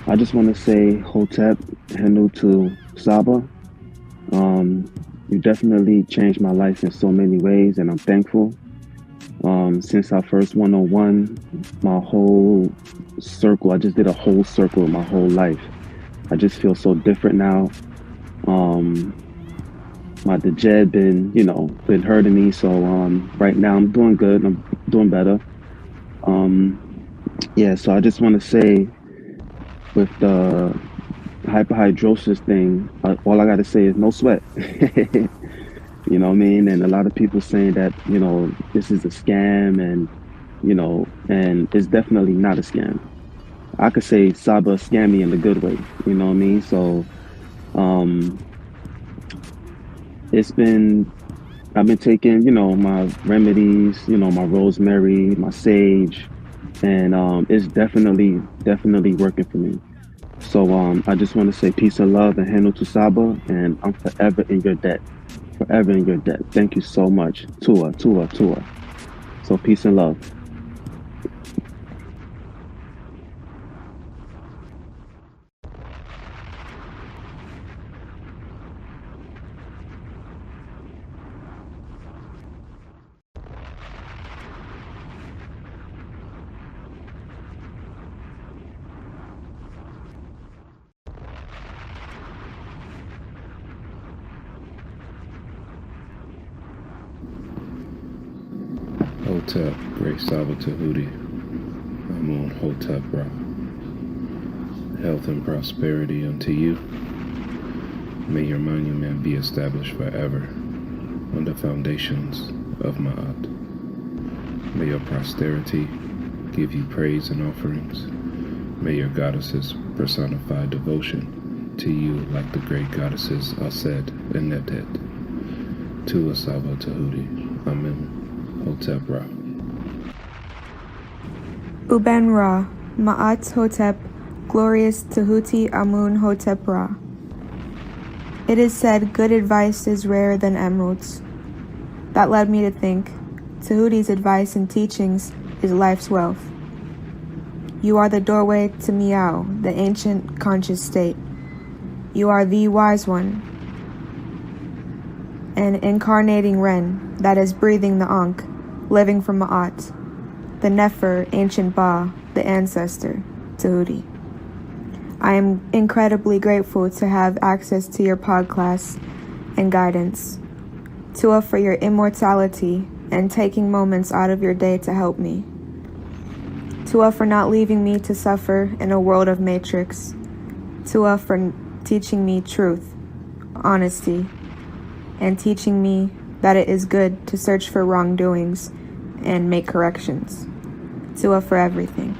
I just want to say Hotep, Henu to SABA. You definitely changed my life in so many ways, and I'm thankful. Since our first one-on-one, my whole circle, I just did a whole circle of my whole life. I just feel so different now. My dejed been hurting me, so right now I'm doing good. I'm doing better. Yeah, so I just want to say, with the hyperhidrosis thing, all I got to say is no sweat. You know what I mean? And a lot of people saying that, this is a scam, and, and it's definitely not a scam. I could say SABA scammed me in a good way, you know what I mean? So, I've been taking, my remedies, my rosemary, my sage, and it's definitely working for me. So I just want to say peace and love and Henu to SABA, and I'm forever in your debt. Forever in your debt. Thank you so much. Tua. So peace and love. Hotep, Great Saba Tehuti, AMUN Hotep Ra. Health and prosperity unto you. May your monument be established forever on the foundations of Ma'at. May your posterity give you praise and offerings. May your goddesses personify devotion to you like the great goddesses Aset and NETERT. Tua Saba Tehuti, Amen. Hotep Ra. Uben Ra, Ma'at Hotep, glorious Tehuti Amun Hotep Ra. It is said good advice is rarer than emeralds. That led me to think Tehuti's advice and teachings is life's wealth. You are the doorway to Miao, the ancient conscious state. You are the wise one, an incarnating Ren that is breathing the Ankh, living from Ma'at, the Nefer, ancient Ba, the ancestor, Tehuti. I am incredibly grateful to have access to your podcast and guidance. Tua for your immortality and taking moments out of your day to help me. Tua for not leaving me to suffer in a world of matrix. Tua for teaching me truth, honesty, and teaching me that it is good to search for wrongdoings and make corrections. Tua for everything.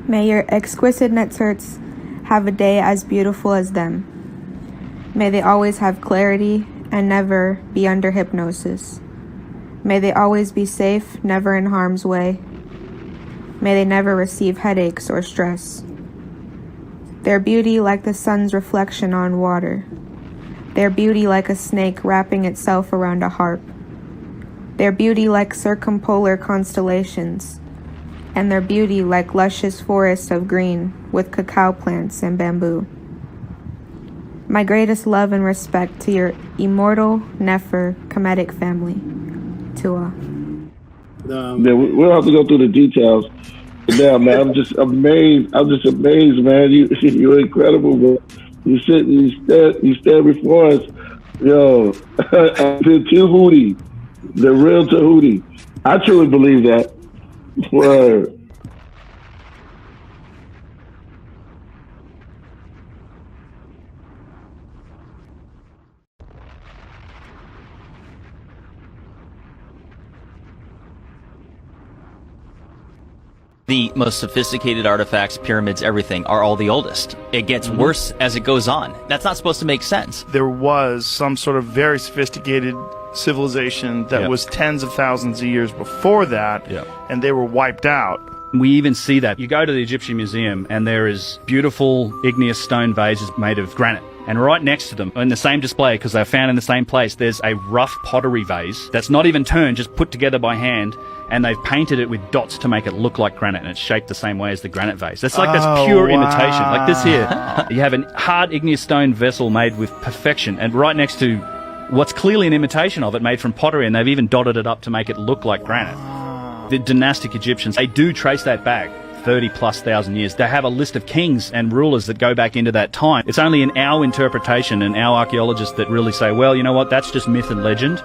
May your exquisite NETERTs have a day as beautiful as them. May they always have clarity and never be under hypnosis. May they always be safe, never in harm's way. May they never receive headaches or stress. Their beauty like the sun's reflection on water. Their beauty like a snake wrapping itself around a harp. Their beauty like circumpolar constellations. And their beauty like luscious forests of green with cacao plants and bamboo. My greatest love and respect to your immortal Nefer Kemetic family. Tua. Yeah, we'll have to go through the details. Yeah, man, I'm just amazed, man. You're incredible, bro. You stand before us, yo. The Tehuti, the real Tehuti. I truly believe that. Word. The most sophisticated artifacts, pyramids, everything are all the oldest. It gets worse as it goes on. That's not supposed to make sense. There was some sort of very sophisticated civilization that was tens of thousands of years before that, and they were wiped out. We even see that. You go to the Egyptian Museum and there is beautiful igneous stone vases made of granite. And right next to them, in the same display, because they're found in the same place, there's a rough pottery vase that's not even turned, just put together by hand, and they've painted it with dots to make it look like granite, and it's shaped the same way as the granite vase. That's pure imitation. Like this here, you have a hard igneous stone vessel made with perfection, and right next to what's clearly an imitation of it, made from pottery, and they've even dotted it up to make it look like granite. The dynastic Egyptians, they do trace that back 30,000+ years. They have a list of kings and rulers that go back into that time. It's only in our interpretation and our archaeologists that really say, well, you know what, that's just myth and legend.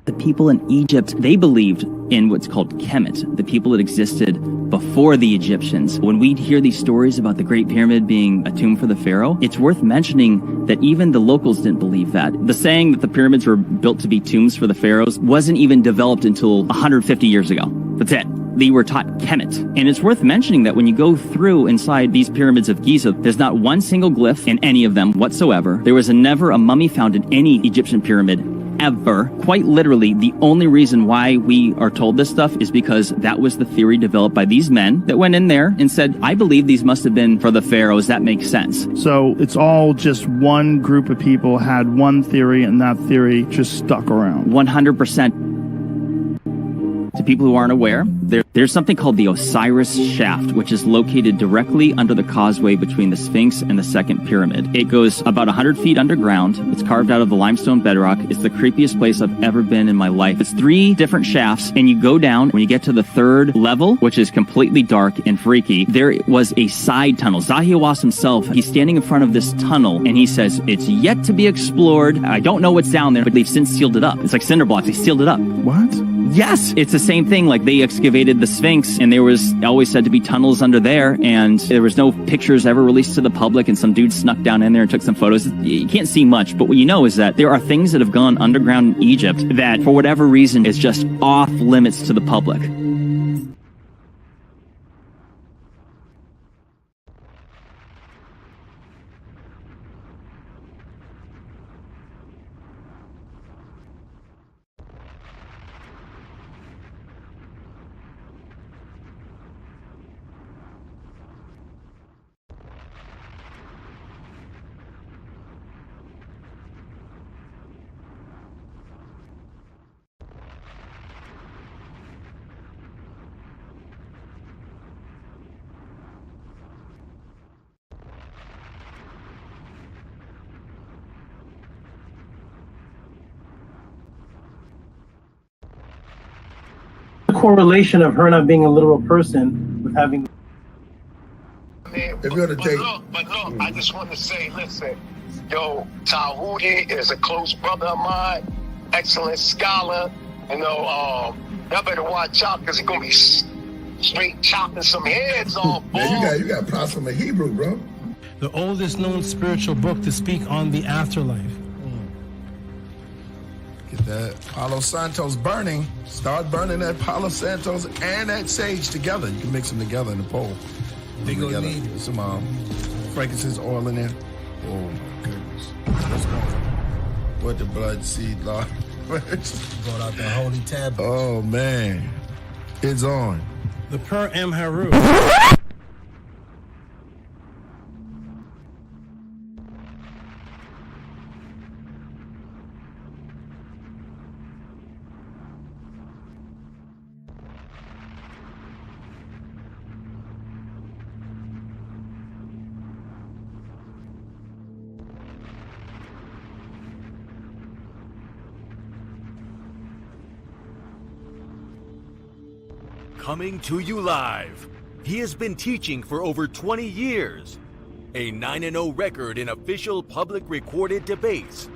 The people in Egypt, they believed in what's called Kemet, the people that existed before the Egyptians. When we hear these stories about the Great Pyramid being a tomb for the pharaoh, it's worth mentioning that even the locals didn't believe that. The saying that the pyramids were built to be tombs for the pharaohs wasn't even developed until 150 years ago. That's it. They were taught Kemet. And it's worth mentioning that when you go through inside these pyramids of Giza, there's not one single glyph in any of them whatsoever. There was never a mummy found in any Egyptian pyramid ever. Quite literally, the only reason why we are told this stuff is because that was the theory developed by these men that went in there and said, I believe these must have been for the pharaohs. That makes sense. So it's all just one group of people had one theory, and that theory just stuck around. 100%. To people who aren't aware, there's something called the Osiris Shaft, which is located directly under the causeway between the Sphinx and the second pyramid. It goes about 100 feet underground. It's carved out of the limestone bedrock. It's the creepiest place I've ever been in my life. It's 3 different shafts, and you go down. When you get to the 3rd level, which is completely dark and freaky, there was a side tunnel. Zahi Hawass himself, he's standing in front of this tunnel, and he says, it's yet to be explored. I don't know what's down there, but they've since sealed it up. It's like cinder blocks. They sealed it up. What? Yes, it's the same thing. Like, they excavated the Sphinx, and there was always said to be tunnels under there, and there was no pictures ever released to the public, and some dude snuck down in there and took some photos. You can't see much, but what you know is that there are things that have gone underground in Egypt that, for whatever reason, is just off limits to the public. Correlation of her not being a literal person with having. If you're gonna take, but look, I just want to say, listen, yo, Tehuti is a close brother of mine, excellent scholar. You know, y'all better watch out because he's gonna be straight chopping some heads off. Man, you got possum in Hebrew, bro. The oldest known spiritual book to speak on the afterlife. Get that Palo Santos burning. Start burning that Palo Santos and that sage together. You can mix them together in the bowl. They gonna need some frankincense oil in there. Oh my goodness. What's going on? What the blood seed, Lord? Brought out the holy tablet. Oh man. It's on. The Per-M HERU. Coming to you live. He has been teaching for over 20 years. A 9-0 record in official public recorded debates.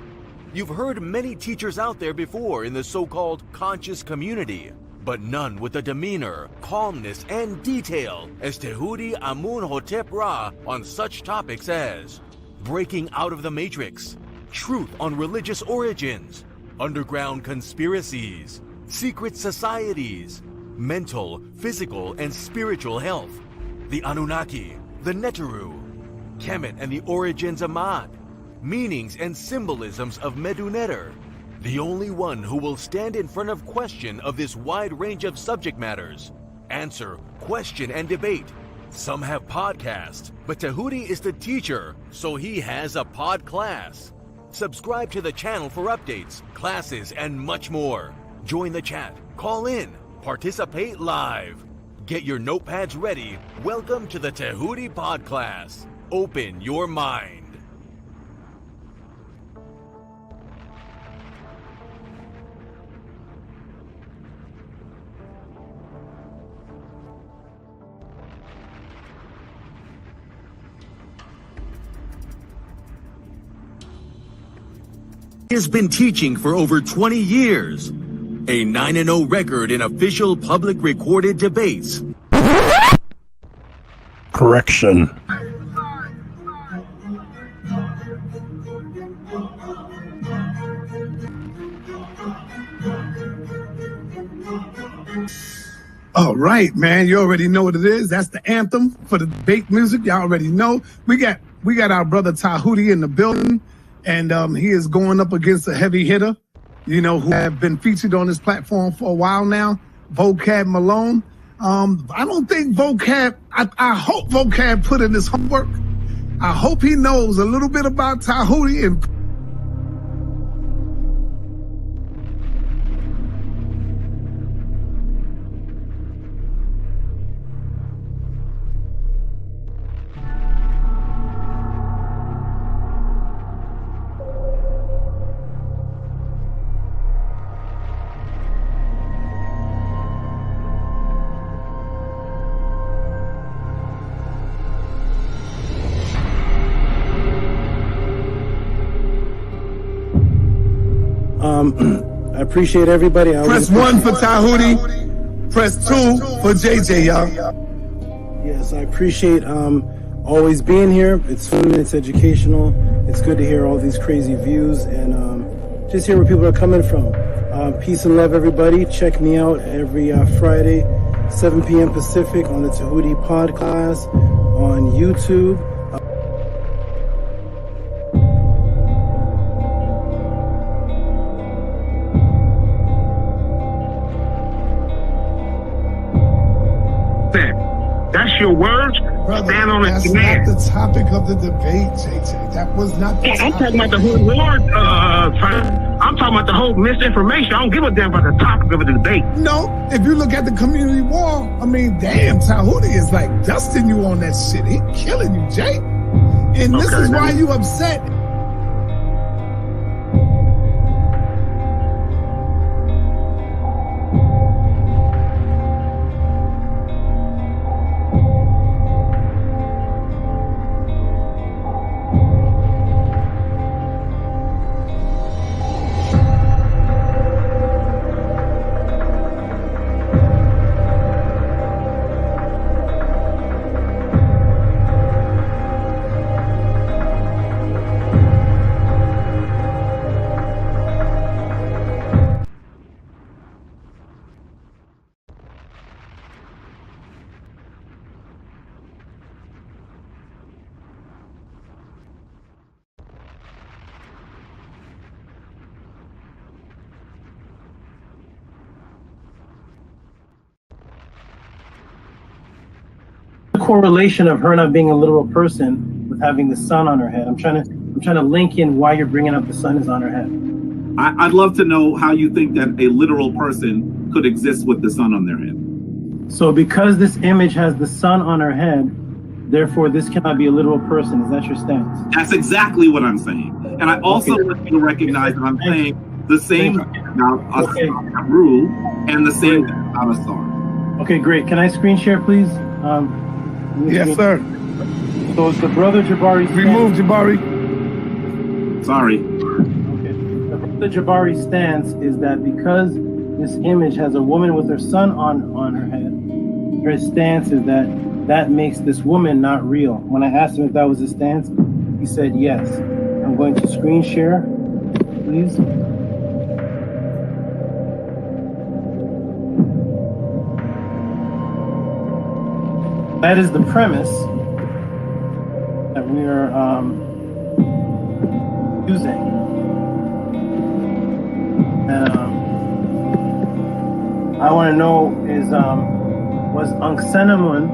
You've heard many teachers out there before in the so-called conscious community, but none with the demeanor, calmness, and detail as Tehuti Amun Hotep Ra on such topics as breaking out of the matrix, truth on religious origins, underground conspiracies, secret societies, mental, physical, and spiritual health, the Anunnaki, the NETERU, Kemet and the origins of Ma'at, meanings and symbolisms of MEDU NETER, the only one who will stand in front of question of this wide range of subject matters, answer, question, and debate, Some have podcasts, but Tehuti is the teacher, so he has a pod class. Subscribe to the channel for updates, classes, and much more. Join the chat, call in, participate live. Get your notepads ready. Welcome to the Tehuti Podclass. Open your mind. He has been teaching for over 20 years. A 9-0 record in official public recorded debates. Correction. All right, man. You already know what it is. That's the anthem for the debate music. Y'all already know. We got our brother Tehuti in the building, and he is going up against a heavy hitter, you know, who have been featured on this platform for a while now, Vocab Malone. I don't think Vocab, I hope Vocab put in his homework. I hope he knows a little bit about Tehuti and I appreciate everybody. Press 1 for Tehuti. Press 2 for JJ, y'all. Yes, I appreciate always being here. It's fun, it's educational. It's good to hear all these crazy views and just hear where people are coming from. Peace and love, everybody. Check me out every Friday, 7 p.m. Pacific on the Tehuti Podclass on YouTube. That's your words? Brother, stand on that's it, man. not the topic of the debate, JJ. That was not the I'm topic. talking about the whole word. I'm talking about the whole misinformation. I don't give a damn about the topic of the debate. No, if you look at the community wall, I mean, damn, Tehuti is like dusting you on that shit. He killing you, Jay. And this is why you upset. Correlation of her not being a literal person with having the sun on her head. I'm trying to link in why you're bringing up the sun is on her head. I'd love to know how you think that a literal person could exist with the sun on their head. So because this image has the sun on her head, therefore this cannot be a literal person. Is that your stance? That's exactly what I'm saying. And I also want you to recognize that I'm saying the same about a rule and the same about a star. Okay, great. Can I screen share, please? Yes, sir. So it's the brother Jabari. Remove Jabari. Sorry. Okay. The brother Jabari stance is that because this image has a woman with her son on her head, her stance is that makes this woman not real. When I asked him if that was his stance, he said yes. I'm going to screen share, please. That is the premise that we are using. And I want to know is was Ankh-Senamun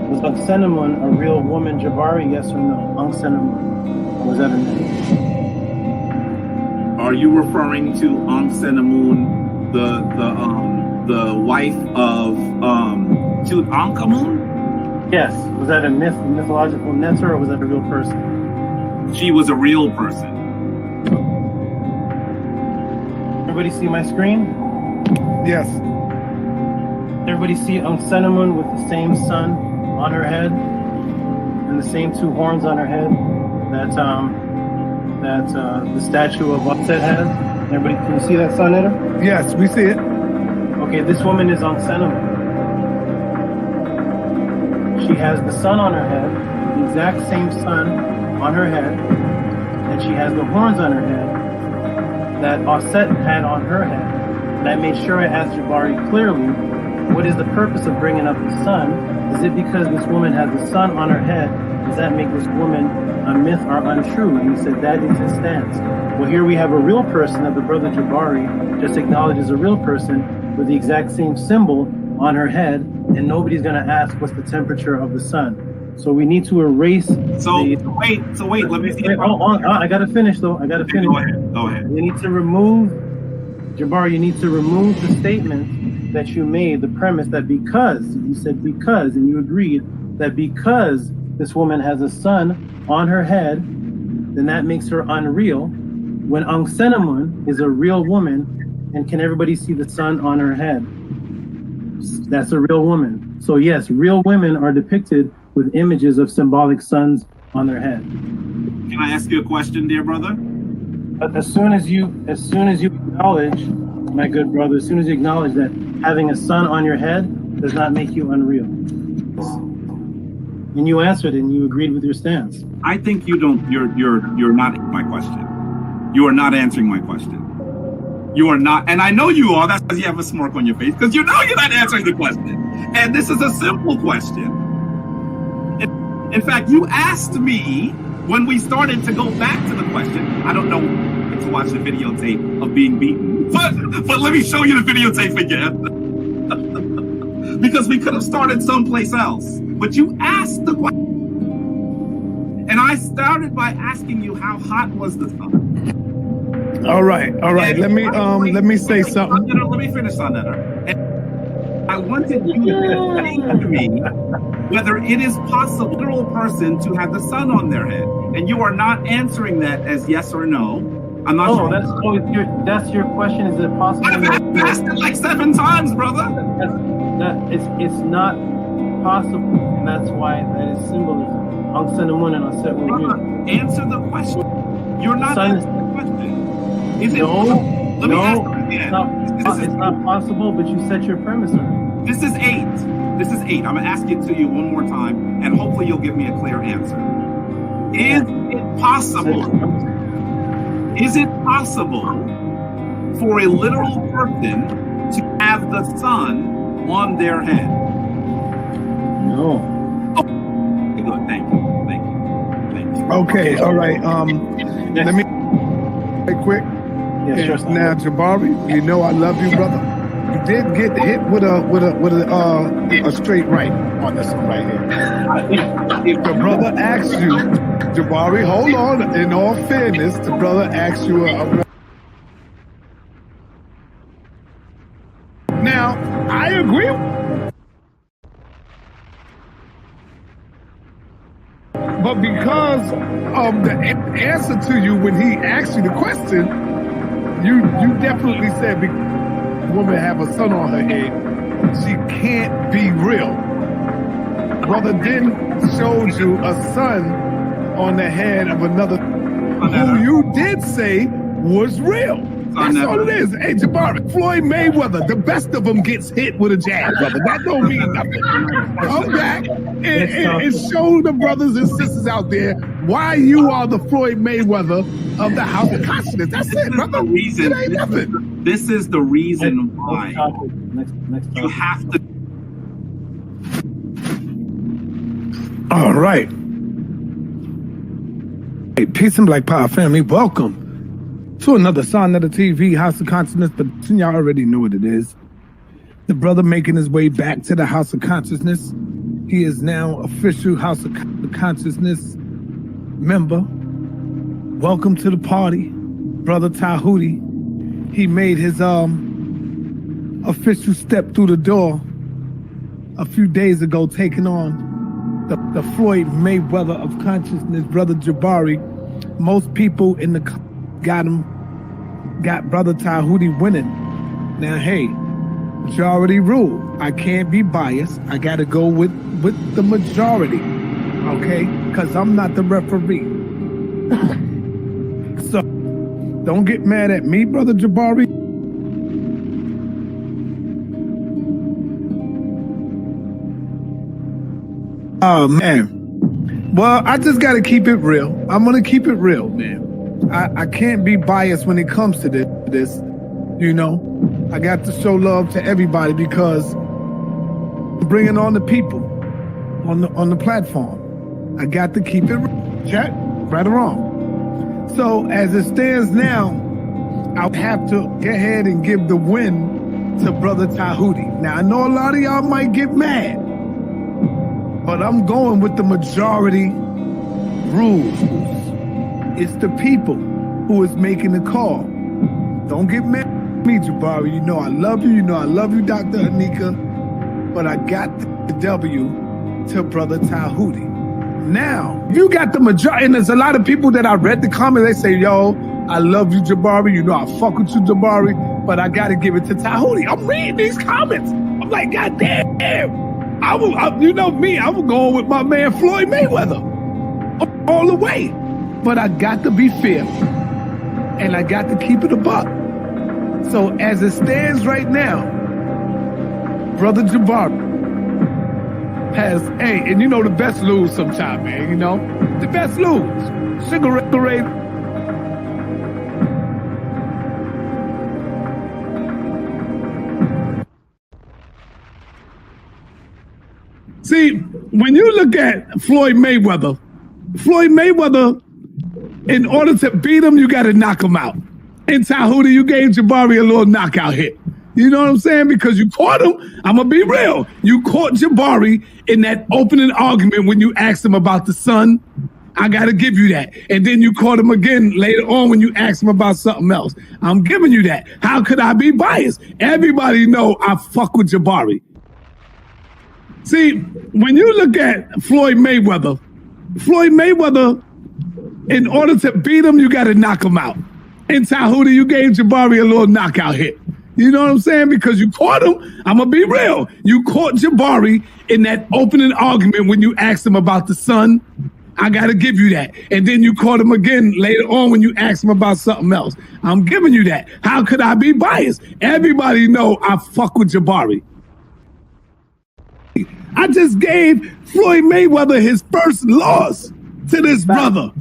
Was Unksenamun a real woman, Jabari? Yes or no? Unksenamun. Or was that a myth? Are you referring to Unksenamun, the wife of Tutankhamun? Yes. Was that a mythological NETERU, or was that a real person? She was a real person. Everybody see my screen? Yes. Everybody see Unksenamun with the same sun on her head and the same two horns on her head that the statue of Upset has? Everybody, can you see that sun, Neter? Yes, we see it. Okay, this woman is Unksenamun. She has the sun on her head, the exact same sun on her head, and she has the horns on her head that Offset had on her head. And I made sure I asked Jabari clearly, what is the purpose of bringing up the sun? Is it because this woman has the sun on her head? Does that make this woman a myth or untrue? And he said that is his stance. Well, here we have a real person that the brother Jabari just acknowledged as a real person with the exact same symbol on her head, and nobody's going to ask what's the temperature of the sun. So we need to erase. So wait. Let me see. I got to finish though. I got to finish. Go ahead. We need to remove, Jabari. You need to remove the statement that you made, the premise that because you said because, and you agreed that because this woman has a sun on her head, then that makes her unreal. When Unksenamun is a real woman, and can everybody see the sun on her head? That's a real woman. So yes, real women are depicted with images of symbolic suns on their head. Can I ask you a question, dear brother? But as soon as you acknowledge, my good brother, as soon as you acknowledge that having a sun on your head does not make you unreal. And you answered and you agreed with your stance. I think you're not my question. You are not answering my question. You are not, and I know you are, that's because you have a smirk on your face, because you know you're not answering the question. And this is a simple question. In fact, you asked me when we started to go back to the question. I don't know to watch the videotape of being beaten, but let me show you the videotape again. Because we could have started someplace else. But you asked the question. And I started by asking you how hot was the sun. All right. And let me say something. Let me finish on that. And I wanted you to say to me whether it is possible for a literal person to have the sun on their head, and you are not answering that as yes or no. I'm not sure. That's your question. Is it possible? I've asked it like 7 times, brother. It's not possible, and that's why that is symbolism. Unksenamun and Offset will answer the question. You're not answering the question. Is it? No. Let me ask you again. It's not possible, but you set your premise on it. This is 8. I'm going to ask it to you one more time, and hopefully you'll give me a clear answer. Is it possible? Is it possible for a literal person to have the sun on their head? No. Oh, good. Thank you. Okay. All right. Let me quick. Yeah, sure. Now, Jabari, you know I love you, brother. You did get hit with a straight right on this one right here. If the brother asks you, Jabari, hold on. In all fairness, the brother asks you Now, I agree. But because of the answer to you when he asked you the question, you definitely said the woman have a sun on her head, she can't be real. Brother then showed you a sun on the head of another who you did say was real. That's all it is. Hey, Jabari, Floyd Mayweather, the best of them gets hit with a jab, brother. That don't mean nothing. Come back and show the brothers and sisters out there why you are the Floyd Mayweather of the House of Consciousness. That's it, brother. It ain't nothing. This is the reason why you have to. All right. Hey, peace and black power family. Welcome to another Sonetta TV House of Consciousness, but y'all already know what it is. The brother making his way back to the House of Consciousness. He is now official House of Consciousness member. Welcome to the party, Brother Tehuti. He made his official step through the door a few days ago, taking on the Floyd Mayweather of consciousness, Brother Jabari. Most people in the got Brother Tehuti winning. Now, hey, majority rule. I can't be biased. I got to go with the majority, okay? Because I'm not the referee. So don't get mad at me, Brother Jabari. Oh, man. Well, I just got to keep it real. I'm going to keep it real, man. I can't be biased when it comes to this, you know. I got to show love to everybody because I'm bringing on the people on the platform. I got to keep it real. Check, right or wrong. So as it stands now, I'll have to go ahead and give the win to Brother Tehuti. Now, I know a lot of y'all might get mad, but I'm going with the majority rules. It's the people who is making the call. Don't get mad at me, Jabari. You know I love you. You know I love you, Dr. Anika. But I got the W to Brother Tehuti. Now, you got the majority, and there's a lot of people that I read the comments, they say, yo, I love you, Jabari. You know I fuck with you, Jabari. But I got to give it to Tehuti. I'm reading these comments. I'm like, God damn. You know me, I'm going with my man Floyd Mayweather all the way. But I got to be fair, and I got to keep it a buck. So as it stands right now, Brother Jabari has, hey, and you know the best lose sometime, man, you know? The best lose. Cigarette. See, when you look at Floyd Mayweather, in order to beat him, you got to knock him out. In Tehuti, you gave Jabari a little knockout hit. You know what I'm saying? Because you caught him. I'm going to be real. You caught Jabari in that opening argument when you asked him about the sun. I got to give you that. And then you caught him again later on when you asked him about something else. I'm giving you that. How could I be biased? Everybody know I fuck with Jabari. See, when you look at Floyd Mayweather, in order to beat him, you got to knock him out. In Tehuti, you gave Jabari a little knockout hit. You know what I'm saying? Because you caught him. I'm going to be real. You caught Jabari in that opening argument when you asked him about the sun. I got to give you that. And then you caught him again later on when you asked him about something else. I'm giving you that. How could I be biased? Everybody know I fuck with Jabari. I just gave Floyd Mayweather his first loss to this brother.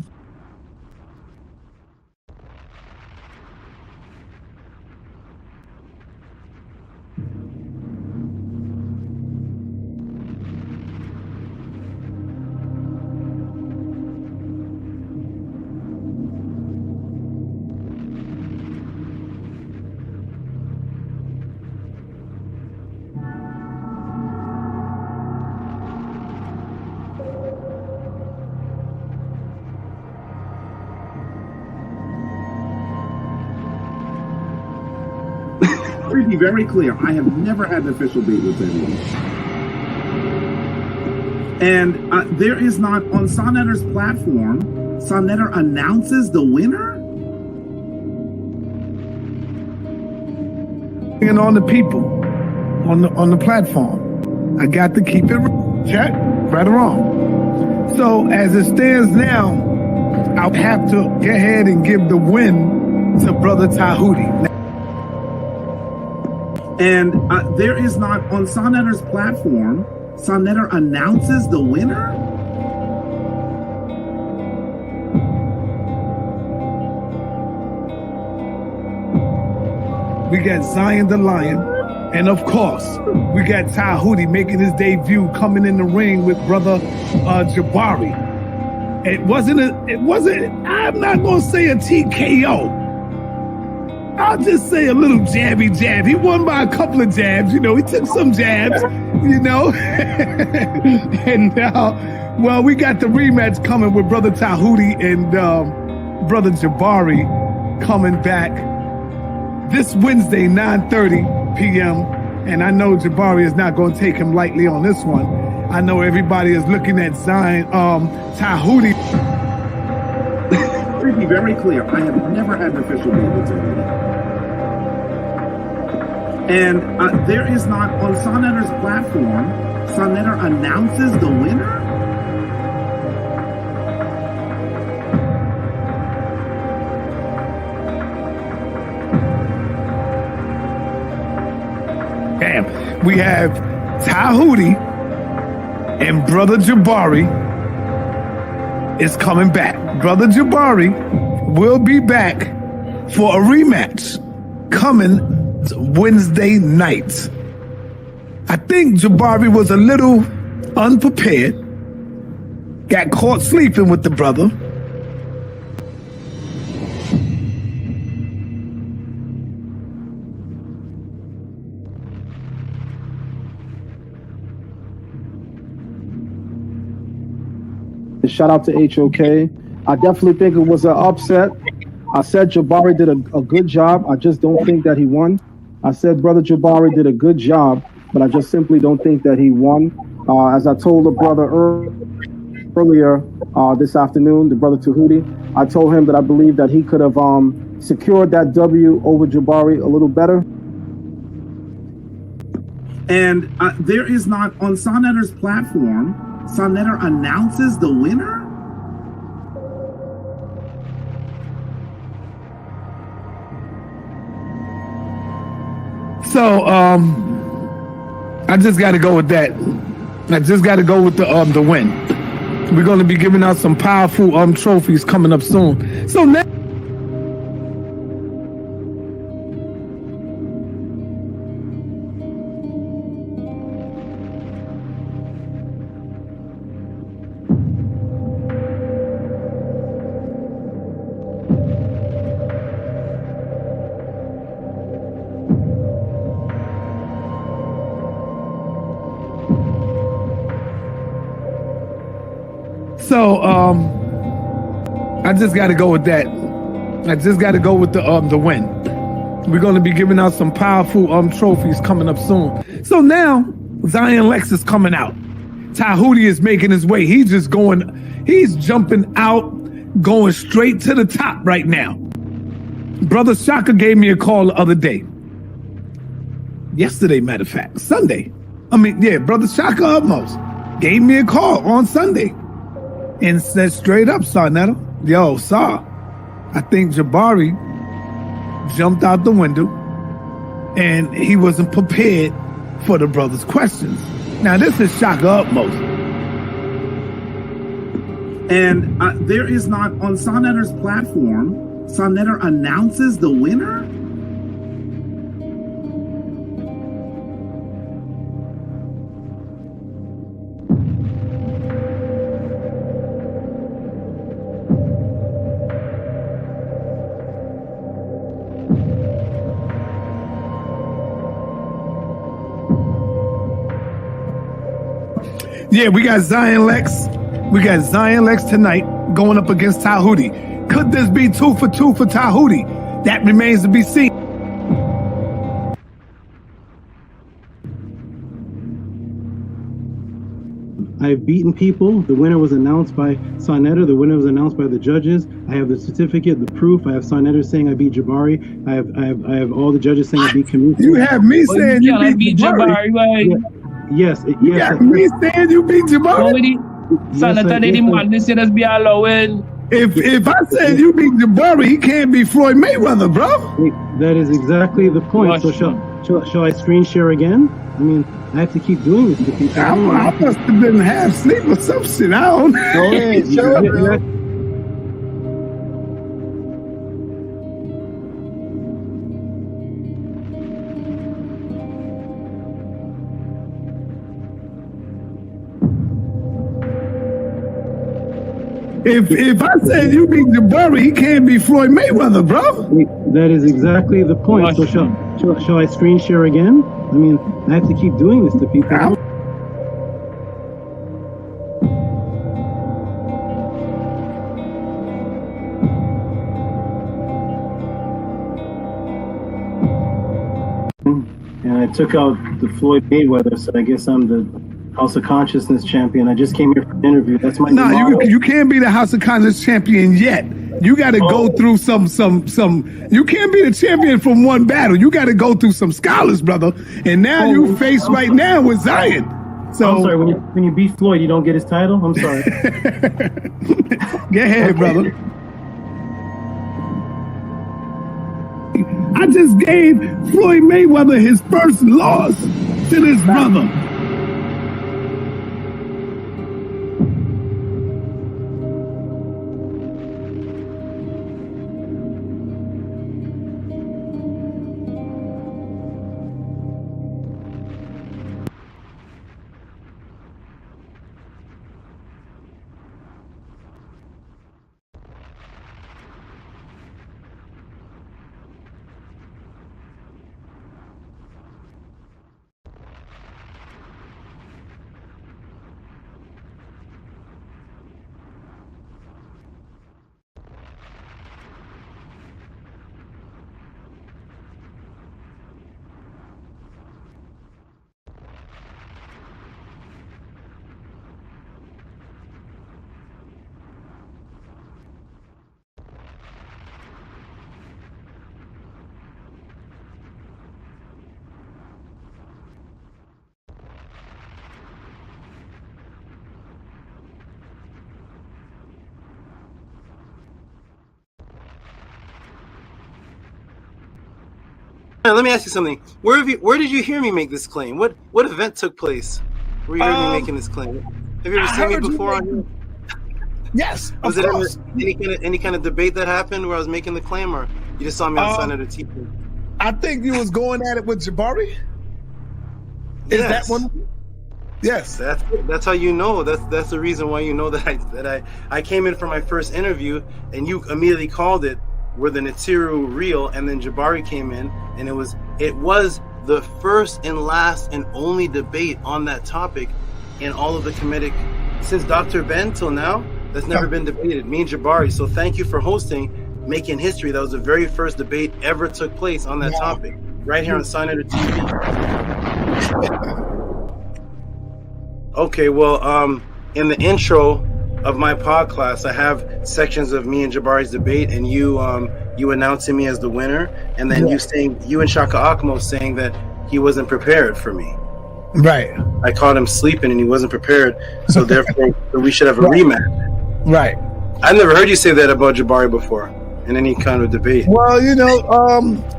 To be very clear, I have never had an official date with anyone. And there is not, on Sonetter's platform, Sonetter announces the winner? And on the people, on the platform, I got to keep it check, right or wrong. So as it stands now, I'll have to go ahead and give the win to Brother Tehuti. And there is not, on Sonetter's platform, Sonetter announces the winner? We got Zion the Lion, and of course, we got Tehuti making his debut, coming in the ring with Brother Jabari. It wasn't, I'm not gonna say a TKO. I'll just say a little jabby jab. He won by a couple of jabs, you know, he took some jabs, you know. And well, we got the rematch coming with Brother Tehuti and Brother Jabari coming back this Wednesday, 9:30 p.m. And I know Jabari is not going to take him lightly on this one. I know everybody is looking at Zion, Tehuti. Let me be very clear. I have never had an official date with Tehuti. And there is not, on Sonetter's platform, Sonetter announces the winner? Damn. We have Tehuti and Brother Jabari is coming back. Brother Jabari will be back for a rematch coming Wednesday night. I think Jabari was a little unprepared, got caught sleeping with the brother. Shout out to HOK. I definitely think it was an upset. I said Jabari did a good job. I just don't think that he won. I said Brother Jabari did a good job, but I just simply don't think that he won. As I told the brother earlier this afternoon, the brother Tehuti, I told him that I believe that he could have secured that W over Jabari a little better. And there is not, on Sonetter's platform, Sonetter announces the winner? So, I just got to go with that. I just got to go with the win. We're going to be giving out some powerful trophies coming up soon. So now. So, I just got to go with that. I just got to go with the win. We're going to be giving out some powerful trophies coming up soon. So now, Zion Lex is coming out. Tehuti is making his way. He's jumping out, going straight to the top right now. Brother Shaka gave me a call the other day. Yesterday, matter of fact, Sunday. Brother Shaka Utmost gave me a call on Sunday. And said straight up, Sonetta, yo, Saw, I think Jabari jumped out the window and he wasn't prepared for the brother's questions. Now, this is Shaka Utmost. And there is not, on Sonetter's platform, Sonetter announces the winner? Yeah, we got Zion Lex. We got Zion Lex tonight going up against Tehuti. Could this be 2 for 2 for Tehuti? That remains to be seen. I've beaten people. The winner was announced by Sonetter. The winner was announced by the judges. I have the certificate, the proof. I have Sonetter saying I beat Jabari. I have all the judges saying I beat Kemet. You have me saying you beat Jabari. Yes. You got me saying you beat Jabari. If I said you beat Jabari, he can't be Floyd Mayweather, bro. That is exactly the point. So shall I screen share again? I mean, I have to keep doing this to people. I must have been half asleep or some shit. I don't know. Go ahead, show it, bro. If I said you beat Jabari, he can't be Floyd Mayweather, bro. That is exactly the point. So shall I screen share again? I mean, I have to keep doing this to people. and I took out the Floyd Mayweather, so I guess I'm the House of Consciousness champion. I just came here for an interview. That's my you can't be the House of Consciousness champion yet. You got to go through some. You can't be the champion from one battle. You got to go through some scholars, brother. And now you face right now with Zion. So I'm sorry, when you beat Floyd, you don't get his title? I'm sorry. Go ahead, brother. I just gave Floyd Mayweather his first loss to this brother. Let me ask you something. Where did you hear me make this claim? What event took place where you heard me making this claim? Have you ever seen me before on here? Yes, Was it any kind of debate that happened where I was making the claim, or you just saw me on Senator T? I think you was going at it with Jabari. Is that one? Yes. That's how you know. That's the reason why you know that I came in for my first interview and you immediately called it, were the NETERU real? And then Jabari came in, and it was the first and last and only debate on that topic in all of the Kemetic since Dr. Ben till now. That's never been debated. Me and Jabari. So thank you for hosting, making history. That was the very first debate ever took place on that topic, right here on Senator TV. Okay, well, in the intro of my podcast, I have sections of me and Jabari's debate, and you announcing me as the winner, and then you and Shaka Akmo saying that he wasn't prepared for me. Right. I caught him sleeping, and he wasn't prepared, so therefore we should have a rematch. Right. I've never heard you say that about Jabari before in any kind of debate. Well,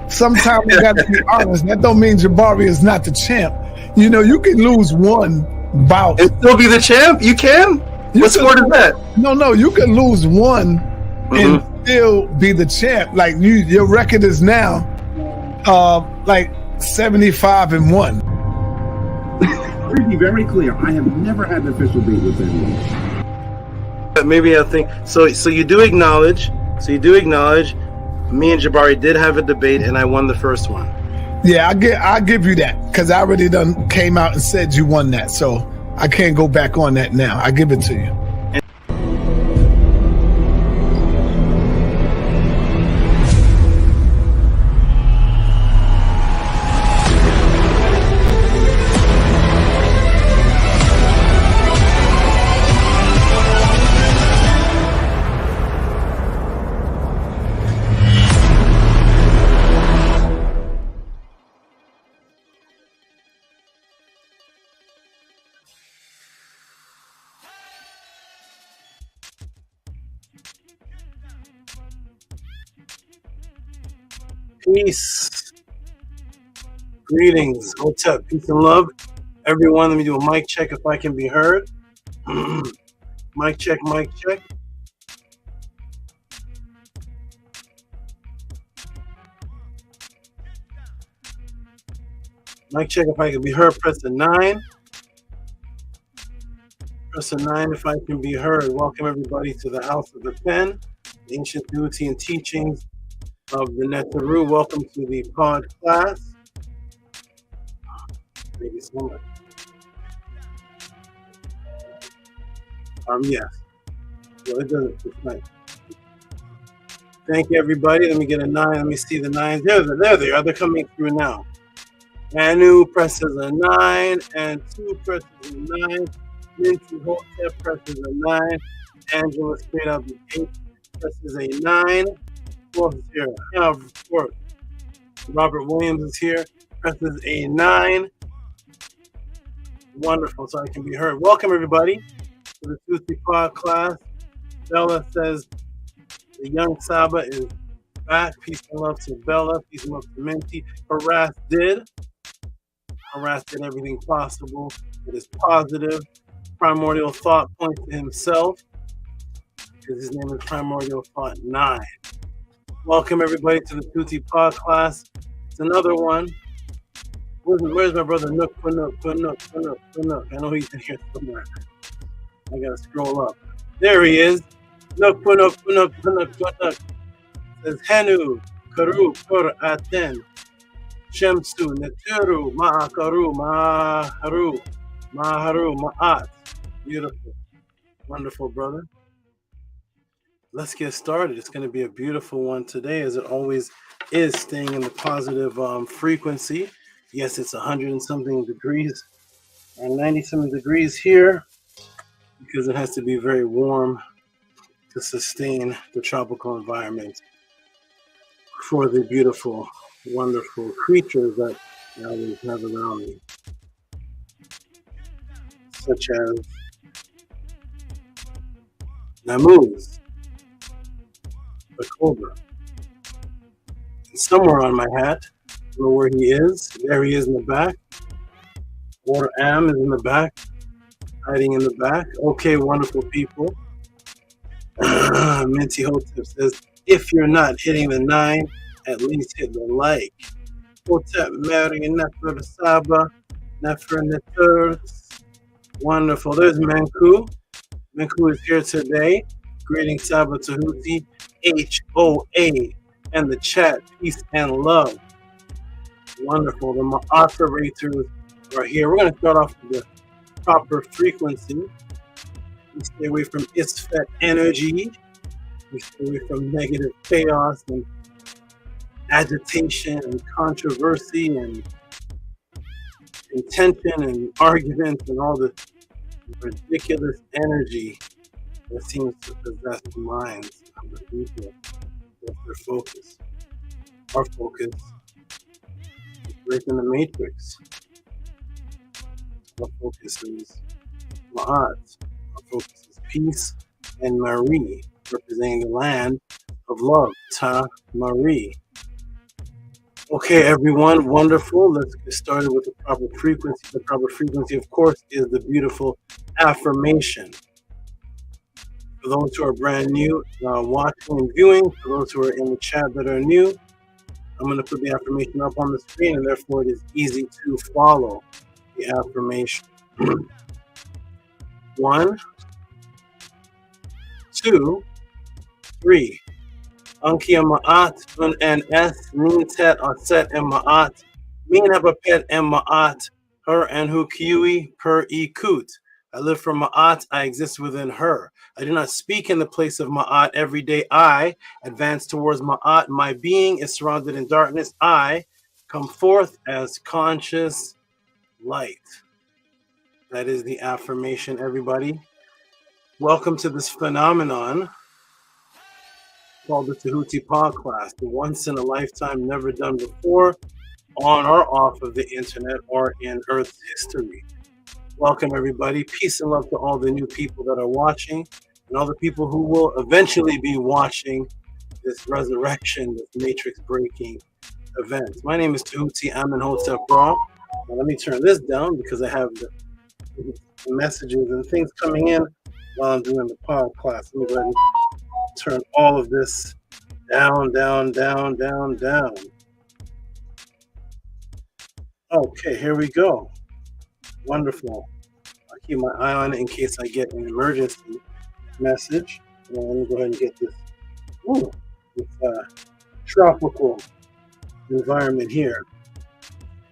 sometimes we got to be honest. That don't mean Jabari is not the champ. You can lose one bout and still be the champ. You can. What sport is that? No, you can lose one and still be the champ. Like your record is now like 75-1. To be very clear, I have never had an official date with anyone. Maybe I think so. So you do acknowledge. Me and Jabari did have a debate, and I won the first one. Yeah, I'll give you that because I already done came out and said you won that. So I can't go back on that now. I give it to you. Peace. Greetings. What's up? Peace and love. Everyone, let me do a mic check if I can be heard. Mic check, mic check. Mic check if I can be heard. Press the 9. Press the 9 if I can be heard. Welcome everybody to the House of the Pen, the ancient duty and teachings of the NETERU. Welcome to the Podclass. Thank you so much. Yes. Well, it doesn't. It's nice. Thank you, everybody. Let me get a 9. Let me see the 9s. There they are. They're coming through now. Anu presses a 9, and 2 presses a 9. Minty Hotep presses a 9. Angela straight out the 8 presses a 9. Who else is here? Of course. Robert Williams is here, presses a 9. Wonderful, so I can be heard. Welcome, everybody, to the Tehuti Podclass. Bella says the young Saba is back. Peace and love to Bella. Peace and love to Minty. Harass did everything possible. It is positive. Primordial Thought points to himself because his name is Primordial Thought 9. Welcome, everybody, to the Tehuti Podclass. It's another one. Where's my brother Nook? I know he's in here somewhere. I gotta scroll up. There he is. Nook. Says Henu, Karu, Kur, Aten, Shemsu, Neteru, Ma'akaru, Maharu, Ma'at. Beautiful. Wonderful, brother. Let's get started. It's going to be a beautiful one today, as it always is, staying in the positive frequency. Yes, it's 100 and something degrees and 90 something degrees here because it has to be very warm to sustain the tropical environment for the beautiful, wonderful creatures that I always have around me, such as Namus, the cobra. And somewhere on my hat, I don't know where he is. There he is in the back. Water Am is in the back, hiding in the back. Okay, wonderful people. Minty Hotep says, if you're not hitting the 9, at least hit the like. Hotep Mary Nefer Saba, Nefer NETERT. Wonderful. There's Menku. Menku is here today. Greeting Saba Tehuti, HOA, and the chat, peace and love. Wonderful. The operators are here. We're going to start off with the proper frequency. We stay away from Isfet energy. We stay away from negative chaos and agitation and controversy and contention and arguments and all the ridiculous energy that seems to possess the minds of the people. That's their focus. Our focus is breaking the matrix. Our focus is Ma'at. Our focus is peace and Marie, representing the land of love. Ta Marie. Okay, everyone, wonderful. Let's get started with the proper frequency. The proper frequency, of course, is the beautiful affirmation. For those who are brand new, watching and viewing, for those who are in the chat that are new, I'm going to put the affirmation up on the screen, and therefore it is easy to follow the affirmation. 1, 2, 3. Anki Ma'at, Un and S, Nintet, Aset and Ma'at, Min Habapet and Ma'at, Her and Hu Kiwi, Per E Kut. I live from Ma'at, I exist within her. I do not speak in the place of Ma'at every day. I advance towards Ma'at. My being is surrounded in darkness. I come forth as conscious light. That is the affirmation, everybody. Welcome to this phenomenon called the Tehuti Podclass, the once in a lifetime, never done before, on or off of the internet or in Earth's history. Welcome, everybody. Peace and love to all the new people that are watching and all the people who will eventually be watching this resurrection, this matrix breaking event. My name is Tehuti Amenhotep Ra. Now let me turn this down because I have the messages and things coming in while I'm doing the podcast. Let me go ahead and turn all of this down. Okay, here we go. Wonderful. I'll keep my eye on it in case I get an emergency message. Well, let me go ahead and get this, tropical environment here.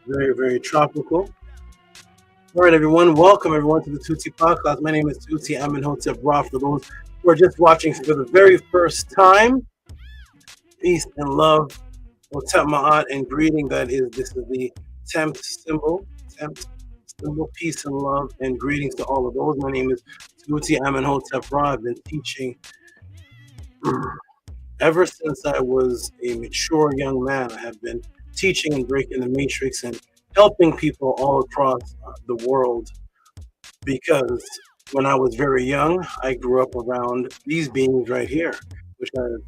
Very, very tropical. All right, everyone. Welcome, everyone, to the Tehuti Podclass. My name is Tehuti Amenhotep Ra. For those who are just watching for the very first time, peace and love, Hotep Ma'at, and greeting. This is the symbol, peace and love, and greetings to all of those. My name is Tehuti Amenhotep Ra. I've been teaching ever since I was a mature young man. I have been teaching and breaking the matrix and helping people all across the world, because when I was very young, I grew up around these beings right here, which I've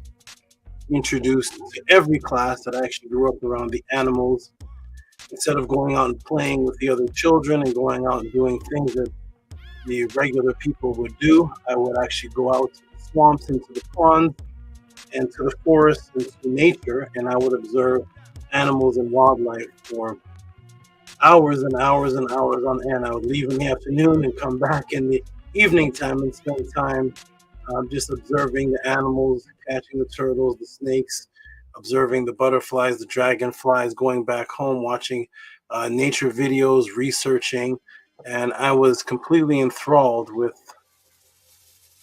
introduced to every class. That I actually grew up around the animals. Instead of going out and playing with the other children and going out and doing things that the regular people would do, I would actually go out to the swamps, into the ponds, and to the forest, and to nature, and I would observe animals and wildlife for hours and hours and hours on end. I would leave in the afternoon and come back in the evening time and spend time just observing the animals, catching the turtles, the snakes, observing the butterflies, the dragonflies, going back home, watching nature videos, researching, and I was completely enthralled with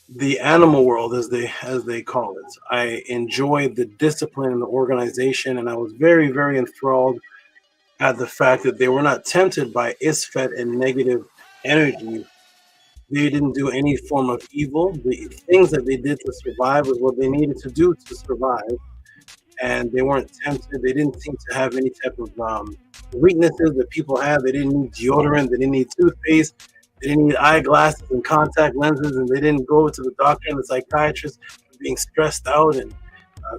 the animal world, as they call it. I enjoyed the discipline and the organization, and I was very, very enthralled at the fact that they were not tempted by Isfet and negative energy. They didn't do any form of evil. The things that they did to survive was what they needed to do to survive. And they weren't tempted. They didn't seem to have any type of weaknesses that people have. They didn't need deodorant. They didn't need toothpaste. They didn't need eyeglasses and contact lenses. And they didn't go to the doctor and the psychiatrist for being stressed out and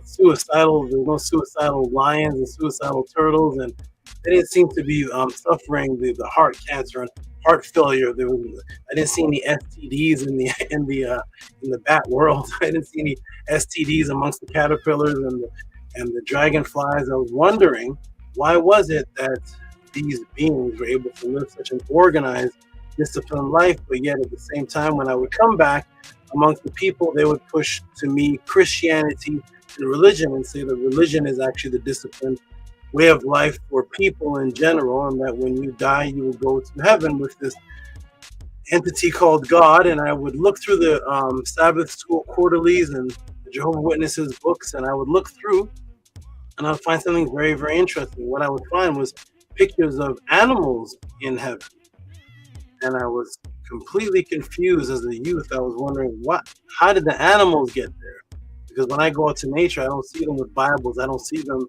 suicidal. There were no suicidal lions and suicidal turtles. And they didn't seem to be suffering the heart cancer and heart failure. I didn't see any STDs in the bat world. I didn't see any STDs amongst the caterpillars and the dragonflies. I was wondering, why was it that these beings were able to live such an organized, disciplined life, but yet at the same time, when I would come back amongst the people, they would push to me Christianity and religion and say that religion is actually the disciplined way of life for people in general, and that when you die, you will go to heaven with this entity called God. And I would look through the Sabbath School quarterlies and the Jehovah's Witnesses books, and I would look through, and I would find something very, very interesting. What I would find was pictures of animals in heaven, and I was completely confused as a youth. I was wondering, how did the animals get there? Because when I go out to nature, I don't see them with Bibles. I don't see them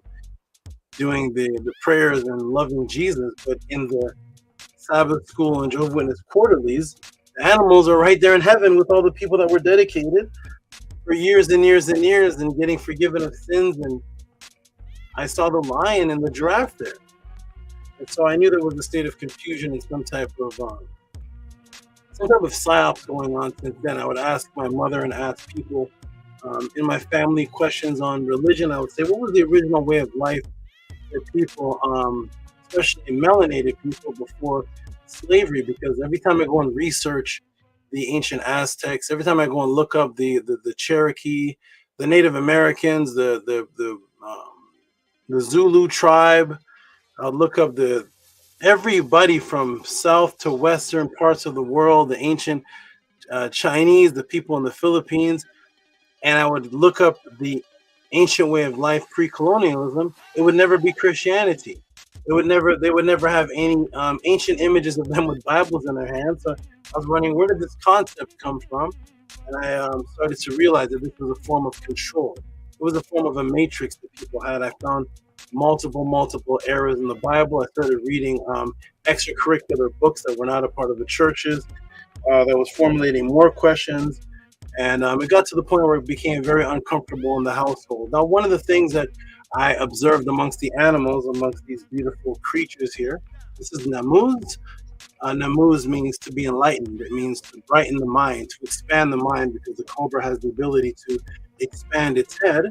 doing the prayers and loving Jesus. But in the Sabbath School and Jehovah's Witness quarterlies, the animals are right there in heaven with all the people that were dedicated for years and years and years and getting forgiven of sins. And I saw the lion and the giraffe there. And so I knew there was a state of confusion and some type of psyops going on since then. I would ask my mother and ask people in my family questions on religion. I would say, what was the original way of life for people, especially melanated people, before slavery? Because every time I go and research the ancient Aztecs, every time I go and look up the Cherokee, the Native Americans, the Zulu tribe, I'll look up everybody from south to western parts of the world, the ancient Chinese, the people in the Philippines, and I would look up the ancient way of life pre-colonialism. It would never be Christianity. They would never have any ancient images of them with Bibles in their hands. So I was wondering, where did this concept come from? And I started to realize that this was a form of control. It was a form of a matrix that people had. I found multiple errors in the Bible. I started reading extracurricular books that were not a part of the churches, that was formulating more questions. And it got to the point where it became very uncomfortable in the household. Now, one of the things that I observed amongst the animals, amongst these beautiful creatures here, this is Namuz. Namuz means to be enlightened. It means to brighten the mind, to expand the mind, because the cobra has the ability to expand its head.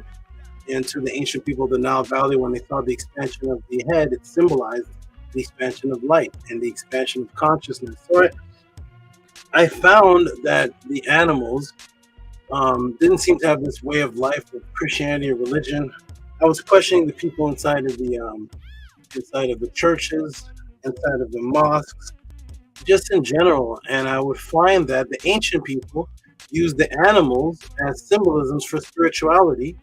And to the ancient people of the Nile Valley, when they saw the expansion of the head, it symbolized the expansion of light and the expansion of consciousness. So I found that the animals didn't seem to have this way of life of Christianity or religion. I was questioning the people inside of the churches, inside of the mosques, just in general, and I would find that the ancient people used the animals as symbolisms for spirituality.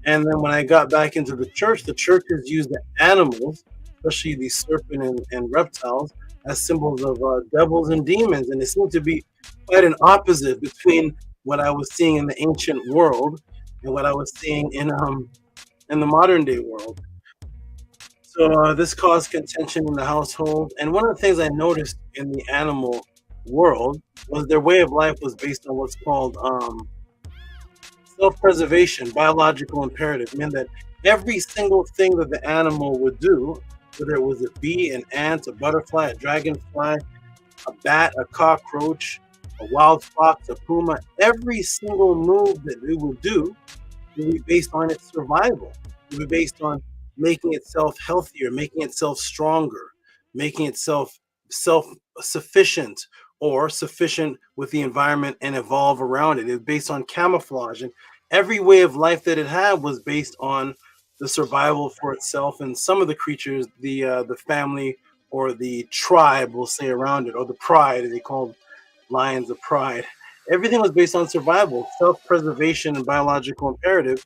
And then when I got back into the churches used the animals especially the serpent and reptiles, as symbols of devils and demons. And it seemed to be quite an opposite between what I was seeing in the ancient world and what I was seeing in the modern day world. So this caused contention in the household. And one of the things I noticed in the animal world was their way of life was based on what's called self-preservation, biological imperative, meant that every single thing that the animal would do, whether it was a bee, an ant, a butterfly, a dragonfly, a bat, a cockroach, a wild fox, a puma, every single move that it would do would be based on its survival. It would be based on making itself healthier, making itself stronger, making itself self-sufficient or sufficient with the environment and evolve around it. It's based on camouflage, and every way of life that it had was based on the survival for itself. And some of the creatures, the family or the tribe, we'll say, around it, or the pride, as they call lions of pride. Everything was based on survival, self-preservation, and biological imperative.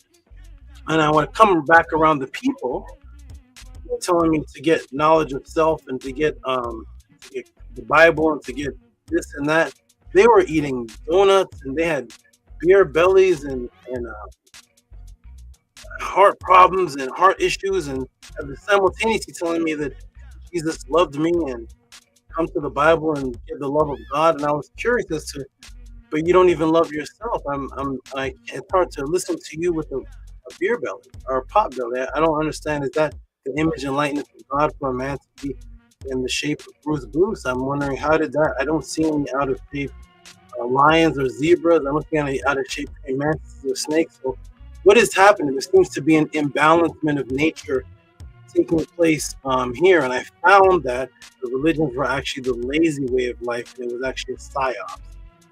And I want to come back around the people telling me to get knowledge of self and to get the Bible and to get this and that. They were eating donuts and they had beer bellies and heart problems and heart issues, and simultaneously telling me that Jesus loved me and come to the Bible and get the love of God. And I was curious as to, but you don't even love yourself. It's hard to listen to you with a beer belly or a pot belly. I don't understand. Is that the image and likeness of God for a man to be in the shape of Bruce? I'm wondering, how did that? I don't see any out of shape lions or zebras. I'm looking at any out of shape mantises or snakes. So what is happening? There seems to be an imbalancement of nature taking place here, and I found that the religions were actually the lazy way of life, and it was actually a psyops.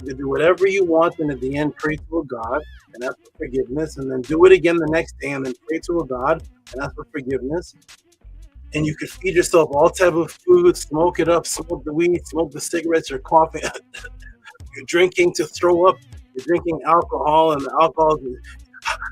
You could do whatever you want, and at the end pray to a God and ask for forgiveness, and then do it again the next day, and then pray to a God and ask for forgiveness. And you could feed yourself all type of food, smoke it up, smoke the weed, smoke the cigarettes, you're coughing, you're drinking to throw up, you're drinking alcohol, and the alcohol,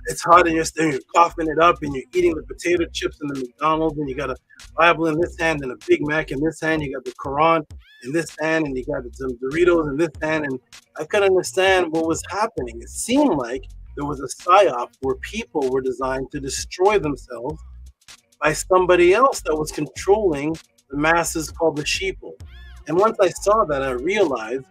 it's hot in your stomach, you're coughing it up, and you're eating the potato chips in the McDonald's, and you got a Bible in this hand and a Big Mac in this hand, you got the Quran in this hand, and you got some Doritos in this hand. And I couldn't understand what was happening. It seemed like there was a psyop where people were designed to destroy themselves by somebody else that was controlling the masses, called the sheeple. And once I saw that, I realized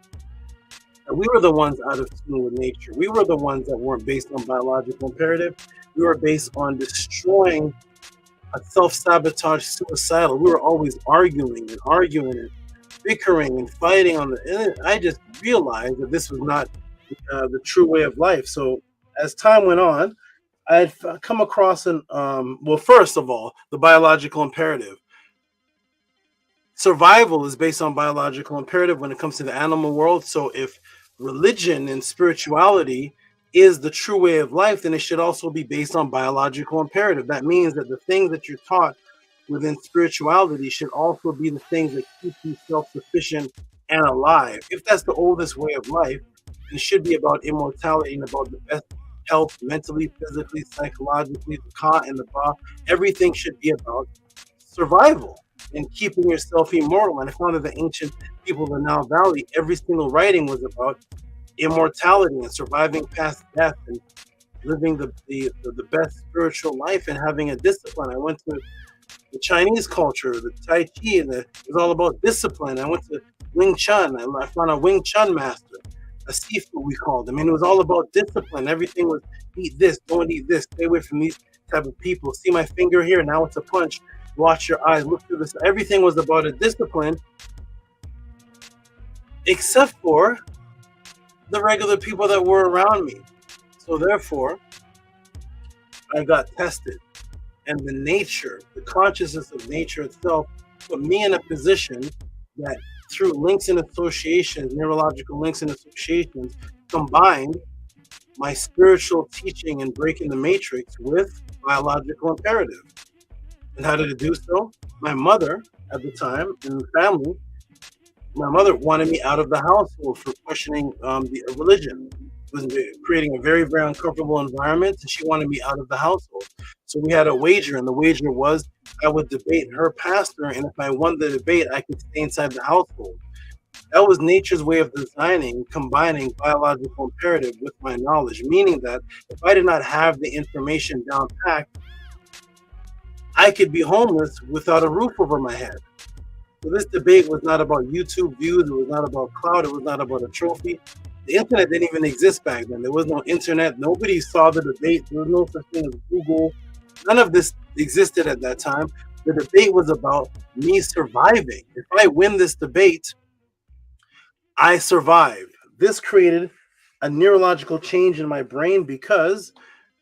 that we were the ones out of tune with nature. We were the ones that weren't based on biological imperative. We were based on destroying a self-sabotage, suicidal. We were always arguing and bickering and fighting on the internet. I just realized that this was not the true way of life. So as time went on, I had come across well, first of all, the biological imperative. Survival is based on biological imperative when it comes to the animal world. So if religion and spirituality is the true way of life, then it should also be based on biological imperative. That means that the things that you're taught within spirituality should also be the things that keep you self-sufficient and alive. If that's the oldest way of life, it should be about immortality and about the best health, mentally, physically, psychologically, the ka and the ba. Everything should be about survival and keeping yourself immortal. And I found that the ancient people of the Nile Valley, every single writing was about immortality and surviving past death and living the best spiritual life and having a discipline. I went to the Chinese culture, the Tai Chi, and it was all about discipline. I went to Wing Chun. I found a Wing Chun master, a Sifu we called him. I mean, it was all about discipline. Everything was eat this, don't eat this, stay away from these type of people. See my finger here? Now it's a punch. Watch your eyes, look through this. Everything was about a discipline, except for the regular people that were around me. So therefore, I got tested. And the nature, the consciousness of nature itself put me in a position that through links and associations, neurological links and associations, combined my spiritual teaching and breaking the matrix with biological imperative. And how did it do so? My mother at the time in the family, my mother wanted me out of the household for questioning the religion. was creating a very, very uncomfortable environment, and she wanted me out of the household. So we had a wager, and the wager was I would debate her pastor, and if I won the debate, I could stay inside the household. That was nature's way of combining biological imperative with my knowledge, meaning that if I did not have the information down packed, I could be homeless without a roof over my head. So this debate was not about YouTube views, it was not about clout, it was not about a trophy. The internet didn't even exist back then. There was no internet. Nobody saw the debate. There was no such thing as Google. None of this existed at that time. The debate was about me surviving. If I win this debate, I survive. This created a neurological change in my brain because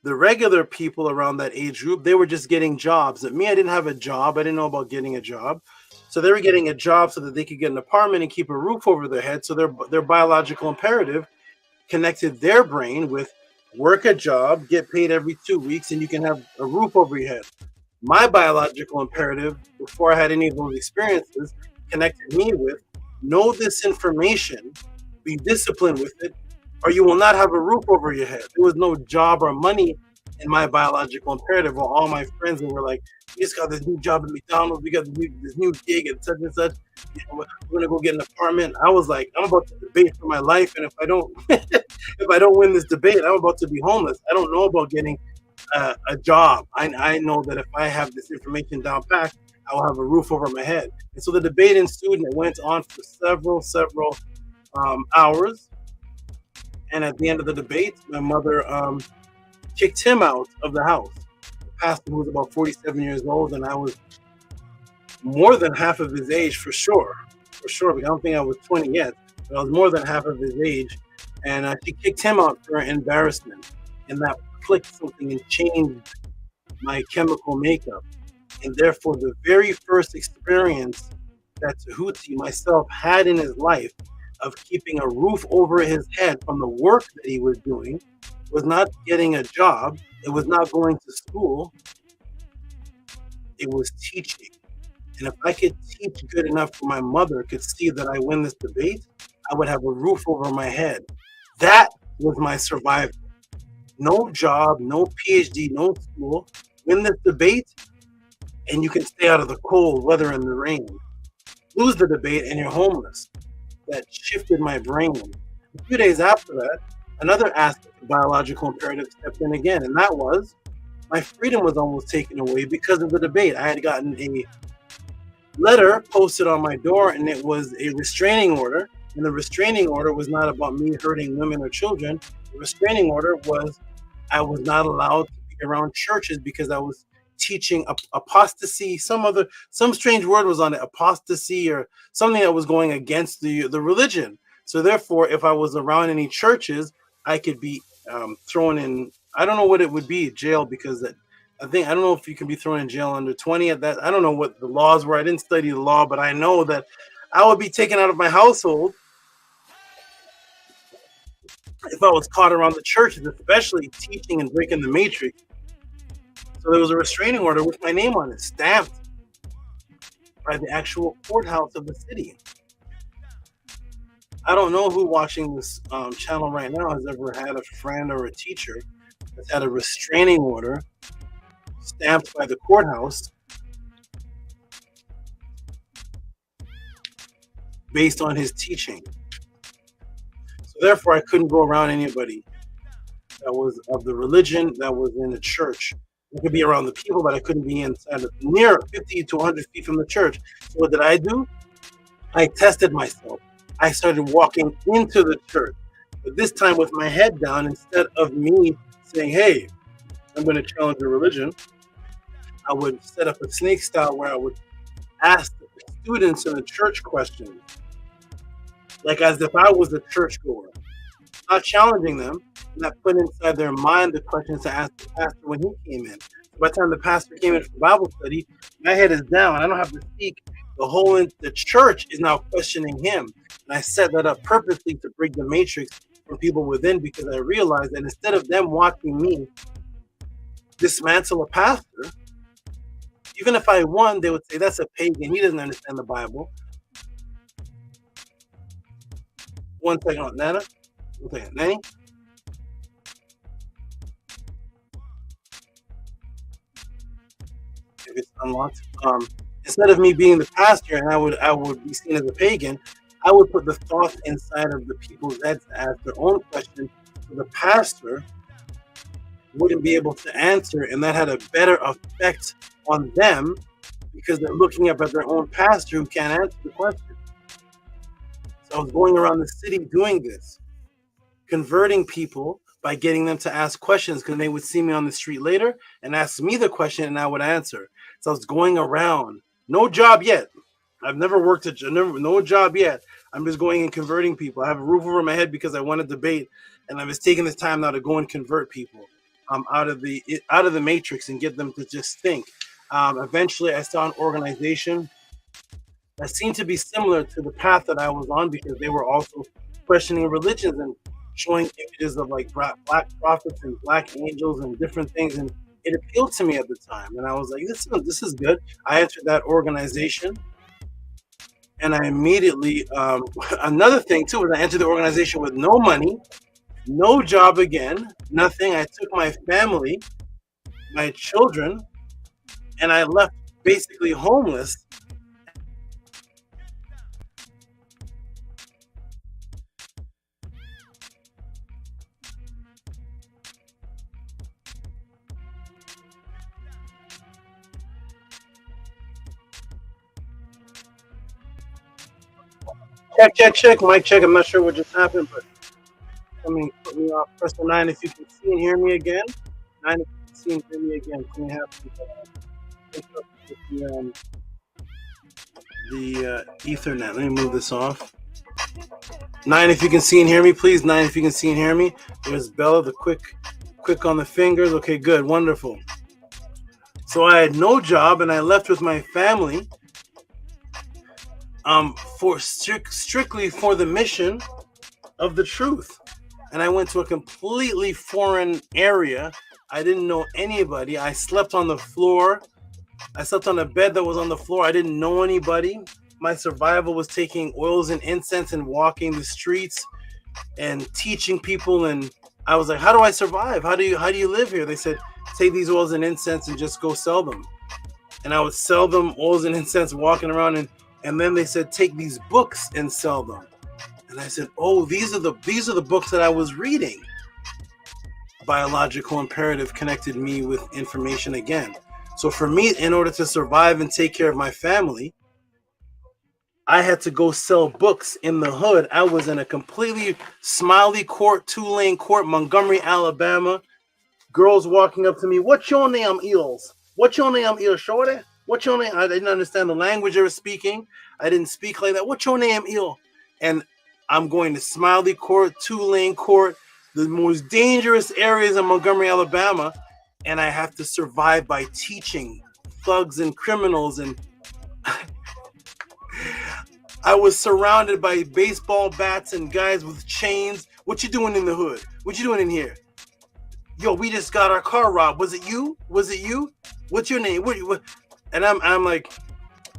the regular people around that age group, they were just getting jobs. At me, I didn't have a job. I didn't know about getting a job. So they were getting a job so that they could get an apartment and keep a roof over their head. So their biological imperative connected their brain with work a job, get paid every 2 weeks, and you can have a roof over your head. My biological imperative, before I had any of those experiences, connected me with know this information, be disciplined with it, or you will not have a roof over your head. There was no job or money in my biological imperative. Or all my friends were like, we just got this new job at McDonald's, we got this new gig and such and such. You know, we're gonna go get an apartment. I was like, I'm about to debate for my life, and if I don't, if I don't win this debate, I'm about to be homeless. I don't know about getting a job. I know that if I have this information down packed, I will have a roof over my head. And so the debate ensued, and it went on for several hours. And at the end of the debate, my mother kicked him out of the house. The pastor was about 47 years old, and I was more than half of his age for sure, because I don't think I was 20 yet, but I was more than half of his age. And she kicked him out for embarrassment, and that clicked something and changed my chemical makeup. And therefore, the very first experience that Tehuti, myself, had in his life of keeping a roof over his head from the work that he was doing was not getting a job. It was not going to school. It was teaching. And if I could teach good enough for my mother could see that I win this debate, I would have a roof over my head. That was my survival. No job, no PhD, no school. Win this debate, and you can stay out of the cold weather and the rain. Lose the debate, and you're homeless. That shifted my brain. A few days after that, another aspect of biological imperative stepped in again, and that was my freedom was almost taken away because of the debate. I had gotten a letter posted on my door, and it was a restraining order, and the restraining order was not about me hurting women or children. The restraining order was I was not allowed to be around churches because I was teaching apostasy, some strange word was on it, apostasy or something that was going against the religion. So therefore, if I was around any churches, I could be thrown in, I don't know what it would be, jail, because I don't know if you can be thrown in jail under 20 at that. I don't know what the laws were. I didn't study the law, but I know that I would be taken out of my household if I was caught around the churches, especially teaching and breaking the matrix. So there was a restraining order with my name on it, stamped by the actual courthouse of the city. I don't know who watching this channel right now has ever had a friend or a teacher that's had a restraining order stamped by the courthouse based on his teaching. So therefore, I couldn't go around anybody that was of the religion that was in the church. I could be around the people, but I couldn't be inside of near 50 to 100 feet from the church. So what did I do? I tested myself. I started walking into the church, but this time with my head down, instead of me saying, hey, I'm going to challenge your religion, I would set up a snake style where I would ask the students in the church questions, like as if I was a churchgoer, not challenging them, not put inside their mind the questions to ask the pastor when he came in. So by the time the pastor came in for Bible study, my head is down. I don't have to speak. The church is now questioning him. And I set that up purposely to break the matrix from people within, because I realized that instead of them watching me dismantle a pastor, even if I won, they would say, that's a pagan. He doesn't understand the Bible. One second, Nana. One second, Nanny. it's unlocked. Instead of me being the pastor and I would be seen as a pagan, I would put the thoughts inside of the people's heads to ask their own question. The pastor wouldn't be able to answer, and that had a better effect on them because they're looking up at their own pastor who can't answer the question. So I was going around the city doing this, converting people by getting them to ask questions because they would see me on the street later and ask me the question and I would answer. So I was going around. No job yet. I've never worked no job yet. I'm just going and converting people. I have a roof over my head because I want to debate, and I was taking this time now to go and convert people out of the matrix and get them to just think. Eventually, I saw an organization that seemed to be similar to the path that I was on because they were also questioning religions and showing images of like black prophets and black angels and different things, and it appealed to me at the time. And I was like, this is good. I entered that organization. And I immediately, another thing too, was I entered the organization with no money, no job again, nothing. I took my family, my children, and I left basically homeless. Check, mic check. I'm not sure what just happened, but put me off. Press the 9 if you can see and hear me again. 9 if you can see and hear me again. Can we have the Ethernet? Let me move this off. 9 if you can see and hear me, please. 9 if you can see and hear me. There's Bella, the quick on the fingers. Okay, good, wonderful. So I had no job and I left with my family. For strictly for the mission of the truth. And I went to a completely foreign area. I didn't know anybody. I slept on the floor. I slept on a bed that was on the floor. I didn't know anybody. My survival was taking oils and incense and walking the streets and teaching people. And I was like, how do I survive? How do you live here? They said, take these oils and incense and just go sell them. And I would sell them oils and incense walking around, and then they said, take these books and sell them. And I said, oh, these are the books that I was reading. Biological imperative connected me with information again. So for me, in order to survive and take care of my family, I had to go sell books in the hood. I was in a completely Smiley Court, 2-lane court, Montgomery, Alabama. Girls walking up to me, what's your name, Eels? What's your name, Eels, shorty? What's your name? I didn't understand the language they were speaking. I didn't speak like that. What's your name, Eel? And I'm going to Smiley Court, 2-lane court, the most dangerous areas in Montgomery, Alabama. And I have to survive by teaching thugs and criminals. And I was surrounded by baseball bats and guys with chains. What you doing in the hood? What you doing in here? Yo, we just got our car robbed. Was it you? Was it you? What's your name? What? And I'm like,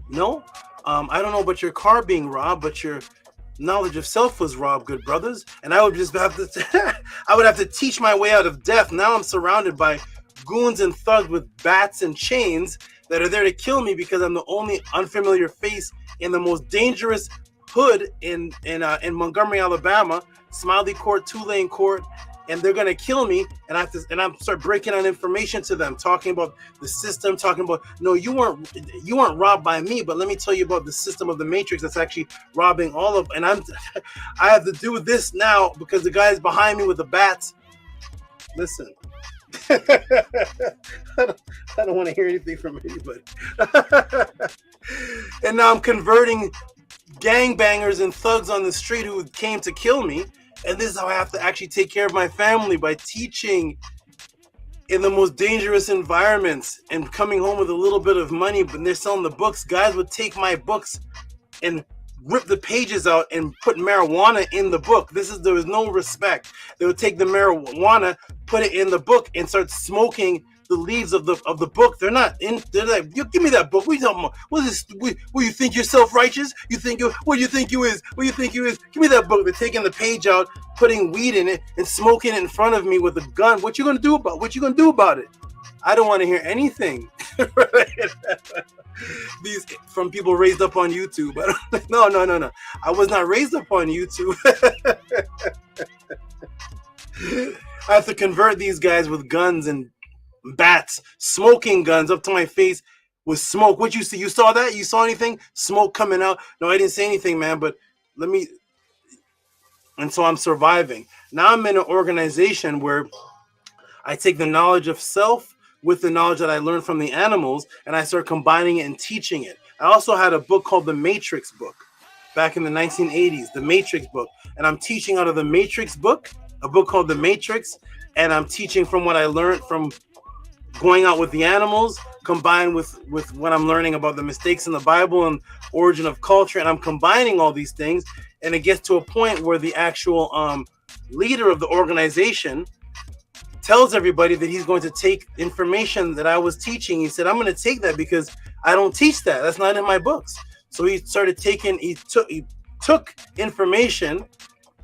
no, I don't know about your car being robbed, but your knowledge of self was robbed, good brothers. And I would just have to, I would have to teach my way out of death. Now I'm surrounded by goons and thugs with bats and chains that are there to kill me because I'm the only unfamiliar face in the most dangerous hood in Montgomery, Alabama, Smiley Court, 2-lane court. And they're gonna kill me, and I'm start breaking out information to them, talking about the system, talking about no, you weren't robbed by me, but let me tell you about the system of the matrix that's actually robbing all of. And I have to do this now because the guy's behind me with the bats. Listen, I don't want to hear anything from anybody. And now I'm converting gangbangers and thugs on the street who came to kill me. And this is how I have to actually take care of my family, by teaching in the most dangerous environments and coming home with a little bit of money. But they're selling the books. Guys would take my books and rip the pages out and put marijuana in the book. There was no respect. They would take the marijuana, put it in the book, and start smoking the leaves of the book. They're not in. They're like, you give me that book. What are you talking about? What is this? What you think you're self-righteous? You think you? What you think you is? What you think you is? Give me that book. They're taking the page out, putting weed in it, and smoking it in front of me with a gun. What you gonna do about? What you gonna do about it? I don't want to hear anything. These from people raised up on YouTube. No. I was not raised up on YouTube. I have to convert these guys with guns and bats, smoking guns up to my face with smoke. What you see? You saw that? You saw anything? Smoke coming out? No, I didn't say anything, man. But let me. And so I'm surviving. Now I'm in an organization where I take the knowledge of self with the knowledge that I learned from the animals, and I start combining it and teaching it. I also had a book called The Matrix book back in the 1980s, The Matrix book. And I'm teaching out of The Matrix book, a book called The Matrix, and I'm teaching from what I learned from going out with the animals, combined with what I'm learning about the mistakes in the Bible and origin of culture, and I'm combining all these things, and it gets to a point where the actual leader of the organization tells everybody that he's going to take information that I was teaching. He said, I'm going to take that because I don't teach that. That's not in my books. So he started taking, he took information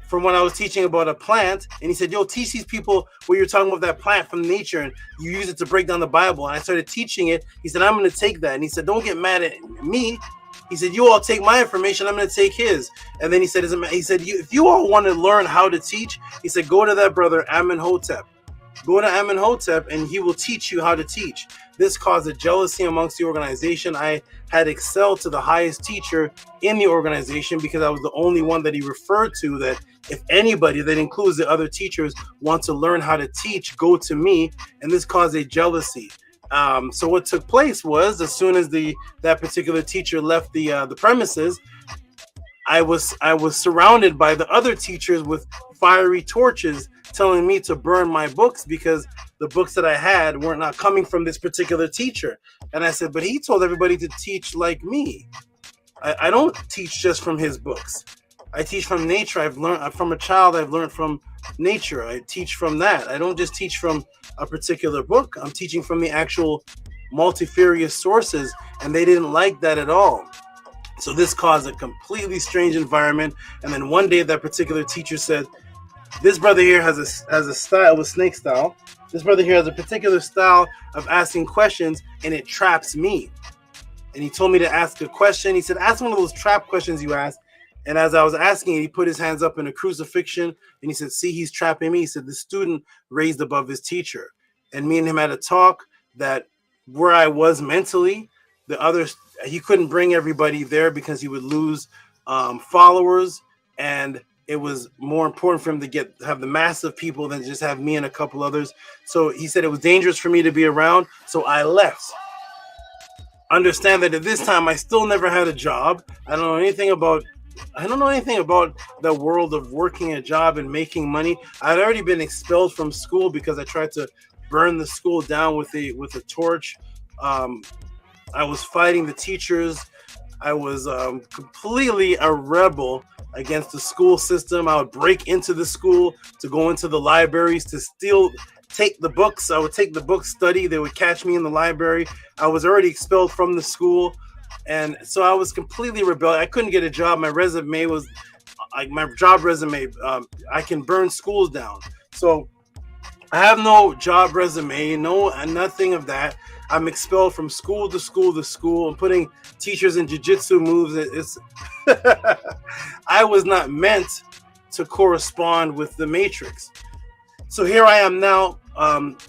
from when I was teaching about a plant, and he said, yo, teach these people what you're talking about that plant from nature, and you use it to break down the Bible. And I started teaching it. He said, I'm going to take that. And he said, don't get mad at me. He said, you all take my information, I'm going to take his. And then he said, if you all want to learn how to teach, he said, go to that brother, Amenhotep. Go to Amenhotep and he will teach you how to teach. This caused a jealousy amongst the organization. I had excelled to the highest teacher in the organization because I was the only one that he referred to, that if anybody, that includes the other teachers, want to learn how to teach, go to me. And this caused a jealousy. So what took place was, as soon as that particular teacher left the premises, I was surrounded by the other teachers with fiery torches telling me to burn my books because the books that I had were not coming from this particular teacher. And I said, but he told everybody to teach like me. I don't teach just from his books. I teach from nature. I've learned from a child. I've learned from nature. I teach from that. I don't just teach from a particular book. I'm teaching from the actual multifarious sources, and they didn't like that at all. So this caused a completely strange environment. And then one day that particular teacher said, this brother here has a style with snake style. This brother here has a particular style of asking questions, and it traps me. And he told me to ask a question. He said, ask one of those trap questions you asked. And as I was asking it, he put his hands up in a crucifixion, and he said, see, he's trapping me. He said, the student raised above his teacher. And me and him had a talk that where I was mentally, he couldn't bring everybody there because he would lose followers, and it was more important for him to have the mass of people than just have me and a couple others. So he said it was dangerous for me to be around, so I left. Understand that at this time I still never had a job. I don't know anything about the world of working a job and making money. I'd already been expelled from school because I tried to burn the school down with a torch. I was fighting the teachers. I was completely a rebel against the school system. I would break into the school to go into the libraries to take the books. I would take the books, study. They would catch me in the library. I was already expelled from the school. And so I was completely rebellious. I couldn't get a job. My resume was like my job resume. I can burn schools down. So I have no job resume, nothing of that. I'm expelled from school to school to school. I'm putting teachers in jiu-jitsu moves. I was not meant to correspond with the Matrix. So here I am now,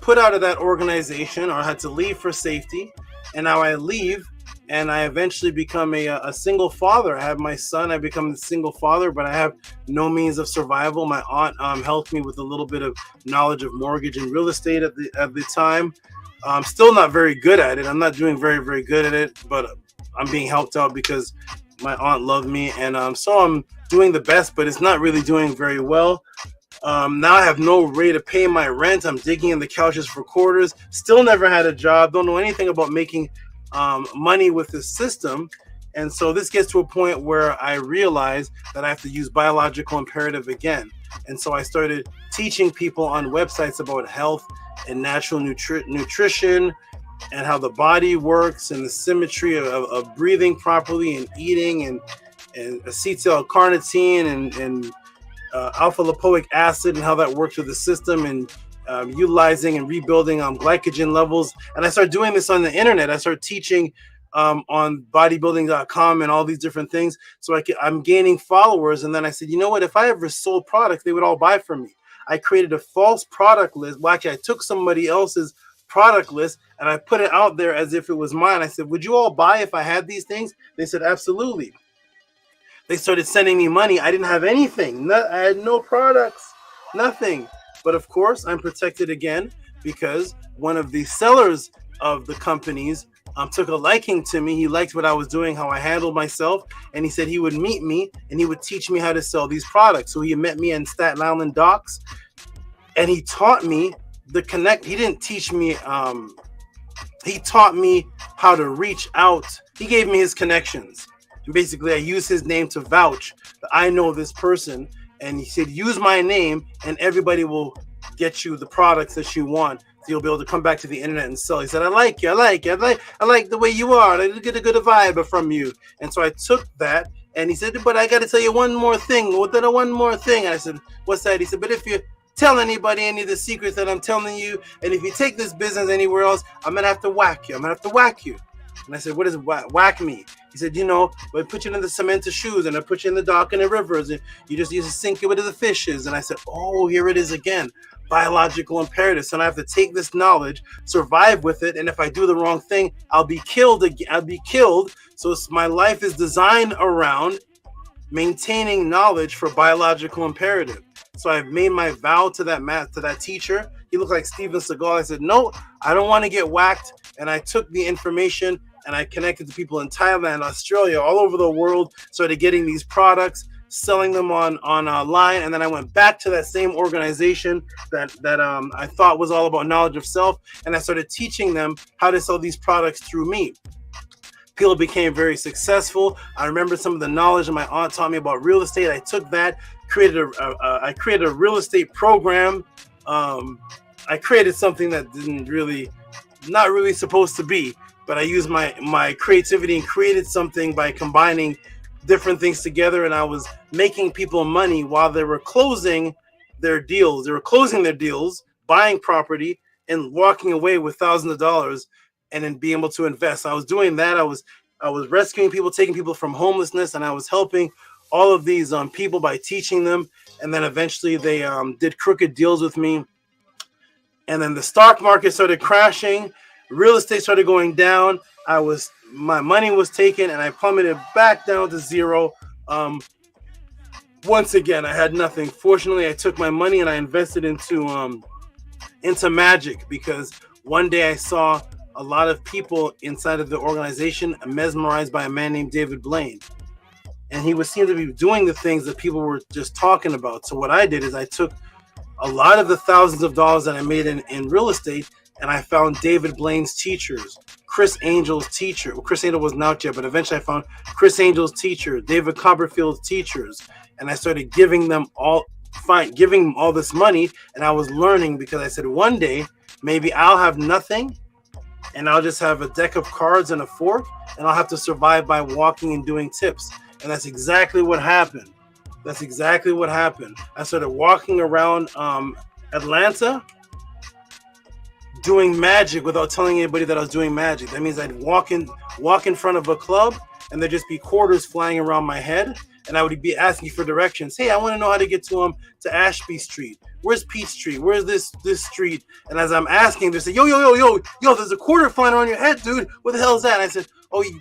put out of that organization, or I had to leave for safety. And now I leave, and I eventually become a single father. I have my son. I become a single father, but I have no means of survival. My aunt helped me with a little bit of knowledge of mortgage and real estate at the time. I'm still not very good at it. I'm not doing very, very good at it, but I'm being helped out because my aunt loved me. And so I'm doing the best, but it's not really doing very well. Now I have no way to pay my rent. I'm digging in the couches for quarters. Still never had a job. Don't know anything about making money with this system. And so this gets to a point where I realize that I have to use biological imperative again. And so I started teaching people on websites about health and natural nutrition and how the body works and the symmetry of breathing properly and eating and acetyl-carnitine and alpha lipoic acid and how that works with the system and utilizing and rebuilding glycogen levels. And I started doing this on the internet. I started teaching on bodybuilding.com and all these different things. So I'm gaining followers. And then I said, you know what? If I ever sold products, they would all buy from me. I created a false product list. Well, actually, I took somebody else's product list and I put it out there as if it was mine. I said, would you all buy if I had these things? They said, absolutely. They started sending me money. I didn't have anything. I had no products, nothing. But of course, I'm protected again because one of the sellers of the companies took a liking to me. He liked what I was doing, how I handled myself, and he said he would meet me and he would teach me how to sell these products. So he met me in Staten Island docks, and he taught me the connect. He didn't teach me. He taught me how to reach out. He gave me his connections. And basically, I used his name to vouch that I know this person. And he said, use my name and everybody will get you the products that you want. So you'll be able to come back to the internet and sell. He said, I like you. I like the way you are. I get a good vibe from you. And so I took that and he said, but I got to tell you one more thing. One more thing. I said, what's that? He said, but if you tell anybody any of the secrets that I'm telling you, and if you take this business anywhere else, I'm going to have to whack you. And I said, what does whack me? He said, you know, I put you in the cement shoes and I put you in the dock and the rivers and you just use to sink it with the fishes. And I said, oh, here it is again. Biological imperative. So I have to take this knowledge, survive with it. And if I do the wrong thing, I'll be killed. So my life is designed around maintaining knowledge for biological imperative. So I've made my vow to that teacher. He looked like Steven Seagal. I said, no, I don't want to get whacked. And I took the information and I connected to people in Thailand, Australia, all over the world, started getting these products, selling them online. And then I went back to that same organization that I thought was all about knowledge of self. And I started teaching them how to sell these products through me. People became very successful. I remember some of the knowledge that my aunt taught me about real estate. I took that, created a real estate program. I created something that not really supposed to be, but I used my creativity and created something by combining different things together. And I was making people money while they were closing their deals. They were closing their deals, buying property and walking away with thousands of dollars and then being able to invest. I was doing that. I was rescuing people, taking people from homelessness, and I was helping all of these people by teaching them. And then eventually they did crooked deals with me. And then the stock market started crashing. Real estate started going down. My money was taken and I plummeted back down to zero. Once again, I had nothing. Fortunately, I took my money and I invested into magic, because one day I saw a lot of people inside of the organization mesmerized by a man named David Blaine. And he seemed to be doing the things that people were just talking about. So what I did is I took a lot of the thousands of dollars that I made in real estate, and I found David Blaine's teachers, Chris Angel's teacher. Well, Chris Angel wasn't out yet, but eventually I found Chris Angel's teacher, David Copperfield's teachers, and I started giving them all this money. And I was learning, because I said one day maybe I'll have nothing, and I'll just have a deck of cards and a fork, and I'll have to survive by walking and doing tips. And that's exactly what happened. I started walking around Atlanta doing magic without telling anybody that I was doing magic. That means I'd walk in front of a club and there'd just be quarters flying around my head, and I would be asking for directions. Hey, I want to know how to get to Ashby Street. Where's Peach Street? Where's this street? And as I'm asking, they say, yo, there's a quarter flying around your head, dude. What the hell is that? And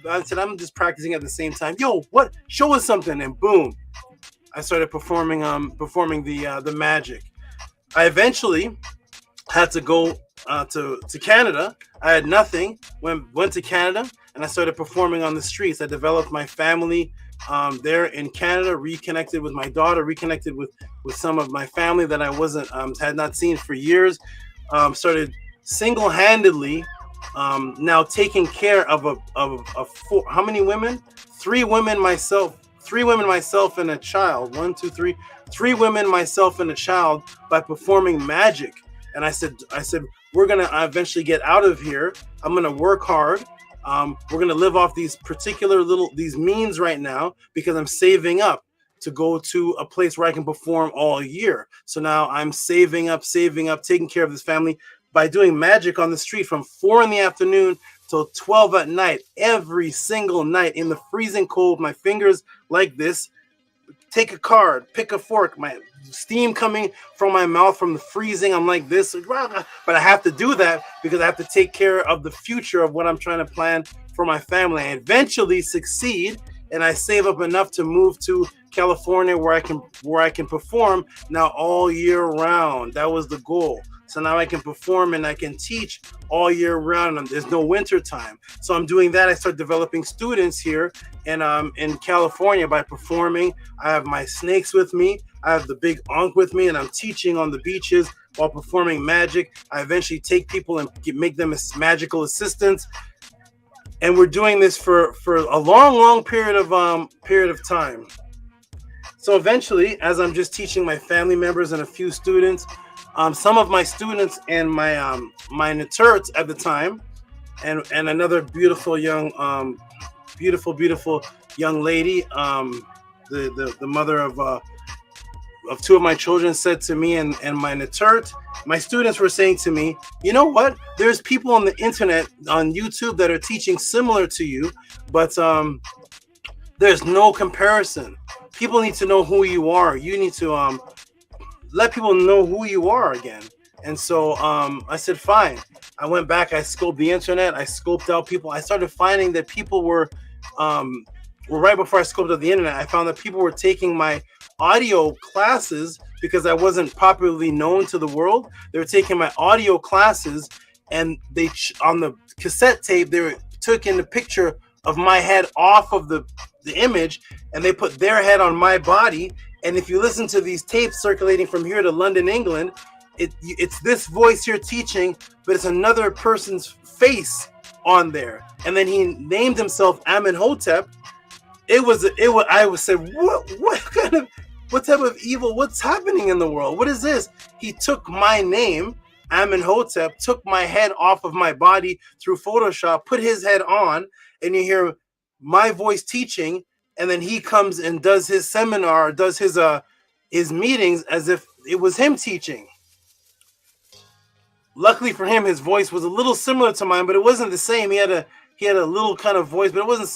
I said, I'm just practicing at the same time. Yo, what? Show us something. And boom, I started performing the magic. I eventually had to go to Canada. I had nothing. Went to Canada and I started performing on the streets. I developed my family there in Canada, reconnected with my daughter, reconnected with some of my family that I had not seen for years. Started single-handedly now taking care of how many women? 3 women, myself and a child. 1, 2, 3. 3 women, myself and a child, by performing magic. And I said, we're gonna eventually get out of here. I'm gonna work hard. We're gonna live off these particular these means right now, because I'm saving up to go to a place where I can perform all year. So now I'm saving up, taking care of this family by doing magic on the street from 4 in the afternoon till 12 at night, every single night in the freezing cold, my fingers like this. Take a card, pick a fork, my steam coming from my mouth from the freezing. I'm like this, but I have to do that because I have to take care of the future of what I'm trying to plan for my family. I eventually succeed, and I save up enough to move to California where I can perform now all year round. That was the goal. So now I can perform and I can teach all year round, and there's no winter time. So I'm doing that. I start developing students here in California by performing. I have my snakes with me. I have the big ankh with me, and I'm teaching on the beaches while performing magic. I eventually take people and make them as magical assistants. And we're doing this for a long period of time. So eventually, as I'm just teaching my family members and a few students, some of my students and my my NETERTs at the time, and another beautiful young young lady, the mother of 2 of my children, said to me, and my NETERT, my students were saying to me, you know what? There's people on the internet, on YouTube, that are teaching similar to you, but there's no comparison. People need to know who you are. You need to let people know who you are again. And so I said, fine. I went back, I scoped the internet, I scoped out people. I started finding that people were right before I scoped out the internet, I found that people were taking my audio classes because I wasn't popularly known to the world. They were taking my audio classes, and they, on the cassette tape, they took in the picture of my head off of the image, and they put their head on my body. And if you listen to these tapes circulating from here to London, England, it's this voice here teaching, but it's another person's face on there. And then he named himself Amenhotep. I said, what type of evil? What's happening in the world? What is this? He took my name, Amenhotep, took my head off of my body through Photoshop, put his head on, and you hear my voice teaching. And then he comes and does his seminar, does his meetings as if it was him teaching. Luckily for him, his voice was a little similar to mine, but it wasn't the same. He had a little kind of voice, but it wasn't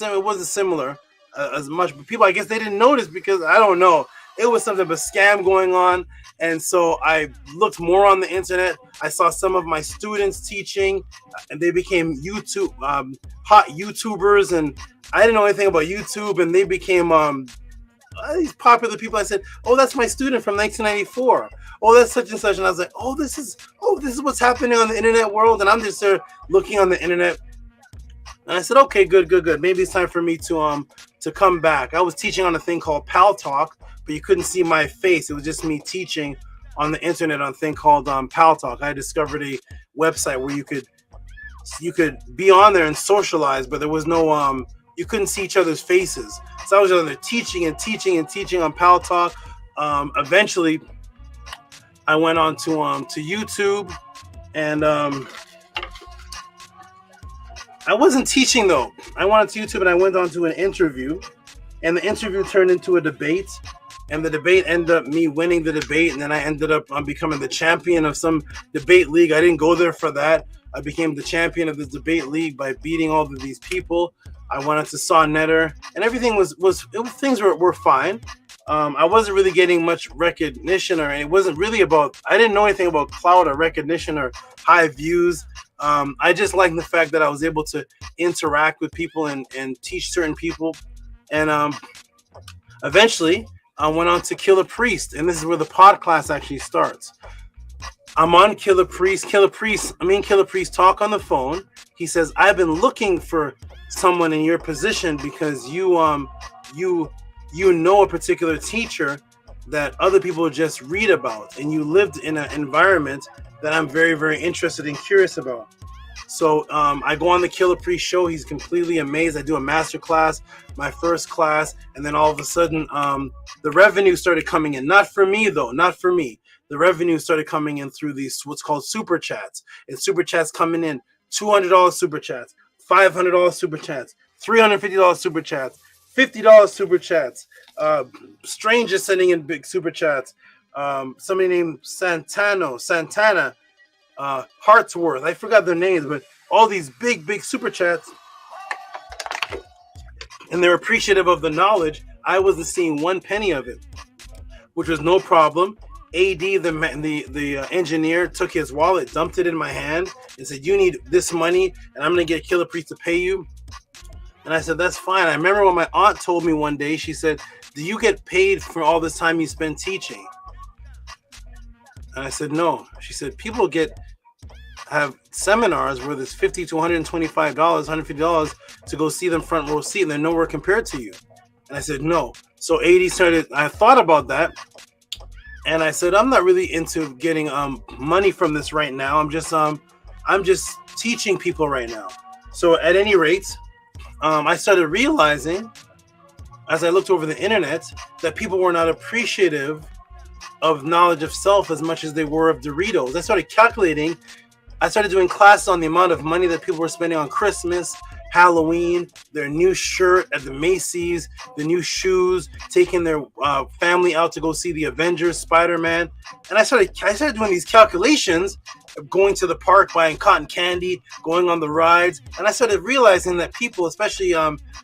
similar as much. But people, I guess they didn't notice because I don't know. It was something of a scam going on. And so I looked more on the internet. I saw some of my students teaching, and they became hot YouTubers, and I didn't know anything about YouTube, and they became these popular people. I said, oh, that's my student from 1994. Oh, that's such and such. And I was like, this is what's happening on the internet world. And I'm just there looking on the internet. And I said, okay, good. Maybe it's time for me to come back. I was teaching on a thing called Pal Talk, but you couldn't see my face. It was just me teaching on the internet on a thing called Pal Talk. I discovered a website where you could be on there and socialize, but there was no you couldn't see each other's faces. So I was on there teaching on Pal Talk. Eventually, I went on to YouTube, and I wasn't teaching though. I went on to YouTube and I went on to an interview, and the interview turned into a debate, and the debate ended up me winning the debate, and then I ended up becoming the champion of some debate league. I didn't go there for that. I became the champion of this debate league by beating all of these people. I went on to saw NETERU, and everything things were fine. I wasn't really getting much recognition, or it wasn't really about. I didn't know anything about clout or recognition or high views. I just liked the fact that I was able to interact with people and teach certain people, and eventually I went on to Killer Priest, and this is where the Podclass actually starts. I'm on Killer Priest. Killer Priest talk on the phone. He says, I've been looking for someone in your position because you know a particular teacher that other people just read about, and you lived in an environment that I'm very, very interested and curious about. So I go on the Killer Priest show. He's completely amazed. I do a master class, my first class, and then all of a sudden the revenue started coming in. Not for me, though. Not for me. The revenue started coming in through these what's called super chats. And super chats coming in, $200 super chats, $500 super chats, $350 super chats, $50 super chats. Strangers sending in big super chats. Somebody named Santana, Hartsworth. I forgot their names, but all these big super chats. And they're appreciative of the knowledge. I wasn't seeing one penny of it, which was no problem. AD, the engineer, took his wallet, dumped it in my hand, and said, "You need this money, and I'm going to get Killer Priest to pay you." And I said, "That's fine." I remember when my aunt told me one day, she said, "Do you get paid for all this time you spend teaching?" And I said, "No." She said, "People have seminars where there's $50 to $125, $150 to go see them front row seat, and they're nowhere compared to you." And I said, "No." So I thought about that. And I said, I'm not really into getting money from this right now. I'm just teaching people right now. So at any rate, I started realizing as I looked over the internet that people were not appreciative of knowledge of self as much as they were of Doritos. I started calculating. I started doing classes on the amount of money that people were spending on Christmas, Halloween, their new shirt at the Macy's, the new shoes, taking their family out to go see the Avengers, Spider-Man. And I started doing these calculations of going to the park, buying cotton candy, going on the rides. And I started realizing that people, especially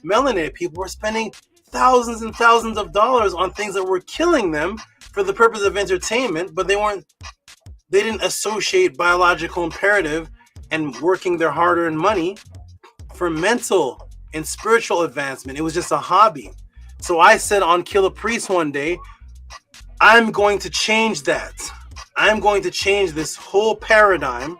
melanated people, were spending thousands and thousands of dollars on things that were killing them for the purpose of entertainment, but they didn't associate biological imperative and working their hard-earned money for mental and spiritual advancement. It was just a hobby. So I said on Killer Priest one day, I'm going to change that. I'm going to change this whole paradigm.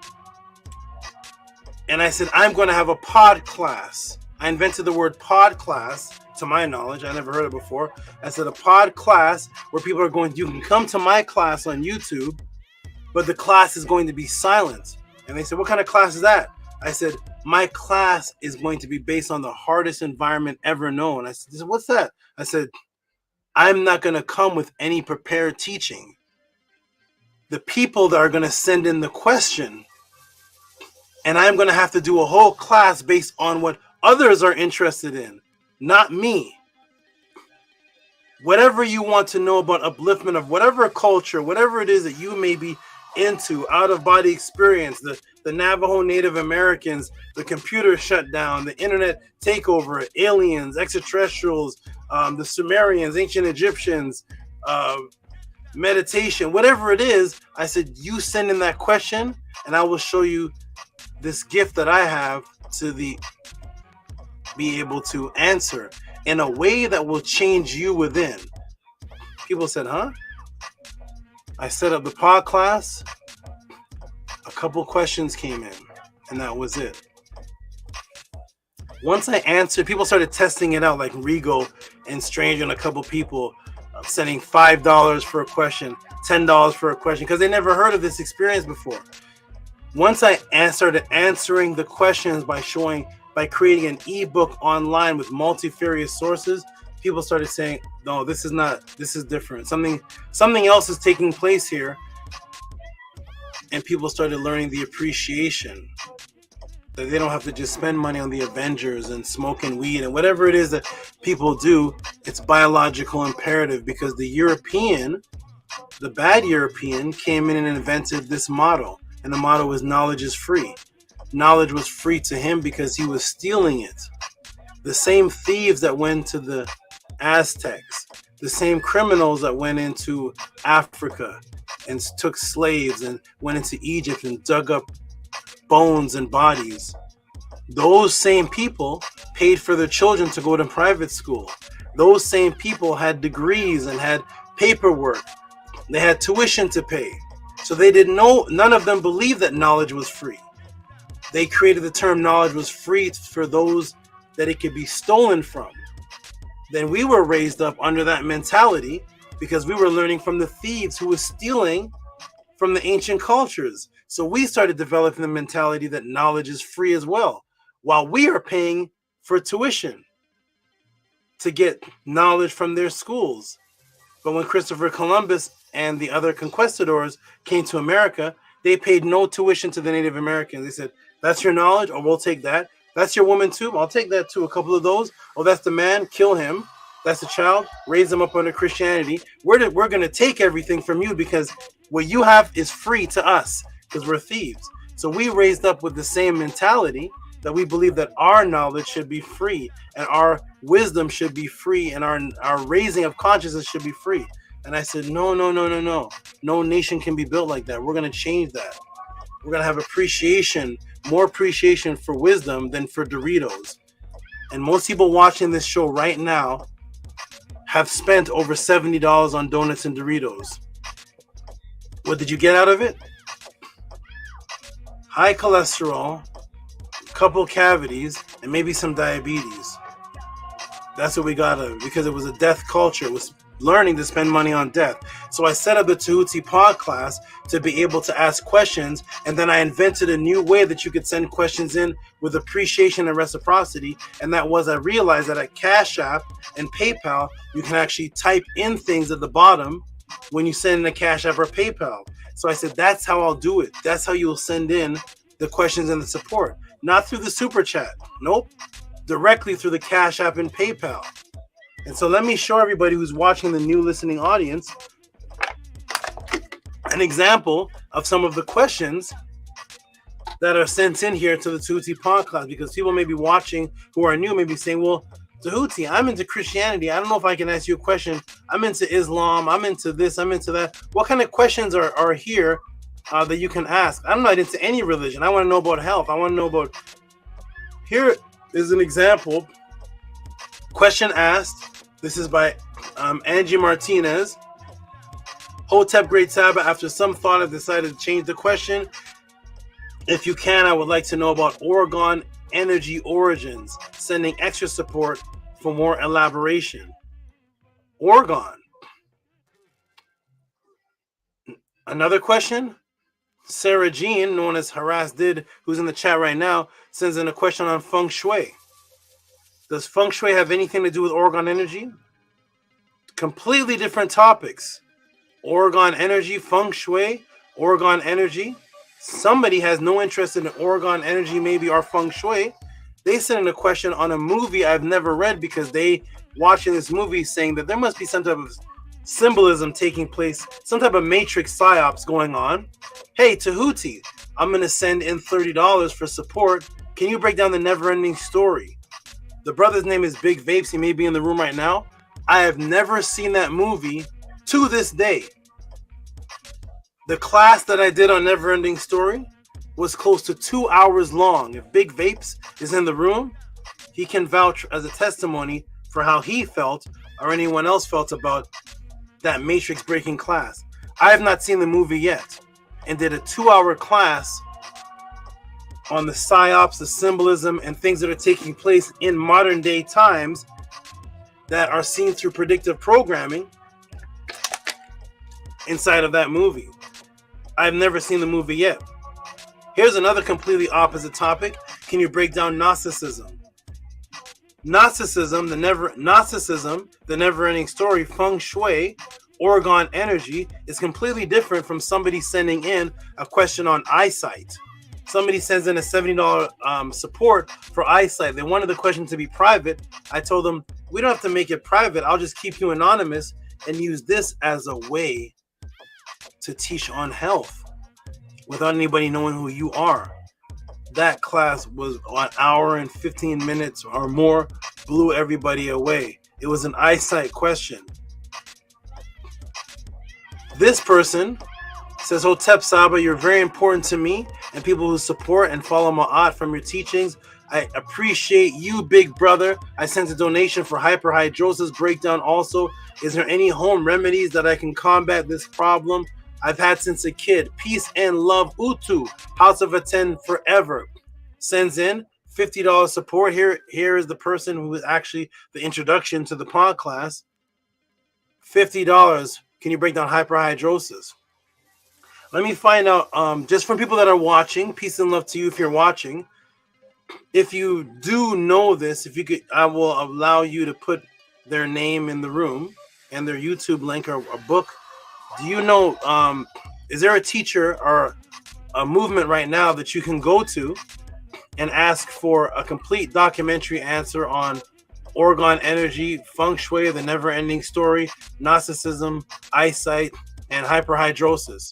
And I said, I'm going to have a pod class. I invented the word pod class, to my knowledge. I never heard it before. I said a pod class where people are going, you can come to my class on YouTube, but the class is going to be silent. And they said, what kind of class is that? I said, my class is going to be based on the hardest environment ever known. I said, what's that? I said, I'm not going to come with any prepared teaching. The people that are going to send in the question, and I'm going to have to do a whole class based on what others are interested in, not me. Whatever you want to know about upliftment of whatever culture, whatever it is that you may be into, out-of-body experience, the Navajo Native Americans, the computer shutdown, the internet takeover, aliens, extraterrestrials, the Sumerians, ancient Egyptians, meditation, whatever it is, I said, you send in that question and I will show you this gift that I have to be able to answer in a way that will change you within. People said, huh? I set up the pod class. A couple questions came in, and that was it. Once I answered, people started testing it out, like Rigo and Stranger and a couple people sending $5 for a question, $10 for a question, because they never heard of this experience before. Once I started answering the questions by creating an ebook online with multifarious sources, people started saying, no, this is different. Something else is taking place here. And people started learning the appreciation that they don't have to just spend money on the Avengers and smoking weed and whatever it is that people do. It's biological imperative, because the bad European came in and invented this motto. And the motto was knowledge is free. Knowledge was free to him because he was stealing it. The same thieves that went to the Aztecs, the same criminals that went into Africa and took slaves and went into Egypt and dug up bones and bodies. Those same people paid for their children to go to private school. Those same people had degrees and had paperwork. They had tuition to pay. So they didn't know, none of them believed that knowledge was free. They created the term knowledge was free for those that it could be stolen from. Then we were raised up under that mentality because we were learning from the thieves who were stealing from the ancient cultures. So we started developing the mentality that knowledge is free as well, while we are paying for tuition to get knowledge from their schools. But when Christopher Columbus and the other conquistadors came to America, they paid no tuition to the Native Americans. They said, that's your knowledge, or we'll take that. That's your woman too? I'll take that too. A couple of those. Oh, that's the man. Kill him. That's the child. Raise them up under Christianity. We're going to take everything from you because what you have is free to us because we're thieves. So we raised up with the same mentality that we believe that our knowledge should be free and our wisdom should be free and our raising of consciousness should be free. And I said, no. No nation can be built like that. We're going to change that. We're going to have appreciation, more appreciation for wisdom than for Doritos. And most people watching this show right now have spent over $70 on donuts and Doritos. What did you get out of it? High cholesterol, couple cavities, and maybe some diabetes. That's what we got out of it because it was a death culture. It was learning to spend money on death. So I set up the Tehuti Podclass to be able to ask questions, and then I invented a new way that you could send questions in with appreciation and reciprocity, and that was I realized that at Cash App and PayPal, you can actually type in things at the bottom when you send in a Cash App or PayPal. So I said, that's how I'll do it. That's how you'll send in the questions and the support. Not through the Super Chat. Nope. Directly through the Cash App and PayPal. And so let me show everybody who's watching the new listening audience an example of some of the questions that are sent in here to the Tehuti Podclass, because people may be watching who are new, may be saying, well, Tehuti, I'm into Christianity. I don't know if I can ask you a question. I'm into Islam. I'm into this. I'm into that. What kind of questions are here that you can ask? I'm not into any religion. I want to know about health. I want to know about... Here is an example. Question asked. This is by Angie Martinez. Hotep Great SABA, after some thought, I've decided to change the question. If you can, I would like to know about Oregon energy origins, sending extra support for more elaboration. Oregon. Another question. Sarah Jean, known as Harass Did, who's in the chat right now, sends in a question on feng shui. Does feng shui have anything to do with Oregon energy? Completely different topics. Oregon energy, feng shui, Oregon energy. Somebody has no interest in Oregon energy, maybe, or feng shui. They sent in a question on a movie I've never read because they watching this movie saying that there must be some type of symbolism taking place, some type of matrix psyops going on. Hey, Tehuti, I'm going to send in $30 for support. Can you break down the never-ending story? The brother's name is Big Vapes. He may be in the room right now. I have never seen that movie to this day. The class that I did on Neverending Story was close to 2 hours long. If Big Vapes is in the room, he can vouch as a testimony for how he felt or anyone else felt about that matrix breaking class. I have not seen the movie yet and did a 2-hour class on the psyops, the symbolism, and things that are taking place in modern day times that are seen through predictive programming inside of that movie. I've never seen the movie yet. Here's another completely opposite topic. Can you break down Gnosticism? Gnosticism, the never-ending story, feng shui, Oregon energy is completely different from somebody sending in a question on eyesight. Somebody sends in a $70 support for eyesight. They wanted the question to be private. I told them, we don't have to make it private. I'll just keep you anonymous and use this as a way to teach on health without anybody knowing who you are. That class was an hour and 15 minutes or more, blew everybody away. It was an eyesight question. This person says, Hotep Saba, you're very important to me and people who support and follow Ma'at from your teachings. I appreciate you, big brother. I sent a donation for hyperhidrosis breakdown also. Is there any home remedies that I can combat this problem I've had since a kid? Peace and love, Utu. Houseofatton forever. Sends in $50 support. Here is the person who is actually the introduction to the podcast. $50. Can you break down hyperhidrosis? Let me find out, just from people that are watching, peace and love to you if you're watching. If you do know this, if you could, I will allow you to put their name in the room and their YouTube link or a book. Do you know, is there a teacher or a movement right now that you can go to and ask for a complete documentary answer on orgone energy, feng shui, the never-ending story, Gnosticism, eyesight, and hyperhidrosis.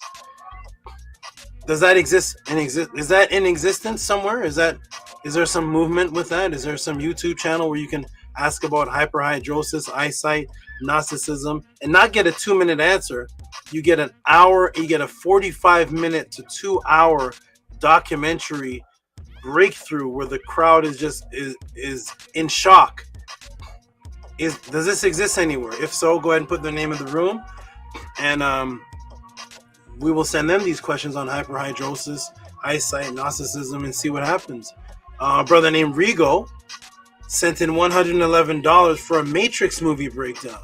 Does that exist? Is that in existence somewhere? Is there some movement with that? Is there some YouTube channel where you can ask about hyperhidrosis, eyesight, Gnosticism, and not get a 2-minute answer? You get an hour. You get a 45-minute to 2-hour documentary breakthrough where the crowd is just is in shock. Does this exist anywhere? If so, go ahead and put their name in the room, and we will send them these questions on hyperhidrosis, eyesight, Gnosticism, and see what happens. A brother named Rigo sent in $111 for a Matrix movie breakdown.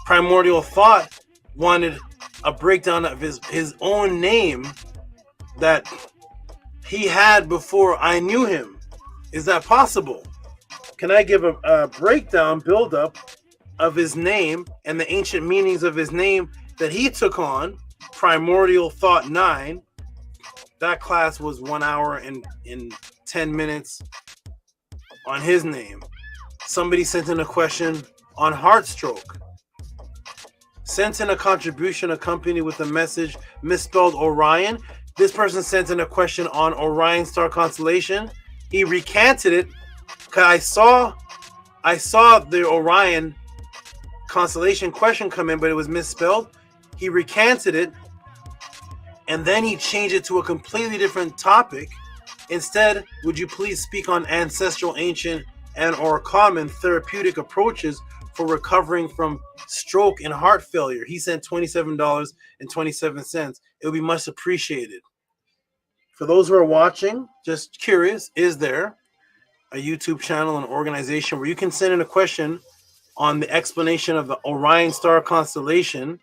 Primordial Thought wanted a breakdown of his own name that he had before I knew him. Is that possible? Can I give a breakdown, build-up of his name and the ancient meanings of his name that he took on? Primordial Thought 9. That class was 1 hour and 10 minutes on his name. Somebody sent in a question on heart stroke. Sent in a contribution accompanied with a message misspelled Orion. This person sent in a question on Orion star constellation. He recanted it because I saw the Orion constellation question come in, but it was misspelled. He recanted it, and then he changed it to a completely different topic. Instead, would you please speak on ancestral, ancient, and or common therapeutic approaches for recovering from stroke and heart failure? He sent $27.27. It would be much appreciated. For those who are watching, just curious, is there a YouTube channel, an organization where you can send in a question on the explanation of the Orion star constellation,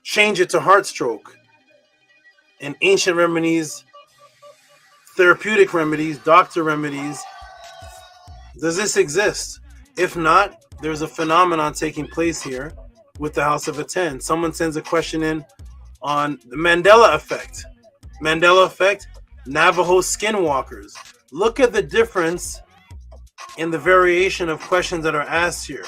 change it to heart stroke, and ancient remedies, therapeutic remedies, doctor remedies? Does this exist? If not, there's a phenomenon taking place here with the House of Atten. Someone sends a question in on the Mandela effect. Mandela effect, Navajo skinwalkers. Look at the difference in the variation of questions that are asked here.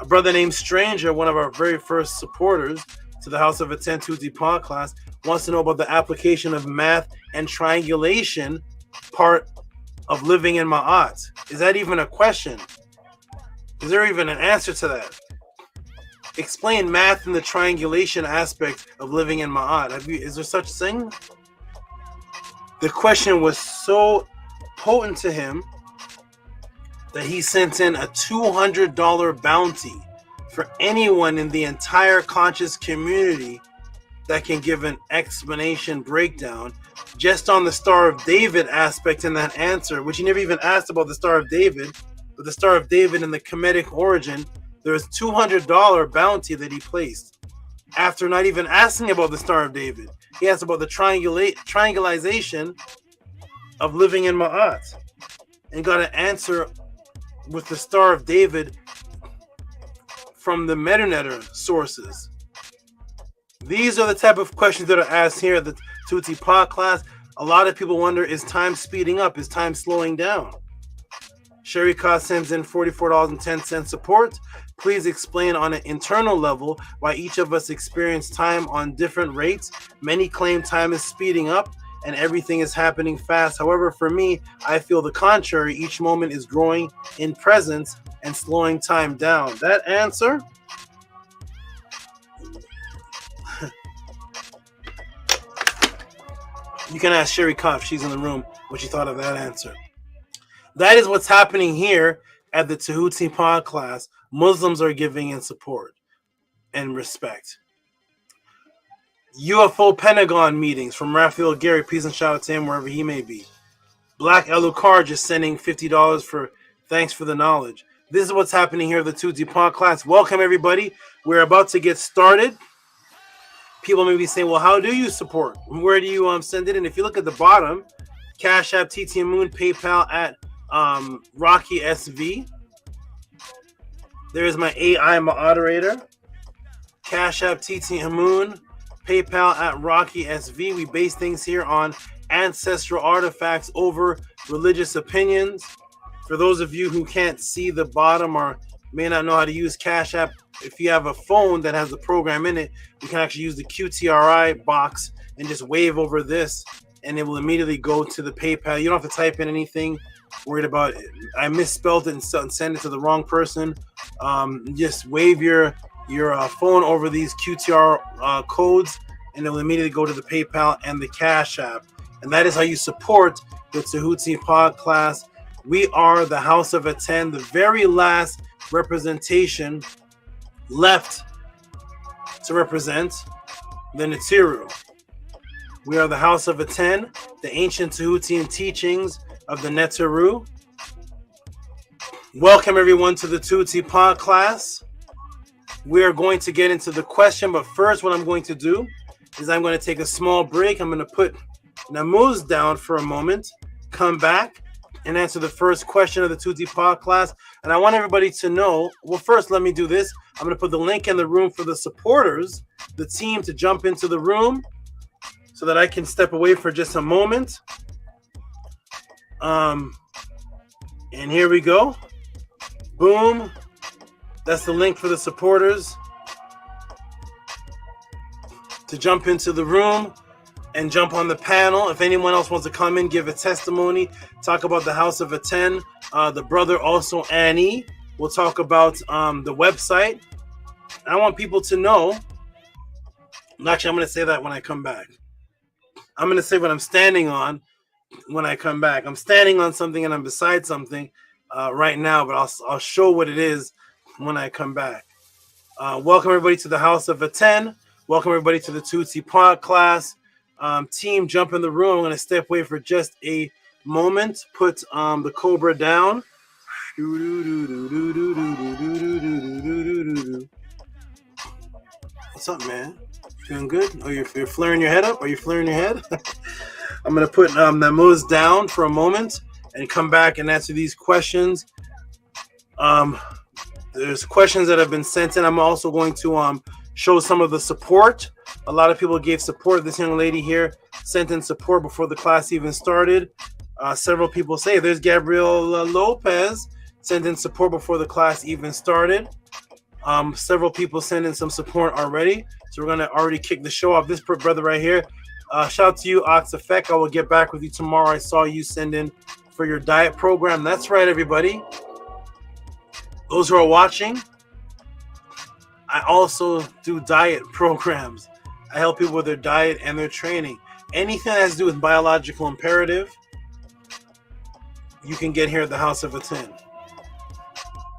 A brother named Stranger, one of our very first supporters to the House of Atten Tehuti Podclass, wants to know about the application of math and triangulation part of living in Ma'at. Is that even a question? Is there even an answer to that? Explain math and the triangulation aspect of living in Ma'at. Is there such thing? The question was so potent to him that he sent in a $200 bounty for anyone in the entire conscious community that can give an explanation breakdown just on the Star of David aspect in that answer, which he never even asked about the Star of David, but the Star of David and the Kemetic origin. There's $200 bounty that he placed after not even asking about the Star of David. He asked about the triangulation of living in Ma'at and got an answer with the Star of David from the NETERU sources. These are the type of questions that are asked here at the Tehuti Podclass. A lot of people wonder, is time speeding up? Is time slowing down? Sherika sends in $44.10 support. Please explain on an internal level why each of us experience time on different rates. Many claim time is speeding up and everything is happening fast. However, for me, I feel the contrary. Each moment is growing in presence and slowing time down. That answer? You can ask Sherry Koff, she's in the room, what she thought of that answer. That is what's happening here at the Tehuti Podclass. Muslims are giving in support and respect. UFO Pentagon meetings from Raphael Gary. Peace and shout out to him wherever he may be. Black Elukar just sending $50 for thanks for the knowledge. This is what's happening here at the Tehuti Podclass. Welcome, everybody. We're about to get started. People may be saying, well, how do you support? Where do you send it in? If you look at the bottom, Cash App, TT AMUN, PayPal at Rocky SV. There's my AI moderator. Cash App, TT AMUN, PayPal at Rocky SV. We base things here on ancestral artifacts over religious opinions. For those of you who can't see the bottom or may not know how to use Cash App, if you have a phone that has the program in it, you can actually use the QTRI box and just wave over this, and it will immediately go to the PayPal. You don't have to type in anything. Worried about I misspelled it and send it to the wrong person. Just wave your phone over these QTR codes, and it will immediately go to the PayPal and the Cash App. And that is how you support the Tehuti Podclass. We are the House of ATTON, the very last representation left to represent the NETERU. We are the House of ATTON, the ancient Tehutian teachings of the NETERU. Welcome everyone to the Tehuti Podclass. We are going to get into the question, but first what I'm going to do is I'm going to take a small break. I'm going to put Namuz down for a moment, come back, and answer the first question of the Tehuti Podclass. And I want everybody to know, well, first let me do this. I'm going to put the link in the room for the supporters, the team, to jump into the room so that I can step away for just a moment. And here we go. Boom. That's the link for the supporters to jump into the room and jump on the panel. If anyone else wants to come in, give a testimony, talk about the House of ATTON, the brother also Annie. We'll talk about the website. I want people to know. Actually, I'm going to say that when I come back. I'm going to say what I'm standing on when I come back. I'm standing on something and I'm beside something right now, but I'll show what it is when I come back. Welcome everybody to the House of ATTON. Welcome everybody to the Tehuti Podclass. Team, jump in the room. I'm going to step away for just a moment. Put the Cobra down. What's up, man? Feeling good? Oh, you're flaring your head up? Are you flaring your head? I'm going to put Namuz down for a moment and come back and answer these questions. There's questions that have been sent in. I'm also going to show some of the support. A lot of people gave support. This young lady here sent in support before the class even started. Several people say, there's Gabriel Lopez, sent in support before the class even started. Several people sent in some support already. So we're going to already kick the show off. This brother right here, shout out to you, Ox Effect. I will get back with you tomorrow. I saw you send in for your diet program. That's right, everybody. Those who are watching, I also do diet programs. I help people with their diet and their training. Anything that has to do with biological imperative, you can get here at the House of ATTON.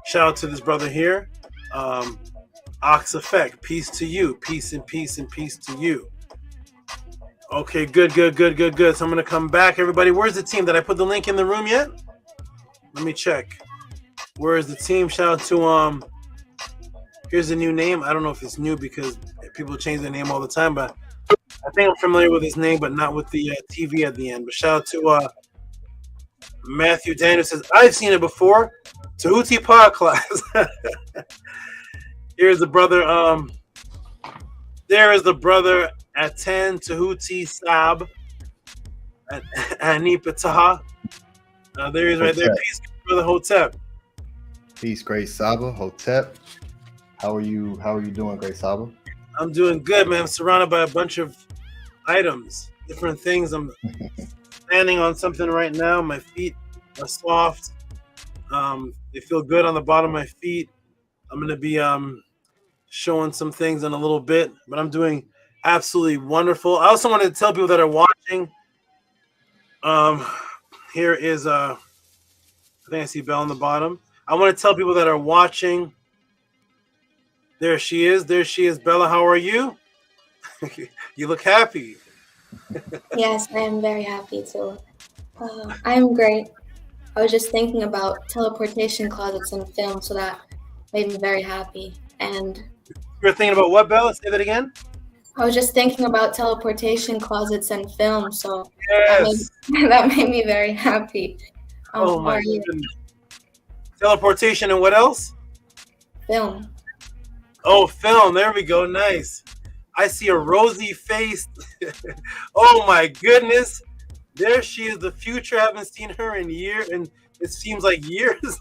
Shout out to this brother here. Ox Effect, peace to you. Peace and peace and peace to you. Okay, good. So I'm going to come back, everybody. Where's the team? Did I put the link in the room yet? Let me check. Where is the team? Shout out to, here's a new name. I don't know if it's new because people change their name all the time, but I think I'm familiar with his name, but not with the TV at the end. But shout out to Matthew Daniel says, I've seen it before. Tehuti Podclass. Here's the brother. There is the brother ATTON Tehuti Sab at Ani PTAH. There he is right there. Peace, brother Hotep. Peace, Great Saba. Hotep. How are you doing, Great Saba? I'm doing good, man. I'm surrounded by a bunch of items, different things. I'm standing on something right now. My feet are soft. They feel good on the bottom of my feet. I'm going to be showing some things in a little bit, but I'm doing absolutely wonderful. I also wanted to tell people that are watching. Here is I think I see Belle on the bottom. I want to tell people that are watching. There she is. Bella, how are you? You look happy. Yes, I am very happy too. I'm great. I was just thinking about teleportation closets and film, so that made me very happy. And you're thinking about what, Bella? Say that again. I was just thinking about teleportation closets and film, so yes. that made me very happy. Oh my goodness. Teleportation and what else? Film. Oh, film. There we go. Nice. I see a rosy face. Oh my goodness. There she is, the future. I haven't seen her in years, and it seems like years.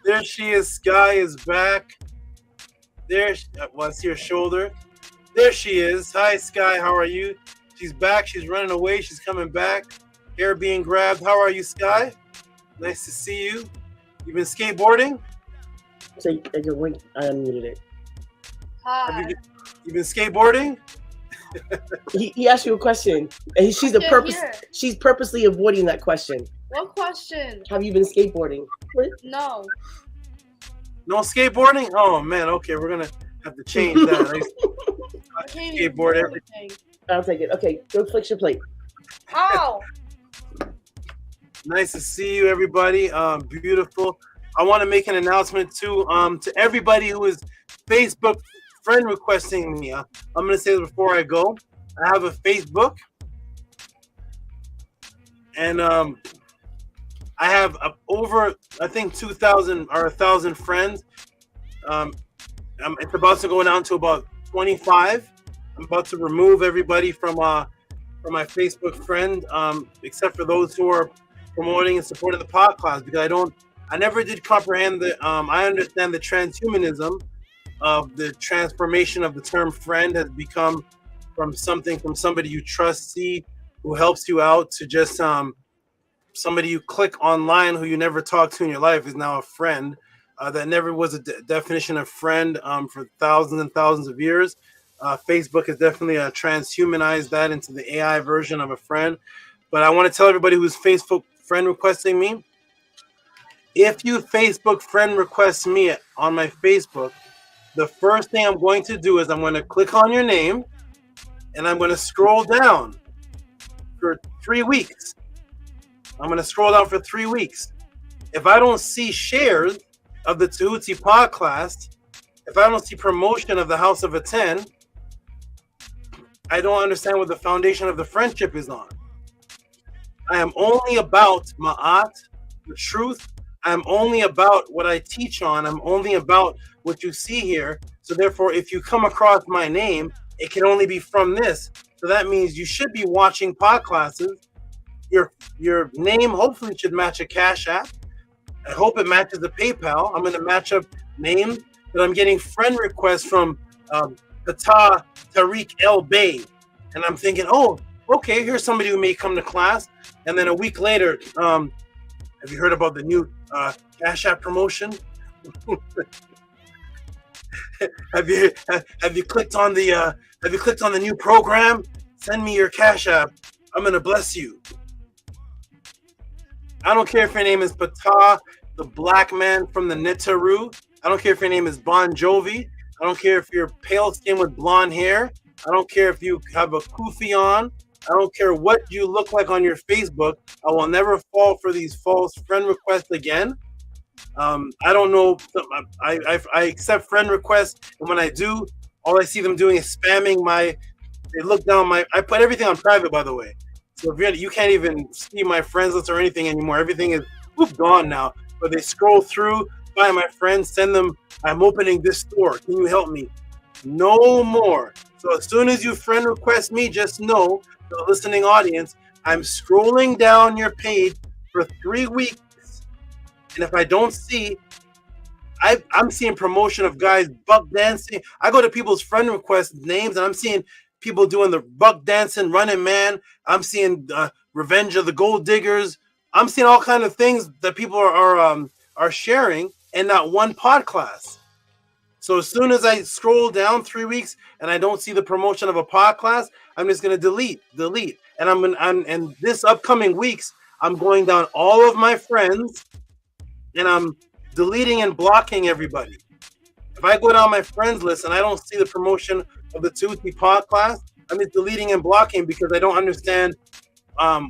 There she is. Sky is back. There, well, I see her shoulder. There she is. Hi, Sky. How are you? She's back. She's running away. She's coming back. Hair being grabbed. How are you, Sky? Nice to see you. You've been skateboarding? So I unmuted it. Hi. You've been skateboarding? He asked you a question, and she's purposely avoiding that question. What question? Have you been skateboarding? No. No skateboarding? Oh man, okay, we're gonna have to change that. I skateboard everything. I'll take it. Okay, go fix your plate. Oh. Nice to see you, everybody. Beautiful. I want to make an announcement too. To everybody who is Facebook friend requesting me. I'm gonna say this before I go. I have a Facebook, and I have over, I think, 2,000 or 1,000 friends. It's about to go down to about 25. I'm about to remove everybody from my Facebook friend, except for those who are promoting and supporting the podcast, because I never did comprehend I understand the transhumanism of the transformation of the term friend has become from somebody you trust, see, who helps you out, to just somebody you click online who you never talk to in your life is now a friend. That never was a definition of friend for thousands and thousands of years. Facebook has definitely transhumanized that into the AI version of a friend. But I want to tell everybody who's Facebook friend requesting me, if you Facebook friend request me on my Facebook, the first thing I'm going to do is I'm going to click on your name, and I'm going to scroll down for 3 weeks. I'm going to scroll down for 3 weeks. If I don't see shares of the Tehuti Podclass, if I don't see promotion of the House of ATTON, I don't understand what the foundation of the friendship is on. I am only about Ma'at, the truth. I'm only about what I teach on. I'm only about what you see here. So therefore, if you come across my name, it can only be from this. So that means you should be watching podclasses. Your name hopefully should match a Cash App. I hope it matches a PayPal. I'm going to match up names, but I'm getting friend requests from Patah Tariq El Bay. And I'm thinking, oh, okay, here's somebody who may come to class. And then a week later, have you heard about the new Cash App promotion? Have you clicked on the new program? Send me your Cash App. I'm gonna bless you. I don't care if your name is Patah, the black man from the NETERU. I don't care if your name is Bon Jovi. I don't care if you're pale skin with blonde hair. I don't care if you have a kufi on. I don't care what you look like on your Facebook. I will never fall for these false friend requests again. I don't know. I accept friend requests, and when I do, all I see them doing is spamming they look down I put everything on private, by the way. So if you can't even see my friends list or anything anymore. Everything is gone now. But they scroll through, find my friends, send them, I'm opening this store. Can you help me? No more. So as soon as you friend request me, just know, the listening audience, I'm scrolling down your page for 3 weeks. And if I don't see, I'm seeing promotion of guys buck dancing. I go to people's friend request names, and I'm seeing people doing the buck dancing, Running Man. I'm seeing Revenge of the Gold Diggers. I'm seeing all kinds of things that people are sharing, and not one podcast. So as soon as I scroll down 3 weeks and I don't see the promotion of a podcast, I'm just gonna delete. And this upcoming weeks, I'm going down all of my friends, and I'm deleting and blocking everybody. If I go down my friends list and I don't see the promotion of the Tehuti Podclass, I'm just deleting and blocking, because I don't understand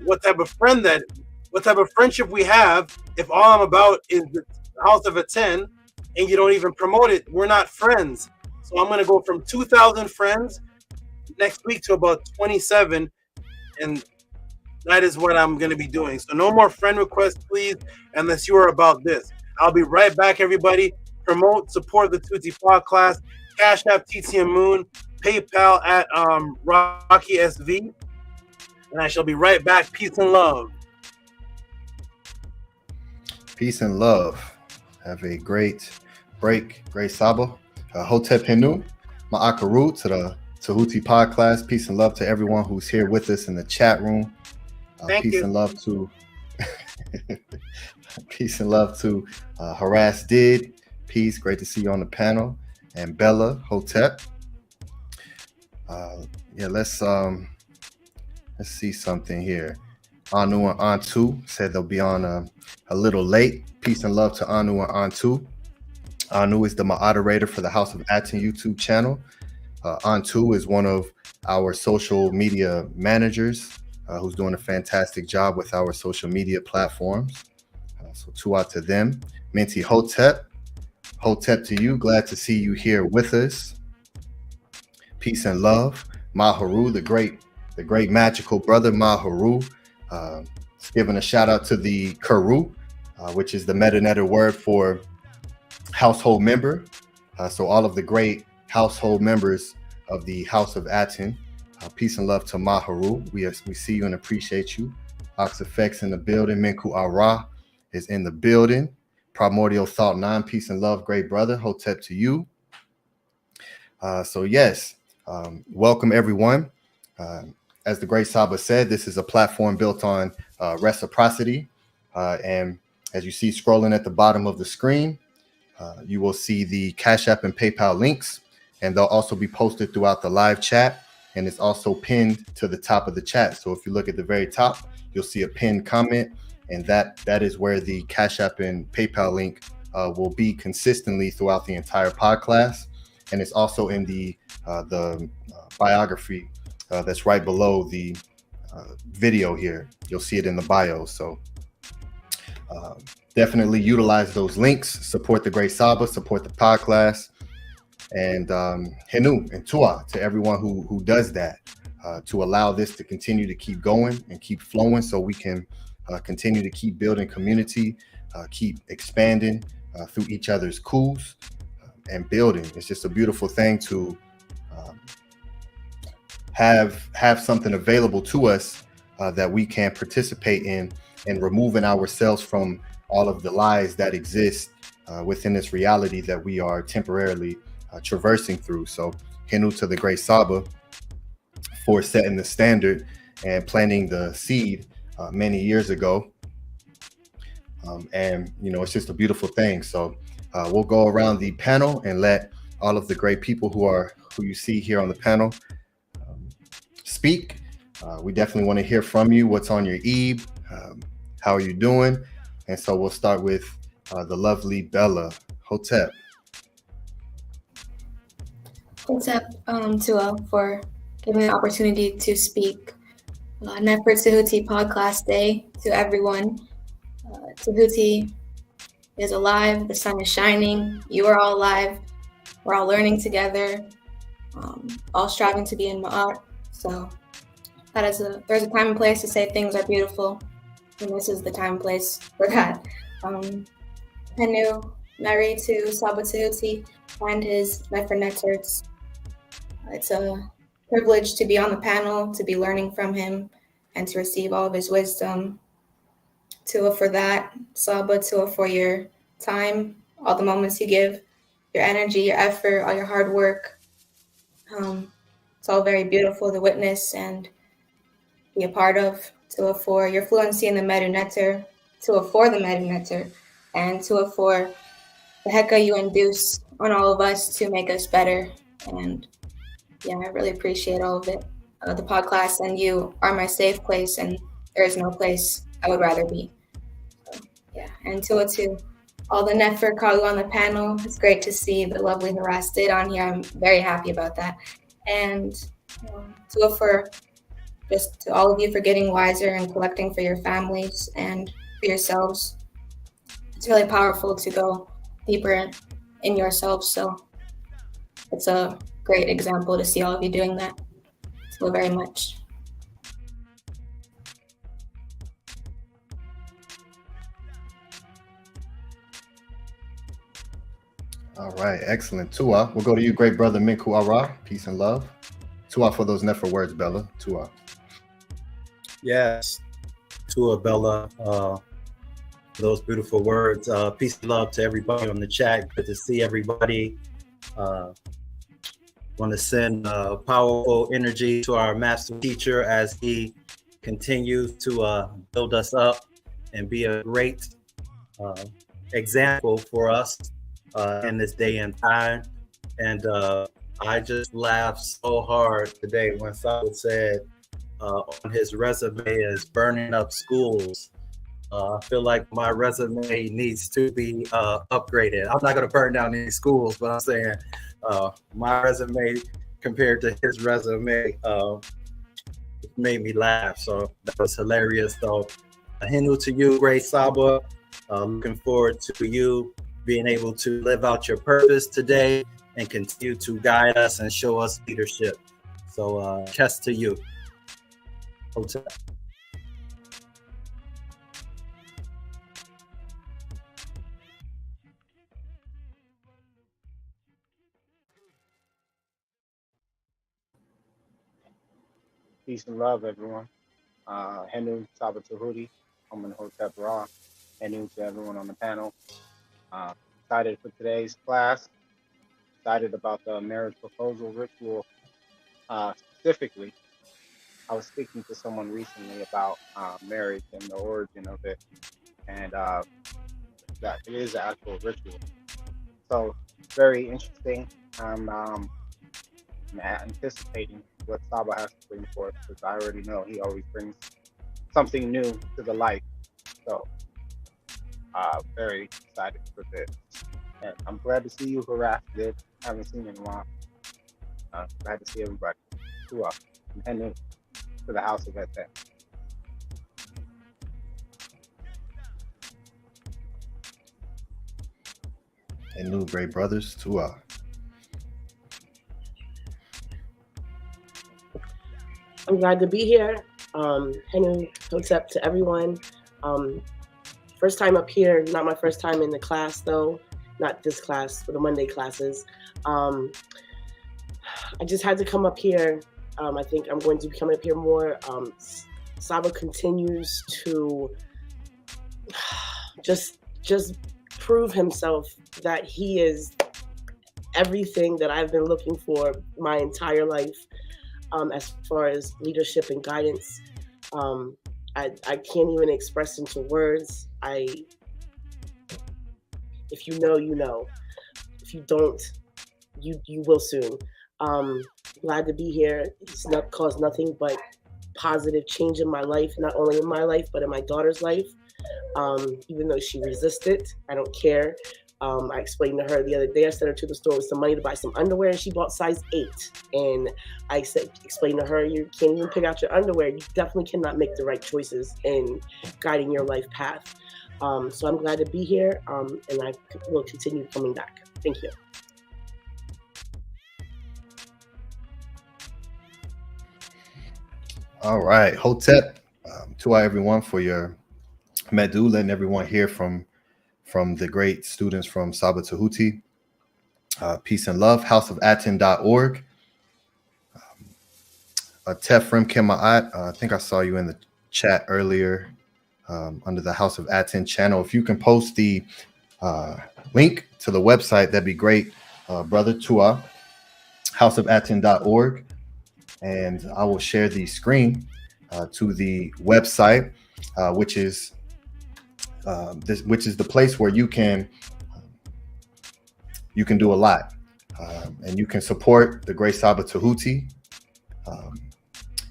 what type of friendship we have if all I'm about is the House of ATTON and you don't even promote it. We're not friends. So I'm going to go from 2,000 friends next week to about 27, and that is what I'm going to be doing. So no more friend requests, please, unless you are about this. I'll be right back, everybody. Promote, support the Tehuti Podclass, Cash App TT AMUN, PayPal at Rocky SV. and I shall be right back. Peace and love. Peace and love. Have a great break. Great Saba. Hotep Henu. Ma'akaru to the Tehuti Podclass. Peace and love to everyone who's here with us in the chat room. Thank peace you. and love to peace and love to Harass Did. Peace. Great to see you on the panel. And Bella Hotep. Yeah, let's see something here. Anu and Antu said they'll be on a little late. Peace and love to Anu and Antu. Anu is the moderator for the House of ATTON YouTube channel. Antu is one of our social media managers who's doing a fantastic job with our social media platforms. So two out to them. Minty Hotep. Hotep to you. Glad to see you here with us. Peace and love. Maharu, the great magical brother Maharu. Giving a shout out to the HERU, which is the meta word for household member. So all of the great household members of the House of ATTON. Peace and love to Maharu. We see you and appreciate you. Oxifex in the building. Minku Ara is in the building. Primordial Thought 9. Peace and love, great brother. Hotep to you. So yes, welcome everyone. As the great Saba said, this is a platform built on reciprocity. And as you see scrolling at the bottom of the screen, you will see the Cash App and PayPal links, and they'll also be posted throughout the live chat. And it's also pinned to the top of the chat. So if you look at the very top, you'll see a pinned comment, and that is where the Cash App and PayPal link will be consistently throughout the entire podcast. And it's also in the biography that's right below the video here. You'll see it in the bio. So definitely utilize those links, support the great Saba, support the podcast, and Henu and Tua to everyone who does that, to allow this to continue to keep going and keep flowing, so we can continue to keep building community, keep expanding through each other's coups and building. It's just a beautiful thing to have something available to us that we can participate in, and removing ourselves from all of the lies that exist within this reality that we are temporarily traversing through. So Henu to the great Saba for setting the standard and planting the seed many years ago. And it's just a beautiful thing. So we'll go around the panel and let all of the great people who you see here on the panel speak. We definitely want to hear from you. What's on your eve? How are you doing? And so we'll start with the lovely Bella Hotep. Thanks, Tua, for giving me the opportunity to speak. NETERT Tehuti Podclass Day to everyone. Tehuti is alive. The sun is shining. You are all alive. We're all learning together, all striving to be in Ma'at. So there's a time and place to say things are beautiful, and this is the time and place for that. Henu, Nari to Saba Tehuti and his NETERTs. It's a privilege to be on the panel, to be learning from him, and to receive all of his wisdom. Tua for that, Saba, Tua for your time, all the moments you give, your energy, your effort, all your hard work. It's all very beautiful to witness and be a part of. Tua for your fluency in the MEDU NETERU, Tua for the MEDU NETERU, and Tua for the heka you induce on all of us to make us better. And yeah, I really appreciate all of it. The podcast and you are my safe place, and there is no place I would rather be. So, yeah, and Tua to all the NETERT Kalu on the panel. It's great to see the lovely Harass Did on here. I'm very happy about that. And Tua for just to all of you for getting wiser and collecting for your families and for yourselves. It's really powerful to go deeper in yourselves. So it's a great example to see all of you doing that. So very much. All right, excellent. Tua, we'll go to you, great brother Minku Ara. Peace and love. Tua for those NETERT words, Bella. Tua. Yes, to Abella, those beautiful words. Peace and love to everybody on the chat. Good to see everybody. Want to send powerful energy to our master teacher as he continues to build us up and be a great example for us in this day and time. And I just laughed so hard today when Saba said on his resume is burning up schools. I feel like my resume needs to be upgraded. I'm not going to burn down any schools, but I'm saying my resume compared to his resume made me laugh. So that was hilarious. So Henu to you, great Saba. Looking forward to you being able to live out your purpose today and continue to guide us and show us leadership. So chest to you. Hotel. Peace and love, everyone. Henu, Saba Tehuti, Amun Hotep Ra. Henu to everyone on the panel. Excited for today's class. Excited about the marriage proposal ritual. Specifically, I was speaking to someone recently about marriage and the origin of it, and that it is an actual ritual. So very interesting. I'm anticipating what Saba has to bring forth, because I already know he always brings something new to the light. So very excited for this. And I'm glad to see you, Harass. Haven't seen you in a while. Glad to see everybody. And then to the house of ATTON. And new great brothers to I'm glad to be here. Henu Hotep to everyone. First time up here, not my first time in the class though. Not this class, but the Monday classes. I just had to come up here. I think I'm going to be coming up here more. Saba continues to just prove himself that he is everything that I've been looking for my entire life, as far as leadership and guidance. I can't even express into words. If you know, you know. If you don't, you will soon. Glad to be here. It's not caused nothing but positive change in my life, not only in my life, but in my daughter's life. Even though she resisted, I don't care. I explained to her the other day, I sent her to the store with some money to buy some underwear, and she bought size 8. And I explained to her, you can't even pick out your underwear. You definitely cannot make the right choices in guiding your life path. So I'm glad to be here, and I will continue coming back. Thank you. All right, Hotep, to everyone for your MEDU, letting everyone hear from the great students from Saba Tehuti. Peace and love, houseofatton.org. Tefrim Kema'at, I think I saw you in the chat earlier under the House of ATTON channel. If you can post the link to the website, that'd be great, brother, to houseofatton.org. And I will share the screen to the website, which is the place where you can do a lot, and you can support the great Saba Tehuti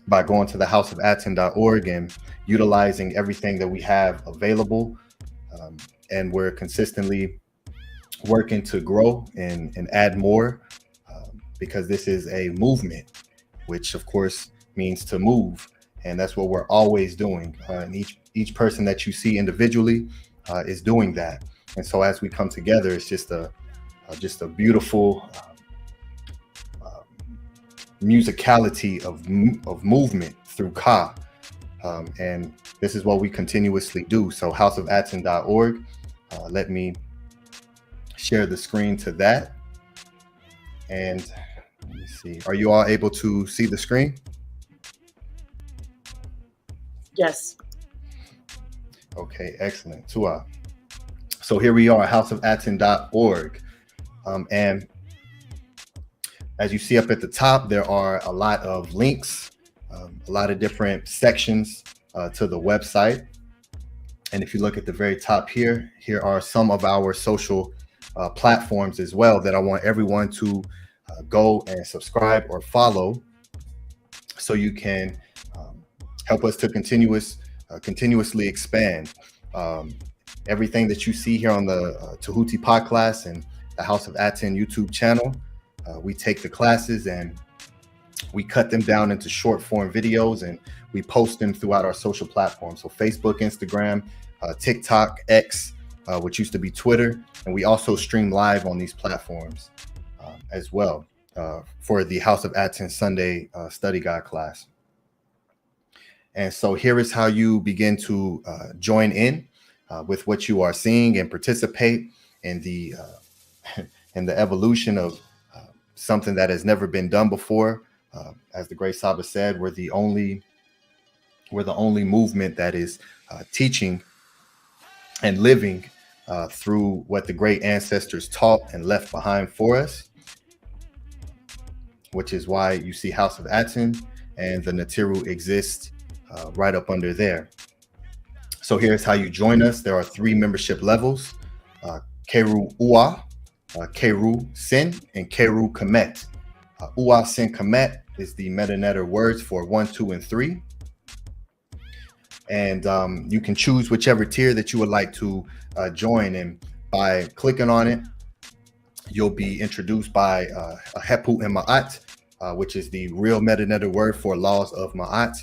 by going to the houseofatton.org and utilizing everything that we have available. And we're consistently working to grow and add more, because this is a movement, which of course means to move. And that's what we're always doing. And each person that you see individually is doing that. And so as we come together, it's just a beautiful musicality of movement through Ka. And this is what we continuously do. So houseofatton.org, let me share the screen to that. And let me see, are you all able to see the screen? Yes. Okay, excellent. So here we are, houseofatton.org. And as you see up at the top, there are a lot of links, a lot of different sections to the website. And if you look at the very top here are some of our social platforms as well that I want everyone to go and subscribe or follow, so you can help us to continuously expand. Everything that you see here on the Tehuti Podclass and the House of Atton YouTube channel, we take the classes and we cut them down into short form videos and we post them throughout our social platforms. So Facebook, Instagram, TikTok, X, which used to be Twitter. And we also stream live on these platforms as well for the House of Atton Sunday study guide class. And so here is how you begin to join in with what you are seeing and participate in the evolution of something that has never been done before. As the great SABA said, we're the only movement that is teaching and living through what the great ancestors taught and left behind for us, which is why you see House of Atton and the NETERU exist right up under there. So here's how you join us. There are 3 membership levels: KERU UA, KERU Sin, and KERU Kemet. UA Sin Kemet is the meta-netter words for 1, 2, and 3. And you can choose whichever tier that you would like to join. And by clicking on it, you'll be introduced by a Hepu and Ma'at, which is the real meta-netter word for laws of Ma'at,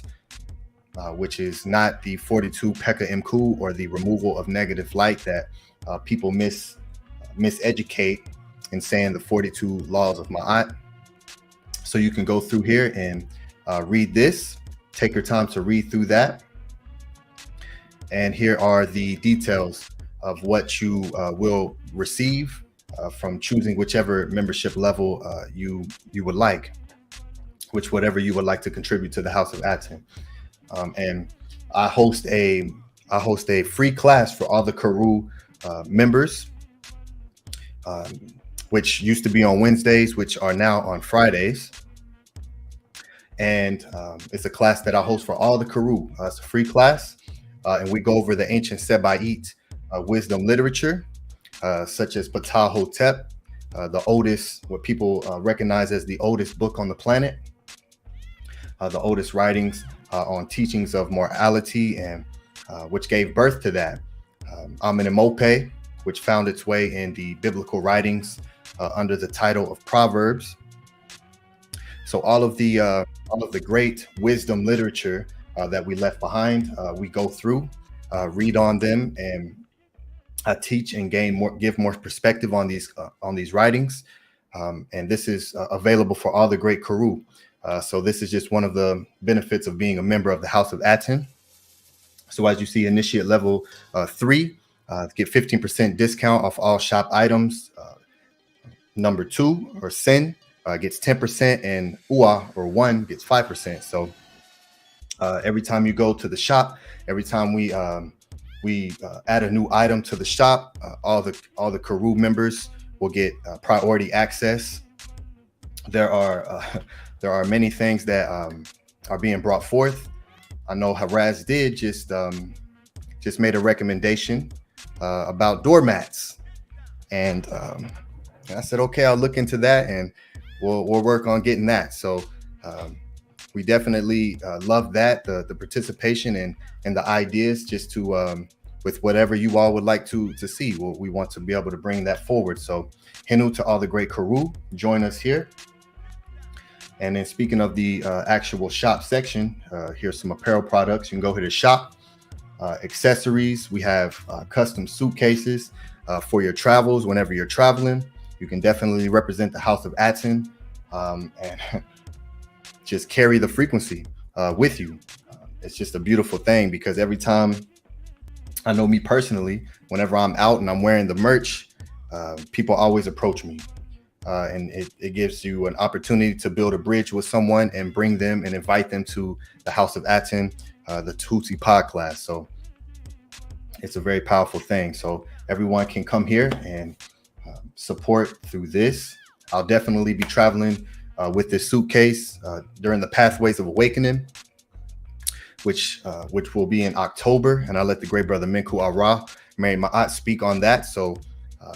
which is not the 42 Pekka Mku or the removal of negative light that people miseducate in saying the 42 laws of Ma'at. So you can go through here and read this, take your time to read through that. And here are the details of what you will receive from choosing whichever membership level you would like, whatever you would like to contribute to the House of Atton. And I host a free class for all the KERU members, which used to be on Wednesdays, which are now on Fridays. And it's a class that I host for all the KERU. It's a free class, and we go over the ancient Sabaite wisdom literature, such as Ptah Hotep, the oldest, what people recognize as the oldest book on the planet, the oldest writings on teachings of morality, and which gave birth to that. Amun and Mope, which found its way in the biblical writings under the title of Proverbs. So all of the great wisdom literature that we left behind, we go through, read on them, and teach and give more perspective on these writings. And this is available for all the great KERU. So this is just one of the benefits of being a member of the House of Atton. So as you see, initiate level 3, get 15% discount off all shop items. Number 2, or Sin, gets 10%, and UA, or 1, gets 5%. So every time you go to the shop, every time we add a new item to the shop, all the KERU members will get priority access. There are many things that are being brought forth. I know Haraz did just made a recommendation about doormats, and I said, okay, I'll look into that, and we'll work on getting that. So we definitely love that, the participation and the ideas, just to with whatever you all would like to see. We want to be able to bring that forward. So Henu to all the great KERU, join us here. And then speaking of the actual shop section, here's some apparel products. You can go here to shop. Accessories, we have custom suitcases for your travels. Whenever you're traveling, you can definitely represent the House of Atton and just carry the frequency with you. It's just a beautiful thing, because every time, I know me personally, whenever I'm out and I'm wearing the merch, people always approach me. And it gives you an opportunity to build a bridge with someone and bring them and invite them to the House of Atton the Tehuti Podclass. So it's a very powerful thing. So everyone can come here and support through this. I'll definitely be traveling with this suitcase during the Pathways of Awakening, which will be in October. And I'll let the great brother Minku Ara, Mary Ma'at, speak on that. So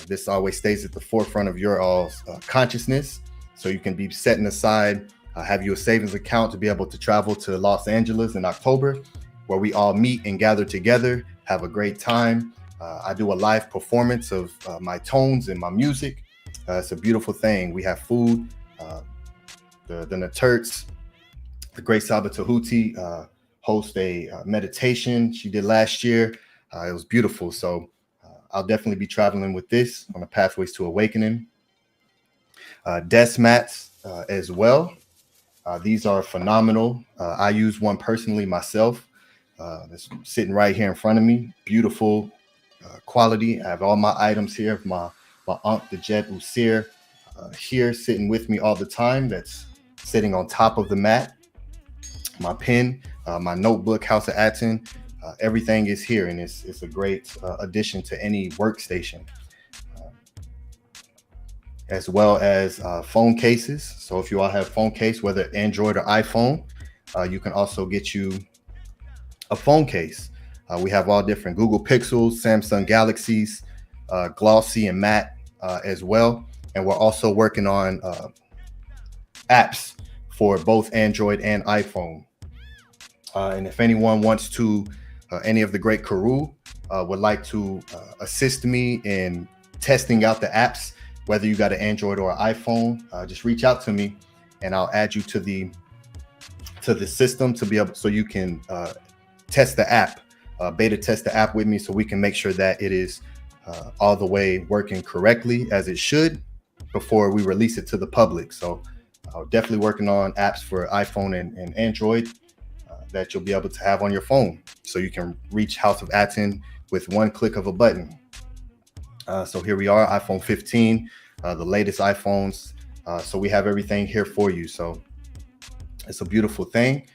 this always stays at the forefront of your all's consciousness. So you can be setting aside, have you a savings account to be able to travel to Los Angeles in October, where we all meet and gather together, have a great time. I do a live performance of my tones and my music. It's a beautiful thing. We have food. The NETERTs, the great SABA Tehuti, host a meditation she did last year. It was beautiful. So I'll definitely be traveling with this on the Pathways to Awakening. Desk mats as well. These are phenomenal. I use one personally myself. It's sitting right here in front of me. Beautiful quality. I have all my items here. My Ankh, the Jet Usir, here sitting with me all the time. That's sitting on top of the mat. My pen, my notebook, House of ATTON, everything is here, and it's a great addition to any workstation. As well as phone cases. So if you all have phone case, whether Android or iPhone, you can also get you a phone case. We have all different Google Pixels, Samsung Galaxies, glossy and matte as well. And we're also working on apps for both Android and iPhone. And if anyone wants to, any of the great HERU would like to assist me in testing out the apps, whether you got an Android or an iPhone, just reach out to me and I'll add you to the system to be able, so you can test the app, beta test the app with me, so we can make sure that it is all the way working correctly as it should before we release it to the public. So definitely working on apps for iPhone and Android that you'll be able to have on your phone, so you can reach House of ATTON with one click of a button. So here we are, iPhone 15, the latest iPhones. So we have everything here for you. So it's a beautiful thing.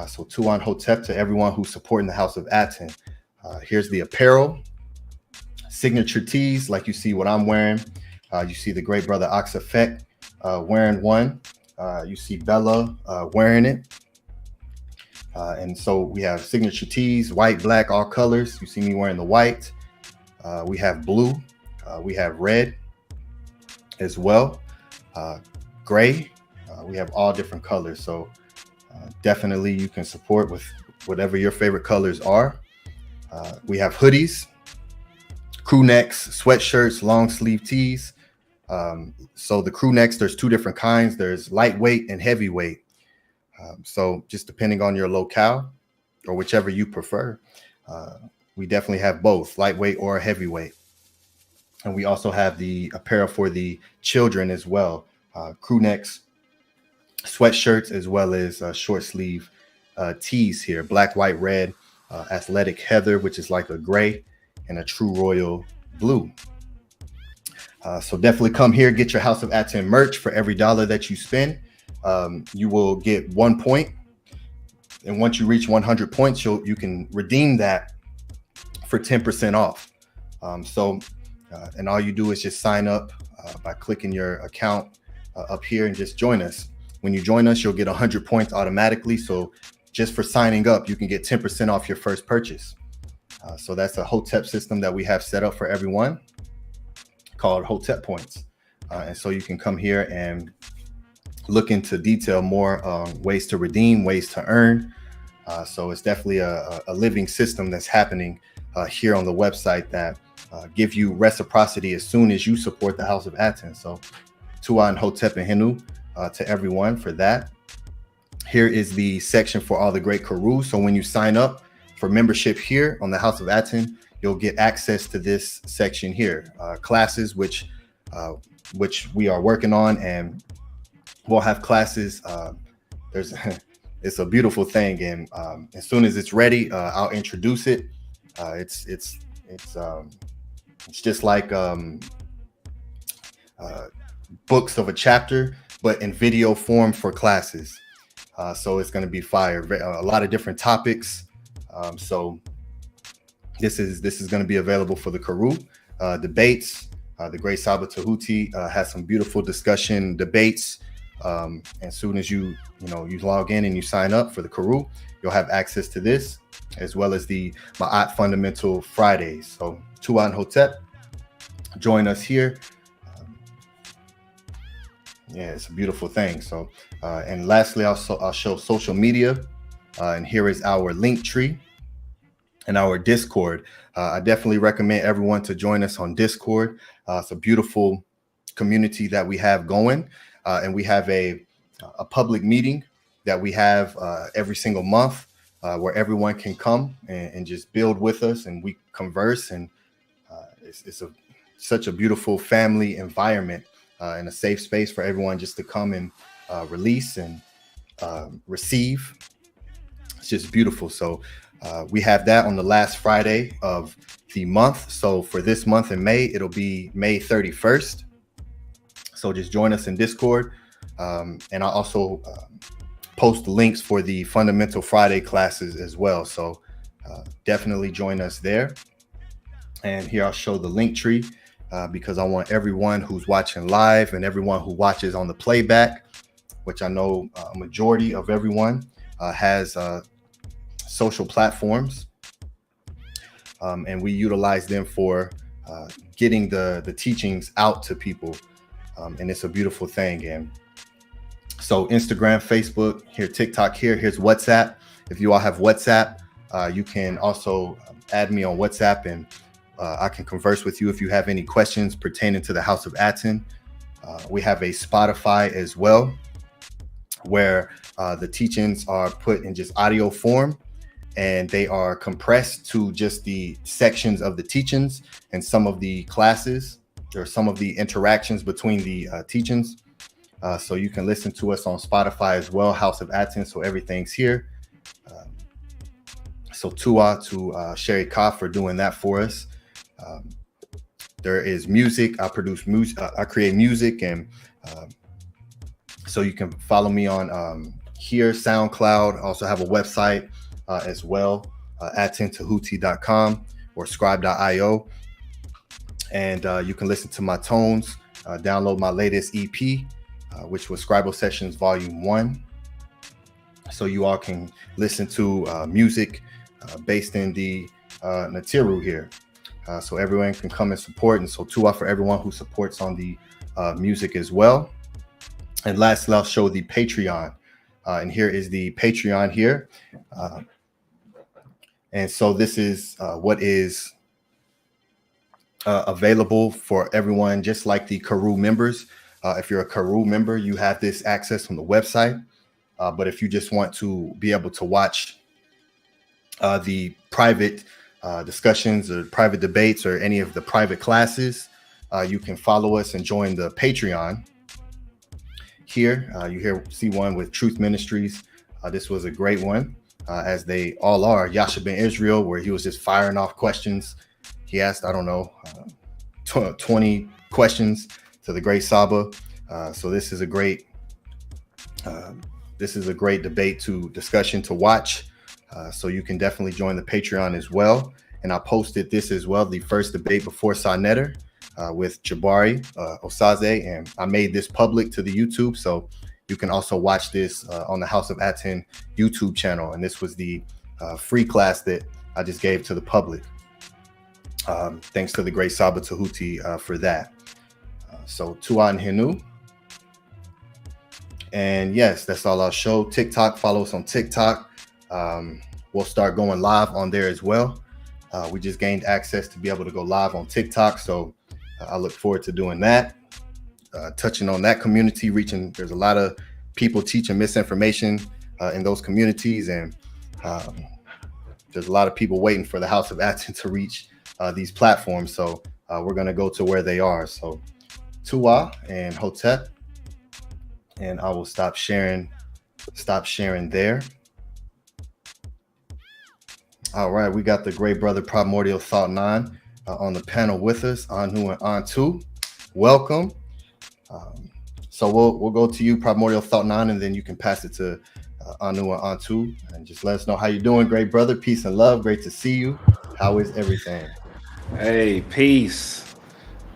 So Tuan Hotep to everyone who's supporting the House of ATTON. Here's the apparel, signature tees, like you see what I'm wearing. You see the great brother Oxafek wearing one. You see Bella wearing it. And so we have signature tees, white, black, all colors. You see me wearing the white. We have blue. We have red as well. Gray. We have all different colors. So definitely you can support with whatever your favorite colors are. We have hoodies, crew necks, sweatshirts, long sleeve tees. So the crew necks, there's two different kinds. There's lightweight and heavyweight. So just depending on your locale or whichever you prefer, we definitely have both lightweight or heavyweight. And we also have the apparel for the children as well. Crew necks, sweatshirts, as well as short sleeve tees here. Black, white, red, athletic heather, which is like a gray, and a true royal blue. So definitely come here, get your House of ATTON merch. For every $1 that you spend, you will get 1 point. And once you reach 100 points, you can redeem that for 10% off. And all you do is just sign up by clicking your account up here and just join us. When you join us, you'll get 100 points automatically. So just for signing up, you can get 10% off your first purchase. So that's a Hotep system that we have set up for everyone called Hotep Points. And so you can come here and look into detail more ways to redeem, ways to earn. So it's definitely a living system that's happening here on the website that give you reciprocity as soon as you support the House of ATTON. So Tuan Hotep and Henu to everyone for that. Here is the section for all the great HERU. So when you sign up for membership here on the House of ATTON, you'll get access to this section here, classes, which we are working on, and we'll have classes. It's a beautiful thing, and as soon as it's ready, I'll introduce it. It's just like books of a chapter, but in video form for classes. So it's going to be fire. A lot of different topics, So this is going to be available for the Keru debates. The great SABA Tehuti has some beautiful discussion debates. As soon as you log in and you sign up for the Keru, you'll have access to this, as well as the Ma'at Fundamental Fridays. So Tuan Hotep, join us here. Yeah, it's a beautiful thing. So, and lastly, I'll show social media. And here is our link tree and our Discord. I definitely recommend everyone to join us on Discord. It's a beautiful community that we have going. And we have a public meeting that we have every single month where everyone can come and just build with us, and we converse. And it's such a beautiful family environment and a safe space for everyone just to come and release and receive. It's just beautiful. So we have that on the last Friday of the month. So for this month in May, it'll be May 31st. So just join us in Discord. And I'll also post links for the Fundamental Friday classes as well. So definitely join us there. And here I'll show the link tree because I want everyone who's watching live and everyone who watches on the playback, which I know a majority of everyone has social platforms. And we utilize them for getting the teachings out to people. And it's a beautiful thing. And so Instagram, Facebook, here, TikTok, here's WhatsApp. If you all have WhatsApp, you can also add me on WhatsApp, and I can converse with you if you have any questions pertaining to the House of ATTON. We have a Spotify as well, where the teachings are put in just audio form, and they are compressed to just the sections of the teachings and some of the classes, or some of the interactions between the teachings. So you can listen to us on Spotify as well, House of ATTON. So everything's here. So Tua to Sherry Ka for doing that for us. There is music. I produce music. I create music, and so you can follow me on here, SoundCloud. I also have a website as well, attontehuti.com or scribe.io. And you can listen to my tones, download my latest EP, which was Scribe Sessions Volume 1. So you all can listen to music based in the NETERU here. So everyone can come and support. And so Tua for everyone who supports on the music as well. And lastly, I'll show the Patreon. And here is the Patreon here. And so this is what is available for everyone, just like the Keru members. If you're a Keru member, you have this access from the website. But if you just want to be able to watch the private discussions or private debates or any of the private classes, you can follow us and join the Patreon. Here, you see one with Truth Ministries. This was a great one, as they all are. Yasha Ben Israel, where he was just firing off questions. He asked, I don't know, 20 questions to the great Saba. So this is a great debate discussion to watch. So you can definitely join the Patreon as well. And I posted this as well, the first debate before Sa-Neter with Jabari Osaze, and I made this public to the YouTube. So you can also watch this on the House of ATTON YouTube channel. And this was the free class that I just gave to the public. Thanks to the great Saba Tehuti for that. So Tuan Henu. And yes, that's all I'll show. TikTok, follow us on TikTok. We'll start going live on there as well. We just gained access to be able to go live on TikTok. So I look forward to doing that. Touching on that community, there's a lot of people teaching misinformation in those communities. And there's a lot of people waiting for the House of ATTON to reach these platforms. So we're going to go to where they are. So Tua and Hotep. And I will stop sharing there. All right, we got the great brother Primordial Thought 9 on the panel with us, Anu and Antu. Welcome. So we'll go to you, Primordial Thought 9, and then you can pass it to Anu and Antu, and just let us know how you're doing, great brother. Peace and love. Great to see you. How is everything? Hey, peace.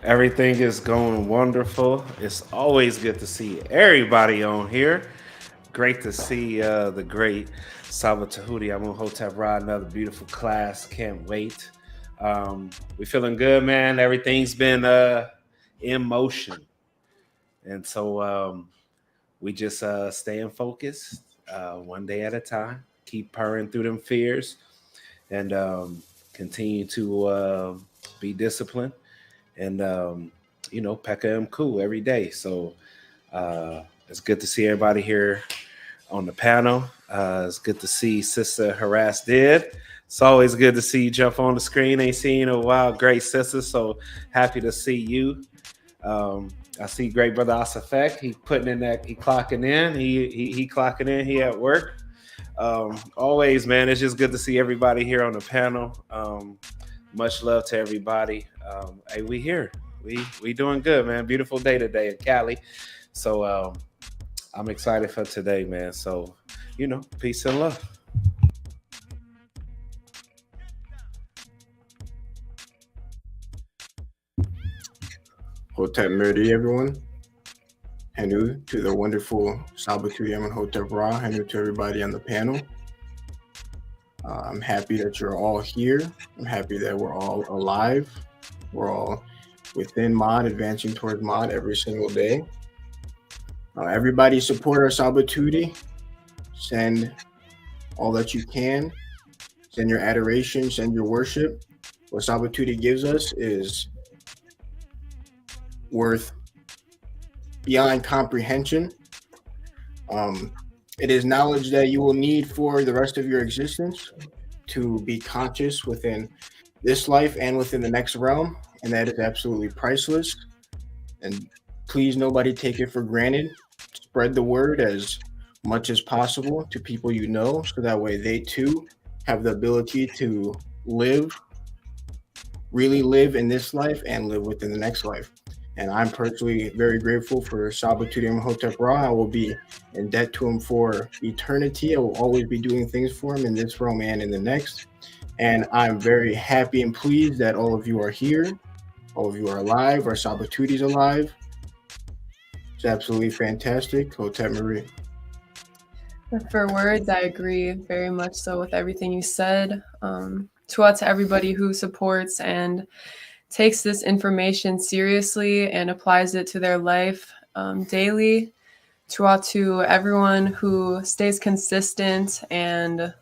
Everything is going wonderful. It's always good to see everybody on here. Great to see the great SABA Tehuti AMUN Hotep Ra, another beautiful class. Can't wait. We feeling good, man. Everything's been in motion. And so we just staying focused one day at a time, keep purring through them fears, and continue to be disciplined and, pekka and cool every day. So it's good to see everybody here on the panel. It's good to see Sister Harass Did. It's always good to see you jump on the screen. Ain't seen you in a while. Great sister. So happy to see you. I see great brother Asafek. He putting in that. He clocking in. He clocking in. He at work. Always, man. It's just good to see everybody here on the panel. Much love to everybody. Hey, we here. We doing good, man. Beautiful day today in Cali. So I'm excited for today, man. So peace and love. Hotep Murdi, everyone. Henu to the wonderful SABA AMUN Hotep Ra. Henu to everybody on the panel. I'm happy that you're all here. I'm happy that we're all alive. We're all within mod, advancing towards mod every single day. Everybody support our SABA Tehuti. Send all that you can. Send your adoration, send your worship. What SABA Tehuti gives us is worth beyond comprehension. It is knowledge that you will need for the rest of your existence to be conscious within this life and within the next realm, and that is absolutely priceless. And please, nobody take it for granted. Spread the word as much as possible to people you know, so that way they too have the ability to really live in this life and live within the next life. And I'm personally very grateful for SABA AMUN Hotep Ra. I will be in debt to him for eternity. I will always be doing things for him in this realm and in the next. And I'm very happy and pleased that all of you are here. All of you are alive. Our SABA Tehuti's alive. It's absolutely fantastic. Hotep Marie. For words, I agree very much so with everything you said. To everybody who supports and takes this information seriously and applies it to their life daily. To everyone who stays consistent and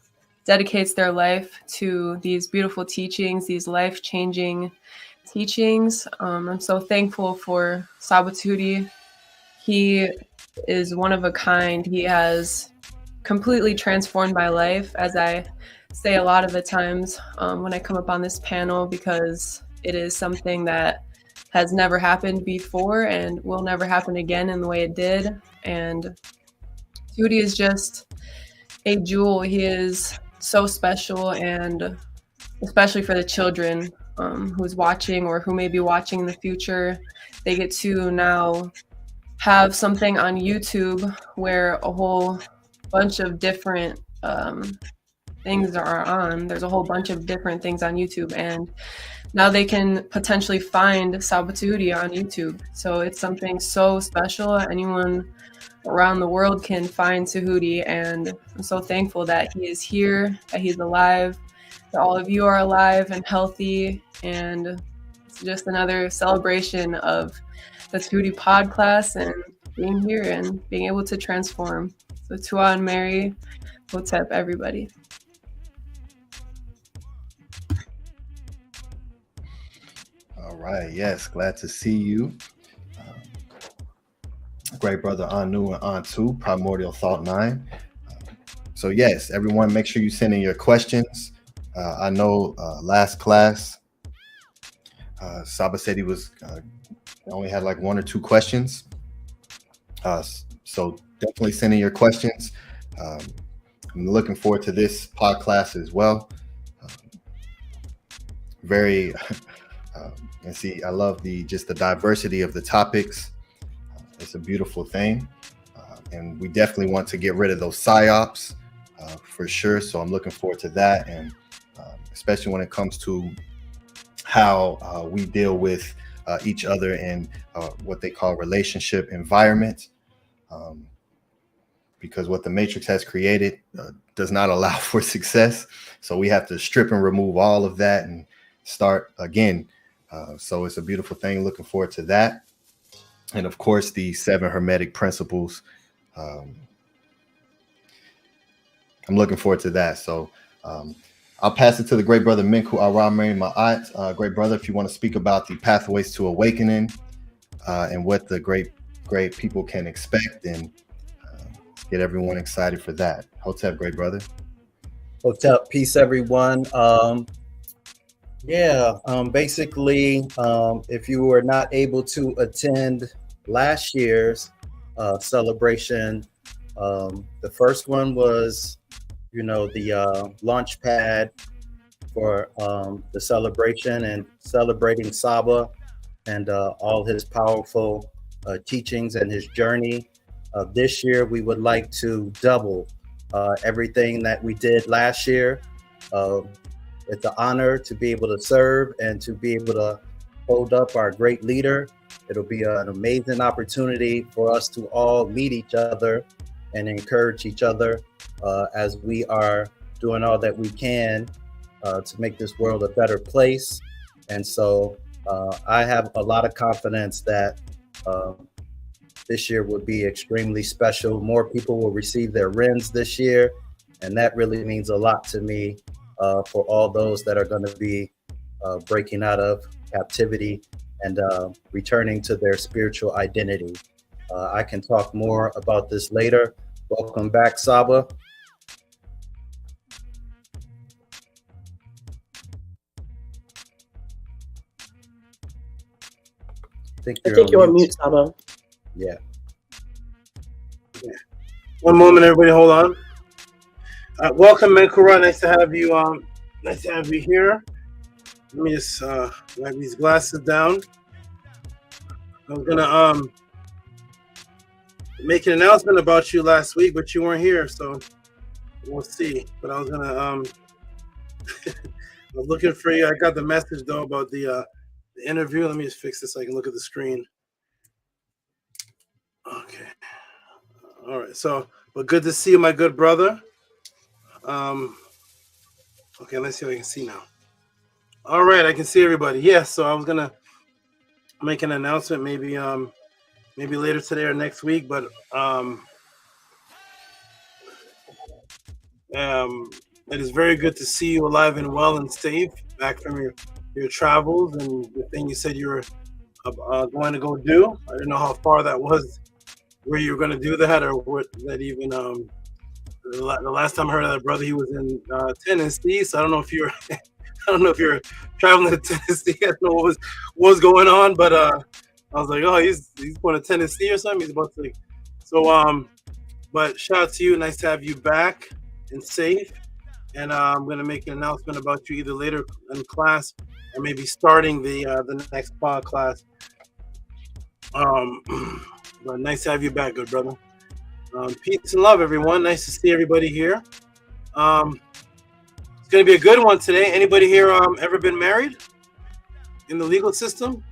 dedicates their life to these beautiful teachings, these life-changing teachings. I'm so thankful for SABA Tehuti. He is one of a kind. He has completely transformed my life, as I say a lot of the times when I come up on this panel, because it is something that has never happened before and will never happen again in the way it did. And Tehuti is just a jewel. He is so special, and especially for the children who's watching or who may be watching in the future, they get to now have something on YouTube where a whole bunch of different things are on. There's a whole bunch of different things on YouTube, and now they can potentially find SABA Tehuti on YouTube. So it's something so special. Anyone around the world can find Tehuti, and I'm so thankful that he is here, that he's alive, that all of you are alive and healthy, and it's just another celebration of the Tehuti Podclass and being here and being able to transform. So Tua and Mary, Hotep, everybody. All right, yes, glad to see you. Great brother Anu and Antu, Primordial Thought 9. So yes, everyone, make sure you send in your questions. I know last class, Saba said he was only had like 1 or 2 questions. So definitely send in your questions. I'm looking forward to this podcast as well. And see, I love just the diversity of the topics. It's a beautiful thing. and we definitely want to get rid of those psyops for sure. So I'm looking forward to that, and especially when it comes to how we deal with each other in what they call relationship environment, because what the Matrix has created does not allow for success. So we have to strip and remove all of that and start again. So it's a beautiful thing. Looking forward to that. And of course, the 7 Hermetic principles. I'm looking forward to that. So I'll pass it to the great brother Minku Aramari Ma'at. Great brother, if you want to speak about the pathways to awakening and what the great people can expect, and get everyone excited for that. Hotep, great brother. Hotep, peace, everyone. Basically, if you were not able to attend last year's celebration, the first one was, the launch pad for the celebration and celebrating SABA and all his powerful teachings and his journey. This year, we would like to double everything that we did last year. It's an honor to be able to serve and to be able to hold up our great leader. It'll be an amazing opportunity for us to all meet each other and encourage each other as we are doing all that we can to make this world a better place. And so I have a lot of confidence that this year will be extremely special. More people will receive their RINs this year, and that really means a lot to me for all those that are going to be breaking out of captivity and returning to their spiritual identity. I can talk more about this later. Welcome back, Saba. I think you're on mute, Saba. Yeah. One moment, everybody, hold on. Welcome, Menkura. Nice to have you. Nice to have you here. Let me just wipe these glasses down. I was gonna make an announcement about you last week, but you weren't here, so we'll see. But I was gonna I was looking for you. I got the message though about the interview. Let me just fix this so I can look at the screen. Okay. All right. So, but good to see you, my good brother. Okay, let's see if I can see now. All right, I can see everybody. Yes, so I was gonna make an announcement maybe later today or next week, but it is very good to see you alive and well and safe, back from your travels and the thing you said you were going to go do. I didn't know how far that was, where you were going to do that, or what that even. The last time I heard of that brother, he was in Tennessee. So I don't know if you're, I don't know if you're traveling to Tennessee. I don't know what was going on, but I was like, oh, he's going to Tennessee or something. He's about to. So but shout out to you. Nice to have you back and safe. And I'm going to make an announcement about you either later in class or maybe starting the next class. But nice to have you back, good brother. Peace and love, everyone. Nice to see everybody here. It's going to be a good one today. Anybody here ever been married in the legal system?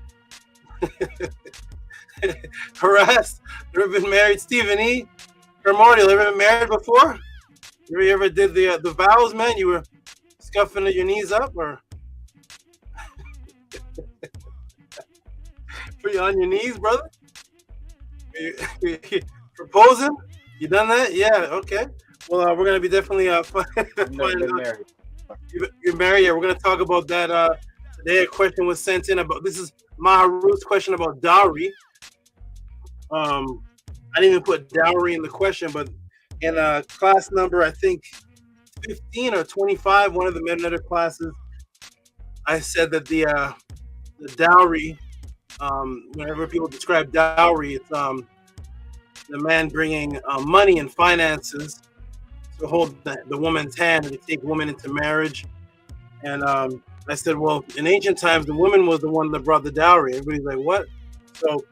Harassed? Ever been married? Stephen E. Primordial, ever been married before? You ever did the vows, man? You were scuffing your knees up, or were you on your knees, brother? You proposing? You done that? Yeah. Okay. Well, we're gonna be definitely married. You're married. Yeah, we're gonna talk about that today. A question was sent in about this is Maharu's question about dowry. I didn't even put dowry in the question, but in class number, I think 15 or 25, one of the MEDU classes, I said that the dowry, whenever people describe dowry, it's the man bringing money and finances to hold the woman's hand and to take woman into marriage. And I said, well, in ancient times, the woman was the one that brought the dowry. Everybody's like, what? So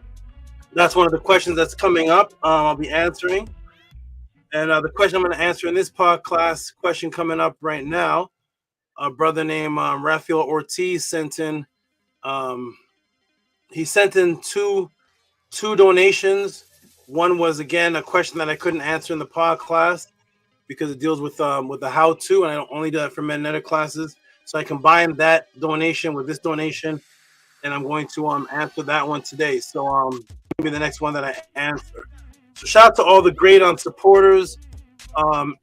that's one of the questions that's coming up. I'll be answering. And the question I'm going to answer in this podcast question coming up right now, a brother named Rafael Ortiz sent in. He sent in two donations. One was, again, a question that I couldn't answer in the podcast because it deals with the how-to, and I don't only do that for MEDU classes. So I combined that donation with this donation, and I'm going to answer that one today. So maybe the next one that I answer. So shout out to all the great supporters.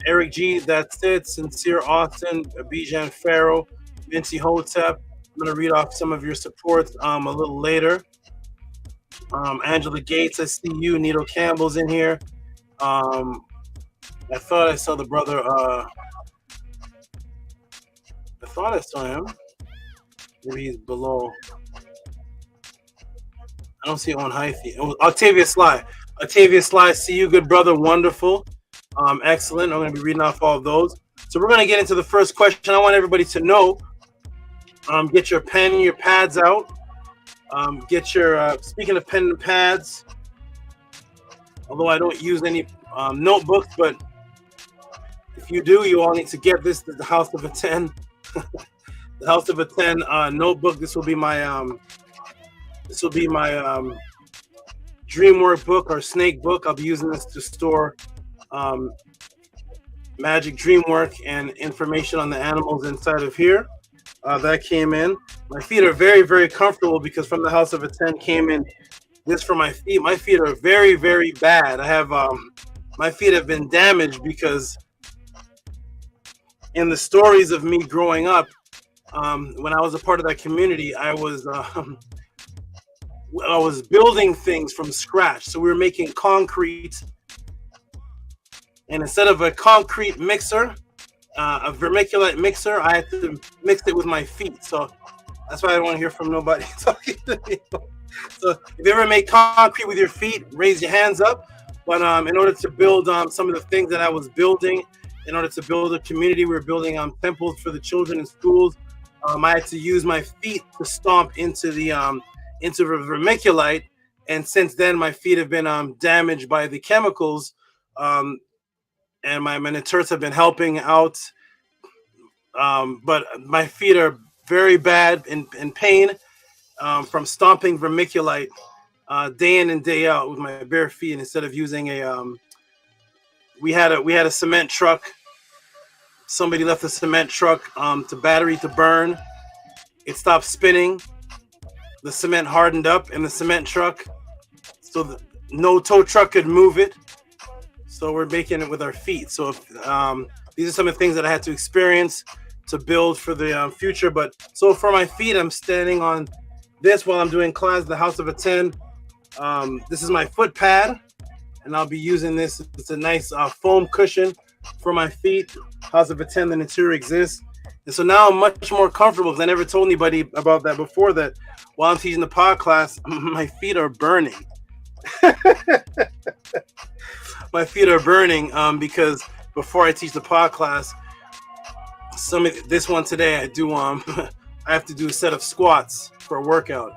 Eric G, That's It, Sincere Austin, Bijan Farrow, Vinci Hotep. I'm going to read off some of your supports a little later. Angela Gates, I see you. Nito Campbell's in here. I thought I saw the brother. I thought I saw him. Maybe he's below. I don't see on Hyphy. Octavia Sly. Octavia Sly, see you, good brother. Wonderful. Excellent. I'm going to be reading off all of those. So we're going to get into the first question. I want everybody to know. Get your pen and your pads out. Get your, speaking of pen and pads, although I don't use any notebooks, but if you do, you all need to get this. This is the House of a 10. The House of a 10 notebook. This will be my dream work book or snake book. I'll be using this to store magic dream work and information on the animals inside of here. That came in. My feet are very, very comfortable because from the House of a 10 came in this for my feet. My feet are very, very bad. I have my feet have been damaged because in the stories of me growing up, when I was a part of that community, I was building things from scratch. So we were making concrete, and instead of a concrete mixer, a vermiculite mixer, I had to mix it with my feet. So that's why I don't want to hear from nobody talking to me. So if you ever make concrete with your feet, raise your hands up. But in order to build some of the things that I was building, in order to build a community, we were building temples for the children in schools. I had to use my feet to stomp into the vermiculite, and since then my feet have been damaged by the chemicals, and my NETERTs have been helping out, but my feet are very bad in pain from stomping vermiculite day in and day out with my bare feet. And instead of using we had a cement truck. Somebody left the cement truck to battery to burn. It stopped spinning. The cement hardened up in the cement truck, so no tow truck could move it. So we're making it with our feet. So these are some of the things that I had to experience to build for the future. But so for my feet, I'm standing on this while I'm doing class, the House of a 10. This is my foot pad, and I'll be using this. It's a nice foam cushion for my feet. House of a 10, the NETERU exists. And so now I'm much more comfortable because I never told anybody about that before, that while I'm teaching the pod class, my feet are burning. My feet are burning because before I teach the pod class, this one today I do I have to do a set of squats for a workout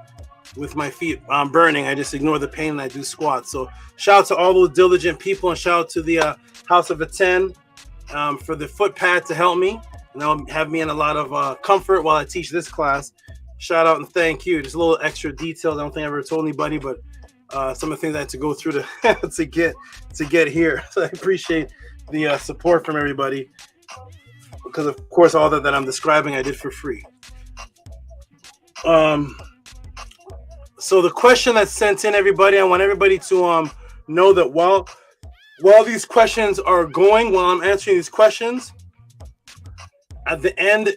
with my feet burning. I just ignore the pain and I do squats. So shout out to all those diligent people, and shout out to the House of a 10 for the foot pad to help me, and that'll have me in a lot of comfort while I teach this class. Shout out and thank you. Just a little extra details. I don't think I ever told anybody, but some of the things I had to go through to get here. So I appreciate the support from everybody, because of course all that I'm describing I did for free. So the question that's sent in, everybody, I want everybody to know that while these questions are going, while I'm answering these questions, at the end,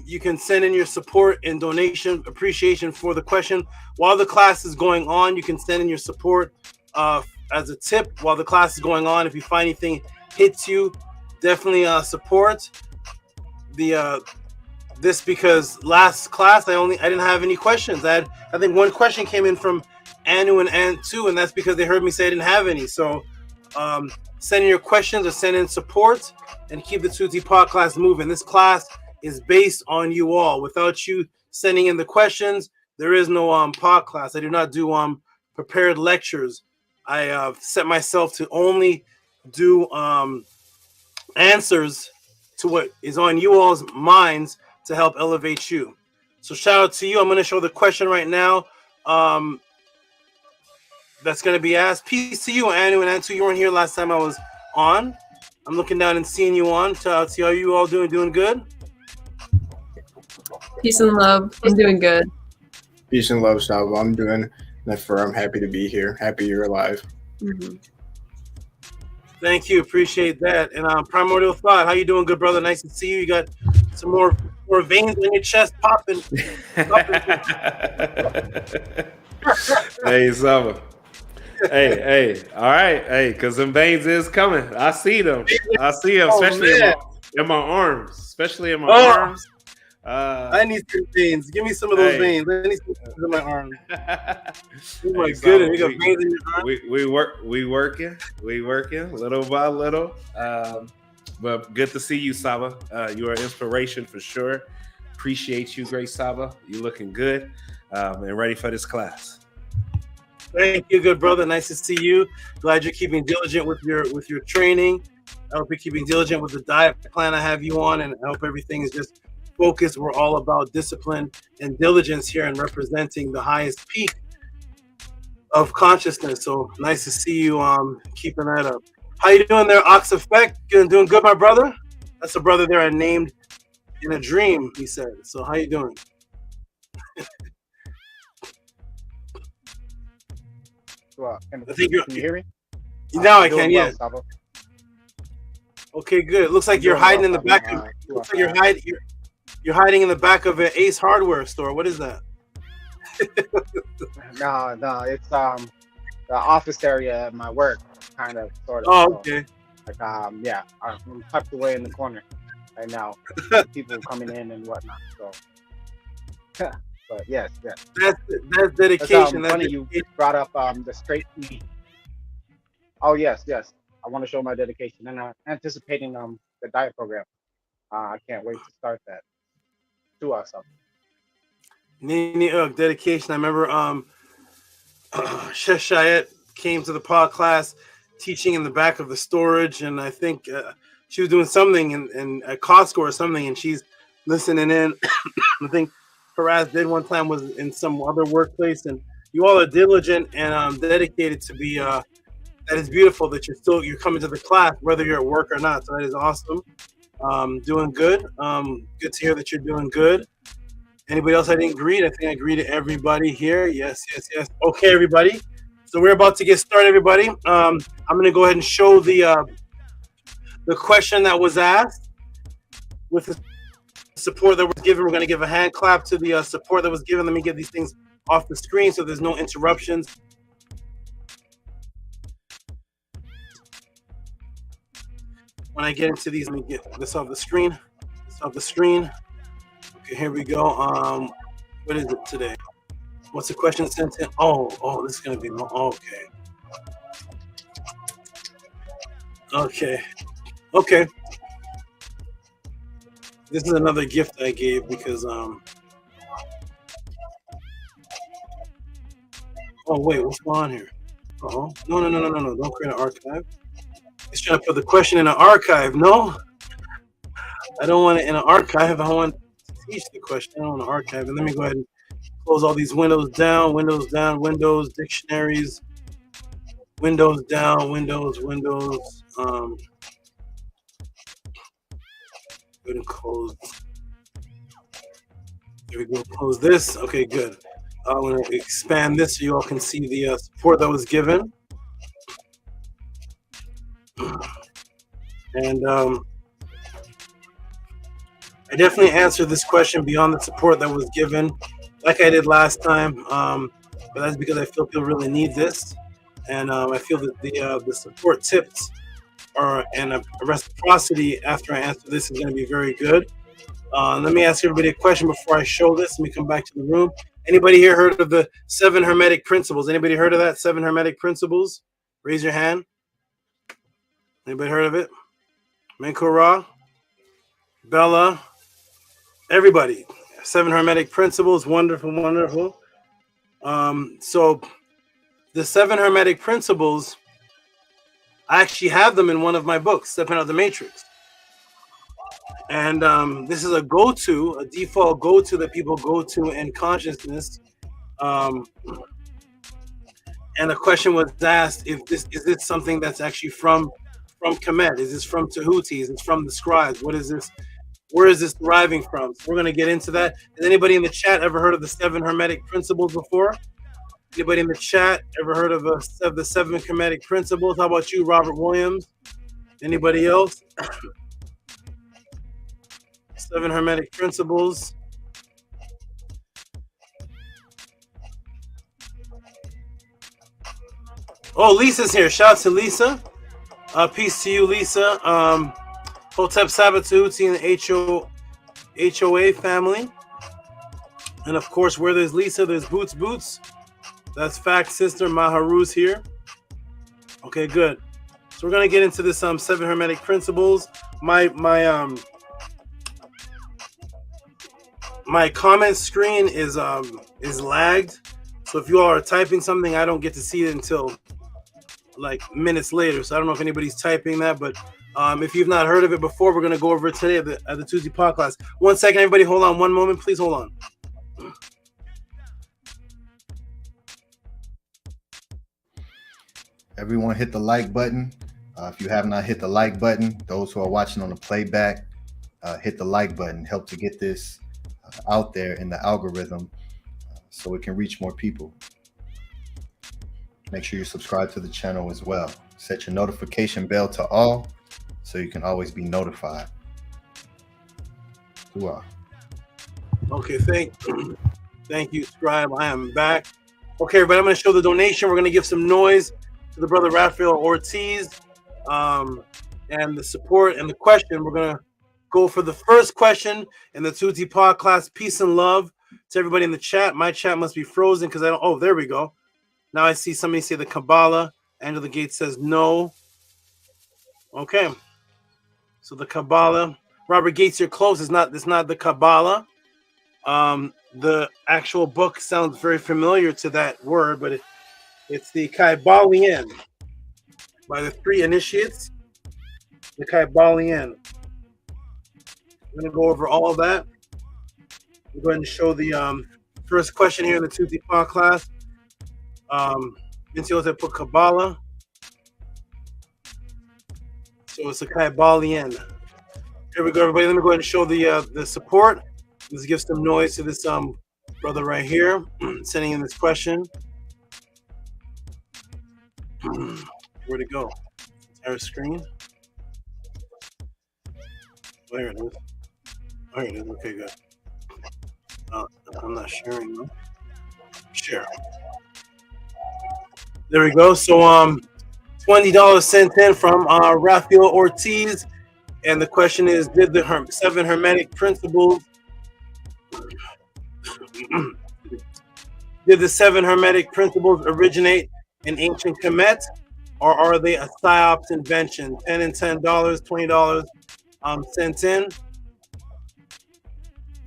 you can send in your support and donation appreciation for the question. While the class is going on, you can send in your support as a tip while the class is going on. If you find anything hits you, definitely support this, because last class I didn't have any questions. I think one question came in from Anu and Ant2, and that's because they heard me say I didn't have any. So send in your questions or send in support and keep the Tehuti Podclass moving. This class is based on you all. Without you sending in the questions, there is no podcast. I do not do prepared lectures. I set myself to only do answers to what is on you all's minds to help elevate you. So shout out to you. I'm going to show the question right now. That's going to be asked. Peace to you, Anu and Antu. You weren't here last time I was on. I'm looking down and seeing you on. Shout out to you. Are you all doing good? Peace and love. I'm doing good. Peace and love, Shaba. I'm doing NETERU. I'm happy to be here. Happy you're alive. Thank you. Appreciate that. And Primordial Thought, how you doing, good brother? Nice to see you. You got some more veins in your chest popping. Hey, Saba. Hey, all right. Hey, because them veins is coming. I see them. Especially in my arms. Especially in my arms. I need some veins. Give me some of those veins. I need some veins in my arms. Oh my goodness, we got veins in your arms. We working little by little. But good to see you, Saba. You are an inspiration for sure. Appreciate you, great Saba. You looking good and ready for this class. Thank you, good brother. Nice to see you. Glad you're keeping diligent with your training. I hope you're keeping diligent with the diet plan I have you on, and I hope everything is just focused. We're all about discipline and diligence here and representing the highest peak of consciousness. So nice to see you keeping that up. How you doing there, Ox Effect? Doing good, my brother? That's a brother there I named in a dream, he said. So how you doing? Can you hear me? Now I can, yeah. Okay, good. Looks like you're hiding in the back of you're hiding in the back of an Ace Hardware store. What is that? No, it's the office area at my work, kind of, sort of. Oh, okay. Like, yeah, I'm tucked away in the corner right now. People coming in and whatnot. So, but yes. That's dedication. That's funny you brought up the straight feed. Oh yes. I want to show my dedication and anticipating the diet program. I can't wait to start that. To us. Dedication. I remember Sheshayet came to the pod class teaching in the back of the storage, and I think she was doing something in a Costco or something, and she's listening in. I think Haraz did one time was in some other workplace, and you all are diligent and dedicated to be that is beautiful that you're coming to the class whether you're at work or not. So that is awesome. Doing good. Good to hear that you're doing good. Anybody else I didn't greet? I think I greeted everybody here. Yes. Okay, everybody. So we're about to get started, everybody. I'm going to go ahead and show the question that was asked with the support that was given. We're going to give a hand clap to the support that was given. Let me get these things off the screen so there's no interruptions. When I get into these, let me get this off the screen. Okay, here we go. What is it today? What's the question sent in? Oh, this is gonna be long. Okay. This is another gift I gave because oh wait, what's going on here? No, don't create an archive. It's trying to put the question in an archive. No, I don't want it in an archive. I want to teach the question. I don't want an archive. And let me go ahead and close all these windows down, windows, dictionaries, windows down, windows. Go ahead and close. There we go. Close this. Okay, good. I'm going to expand this so you all can see the support that was given. And I definitely answered this question beyond the support that was given, like I did last time. But that's because I feel people really need this, and I feel that the support tips and a reciprocity after I answer this is going to be very good. Let me ask everybody a question before I show this. Let me come back to the room. Anybody here heard of the 7 Hermetic Principles? Anybody heard of that? 7 Hermetic Principles? Raise your hand. Anybody heard of it? Menkora, Bella, everybody. 7 Hermetic Principles, wonderful. So the 7 Hermetic Principles I actually have them in one of my books, Stepping Out of the Matrix. And this is a go-to, a default go-to that people go to in consciousness. And the question was asked: if this is this something that's actually from Kemet? Is this from Tehuti? Is this from the scribes? What is this? Where is this deriving from? So we're going to get into that. Has anybody in the chat ever heard of the 7 Hermetic Principles before? Anybody in the chat ever heard of the 7 Hermetic Principles? How about you, Robert Williams? Anybody else? 7 Hermetic Principles. Oh, Lisa's here. Shout out to Lisa. Peace to you, Lisa. Hotep Sabatuti and the HOA family. And of course, where there's Lisa, there's Boots. That's fact, sister. Maharu's here. Okay, good. So we're gonna get into this 7 Hermetic Principles. My comment screen is lagged. So if you all are typing something, I don't get to see it until like minutes later. So I don't know if anybody's typing that, but if you've not heard of it before, we're going to go over it today at the Tehuti Podclass. 1 second, everybody. Hold on 1 moment. Please hold on. Everyone hit the like button. If you have not hit the like button, those who are watching on the playback, hit the like button. Help to get this out there in the algorithm so it can reach more people. Make sure you subscribe to the channel as well. Set your notification bell to all so you can always be notified. Okay, thank you, Scribe. I am back. Okay, everybody, I'm going to show the donation. We're going to give some noise to the brother Raphael Ortiz and the support and the question. We're going to go for the first question in the Tehuti Podclass. Peace and love to everybody in the chat. My chat must be frozen because I don't. Oh, there we go. Now I see somebody say the Kabbalah. Angela Gates says no. Okay. So the Kabbalah. Robert Gates, you're close. It's not the Kabbalah. The actual book sounds very familiar to that word, but it's the Kybalion by the 3 initiates. The Kybalion. I'm going to go over all of that. I'm going to show the first question here in the Tehuti Podclass. Until they put Kabbalah. So it's a Kybalion. Here we go, everybody. Let me go ahead and show the support. Let's give some noise to this brother right here sending in this question. Where'd it go? Entire screen. There it is. There it is. Okay, good. I'm not sharing though. Share. There we go. So $20 sent in from Raphael Ortiz, and the question is: did the 7 Hermetic Principles originate in ancient Kemet, or are they a Psyops invention? $10 and $10, $20 sent in.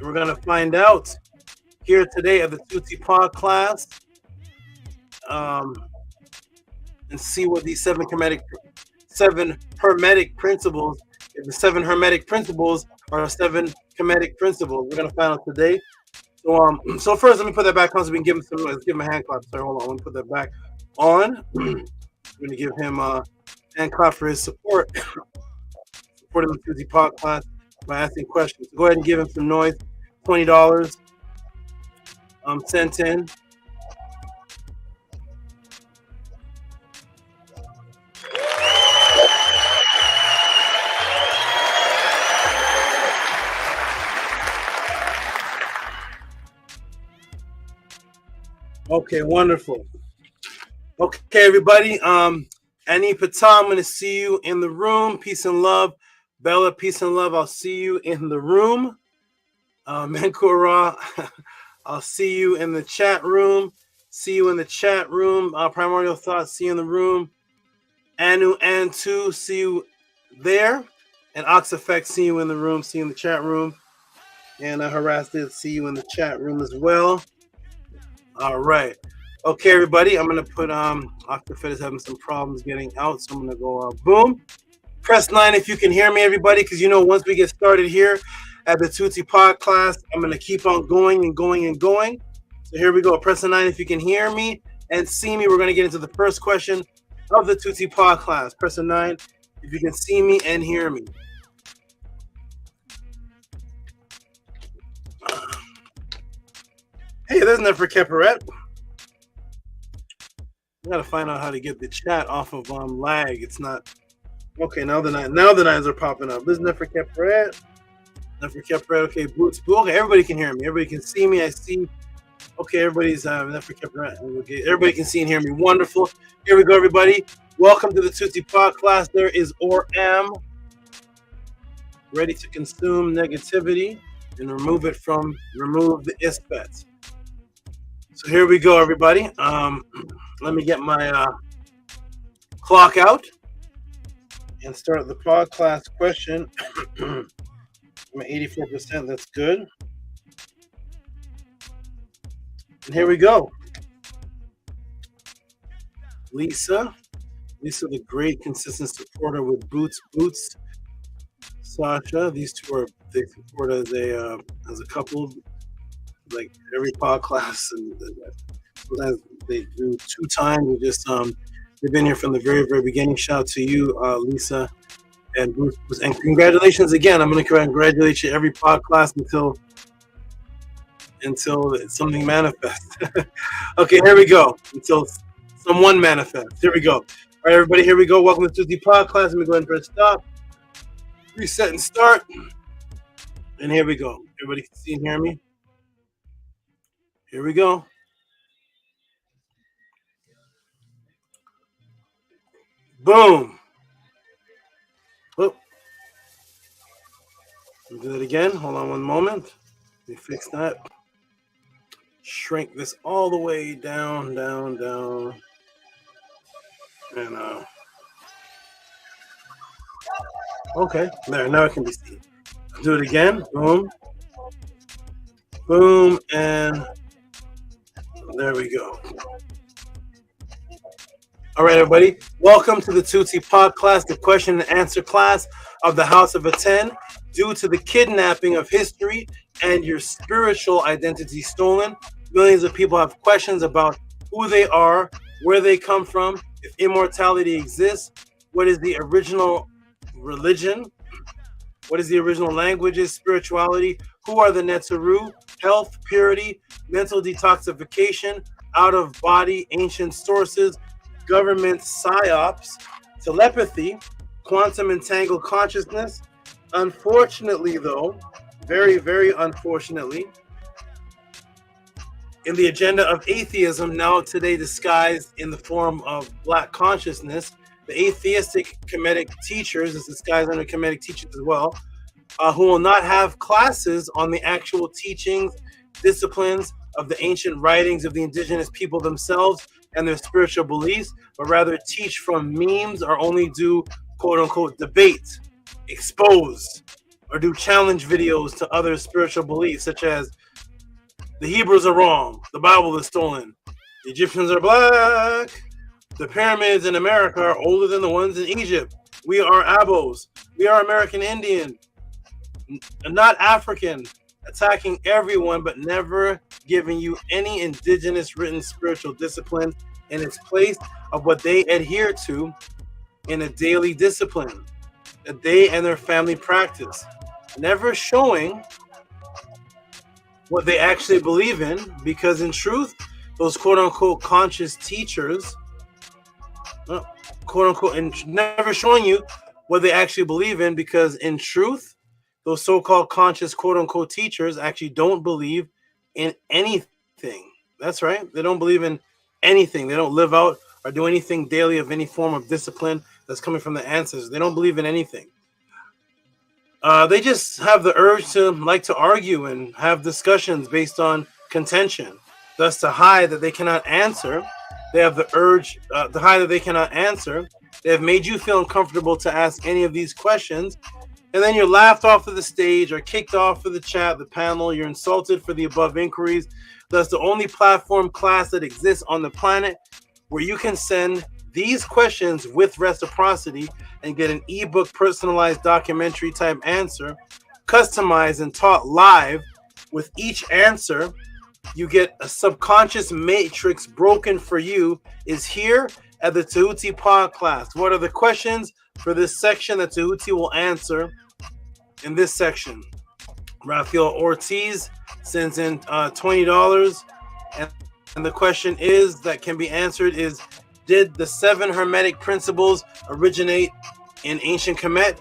We're gonna find out here today at the Tehuti Podclass. And see what these 7 Hermetic Principles, if the 7 Hermetic Principles are 7 Kemetic Principles. We're gonna find out today. So first, let me put that back on so we can give him some. Let's give him a hand clap. Sorry, hold on. Let me put that back on. We're gonna give him a hand clap for his support, supporting the Tehuti Podclass by asking questions. So go ahead and give him some noise. $20 sent in. Okay, wonderful. Okay, everybody. Annie Pata, I'm going to see you in the room. Peace and love. Bella, peace and love. I'll see you in the room. Menkura, I'll see you in the chat room. See you in the chat room. Primordial Thoughts, see you in the room. Anu Antu, see you there. And Ox Effect, see you in the room. See you in the chat room. And Harassed, see you in the chat room as well. All right. Okay, everybody, I'm gonna put Octafed is having some problems getting out, so I'm gonna go boom. Press 9 if you can hear me, everybody, because you know once we get started here at the Tehuti Podclass, I'm gonna keep on going and going and going. So here we go. Press 9 if you can hear me and see me. We're gonna get into the first question of the Tehuti Podclass. Press 9 if you can see me and hear me. Hey, there's Nefer Keperet. I gotta find out how to get the chat off of lag. It's not okay. Now the nines are popping up. This is Nefer Keperet. Nefer Keperet. Okay, Boots. Okay, everybody can hear me. Everybody can see me. I see. Okay, everybody's Nefer Keperet. Okay, everybody can see and hear me. Wonderful. Here we go, everybody. Welcome to the Tehuti Podclass. There is Or-Am, ready to consume negativity and remove the isbet. So here we go, everybody. Let me get my clock out and start the podcast question. I'm at 84%. That's good. And here we go. Lisa, the great consistent supporter with Boots. Sasha, these two they support as a couple, like every podcast, and sometimes they do 2 times. We just they've been here from the very, very beginning. Shout out to you, Lisa and Bruce, and congratulations again. I'm going to congratulate you every podcast until something manifests. Okay, here we go. Until someone manifests. Here we go. All right, everybody, here we go. Welcome to the Podclass. Let me go ahead and press stop. Reset and start. And here we go. Everybody can see and hear me? Here we go. Boom. Oh. Do that again. Hold on one moment. Let me fix that. Shrink this all the way down. And okay, there. Now it can be seen. Do it again. Boom. Boom, and there we go. All right, everybody. Welcome to the Tehuti Podclass, the question and answer class of the House of ATTON. Due to the kidnapping of history and your spiritual identity stolen, millions of people have questions about who they are, where they come from, if immortality exists, what is the original religion, what is the original languages, spirituality, who are the NETERU, health, purity, mental detoxification, out-of-body, ancient sources, government psyops, telepathy, quantum entangled consciousness. Unfortunately, though, very, very unfortunately, in the agenda of atheism, now today disguised in the form of black consciousness, the atheistic Kemetic teachers is disguised under Kemetic teachers as well, who will not have classes on the actual teachings, disciplines of the ancient writings of the indigenous people themselves and their spiritual beliefs, but rather teach from memes or only do quote-unquote debate, expose, or do challenge videos to other spiritual beliefs, such as the Hebrews are wrong, the Bible is stolen, the Egyptians are black, the pyramids in America are older than the ones in Egypt, we are Abos, we are American Indian, not African, attacking everyone but never giving you any indigenous written spiritual discipline in its place of what they adhere to in a daily discipline that they and their family practice, never showing what they actually believe in, because in truth, those quote-unquote conscious teachers, quote-unquote, and never showing you what they actually believe in, because in truth, those so-called conscious quote-unquote teachers actually don't believe in anything. That's right. They don't believe in anything. They don't live out or do anything daily of any form of discipline that's coming from the ancestors. They don't believe in anything. They just have the urge to like to argue and have discussions based on contention. Thus, to hide that they cannot answer, they have the urge to hide that they cannot answer. They have made you feel uncomfortable to ask any of these questions and then you're laughed off of the stage or kicked off of the chat, the panel. You're insulted for the above inquiries. Thus, the only platform class that exists on the planet where you can send these questions with reciprocity and get an ebook personalized documentary type answer, customized and taught live. With each answer, you get a subconscious matrix broken for you, is here at the Tehuti Podclass. What are the questions for this section that Tehuti will answer in this section? R.ORTIZ sends in $20, and the question is that can be answered is, did the 7 Hermetic principles originate in ancient Kemet,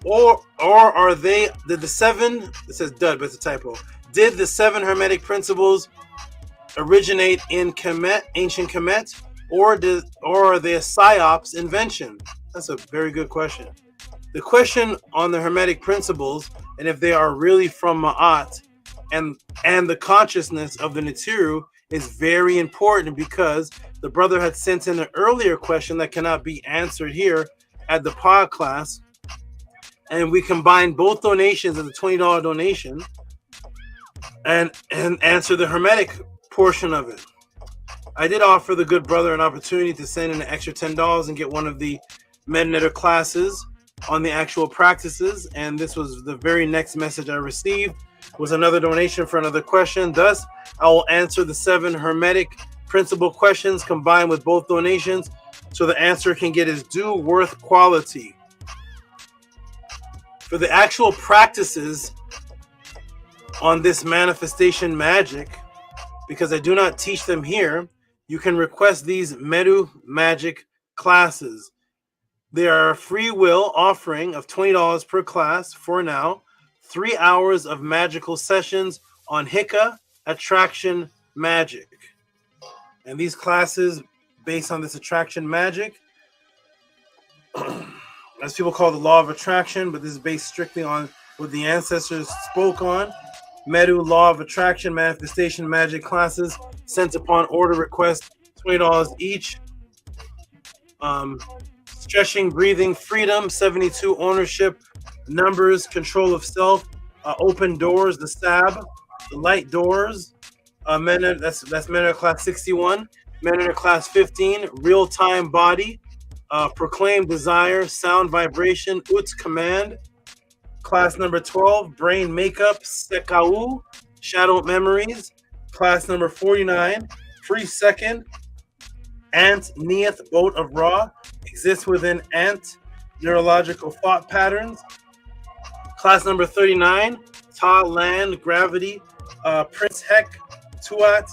or are they, did the 7, it says dud but it's a typo, did the 7 Hermetic principles originate in Kemet, ancient Kemet, or are they a Psyops invention? That's a very good question. The question on the Hermetic principles, and if they are really from Ma'at and the consciousness of the NETERU, is very important, because the brother had sent in an earlier question that cannot be answered here at the podcast, and we combined both donations and the $20 donation and answer the Hermetic portion of it. I did offer the good brother an opportunity to send in an extra $10 and get one of the NETERU classes on the actual practices, and this was the very next message I received, was another donation for another question. Thus, I will answer the 7 Hermetic principle questions combined with both donations, so the answer can get its due worth quality. For the actual practices on this manifestation magic, because I do not teach them here, you can request these MEDU magic classes. They are a free will offering of $20 per class for now. 3 hours of magical sessions on Hika attraction magic. And these classes, based on this attraction magic, as people call the law of attraction, but this is based strictly on what the ancestors spoke on. MEDU law of attraction manifestation magic classes sent upon order request, $20 each. Stretching, breathing, freedom, 72 ownership, numbers, control of self, open doors, the SABA, the light doors, that's NETERU class 61, NETERU class 15, real time body, proclaim desire, sound vibration, UTS command, class number 12, brain makeup, Sekau, shadow memories, class number 49, free second, Ant Neath boat of Ra, exists within Ant neurological thought patterns. Class number 39, Ta Land, Gravity, Prince Heck, Tuat,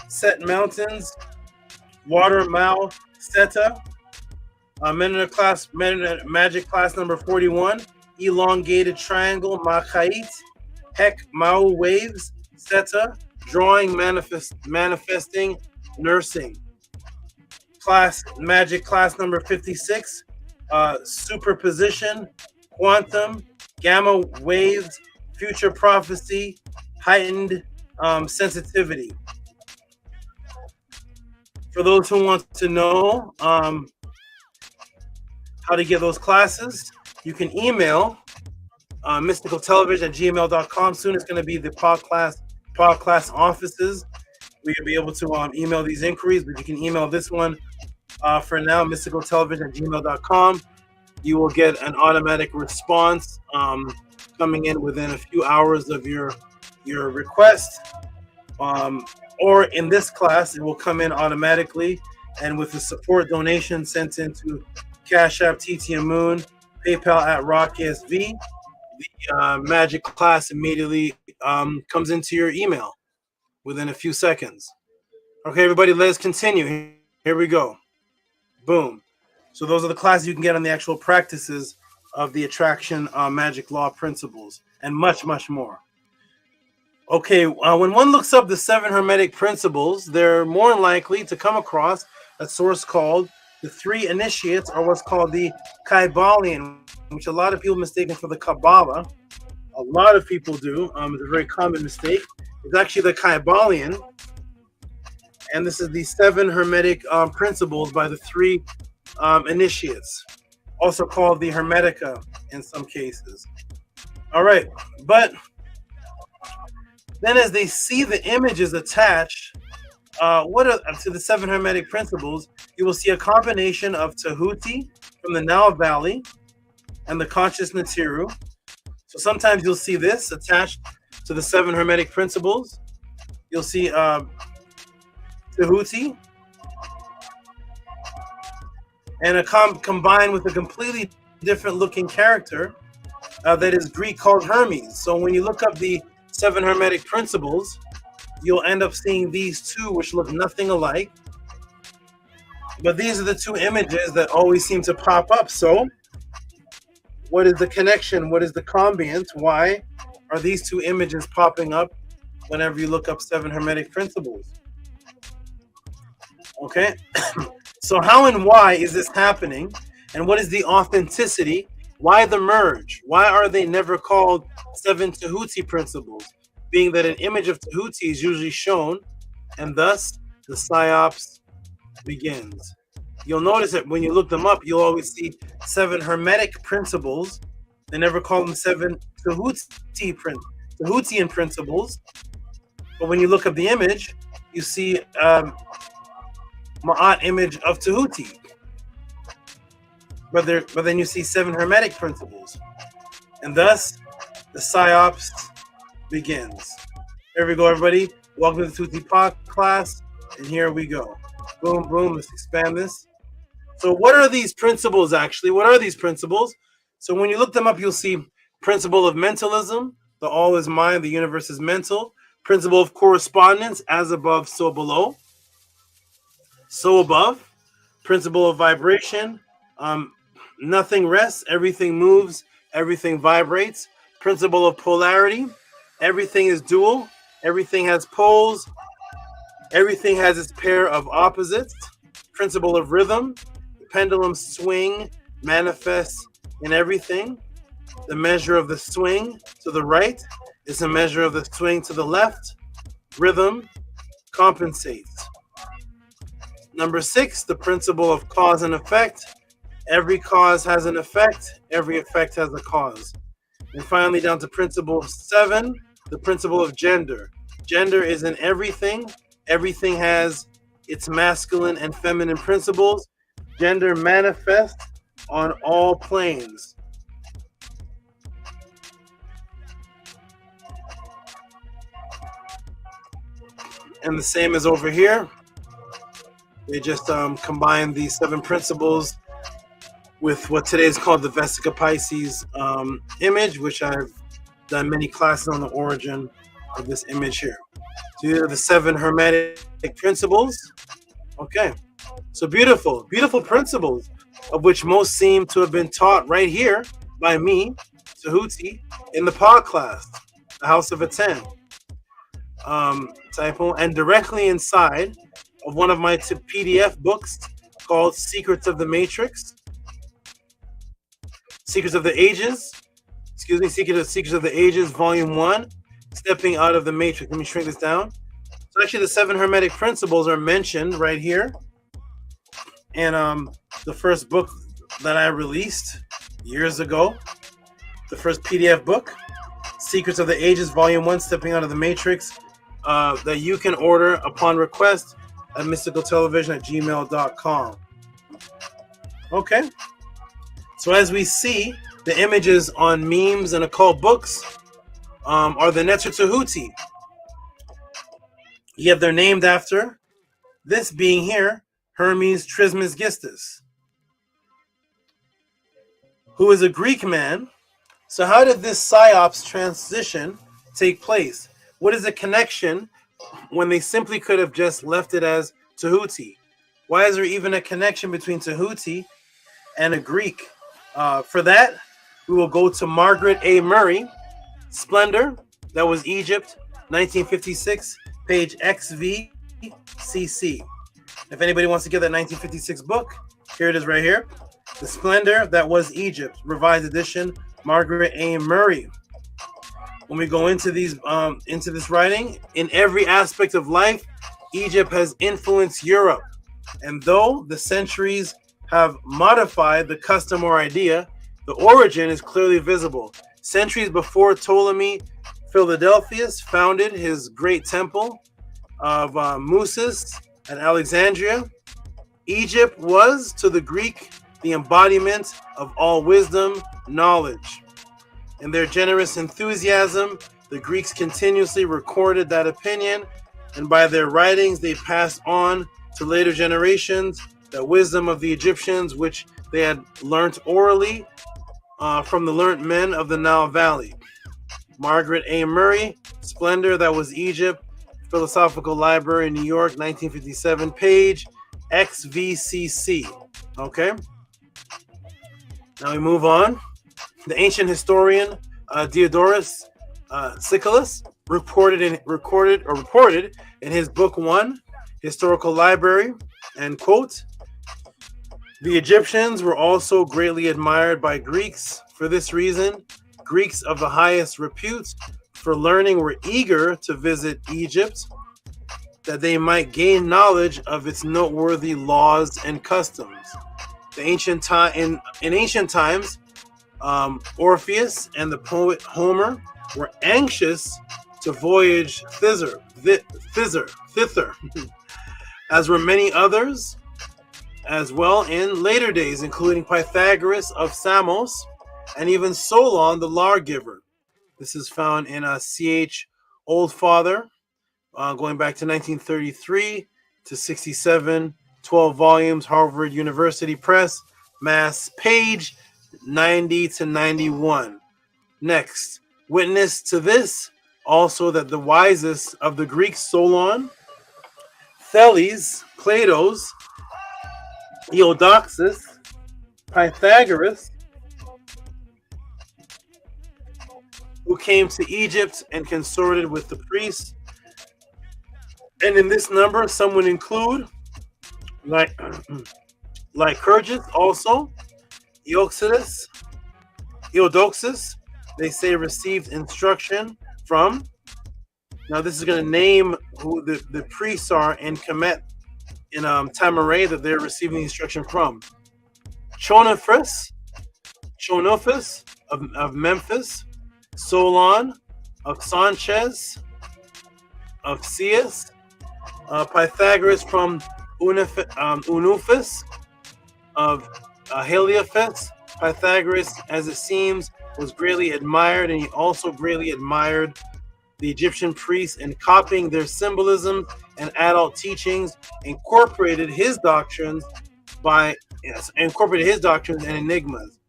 Set Mountains, Water Mao, Seta. NETERU class, NETERU Magic class number 41, Elongated Triangle, Makait, Heck Mao Waves, Seta, Drawing, Manifesting, Nursing. Class Magic class number 56, Superposition, Quantum, Gamma Waves, Future Prophecy, Heightened Sensitivity. For those who want to know how to get those classes, you can email mysticaltelevision@gmail.com. Soon it's going to be the podcast offices. We'll be able to email these inquiries, but you can email this one for now, mysticaltelevision@gmail.com. You will get an automatic response coming in within a few hours of your request. Or in this class, it will come in automatically, and with the support donation sent into Cash App, TT AMUN, PayPal at RockSV, the magic class immediately comes into your email within a few seconds. Okay, everybody, let's continue. Here we go. Boom. So those are the classes you can get on the actual practices of the attraction magic law principles, and much, much more. Okay, when one looks up the 7 Hermetic principles, they're more likely to come across a source called the 3 Initiates, or what's called the Kybalion, which a lot of people mistaken for the Kabbalah. A lot of people do. It's a very common mistake. It's actually the Kybalion, and this is the 7 Hermetic principles by the 3 Initiates, also called the Hermetica in some cases. All right, but then as they see the images attached to the 7 Hermetic principles, you will see a combination of Tehuti from the Nile Valley and the conscious NETERU. So sometimes you'll see this attached to the 7 Hermetic principles. You'll see Tehuti and combined with a completely different looking character that is Greek called Hermes. So when you look up the 7 Hermetic principles, you'll end up seeing these two, which look nothing alike. But these are the two images that always seem to pop up. So what is the connection? What is the combinant? Why are these two images popping up whenever you look up 7 Hermetic principles? Okay, so how and why is this happening? And what is the authenticity? Why the merge? Why are they never called 7 Tehuti principles? Being that an image of Tehuti is usually shown, and thus the Psyops begins. You'll notice that when you look them up, you'll always see 7 Hermetic principles. They never call them 7 Tehutian principles. But when you look up the image, you see Ma'at image of Tehuti. But then you see 7 Hermetic principles. And thus, the Psyops begins. Here we go, everybody. Welcome to the Tehuti Podclass. And here we go. Boom, boom. Let's expand this. So what are these principles, actually? What are these principles? So when you look them up, you'll see principle of mentalism. The all is mind, the universe is mental. Principle of correspondence, as above, so below. So above. Principle of vibration. Nothing rests, everything moves, everything vibrates. Principle of polarity. Everything is dual. Everything has poles. Everything has its pair of opposites. Principle of rhythm. The pendulum swing manifests in everything. The measure of the swing to the right is the measure of the swing to the left. Rhythm compensates. Number 6, the principle of cause and effect. Every cause has an effect. Every effect has a cause. And finally, down to principle 7, the principle of gender. Gender is in everything. Everything has its masculine and feminine principles. Gender manifests on all planes. And the same as over here. They just combine these 7 principles with what today is called the Vesica Pisces image, which I've done many classes on the origin of this image here. So these are the 7 Hermetic principles. Okay, so beautiful, beautiful principles, of which most seem to have been taught right here by me, Tehuti, in the Podclass, the Houseofatton. Typo, and directly inside of one of my PDF books called Secrets of the Matrix. Secrets of the Ages, Secrets of the Ages, Volume 1, Stepping Out of the Matrix. Let me shrink this down. So actually the 7 Hermetic principles are mentioned right here. And the first book that I released years ago, the first PDF book, Secrets of the Ages, Volume 1, Stepping Out of the Matrix, that you can order upon request at mysticaltelevision@gmail.com. Okay. So as we see, the images on memes and occult books are the NETERU Tehuti. Yet they're named after this being here, Hermes Trismegistus, who is a Greek man. So how did this Psyops transition take place? What is the connection when they simply could have just left it as Tehuti? Why is there even a connection between Tehuti and a Greek? For that, we will go to Margaret A. Murray, Splendor, that was Egypt, 1956, page XVCC. If anybody wants to get that 1956 book, here it is right here. The Splendor, that was Egypt, revised edition, Margaret A. Murray. When we go into these, into this writing, in every aspect of life, Egypt has influenced Europe. And though the centuries have modified the custom or idea, The origin is clearly visible. Centuries before Ptolemy Philadelphus founded his great temple of Musis at Alexandria, Egypt was, to the Greek, the embodiment of all wisdom, knowledge. In their generous enthusiasm, the Greeks continuously recorded that opinion, and by their writings they passed on to later generations the wisdom of the Egyptians, which they had learnt orally from the learned men of the Nile Valley. Margaret A. Murray, Splendor That Was Egypt, Philosophical Library, New York, 1957, page XVCC. Okay. Now we move on. The ancient historian Diodorus Siculus reported in his book 1, Historical Library, and quote, "The Egyptians were also greatly admired by Greeks. For this reason, Greeks of the highest repute for learning were eager to visit Egypt, that they might gain knowledge of its noteworthy laws and customs. In ancient times, Orpheus and the poet Homer were anxious to voyage thither, as were many others as well in later days, including Pythagoras of Samos and even Solon the lawgiver." This is found in C.H. Oldfather, going back to 1933 to 67, 12 volumes, Harvard University Press, Mass, page 90 to 91. Next, witness to this also that the wisest of the Greeks, Solon, Thales, Plato's, Eudoxus, Pythagoras, who came to Egypt and consorted with the priests. And in this number, some would include Lycurgus, also Eudoxus, they say received instruction from. Now this is going to name who the priests are in Kemet, in Tamaray, that they're receiving the instruction from. Chonopus of Memphis, Solon of Sanchez, of Cius, Pythagoras from Unuphis, of Heliophytes. Pythagoras, as it seems, was greatly admired, and he also greatly admired the Egyptian priests, and copying their symbolism and adult teachings, incorporated his doctrines and enigmas.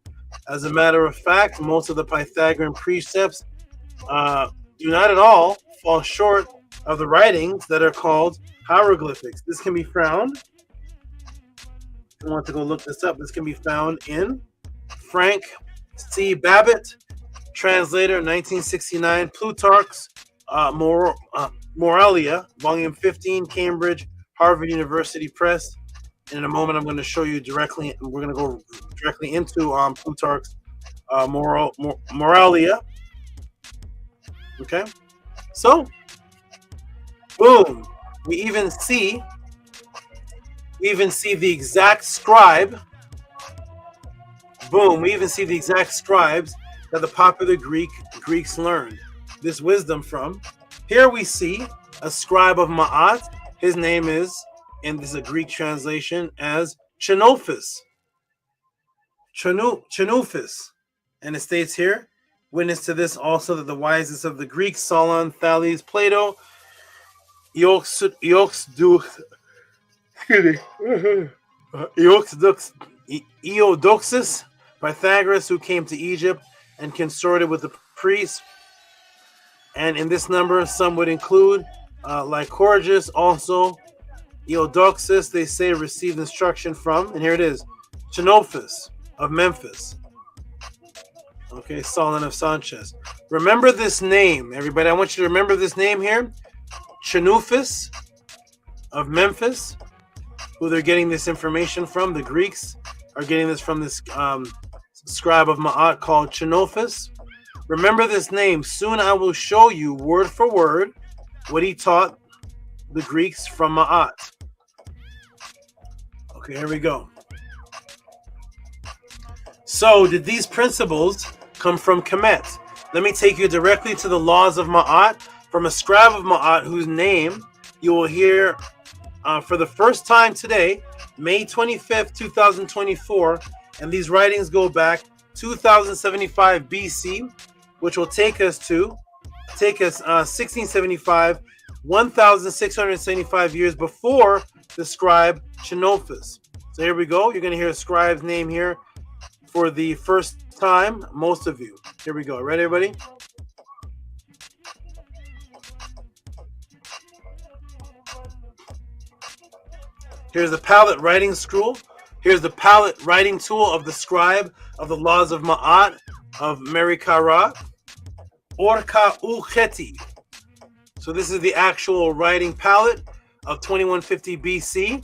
As a matter of fact, most of the Pythagorean precepts do not at all fall short of the writings that are called hieroglyphics. This can be found, if you want to go look this up, this can be found in Frank C. Babbitt, translator, 1969, Plutarch's Moralia, volume 15, Cambridge, Harvard University Press. And in a moment, I'm going to show you directly, we're going to go directly into Plutarch's Moralia. Okay, so boom, we even see the exact scribe. Boom, we even see the exact scribes that the popular Greeks learned this wisdom from. Here we see a scribe of Ma'at. His name is, and this is a Greek translation, as Chenophis. Chenophis. And it states here, witness to this also that the wisest of the Greeks, Solon, Thales, Plato, Eudoxus, Pythagoras, who came to Egypt and consorted with the priests. And in this number, some would include Lycurgus, also Eudoxus, they say received instruction from, and here it is, Chenophis of Memphis. Okay, Solon of Sanchez. Remember this name, everybody. I want you to remember this name here. Chenophis of Memphis, who they're getting this information from. The Greeks are getting this from this scribe of Ma'at called Chenophis. Remember this name. Soon I will show you word for word what he taught the Greeks from Ma'at. Okay, here we go. So, did these principles come from Kemet? Let me take you directly to the laws of Ma'at from a scribe of Ma'at whose name you will hear for the first time today, May 25th, 2024. And these writings go back 2075 BC, which will take us 1675, 1675 years before the scribe Xenophus. So here we go. You're going to hear a scribe's name here for the first time, most of you. Here we go. Ready, everybody? Here's the palette writing tool. Here's the palette writing tool of the scribe of the laws of Ma'at of Merikara, Orka Ucheti. So this is the actual writing palette of 2150 BC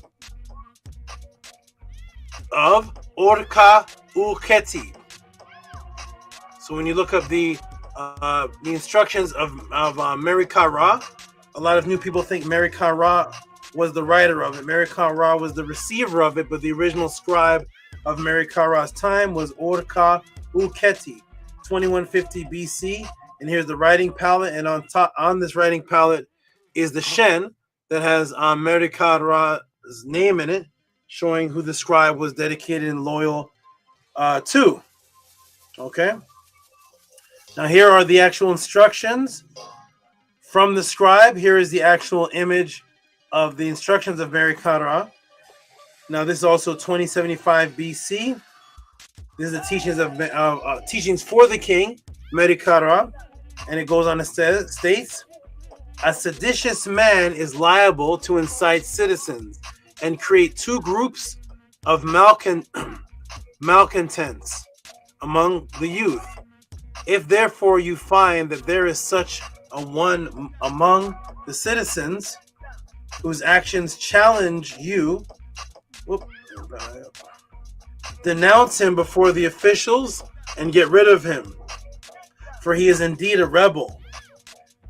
of Orka Ucheti. So when you look up the instructions of Merikara, a lot of new people think Merikara was the writer of it. Merikara was the receiver of it, but the original scribe of Merikara's time was Orka Ucheti, 2150 BC. And here's the writing palette, and on this writing palette is the Shen that has Merikara's name in it, showing who the scribe was dedicated and loyal to. Okay. Now here are the actual instructions from the scribe. Here is the actual image of the instructions of Merikara. Now this is also 2075 BC. This is the teachings of teachings for the king, Merikara, and it goes on to states, a seditious man is liable to incite citizens and create two groups of malcontents among the youth. If therefore you find that there is such a one among the citizens whose actions challenge you, denounce him before the officials and get rid of him, for he is indeed a rebel,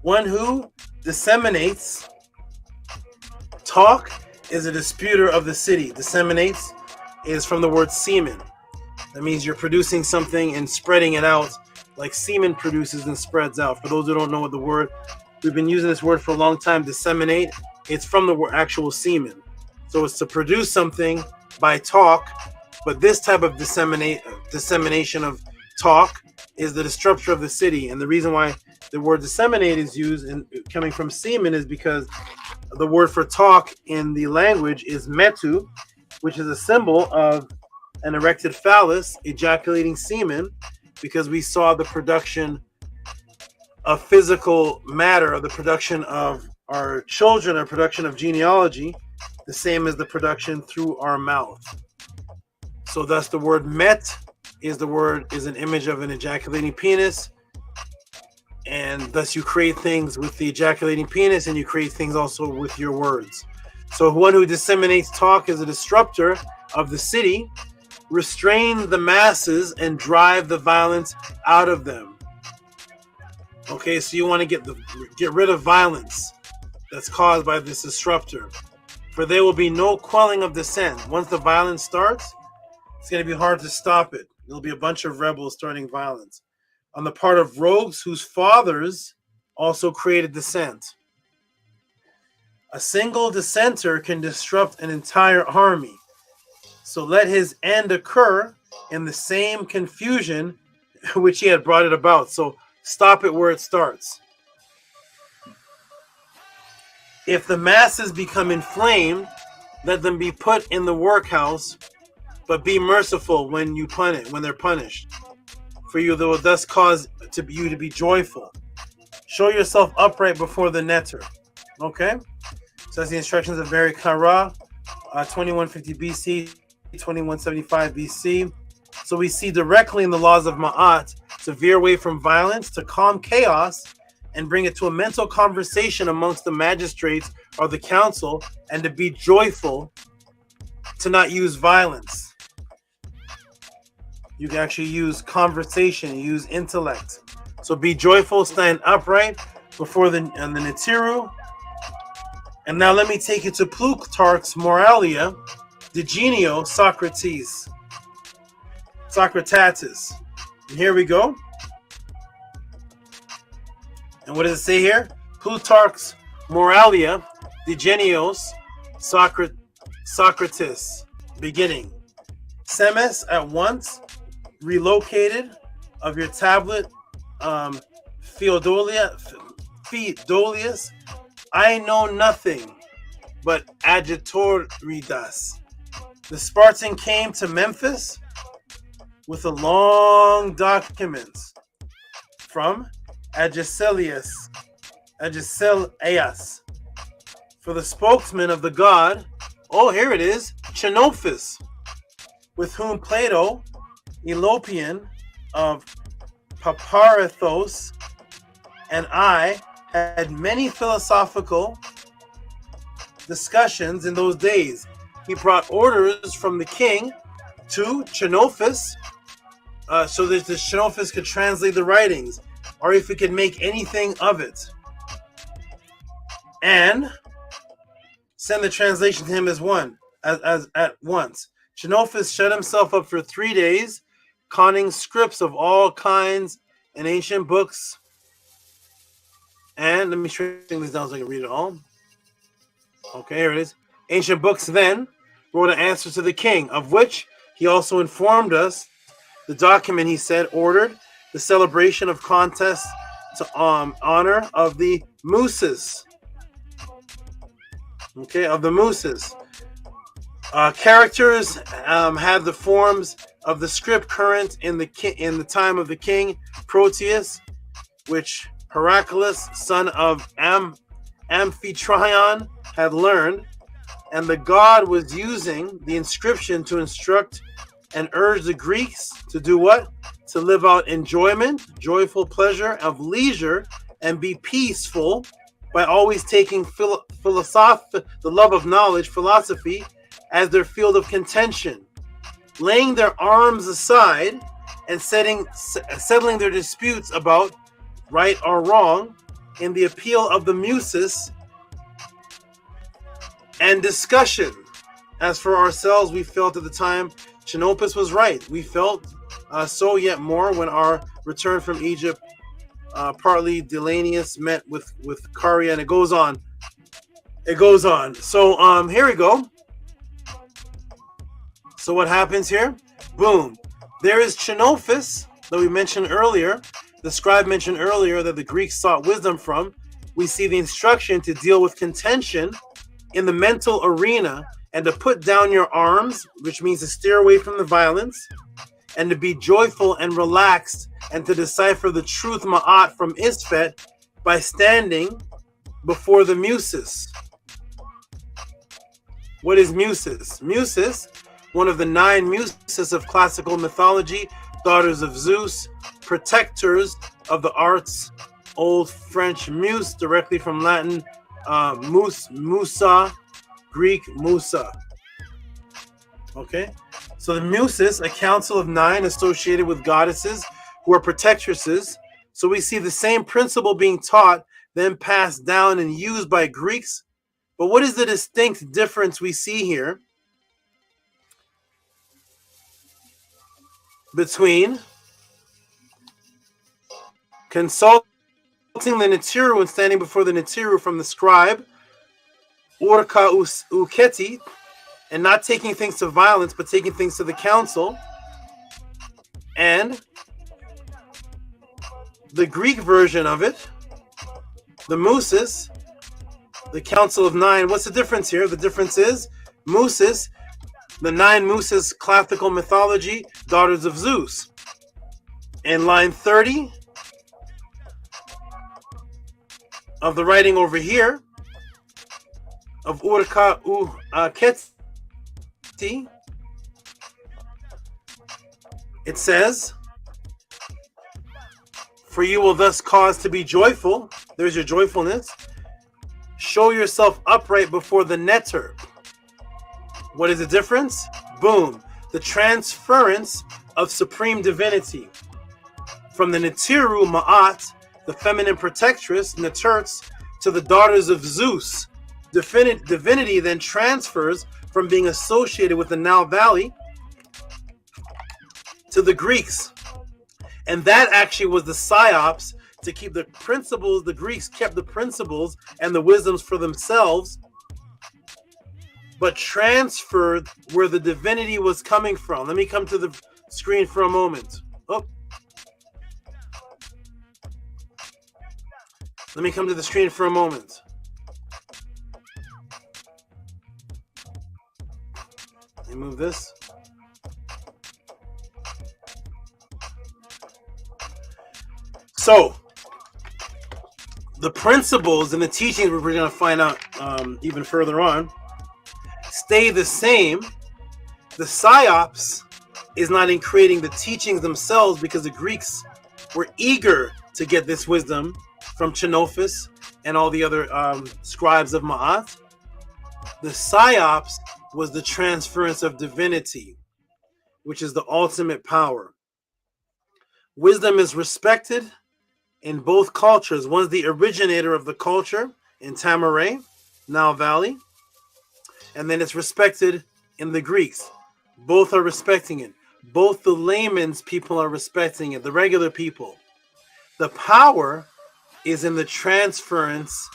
one who disseminates. Talk is a disputer of the city. Disseminates is from the word semen. That means you're producing something and spreading it out like semen produces and spreads out. For those who don't know what the word, we've been using this word for a long time, disseminate. It's from the word actual semen. So it's to produce something by talk, but this type of dissemination of talk is the disruptor of the city. And the reason why the word disseminate is used and coming from semen is because the word for talk in the language is MEDU, which is a symbol of an erected phallus ejaculating semen, because we saw the production of physical matter, or the production of our children, or production of genealogy, the same as the production through our mouth. So thus the word met is an image of an ejaculating penis, and thus you create things with the ejaculating penis, and you create things also with your words. So one who disseminates talk is a disruptor of the city, restrain the masses and drive the violence out of them. Okay, so you want to get rid of violence that's caused by this disruptor, for there will be no quelling of dissent. Once the violence starts, it's going to be hard to stop it. There'll be a bunch of rebels starting violence on the part of rogues whose fathers also created dissent. A single dissenter can disrupt an entire army. So let his end occur in the same confusion which he had brought it about. So stop it where it starts. If the masses become inflamed, let them be put in the workhouse, but be merciful when they're punished. For you, they will thus cause you to be joyful. Show yourself upright before the NETERT. Okay? So that's the instructions of Merikara, 2150 BC, 2175 BC. So we see directly in the laws of Ma'at to veer away from violence, to calm chaos, and bring it to a mental conversation amongst the magistrates or the council, and to be joyful, to not use violence. You can actually use conversation, use intellect. So be joyful, stand upright before the NETERU. And now let me take you to Plutarch's Moralia, De Genio Socrates. Socrates. And here we go. And what does it say here? Plutarch's Moralia, Digenios, Socrates, beginning. Semes at once relocated of your tablet, Theodolius, I know nothing but agitoridas. The Spartan came to Memphis with a long document from Agesilaus for the spokesman of the god. Oh, here it is, Xenophus, with whom Plato, Elopian of Paparethos, and I had many philosophical discussions in those days. He brought orders from the king to Xenophus, so that the Xenophus could translate the writings, or if he could make anything of it, and send the translation to him as at once. Xenophus shut himself up for 3 days, conning scripts of all kinds and ancient books. And let me shrink this down so I can read it all. Okay, here it is. Ancient books then wrote an answer to the king, of which he also informed us. The document, he said, ordered the celebration of contests to honor of the Muses. Okay, of the Muses. Characters had the forms of the script current in the time of the king Proteus, which Heraclius, son of Amphitryon, had learned, and the god was using the inscription to instruct and urge the Greeks to do what? To live out enjoyment, joyful pleasure of leisure, and be peaceful by always taking the love of knowledge, philosophy, as their field of contention, laying their arms aside and settling their disputes about right or wrong in the appeal of the Muses and discussion. As for ourselves, we felt at the time Xenopus was right. We felt so yet more when our return from Egypt, partly Delanius met with Caria, and it goes on. It goes on. So here we go. So what happens here? Boom. There is Xenophus that we mentioned earlier. The scribe mentioned earlier that the Greeks sought wisdom from. We see the instruction to deal with contention in the mental arena and to put down your arms, which means to steer away from the violence, and to be joyful and relaxed, and to decipher the truth ma'at from isfet by standing before the Muses. What is Muses? Muses, one of the 9 Muses of classical mythology, daughters of Zeus, protectors of the arts, Old French muse, directly from Latin musa, Greek musa. Okay, so the Muses, a council of 9 associated with goddesses who are protectresses. So we see the same principle being taught, then passed down and used by Greeks. But what is the distinct difference we see here between consulting the NETERU and standing before the NETERU from the scribe, Urka Uketi, and not taking things to violence, but taking things to the council, and the Greek version of it, the Muses, the Council of 9. What's the difference here? The difference is Muses, the 9 Muses, classical mythology, daughters of Zeus. In line 30 of the writing over here of Urka Uketi, it says, for you will thus cause to be joyful. There's your joyfulness. Show yourself upright before the NETERT. What is the difference? Boom. The transference of supreme divinity from the NETERU Ma'at, the feminine protectress, NETERTs, to the daughters of Zeus. Divinity then transfers from being associated with the Nile Valley to the Greeks. And that actually was the psyops to keep the principles. The Greeks kept the principles and the wisdoms for themselves, but transferred where the divinity was coming from. Let me come to the screen for a moment. Oh. Let me come to the screen for a moment. Let me move this. So, the principles and the teachings we're going to find out even further on stay the same. The psyops is not in creating the teachings themselves, because the Greeks were eager to get this wisdom from Xenophus and all the other scribes of Ma'at. The psyops was the transference of divinity, which is the ultimate power. Wisdom is respected in both cultures. One's the originator of the culture in Tamaray, Nile Valley, and then it's respected in the Greeks. Both are respecting it. Both the layman's people are respecting it, the regular people. The power is in the transference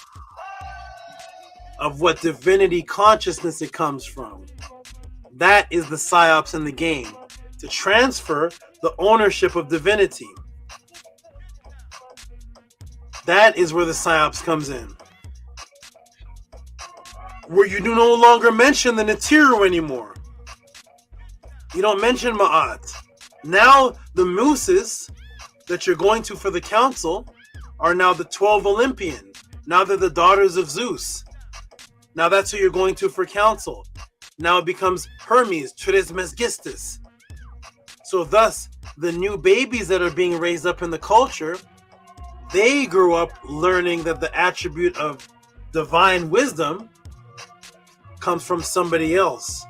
of what divinity consciousness it comes from. That is the psyops in the game, to transfer the ownership of divinity. That is where the psyops comes in. Where you do no longer mention the NETERU anymore. You don't mention Ma'at. Now the mooses that you're going to for the council are now the 12 Olympian. Now they're the daughters of Zeus. Now that's who you're going to for council. Now it becomes Hermes, Trismegistus. So thus, the new babies that are being raised up in the culture, they grew up learning that the attribute of divine wisdom comes from somebody else.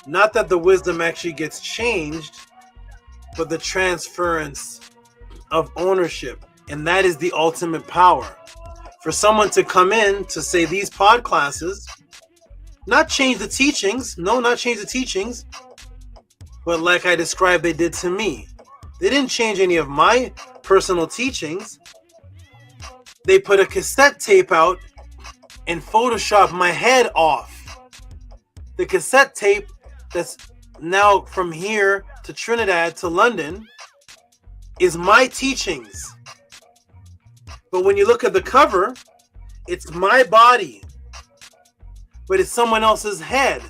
Not that the wisdom actually gets changed, but the transference of ownership. And that is the ultimate power. For someone to come in to say these pod classes, not change the teachings, no, not change the teachings, but like I described they did to me. They didn't change any of my personal teachings. They put a cassette tape out and Photoshop my head off. The cassette tape that's now from here to Trinidad to London is my teachings. But when you look at the cover, it's my body, but it's someone else's head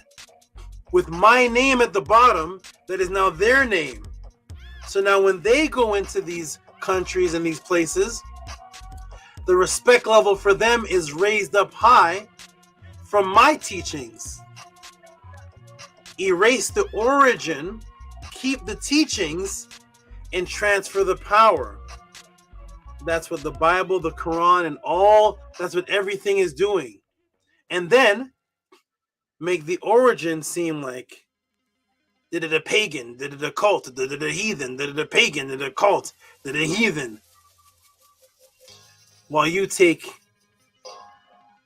with my name at the bottom that is now their name. So now when they go into these countries and these places, the respect level for them is raised up high from my teachings. Erase the origin, keep the teachings, and transfer the power. That's what the Bible, the Quran, and all, that's what everything is doing. And then make the origin seem like, did it a pagan, did it a cult, did it a heathen, did it a pagan, did it a cult, did it a heathen. While you take,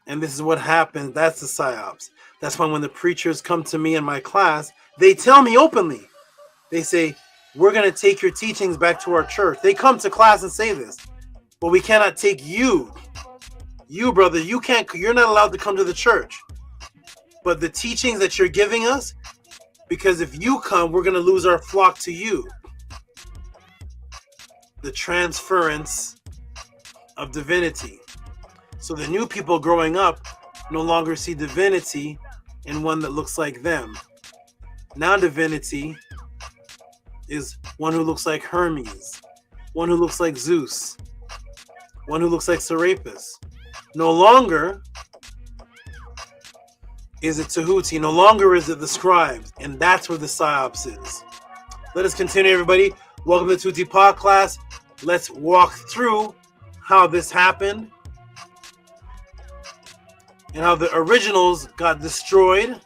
and this is what happens, that's the psyops. That's why when the preachers come to me in my class, they tell me openly. They say, we're going to take your teachings back to our church. They come to class and say this. But we cannot take you. You, brother, you can't, you're not allowed to come to the church. But the teachings that you're giving us, because if you come, we're going to lose our flock to you. The transference of divinity. So the new people growing up no longer see divinity in one that looks like them. Now divinity is one who looks like Hermes, one who looks like Zeus, one who looks like Serapis. No longer is it Tehuti, no longer is it the scribes, and that's where the psyops is. Let us continue, everybody. Welcome to Tehuti Podclass. Let's walk through how this happened and how the originals got destroyed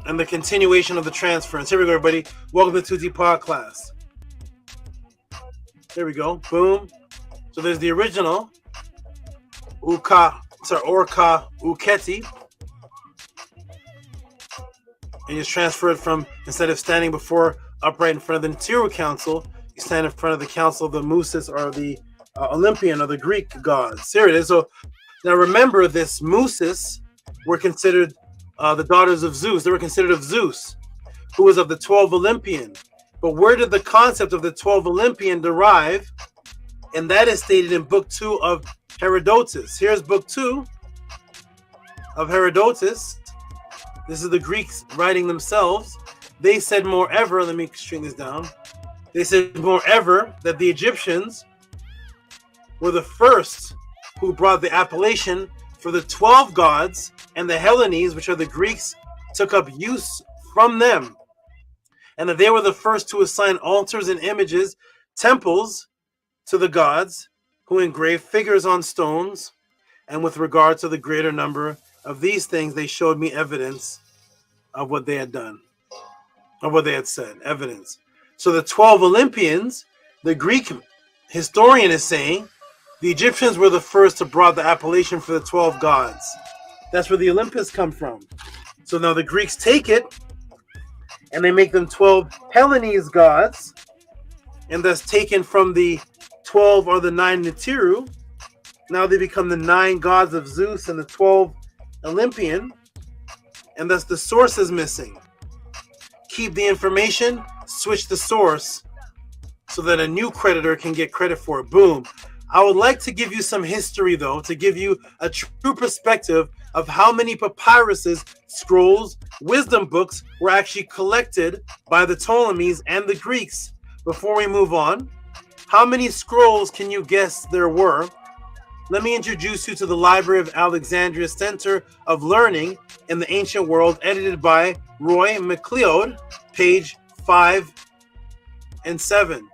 and the continuation of the transference. Here we go, everybody. Welcome to Tehuti Podclass. There we go. Boom. So there's the original Orca Uketi. and you transfer it from, instead of standing before upright in front of the NETERU council, you stand in front of the council of the Muses or the Olympian or the Greek gods. Here it is. So now remember, this Muses were considered the daughters of Zeus. They were considered of Zeus, who was of the 12 Olympian. But where did the concept of the 12 Olympian derive? And that is stated in Book 2 of Herodotus. Here's Book 2 of Herodotus. This is the Greeks writing themselves. They said, moreover, let me string this down. They said, moreover, that the Egyptians were the first who brought the appellation for the 12 gods, and the Hellenes, which are the Greeks, took up use from them. And that they were the first to assign altars and images, temples to the gods, who engraved figures on stones. And with regard to the greater number of these things, they showed me evidence of what they had done, of what they had said, evidence. So the 12 Olympians, the Greek historian is saying, the Egyptians were the first to brought the appellation for the 12 gods. That's where the Olympus come from. So now the Greeks take it, and they make them 12 Hellenes gods, and that's taken from the 12 or the 9 NETERU. Now they become the 9 gods of Zeus and the 12 Olympian, and thus the source is missing. Keep the information, switch the source, so that a new creditor can get credit for it. Boom. I would like to give you some history, though, to give you a true perspective of how many papyruses, scrolls, wisdom books were actually collected by the Ptolemies and the Greeks. Before we move on, how many scrolls can you guess there were? Let me introduce you to the Library of Alexandria Center of Learning in the Ancient World, edited by Roy McLeod, page 5 and 7.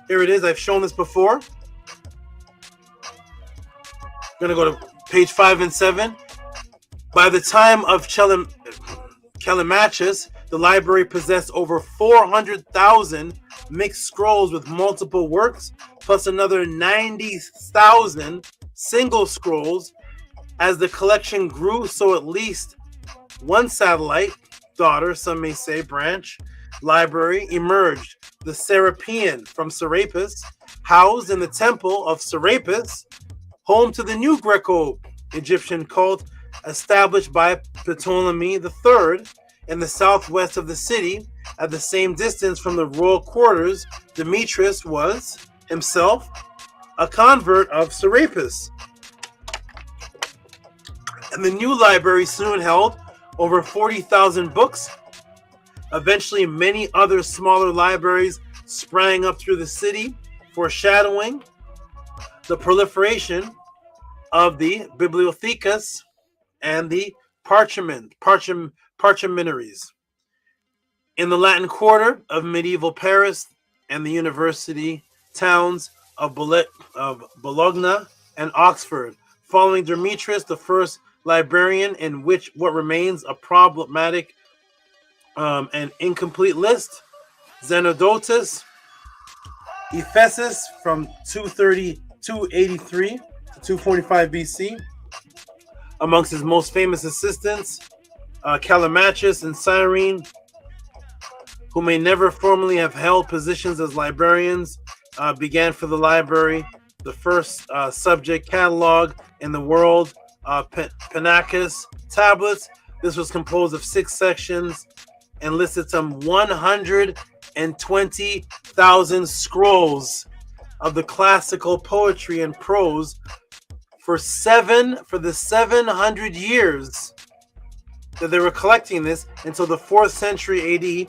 Here it is. I've shown this before. I'm going to go to page 5 and 7. By the time of Callimachus, the library possessed over 400,000 mixed scrolls with multiple works, plus another 90,000 single scrolls. As the collection grew, so at least one satellite, daughter, some may say, branch, library emerged. The Serapean from Serapis, housed in the temple of Serapis, home to the new Greco-Egyptian cult established by Ptolemy III in the southwest of the city. At the same distance from the royal quarters, Demetrius was himself a convert of Serapis. And the new library soon held over 40,000 books. Eventually, many other smaller libraries sprang up through the city, foreshadowing the proliferation of the bibliothecas and the parchimentaries. In the Latin Quarter of medieval Paris and the university towns of Bologna and Oxford, following Demetrius, the first librarian, in which what remains a problematic and incomplete list, Zenodotus, Ephesus from 283 to 245 BC. Amongst his most famous assistants, Callimachus and Cyrene, who may never formally have held positions as librarians, began for the library the first subject catalog in the world, Penacus tablets. This was composed of 6 sections and listed some 120,000 scrolls of the classical poetry and prose for the 700 years that they were collecting this until the 4th century AD.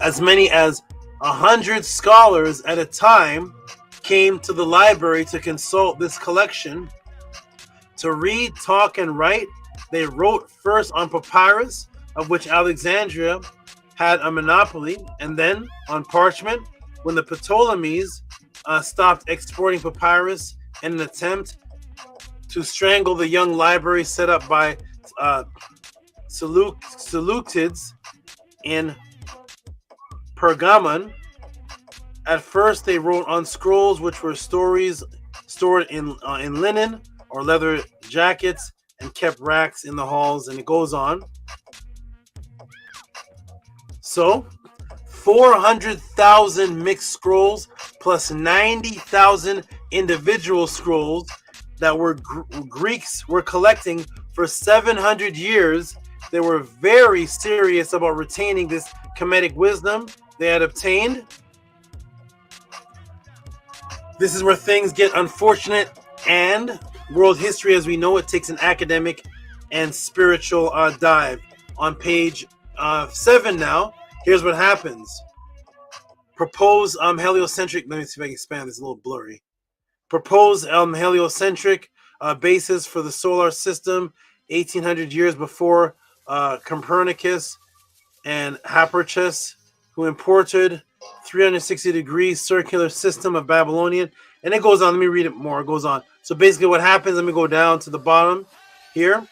As many as 100 scholars at a time came to the library to consult this collection. To read, talk, and write, they wrote first on papyrus, of which Alexandria had a monopoly, and then on parchment. When the Ptolemies stopped exporting papyrus in an attempt to strangle the young library set up by Seleucids in Pergamon. At first, they wrote on scrolls, which were stories stored in linen or leather jackets and kept racks in the halls, and it goes on. So 400,000 mixed scrolls plus 90,000 individual scrolls that were Greeks were collecting for 700 years. They were very serious about retaining this Kemetic wisdom they had obtained. This is where things get unfortunate, and world history as we know it takes an academic and spiritual dive. On page 7 now, here's what happens. Proposed heliocentric, let me see if I can expand this, a little blurry. Proposed heliocentric basis for the solar system 1800 years before Copernicus and Hipparchus, who imported 360-degree circular system of Babylonian. And it goes on. Let me read it more. It goes on. So basically what happens, let me go down to the bottom here.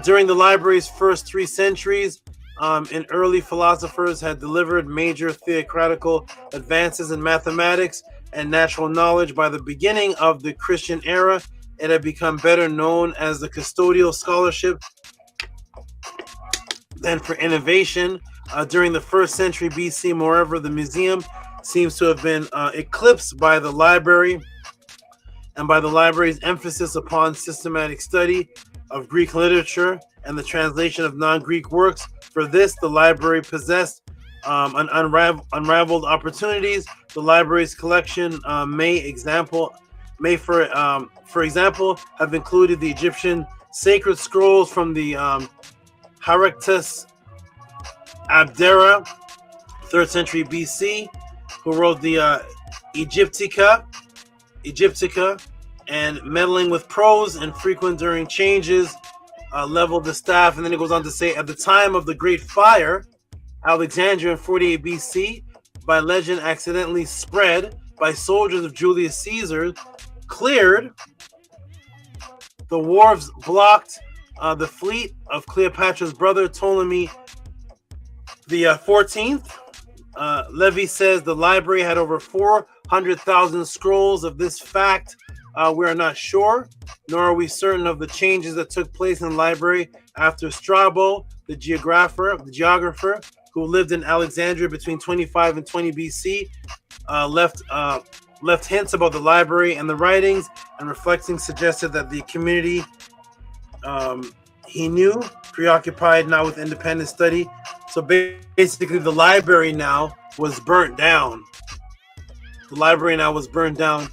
During the library's first 3 centuries, and early philosophers had delivered major theoretical advances in mathematics and natural knowledge. By the beginning of the Christian era, it had become better known as the custodial scholarship than for innovation. During the 1st century BC, moreover, the museum seems to have been eclipsed by the library and by the library's emphasis upon systematic study of Greek literature and the translation of non-Greek works. For this, the library possessed unrivaled opportunities. The library's collection may, for example, have included the Egyptian sacred scrolls from the Herodotus Abdera, 3rd century BC, who wrote the Egyptica, and meddling with prose and frequent during changes leveled the staff. And then it goes on to say, at the time of the Great Fire, Alexandria in 48 BC, by legend accidentally spread by soldiers of Julius Caesar, cleared the wharves, blocked the fleet of Cleopatra's brother Ptolemy the 14th. Levy says the library had over 400,000 scrolls. Of this fact, we are not sure, nor are we certain of the changes that took place in the library after Strabo, the geographer who lived in Alexandria between 25 and 20 BC, left hints about the library and the writings, and reflecting suggested that the community he knew preoccupied now with independent study. So basically the library now was burnt down. The library now was burned down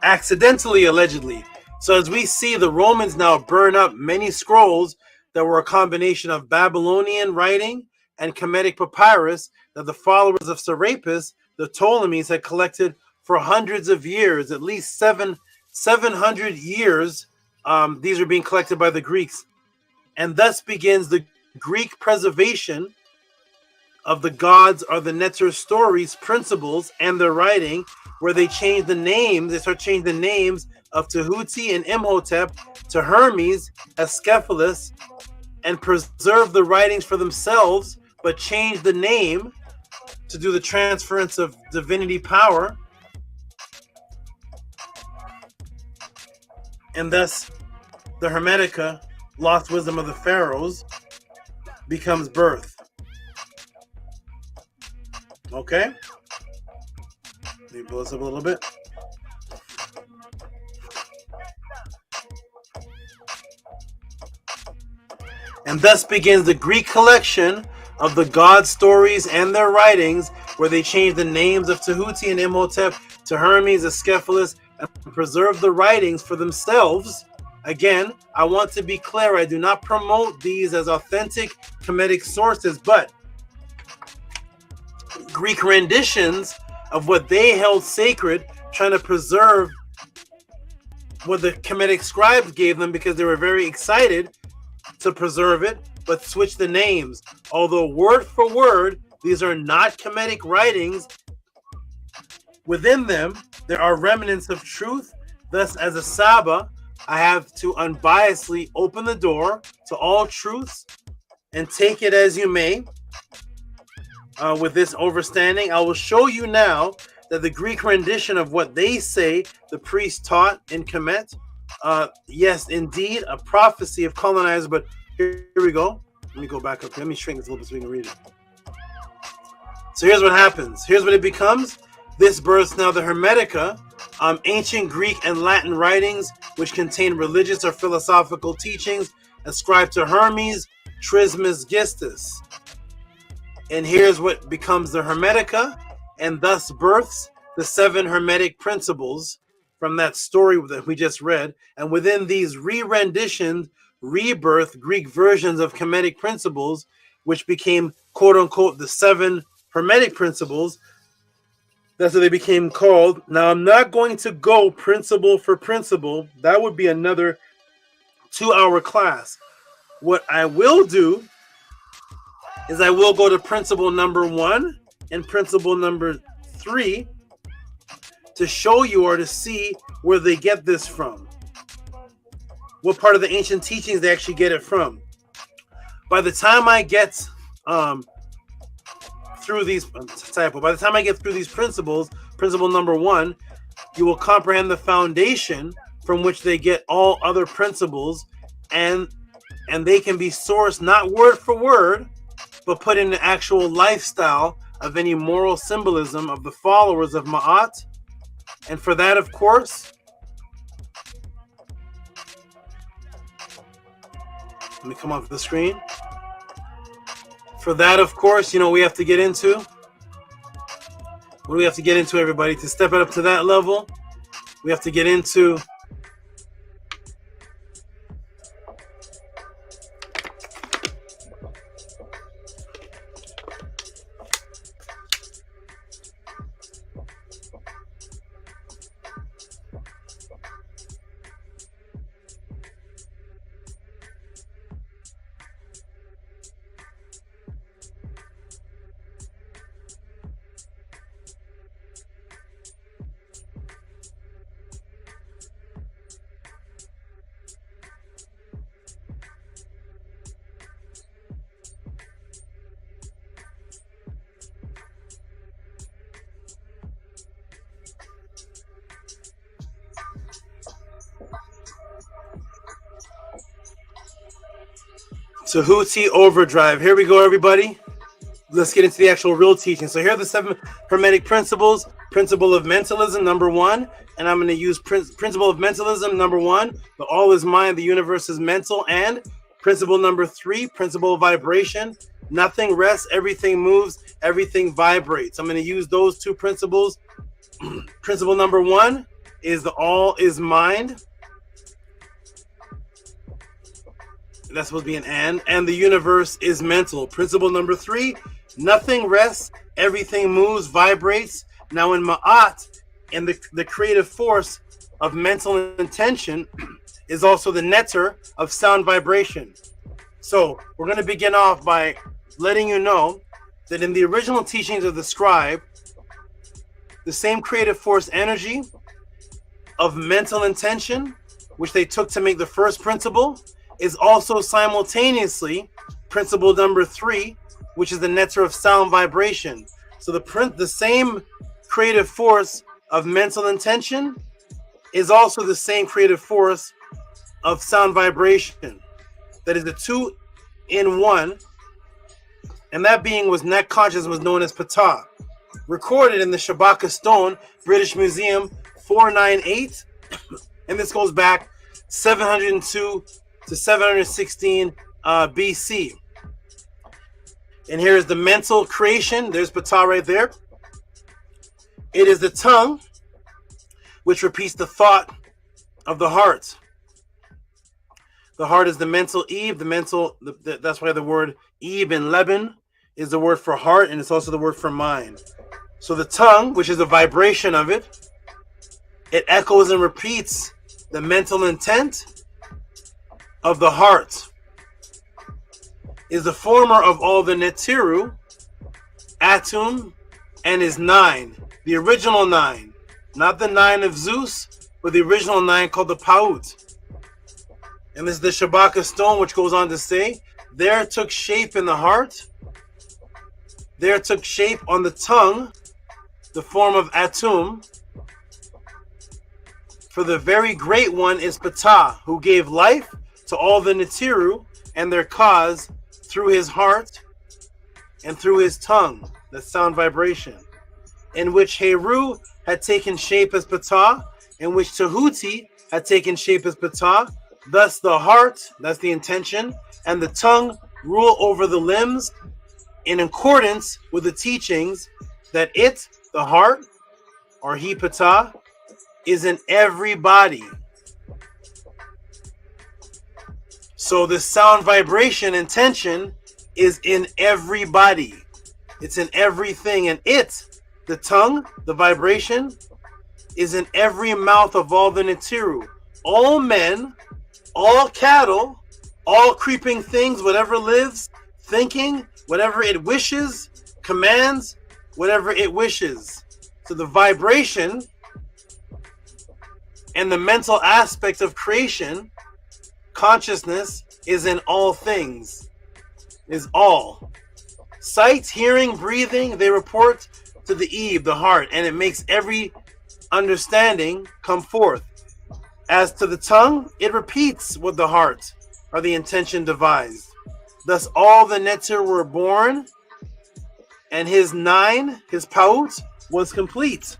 accidentally, allegedly. So as we see, the Romans now burn up many scrolls that were a combination of Babylonian writing and Kemetic papyrus that the followers of Serapis, the Ptolemies, had collected for hundreds of years, at least 700 years. These are being collected by the Greeks. And thus begins the Greek preservation of the gods or the NETERU stories, principles, and their writing, where they change the names, they start changing the names of Tehuti and Imhotep to Hermes, Asclephius, and preserve the writings for themselves, but change the name to do the transference of divinity power. And thus, the Hermetica, lost wisdom of the pharaohs, becomes birth. Okay? Let me blow this up a little bit. And thus begins the Greek collection of the god stories and their writings, where they change the names of Tehuti and Imhotep to Hermes, Asclephius, and preserve the writings for themselves. Again, I want to be clear, I do not promote these as authentic Kemetic sources, but Greek renditions of what they held sacred, trying to preserve what the Kemetic scribes gave them because they were very excited to preserve it, but switch the names. Although word for word, these are not Kemetic writings. Within them, there are remnants of truth. Thus, as a SABA, I have to unbiasedly open the door to all truths and take it as you may. With this overstanding, I will show you now that the Greek rendition of what they say the priest taught in Kemet, yes, indeed, a prophecy of colonizers, but here we go. Let me go back up. Let me shrink this a little bit so we can read it. So here's what happens. Here's what it becomes. This births now the Hermetica, ancient Greek and Latin writings which contain religious or philosophical teachings ascribed to Hermes Trismegistus. And here's what becomes the Hermetica, and thus births the 7 Hermetic principles from that story that we just read. And within these re-renditioned, rebirth Greek versions of Kemetic principles, which became quote-unquote the 7 Hermetic principles, that's what they became called. Now, I'm not going to go principle for principle. That would be another 2-hour class. What I will do is I will go to principle number 1 and principle number 3 to show you or to see where they get this from. What part of the ancient teachings they actually get it from. By the time I get through these principles, principle number 1, you will comprehend the foundation from which they get all other principles, and they can be sourced not word for word, but put in the actual lifestyle of any moral symbolism of the followers of Ma'at. And for that, of course, let me come off the screen. For that, of course, we have to get into. What do we have to get into, everybody? To step it up to that level, we have to get into Tehuti Overdrive. Here we go, everybody. Let's get into the actual real teaching. So here are the 7 Hermetic principles. Principle of mentalism, number 1. And I'm going to use principle of mentalism, number 1. The all is mind, the universe is mental. And principle number 3, principle of vibration. Nothing rests, everything moves, everything vibrates. I'm going to use those 2 principles. Principle number 1 is the all is mind. That's supposed to be an and the universe is mental. Principle number 3, nothing rests, everything moves, vibrates. Now in Ma'at, and the creative force of mental intention is also the netter of sound vibration. So we're going to begin off by letting you know that in the original teachings of the scribe, the same creative force energy of mental intention, which they took to make the first principle, is also simultaneously principle number 3, which is the netter of sound vibration. So the same creative force of mental intention is also the same creative force of sound vibration. That is the 2 in 1. And that being was net conscious, was known as PTAH. Recorded in the Shabaka stone, British Museum 498. And this goes back 702 to 716 BC. And here's the mental creation. There's PTAH right there. It is the tongue which repeats the thought of the heart. The heart is the mental Eve. That's why the word Eve in Lebanon is the word for heart, and it's also the word for mind. So the tongue, which is the vibration of it, it echoes and repeats the mental intent of the heart, is the former of all the NETERU, ATTON, and is 9. The original 9. Not the 9 of Zeus, but the original 9 called the Paut. And this is the Shabaka stone, which goes on to say, there took shape in the heart, there took shape on the tongue, the form of ATTON. For the very great one is PTAH, who gave life to all the NETERU and their cause through his heart and through his tongue, the sound vibration, in which Heru had taken shape as Ptah, in which Tehuti had taken shape as Ptah. Thus the heart, that's the intention, and the tongue rule over the limbs in accordance with the teachings that it, the heart, or he Ptah, is in every body. So the sound vibration intention is in every body. It's in everything. And it, the tongue, the vibration, is in every mouth of all the NETERU. All men, all cattle, all creeping things, whatever lives, thinking, whatever it wishes, commands, whatever it wishes. So the vibration and the mental aspect of creation, consciousness, is in all things, is all. Sight, hearing, breathing, they report to the Eve, the heart, and it makes every understanding come forth. As to the tongue, it repeats what the heart or the intention devised. Thus all the NETERU were born, and his paut, was completed.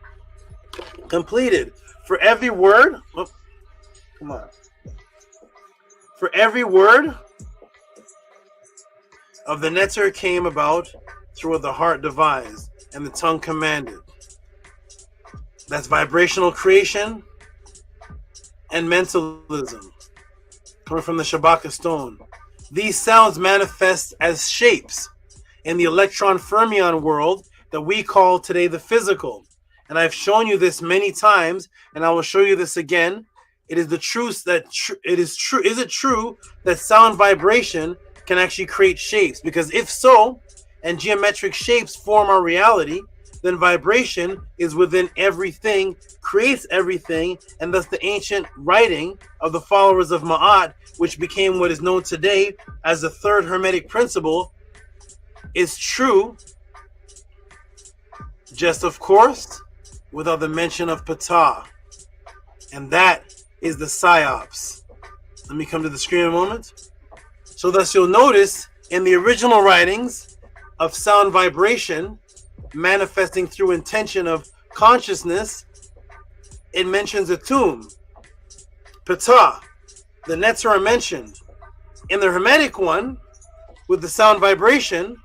For every word, for every word of the NETERU came about through what the heart devised and the tongue commanded. That's vibrational creation and mentalism, coming from the SHABAKA stone. These sounds manifest as shapes in the electron fermion world that we call today the physical. And I've shown you this many times, and I will show you this again. It is the truth that is it true that sound vibration can actually create shapes? Because if so, and geometric shapes form our reality, then vibration is within everything, creates everything, and thus the ancient writing of the followers of Ma'at, which became what is known today as the third Hermetic principle, is true, just of course, without the mention of Ptah. And that is the Psyops. Let me come to the screen a moment. So thus you'll notice in the original writings of sound vibration, manifesting through intention of consciousness, it mentions a tomb, Ptah, the NETERU are mentioned. In the Hermetic one, with the sound vibration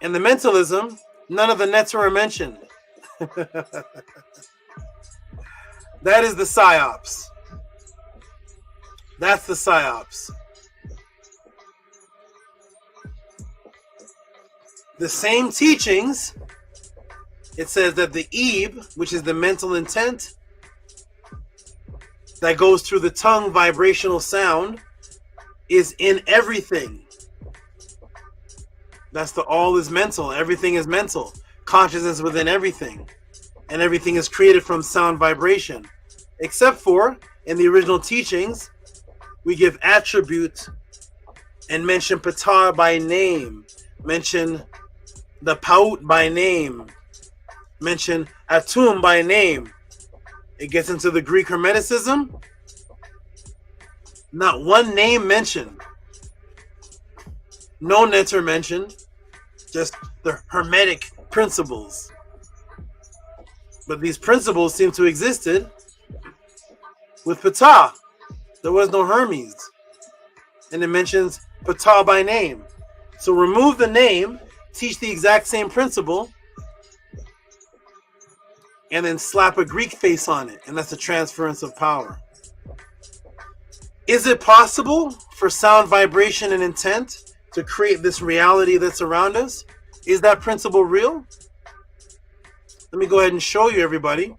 and the mentalism, none of the NETERU are mentioned. That is the Psyops. That's the Psyops. The same teachings, it says that the Eve, which is the mental intent that goes through the tongue vibrational sound, is in everything. That's the all is mental. Everything is mental. Consciousness within everything. And everything is created from sound vibration. Except for, in the original teachings, we give attribute and mention Ptah by name. Mention the Paut by name. Mention ATTON by name. It gets into the Greek Hermeticism. Not one name mentioned. No NETERU mentioned. Just the Hermetic principles. But these principles seem to have existed with Ptah. There was no Hermes. And it mentions Ptah by name. So remove the name, teach the exact same principle, and then slap a Greek face on it. And that's a transference of power. Is it possible for sound vibration and intent to create this reality that's around us? Is that principle real? Let me go ahead and show you, everybody.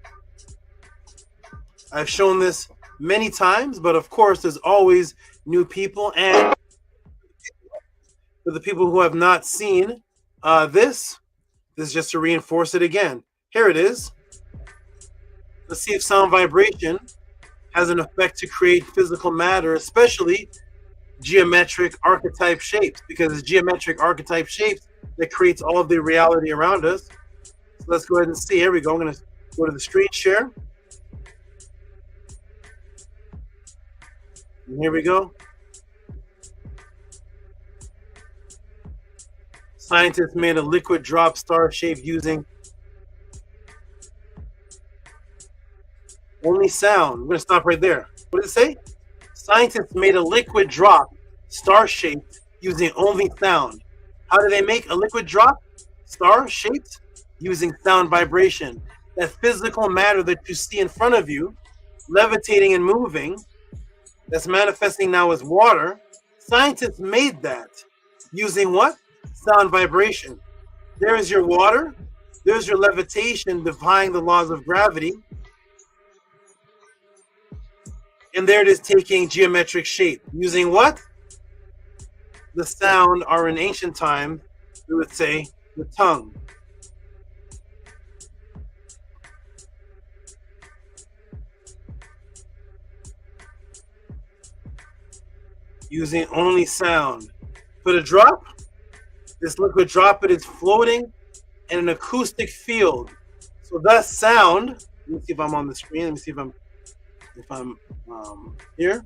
I've shown this many times, but of course, there's always new people. And for the people who have not seen this is just to reinforce it again. Here it is. Let's see if sound vibration has an effect to create physical matter, especially geometric archetype shapes, because it's geometric archetype shapes that creates all of the reality around us. So let's go ahead and see. Here we go. I'm going to go to the screen share. And here we go. Scientists made a liquid drop star shape using only sound. We're going to stop right there. What did it say? Scientists made a liquid drop star shaped using only sound. How do they make a liquid drop star shaped? Using sound vibration. That physical matter that you see in front of you, levitating and moving, that's manifesting now as water, scientists made that using what? Sound vibration. There is your water. There's your levitation defying the laws of gravity. And there it is taking geometric shape. Using what? The sound, or in ancient time, we would say the tongue. Using only sound. For the drop, this liquid droplet is floating in an acoustic field. So that sound, let me see if I'm on the screen. Let me see if I'm here.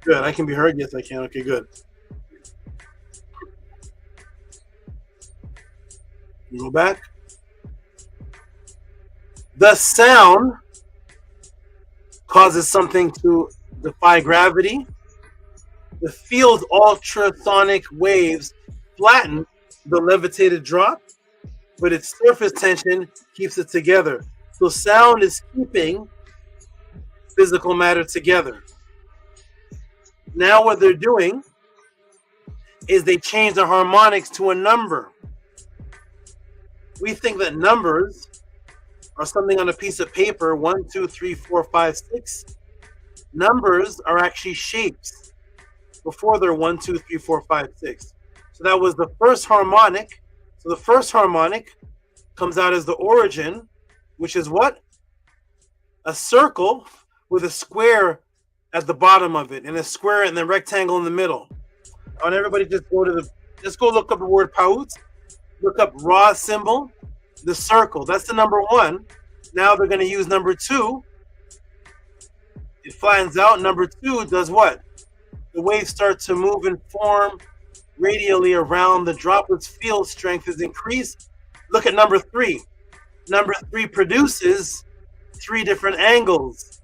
Good, I can be heard. Yes, I can. Okay, good. You go back. The sound causes something to defy gravity. The field's ultrasonic waves flatten the levitated drop, but its surface tension keeps it together. So sound is keeping physical matter together. Now what they're doing is they change the harmonics to a number. We think that numbers are something on a piece of paper, 1, 2, 3, 4, 5, 6. Numbers are actually shapes before they're 1, 2, 3, 4, 5, 6. So that was the first harmonic. So the first harmonic comes out as the origin, which is what? A circle with a square at the bottom of it, and a square and the rectangle in the middle. I want everybody just go look up the word paut, look up Ra symbol, the circle. That's the number 1. Now they're going to use number 2. It flattens out. Number 2 does what? The waves start to move and form radially around the droplet's field strength is increased. Look at number 3. Number 3 produces 3 different angles.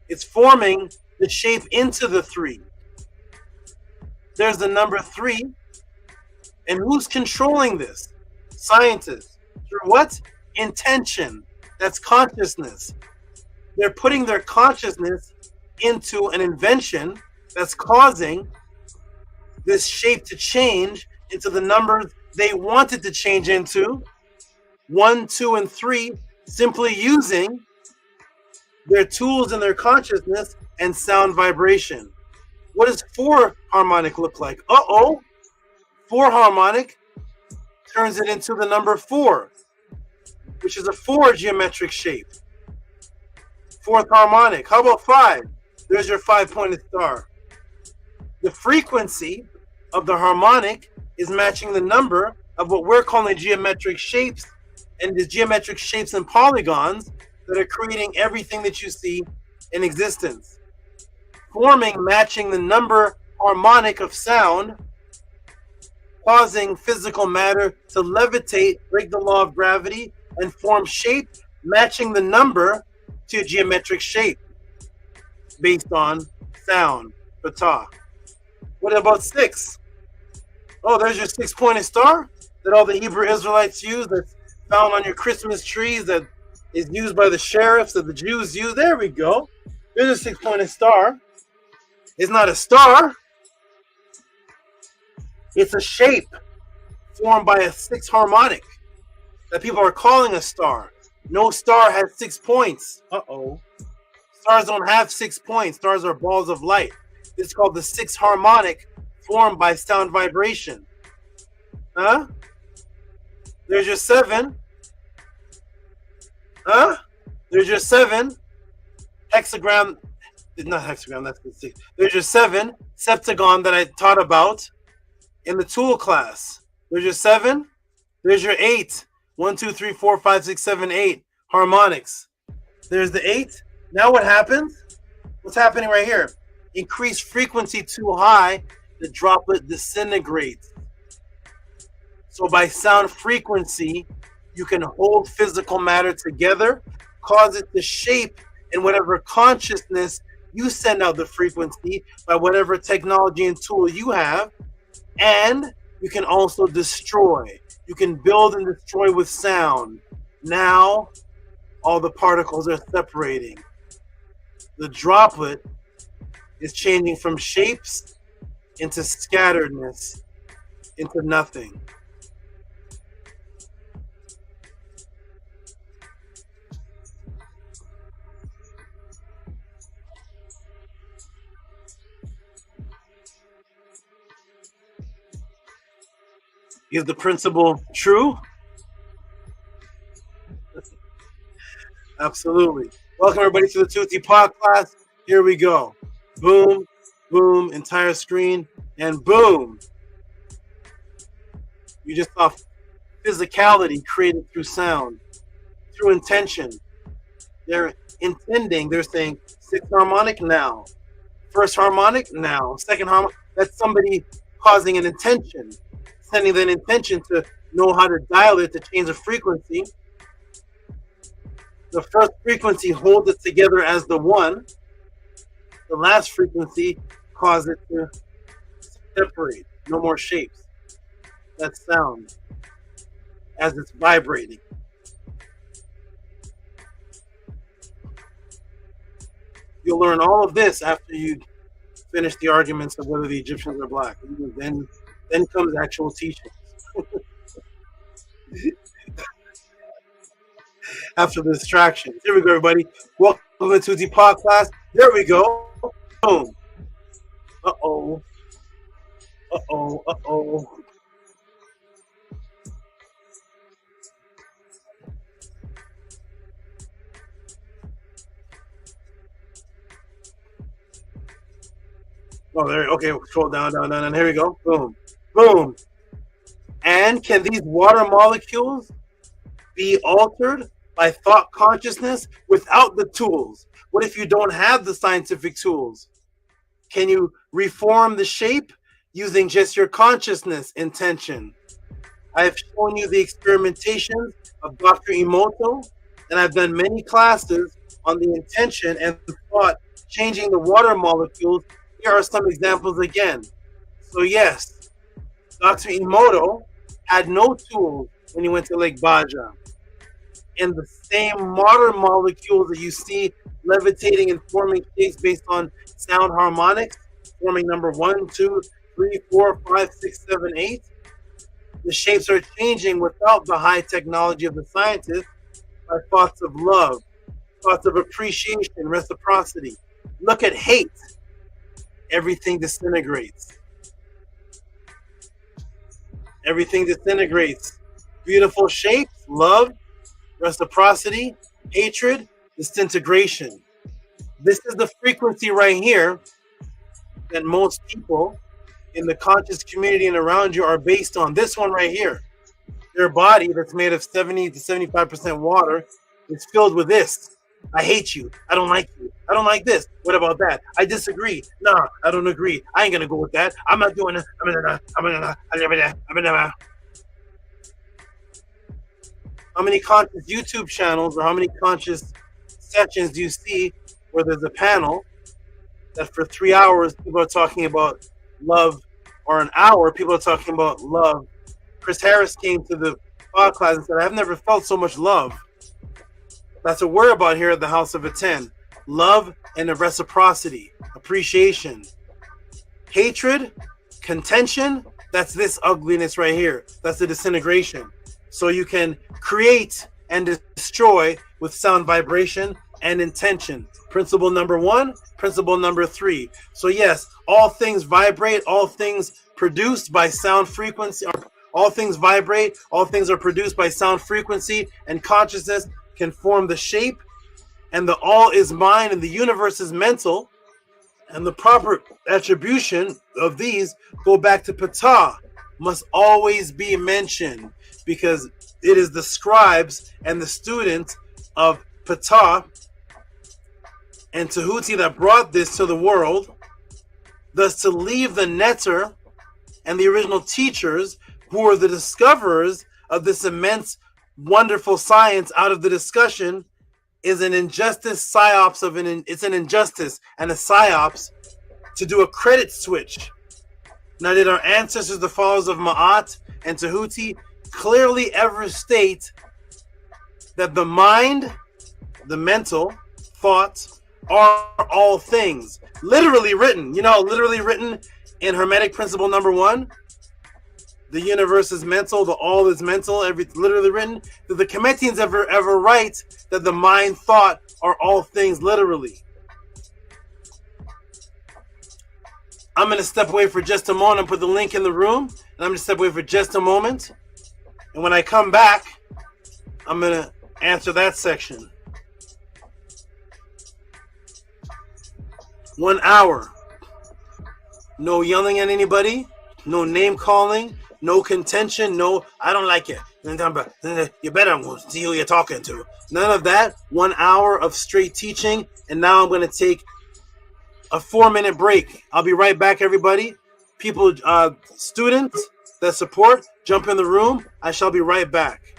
It's forming the shape into the 3. There's the number 3. And who's controlling this? Scientists. Through what? Intention. That's consciousness. They're putting their consciousness into an invention that's causing this shape to change into the numbers they wanted to change into, 1, 2, and 3, simply using their tools and their consciousness and sound vibration. What does 4 harmonic look like? 4 harmonic turns it into the number 4, which is a 4 geometric shape. 4th harmonic. How about 5? There's your 5-pointed star. The frequency of the harmonic is matching the number of what we're calling geometric shapes, and the geometric shapes and polygons that are creating everything that you see in existence. Forming, matching the number harmonic of sound, causing physical matter to levitate, break the law of gravity, and form shape, matching the number to a geometric shape based on sound, PTAH. What about 6? Oh, there's your 6-pointed star that all the Hebrew Israelites use, that's found on your Christmas trees, that is used by the sheriffs, that the Jews use. There we go. There's a 6-pointed star. It's not a star. It's a shape formed by a 6 harmonic that people are calling a star. No star has 6 points. Stars don't have 6 points. Stars are balls of light. It's called the 6 harmonic formed by sound vibration. There's your 7. There's your 7 hexagram. Not hexagram, that's the 6. There's your 7 septagon that I taught about in the tool class. There's your 7. There's your 8. 1, 2, 3, 4, 5, 6, 7, 8 harmonics. There's the 8. Now what happens? What's happening right here? Increased frequency too high. the droplet disintegrates. So by sound frequency, you can hold physical matter together, cause it to shape in whatever consciousness you send out the frequency by whatever technology and tool you have. And you can also destroy. You can build and destroy with sound. Now, all the particles are separating. The droplet is changing from shapes into scatteredness, into nothing. Is the principle true? Absolutely. Welcome everybody to the Tehuti Podclass. Here we go. Boom, boom, entire screen, and boom. You just saw physicality created through sound, through intention. They're intending, they're saying sixth harmonic now, first harmonic now, second harmonic. That's somebody causing an intention, sending that intention to know how to dial it to change the frequency. The first frequency holds it together as the one. The last frequency causes it to separate. No more shapes. That's sound as it's vibrating. You'll learn all of this after you finish the arguments of whether the Egyptians are black. Then comes actual teaching. After the distractions. Here we go, everybody. Welcome to the Tehuti Podclass. There we go. Boom. Uh-oh. Uh-oh. Uh-oh. Oh, there. Okay, scroll down, down, down, and here we go. Boom. Boom. And can these water molecules be altered by thought consciousness without the tools? What if you don't have the scientific tools? Can you reform the shape using just your consciousness intention? I've shown you the experimentations of Dr. Emoto, and I've done many classes on the intention and the thought changing the water molecules. Here are some examples again. So yes, Dr. Emoto had no tools when he went to Lake Baja. And the same water molecules that you see levitating and forming shapes based on sound harmonics, forming number 1, 2, 3, 4, 5, 6, 7, 8. The shapes are changing without the high technology of the scientists by thoughts of love, thoughts of appreciation, reciprocity. Look at hate. Everything disintegrates. Everything disintegrates. Beautiful shapes, love, reciprocity, hatred, disintegration. This is the frequency right here that most people in the conscious community and around you are based on. This one right here. Their body that's made of 70 to 75% water is filled with this. I hate you. I don't like you. I don't like this. What about that? I disagree. No, I don't agree. I ain't gonna go with that. I'm not doing it. How many conscious YouTube channels or how many conscious sessions do you see where there's a panel that for 3 hours people are talking about love, or an hour people are talking about love? Chris Harris came to the podcast and said, I've never felt so much love. That's what we're about here at the House of ATTON. Love and a reciprocity, appreciation. Hatred, contention, that's this ugliness right here. That's the disintegration. So you can create and destroy with sound vibration and intention. Principle number 1, principle number 3. So yes, all things vibrate, all things produced by sound frequency, all things vibrate, all things are produced by sound frequency, and consciousness can form the shape, and the all is mind and the universe is mental, and the proper attribution of these go back to PTAH, must always be mentioned, because it is the scribes and the students of PTAH and Tehuti that brought this to the world, thus to leave the netter and the original teachers, who are the discoverers of this immense, wonderful science, out of the discussion is an injustice, psyops of it's an injustice and a psyops to do a credit switch. Now, did our ancestors, the followers of Ma'at and Tehuti, clearly ever state that the mind, the mental, thoughts are all things? Literally written, literally written in Hermetic principle number 1. The universe is mental, the all is mental, literally written. Did the Kemetians ever write that the mind, thought are all things literally? I'm going to step away for just a moment and put the link in the room. And I'm going to step away for just a moment. And when I come back, I'm going to answer that section. 1 hour. No yelling at anybody. No name calling. No contention. No, I don't like it. You better see who you're talking to. None of that. 1 hour of straight teaching. And now I'm going to take a 4-minute break. I'll be right back, everybody. People, students that support, jump in the room. I shall be right back.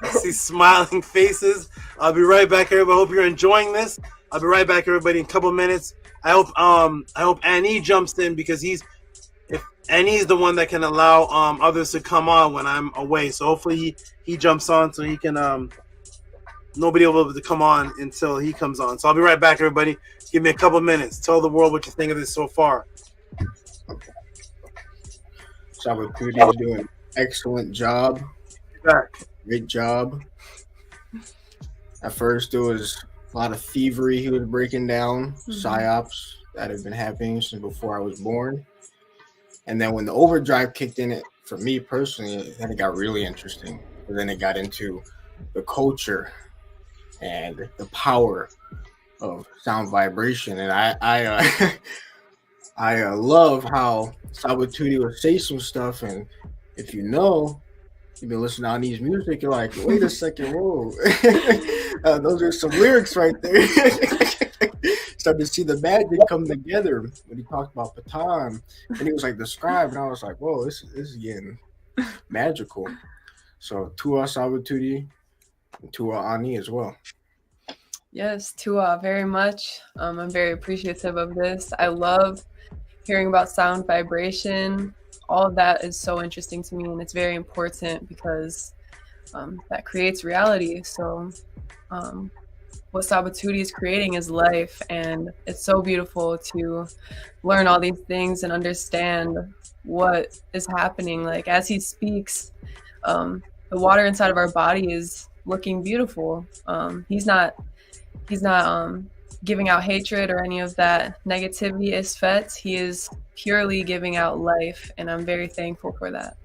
I see smiling faces. I'll be right back, everybody. I hope you're enjoying this. I'll be right back, everybody, in a couple minutes. I hope Annie jumps in, because Annie's the one that can allow others to come on when I'm away. So hopefully he jumps on so he can nobody will be able to come on until he comes on. So I'll be right back, everybody. Give me a couple minutes. Tell the world what you think of this so far. SHABAKA is doing an excellent job. Great job. At first, there was a lot of thievery he was breaking down, psyops that have been happening since before I was born. And then when the overdrive kicked in, for me personally, then it got really interesting. And then it got into the culture and the power of sound vibration. And I love how SABA would say some stuff, and if you've been listening to Ani's music, you're like, wait a second, whoa. Those are some lyrics right there. Start to see the magic come together when he talked about Patan, and he was like the scribe, and I was like, whoa, this is getting magical. So Tua SABA, and Tua Ani as well. Yes, Tua, very much. I'm very appreciative of this. I love hearing about sound vibration. All of that is so interesting to me, and it's very important because that creates reality. So what SABA is creating is life, and it's so beautiful to learn all these things and understand what is happening. Like, as he speaks, the water inside of our body is looking beautiful. He's not giving out hatred or any of that negativity is fet. He is purely giving out life, and I'm very thankful for that.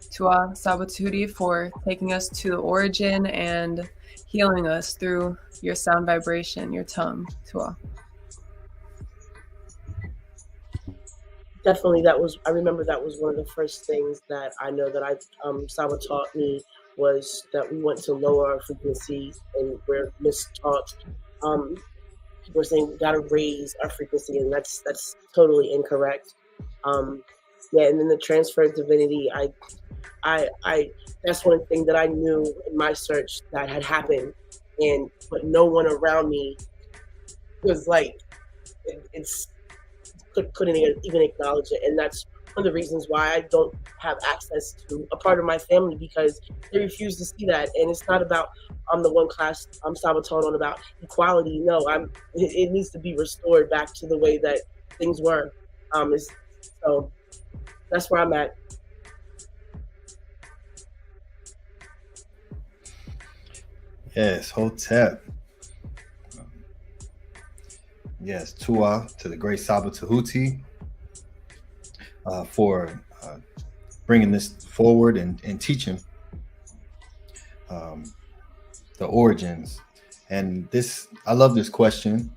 Tua SABA for taking us to the origin and healing us through your sound vibration, your tongue. Tua. Definitely, I remember that was one of the first things that I know that SABA taught me, was that we want to lower our frequency, and we're mistaught. People are saying we gotta raise our frequency, and that's totally incorrect. Yeah, and then the transfer of divinity, I that's one thing that I knew in my search that had happened, but no one around me was like, couldn't even acknowledge it, and that's one of the reasons why I don't have access to a part of my family, because they refuse to see that. And it's not about I'm the one class I'm SABA taught on about equality. No, it needs to be restored back to the way that things were. So that's where I'm at. Yes, Hotep. Yes, Tua to the great SABA Tehuti for bringing this forward and teaching the origins. And this, I love this question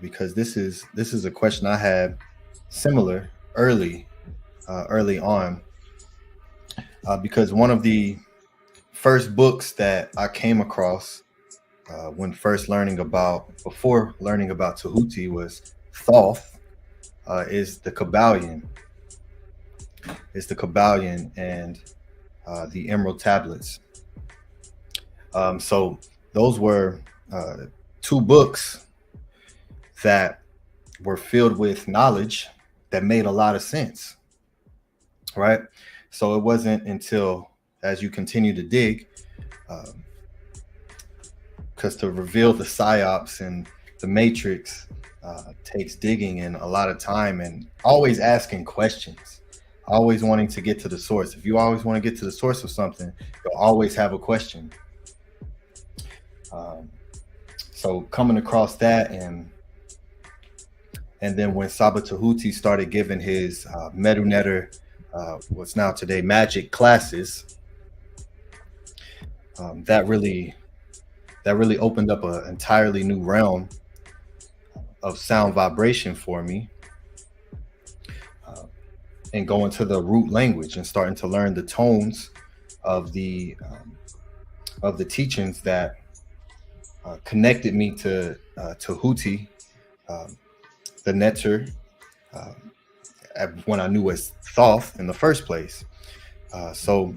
because this is a question I had similar early on. because one of the first books that I came across before learning about Tehuti was Thoth, is the Kybalion. And the Emerald Tablets. So those were two books that were filled with knowledge that made a lot of sense, right? So it wasn't until, as you continue to dig, because to reveal the psyops and the matrix takes digging and a lot of time and always asking questions, always wanting to get to the source. If you always want to get to the source of something, you'll always have a question. So coming across that, and then when SABA Tehuti started giving his MEDU NETERU, what's now today magic classes, that really opened up an entirely new realm of sound vibration for me, and going to the root language and starting to learn the tones of the teachings that connected me to Tehuti, the NETERU, when I knew as Thoth in the first place. So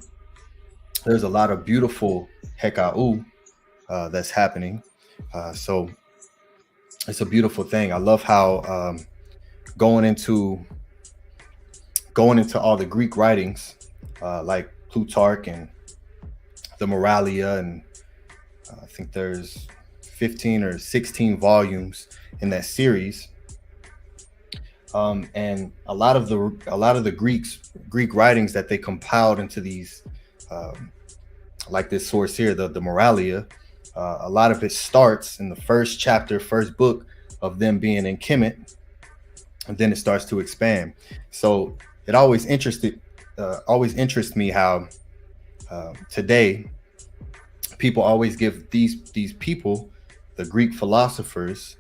there's a lot of beautiful Heka'u that's happening. So it's a beautiful thing. I love how going into all the Greek writings, like Plutarch and the Moralia, and I think there's 15 or 16 volumes in that series. And a lot of the Greek writings that they compiled into these, like this source here, the Moralia, a lot of it starts in the first chapter, first book of them being in Kemet, and then it starts to expand. So it always interests me how today people always give these people, the Greek philosophers,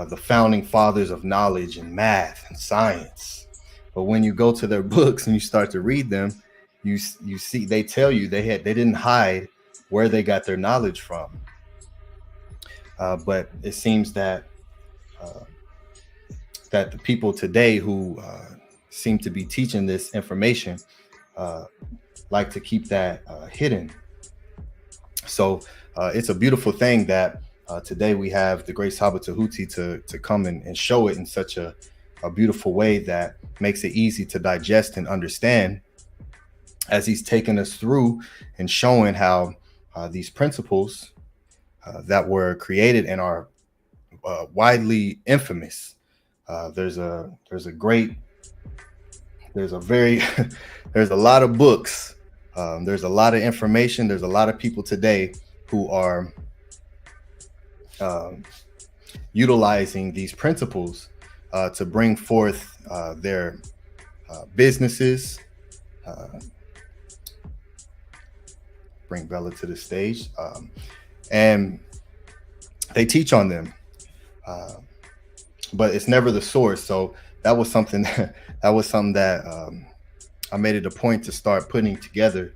the founding fathers of knowledge and math and science. But when you go to their books and you start to read them, you see they tell you they didn't hide where they got their knowledge from. But it seems that that the people today who seem to be teaching this information like to keep that hidden. So it's a beautiful thing that today we have the great SABA Tehuti to come and show it in such a beautiful way that makes it easy to digest and understand, as he's taken us through and showing how these principles that were created and are widely infamous. There's a lot of books. There's a lot of information. There's a lot of people today who are utilizing these principles to bring forth their businesses. Bring Bella to the stage, and they teach on them, but it's never the source. So that was something that I made it a point to start putting together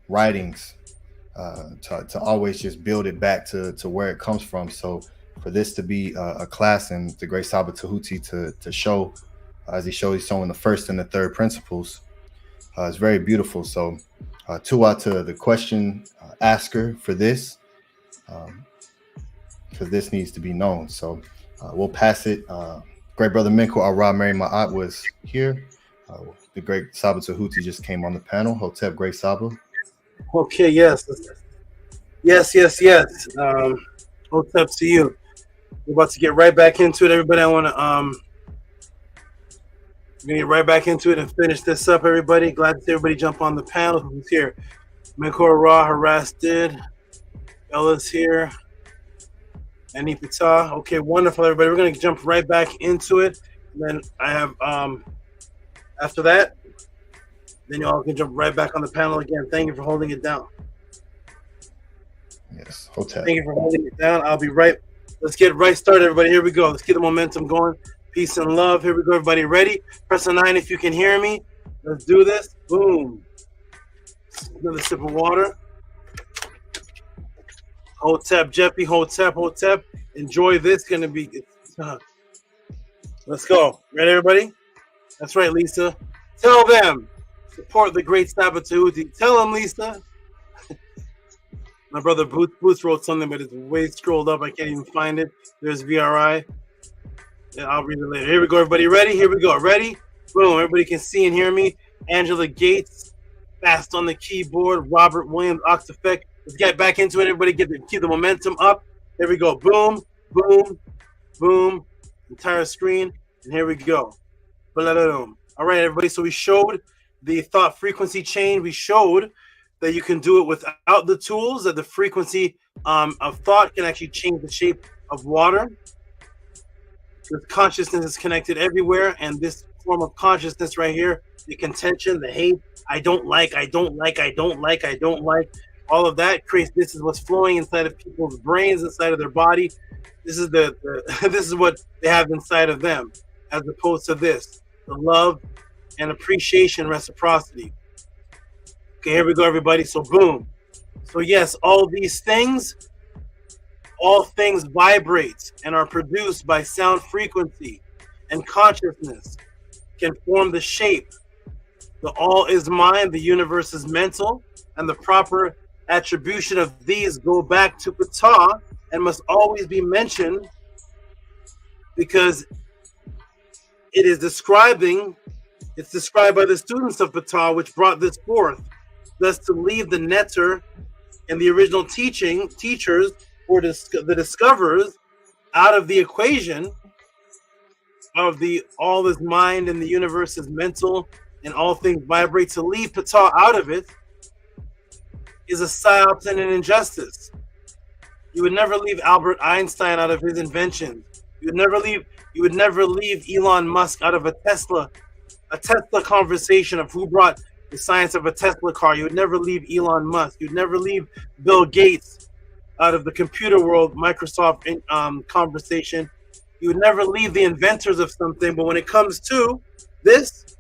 writings to always just build it back to where it comes from. So for this to be a class and the great SABA Tehuti to show, as he's showing the first and the third principles, is very beautiful. So Tua to the question asker for this, because this needs to be known. So we'll pass it. Great brother Minko Ara Mary Ma'at was here. The great SABA Tehuti just came on the panel. Hotep, great SABA. Okay, yes. Hotep to you. We're about to get right back into it. Everybody, I want to get right back into it and finish this up, everybody. Glad to see everybody jump on the panel. Who's here? Menkor Ra Harasted. Ella's here. Anipita. Okay, wonderful, everybody. We're going to jump right back into it. And then I have, after that, then you all can jump right back on the panel again. Thank you for holding it down. Yes, Hotep. Thank you for holding it down. I'll be right. Let's get right started, everybody. Here we go. Let's get the momentum going. Peace and love. Here we go, everybody. Ready? Press a 9 if you can hear me. Let's do this. Boom. Another sip of water. Hotep, Jeffy, Hotep. Enjoy this. Gonna be. Let's go. Ready, everybody? That's right, Lisa. Tell them. Support the great SABA Tehuti. Tell them, Lisa. My brother Boots wrote something, but it's way scrolled up. I can't even find it. There's VRI. Yeah, I'll read it later. Here we go, everybody. Ready? Here we go. Ready? Boom. Everybody can see and hear me. Angela Gates, fast on the keyboard. Robert Williams, Octafect. Let's get back into it. Everybody keep the momentum up. Here we go. Boom, boom, boom. Entire screen. And here we go. All right, everybody. So we showed the thought frequency change. We showed that you can do it without the tools, that the frequency of thought can actually change the shape of water. Because consciousness is connected everywhere, and this form of consciousness right here, the contention, the hate, I don't like, all of that creates, this is what's flowing inside of people's brains, inside of their body. This is this is what they have inside of them, as opposed to this, the love and appreciation, reciprocity. Okay, here we go, everybody. So boom. So yes, all these things, all things vibrate and are produced by sound frequency, and consciousness can form the shape. The all is mind, the universe is mental, and the proper attribution of these go back to PTAH and must always be mentioned, because it is described by the students of PTAH which brought this forth. Thus, to leave the netter and the original teachers or the discoverers out of the equation of the all is mind and the universe is mental and all things vibrate, to leave PTAH out of it is a psyops and an injustice. You would never leave Albert Einstein out of his inventions. You would never leave Elon Musk out of a Tesla conversation of who brought the science of a Tesla car. You would never leave Elon Musk. You'd never leave Bill Gates out of the computer world, Microsoft conversation. You would never leave the inventors of something. But when it comes to this,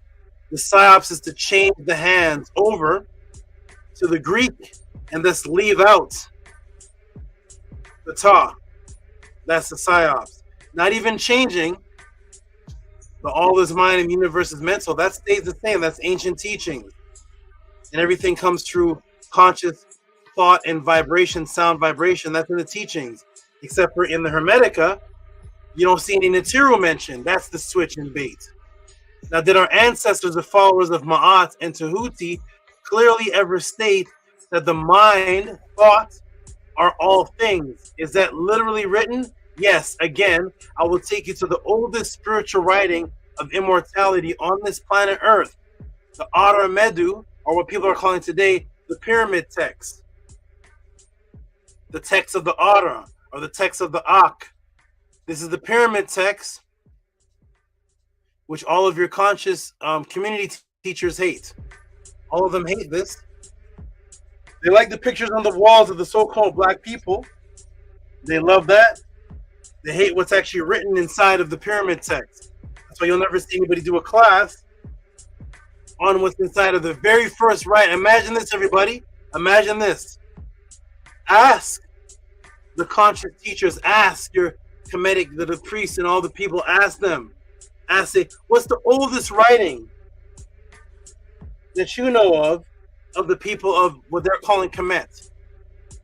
the psyops is to change the hands over to the Greek and thus leave out the PTAH. That's the psyops. Not even changing the all is mind and universe is mental. That stays the same. That's ancient teachings. And everything comes through conscious thought and vibration, sound vibration. That's in the teachings. Except for in the Hermetica, you don't see any NETERU mentioned. That's the switch and bait. Now, did our ancestors, the followers of Ma'at and Tehuti, clearly ever state that the mind, thought, are all things? Is that literally written? Yes. Again, I will take you to the oldest spiritual writing of immortality on this planet Earth, the Otter MEDU, or what people are calling today the pyramid text. The text of the Otter, or the text of the Ak. This is the pyramid text, which all of your conscious community teachers hate. All of them hate this. They like the pictures on the walls of the so-called black people. They love that. They hate what's actually written inside of the pyramid text. That's why you'll never see anybody do a class on what's inside of the very first write. Imagine this, everybody. Imagine this. Ask the conscious teachers, ask your Kemetic, the priests and all the people, ask them. Ask it, what's the oldest writing that you know of the people of what they're calling Kemet?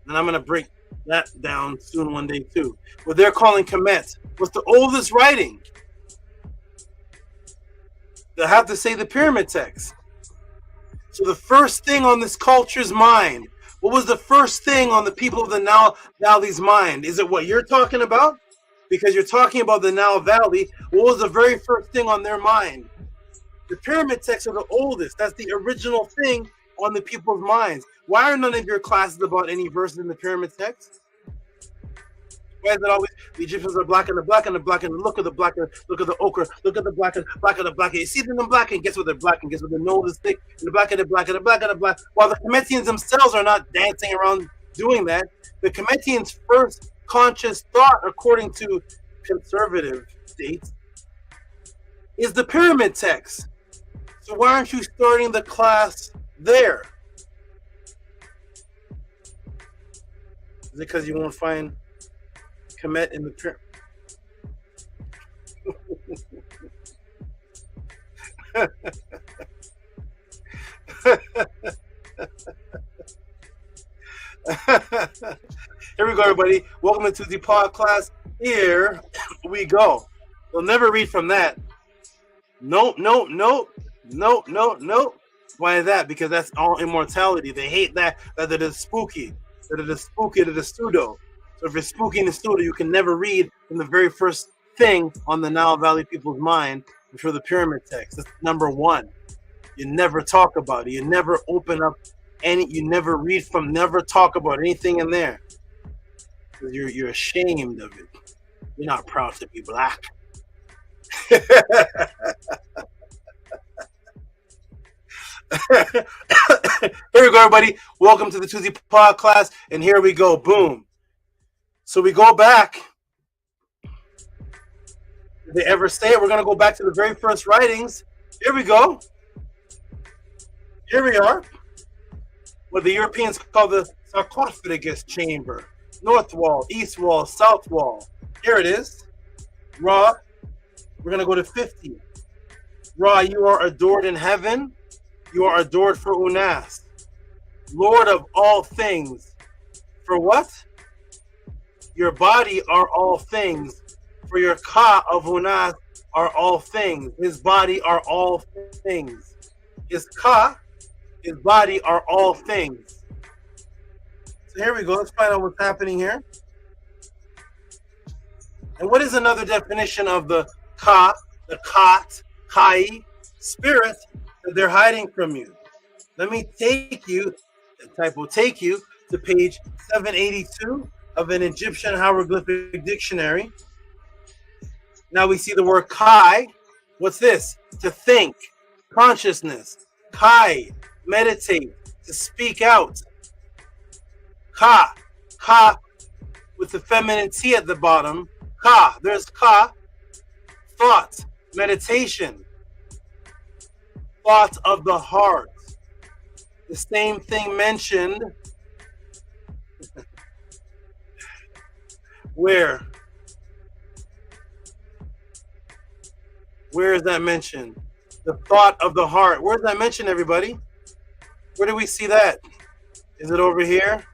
And I'm going to break that down soon one day too. What they're calling Kemet. What's the oldest writing? They'll have to say the pyramid text. So the first thing on this culture's mind, what was the first thing on the people of the Nile Valley's mind? Is it what you're talking about? Because you're talking about the Nile Valley. What was the very first thing on their mind? The pyramid texts are the oldest. That's the original thing on the people's minds. Why are none of your classes about any verses in the pyramid text? Why is it always the Egyptians are black and the black and the black and look at the black and look at the ochre, look at the black and the black. You see them black and guess what they're black and guess what their nose is thick and the black and the black and the black and the black. While the Kemetians themselves are not dancing around doing that, the Kemetians' first conscious thought, according to conservative states, is the pyramid text. So why aren't you starting the class there? Is it because you won't find Kemet in the pyramid? Here we go, everybody. Welcome to Tehuti Podclass. Here we go. We'll never read from that. No. Why is that? Because that's all immortality. They hate that it is spooky. That it is spooky to the pseudo. So if you're spooky in the pseudo, you can never read from the very first thing on the Nile Valley people's mind for the pyramid text. That's number one. You never talk about it. You never open up you never read from, never talk about anything in there. Because you're ashamed of it. You're not proud to be black. Here we go, everybody. Welcome to the Tehuti Podclass, and here we go. Boom. So we go back. Did they ever say it? We're going to go back to the very first writings. Here we go. Here we are. What the Europeans call the sarcophagus chamber. North wall, east wall, south wall. Here it is. Ra. We're going to go to 50. Ra, you are adored in heaven. You are adored for Unas. Lord of all things. For what? Your body are all things. For your Ka of Unas are all things. His body are all things. His Ka, his body are all things. So here we go. Let's find out what's happening here. And what is another definition of the Ka, the Kat, Kai, spirit that they're hiding from you? Let me take you, the type will take you to page 782 of an Egyptian hieroglyphic dictionary. Now we see the word Kai. What's this? To think, consciousness. Kai, meditate, to speak out. Ka, Ka with the feminine T at the bottom. Ka, there's Ka, thought, meditation, thought of the heart. The same thing mentioned where? Where is that mentioned? The thought of the heart. Where's that mentioned, everybody? Where do we see that? Is it over here?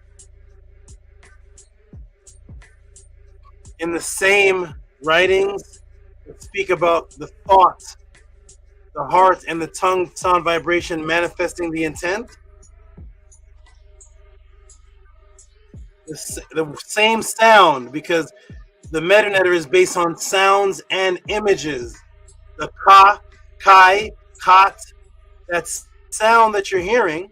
In the same writings that speak about the thought, the heart, and the tongue sound vibration manifesting the intent? The same sound, because the meta-netter is based on sounds and images. The Ka, Kai, Kat, that sound that you're hearing,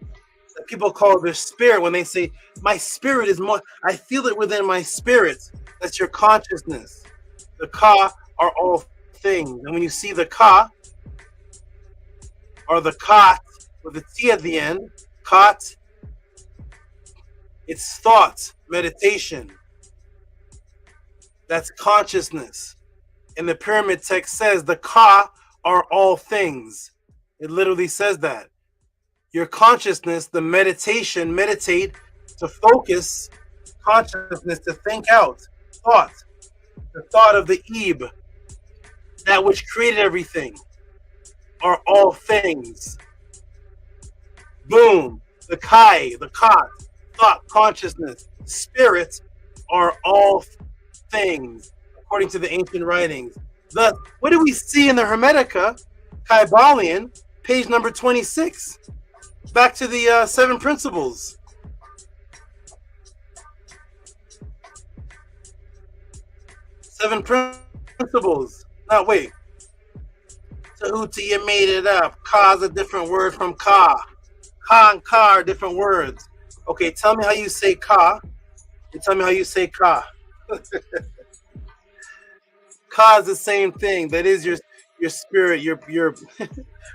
that people call their spirit when they say, my spirit is more, I feel it within my spirit. That's your consciousness. The Ka are all things. And when you see the Ka, or the Kat, with a T at the end, Kat, it's thought, meditation. That's consciousness. And the pyramid text says the Ka are all things. It literally says that. Your consciousness, the meditation, meditate, to focus, consciousness, to think out, thought, the thought of the Ebe, that which created everything, are all things. Boom, the Kai, the Kat, thought, consciousness, spirit are all things, according to the ancient writings. Thus, what do we see in the Hermetica, Kybalion, page number 26? Back to the 7 principles. Seven principles. No, wait. Tehuti, you made it up. Ka is a different word from Ka. Ka and Ka are different words. Okay, tell me how you say Ka. And tell me how you say Ka. Ka is the same thing. That is your spirit, your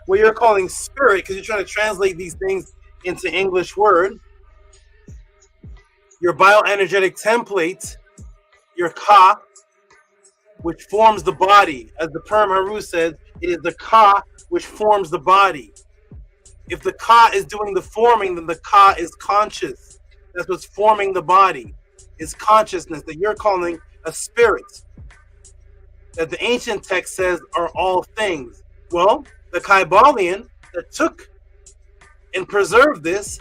what you're calling spirit, because you're trying to translate these things into English word. Your bioenergetic template, your Ka, which forms the body. As the Perm Heru says, it is the Ka which forms the body. If the ka is doing the forming, then the ka is conscious. That's what's forming the body, is consciousness that you're calling a spirit, that the ancient text says are all things. Well, the Kybalion that took and preserved this,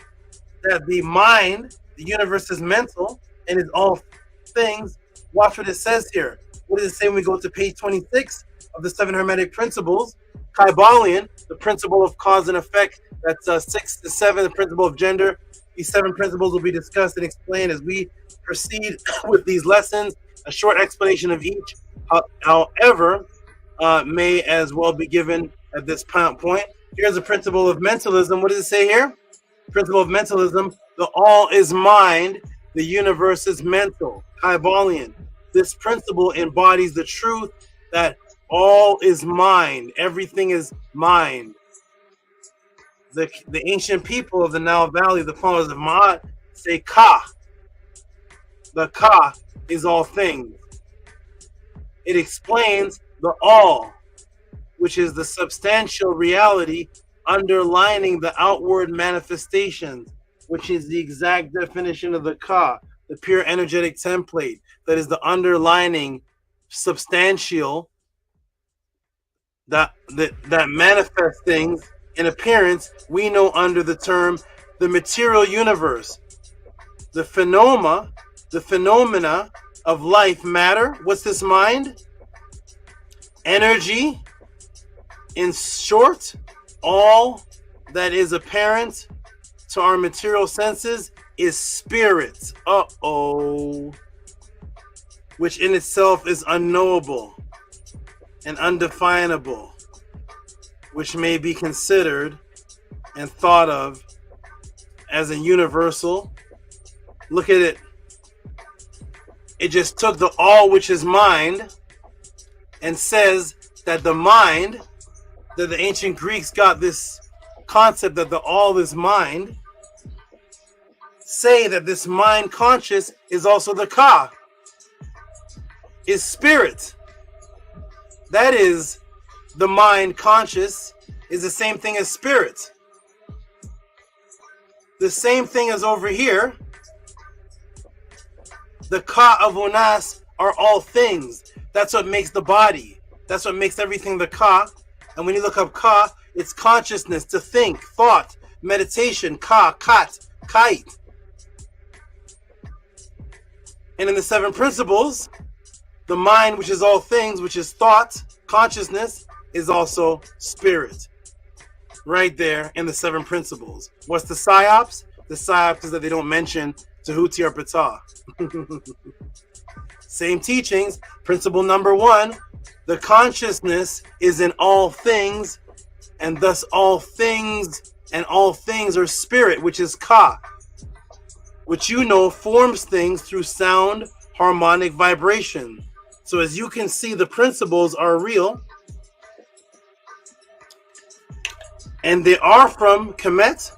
that the mind, the universe is mental and is all things. Watch what it says here. What does it say when we go to page 26 of the 7 Hermetic Principles? Kybalion, the principle of cause and effect, that's 6 to 7, the principle of gender. These 7 principles will be discussed and explained as we proceed with these lessons. A short explanation of each, however, may as well be given at this point. Here's the principle of mentalism. What does it say here? Principle of mentalism: the all is mind, the universe is mental. Kybalion. This principle embodies the truth that all is mind. Everything is mind. The ancient people of the Nile Valley, the followers of Ma'at, say Ka. The Ka is all things. It explains the all, which is the substantial reality underlining the outward manifestations, which is the exact definition of the Ka, the pure energetic template that is the underlining substantial that manifests things in appearance. We know under the term the material universe, the phenomena of life matter. What's this mind? Energy. In short, all that is apparent to our material senses is spirit. Which in itself is unknowable and undefinable, which may be considered and thought of as a universal. Look at it. It just took the all, which is mind, and says that the mind, that the ancient Greeks got this concept that the all is mind, say that this mind conscious is also the Ka, is spirit. That is, the mind conscious is the same thing as spirit. The same thing as over here. The Ka of Unas are all things. That's what makes the body. That's what makes everything the Ka. And when you look up Ka, it's consciousness, to think, thought, meditation, Ka, Kat, Kite. And in the 7 principles, the mind, which is all things, which is thought, consciousness, is also spirit. Right there in the 7 principles. What's the Psyops? The Psyops is that they don't mention Tehuti or PTAH. Same teachings. Principle number 1, the consciousness is in all things, and thus all things and all things are spirit, which is Ka, which you know forms things through sound, harmonic vibration. So as you can see, the principles are real, and they are from Kemet.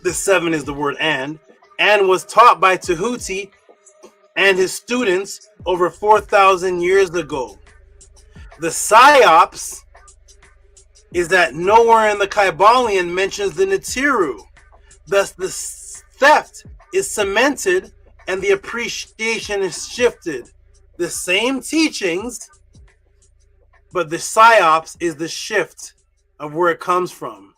The 7 is the word and was taught by Tehuti and his students over 4,000 years ago. The Psyops is that nowhere in the Kybalion mentions the NETERU. Thus the theft is cemented and the appreciation is shifted. The same teachings, but the Psyops is the shift of where it comes from.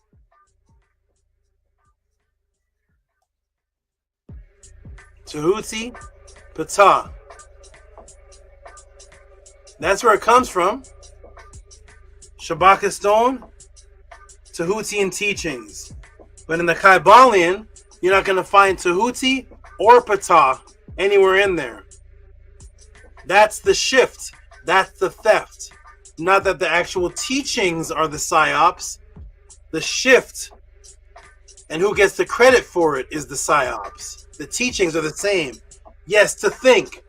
Tehuti, PTAH. That's where it comes from. SHABAKA stone, Tehutian teachings. But in the Kybalion, you're not going to find Tehuti or PTAH anywhere in there. That's the shift. That's the theft. Not that the actual teachings are the Psyops. The shift and who gets the credit for it is the Psyops. The teachings are the same. Yes, to think.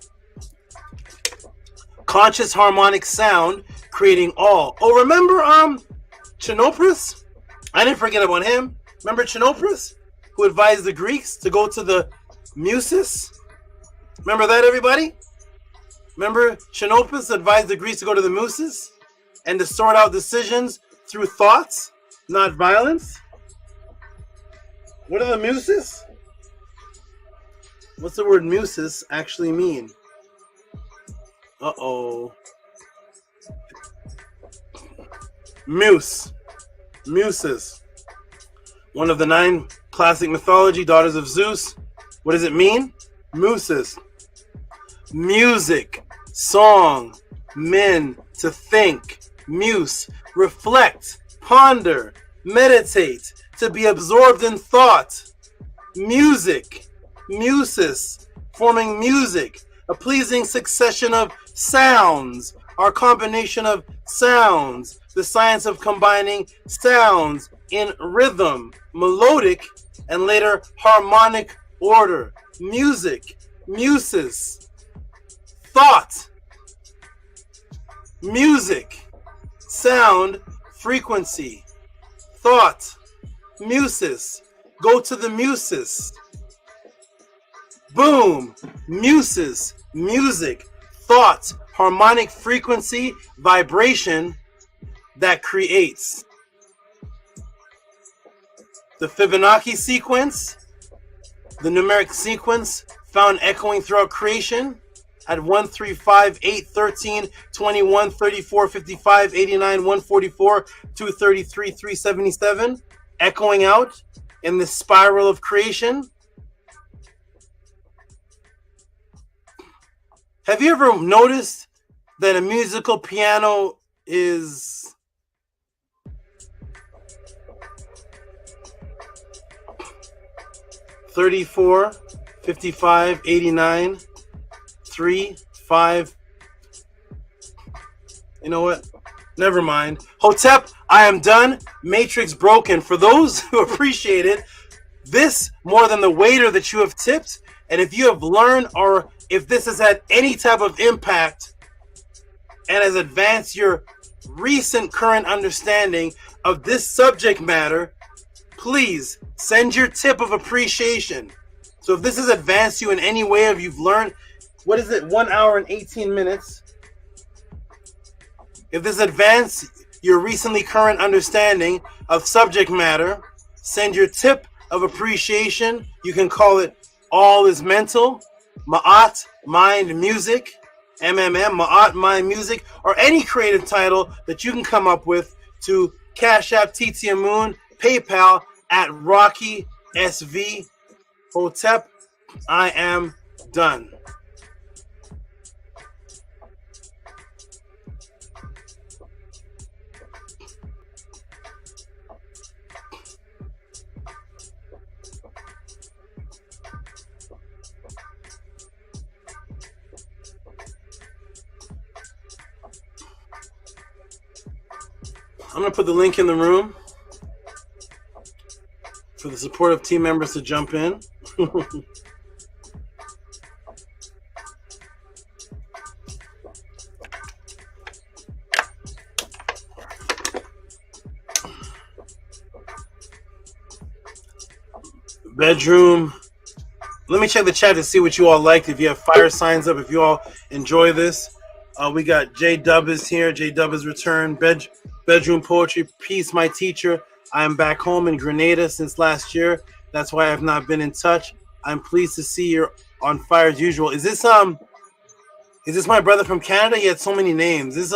Conscious harmonic sound creating all. Oh, remember Chinopris? I didn't forget about him. Remember Chinopris, who advised the Greeks to go to the Muses? Remember that, everybody? Remember Chinopris advised the Greeks to go to the Muses? and to sort out decisions through thoughts, not violence. What are the muses? What's the word muses actually mean? Uh-oh. Muses. One of the 9 classic mythology, daughters of Zeus. What does it mean? Muses. Music, song, men, to think, muse, reflect, ponder, meditate, to be absorbed in thought. Music, muses, forming music, a pleasing succession of sounds, or combination of sounds, the science of combining sounds in rhythm, melodic, and later harmonic order. Music, muses, thought, music, sound, frequency, thought, muses. Go to the muses. Boom, muses, music, thought, harmonic frequency, vibration that creates. The Fibonacci sequence, the numeric sequence found echoing throughout creation at 1, 3, 5, 8, 13, 21, 34, 55, 89, 144, 233, 377, echoing out in the spiral of creation. Have you ever noticed that a musical piano is (34, 55, 89, 3, 5. You know what? Never mind. Hotep, I am done. Matrix broken. For those who appreciate it, this more than the waiter that you have tipped, and if you have learned or if this has had any type of impact and has advanced your recent current understanding of this subject matter, please send your tip of appreciation. So if this has advanced you in any way, if you've learned, what is it, 1 hour and 18 minutes? If this advanced your recently current understanding of subject matter, send your tip of appreciation. You can call it All is Mental, Ma'at, Mind Music, MMM, Ma'at, Mind Music, or any creative title that you can come up with to Cash App, TT AMUN, PayPal at Rocky SV. Hotep, I am done. I'm going to put the link in the room for the supportive team members to jump in. Bedroom. Let me check the chat to see what you all liked. If you have fire signs up, if you all enjoy this. We got J Dub is here. J Dub is returned. Bedroom poetry. Peace, my teacher. I am back home in Grenada since last year. That's why I have not been in touch. I'm pleased to see you're on fire as usual. Is this my brother from Canada? He had so many names. Is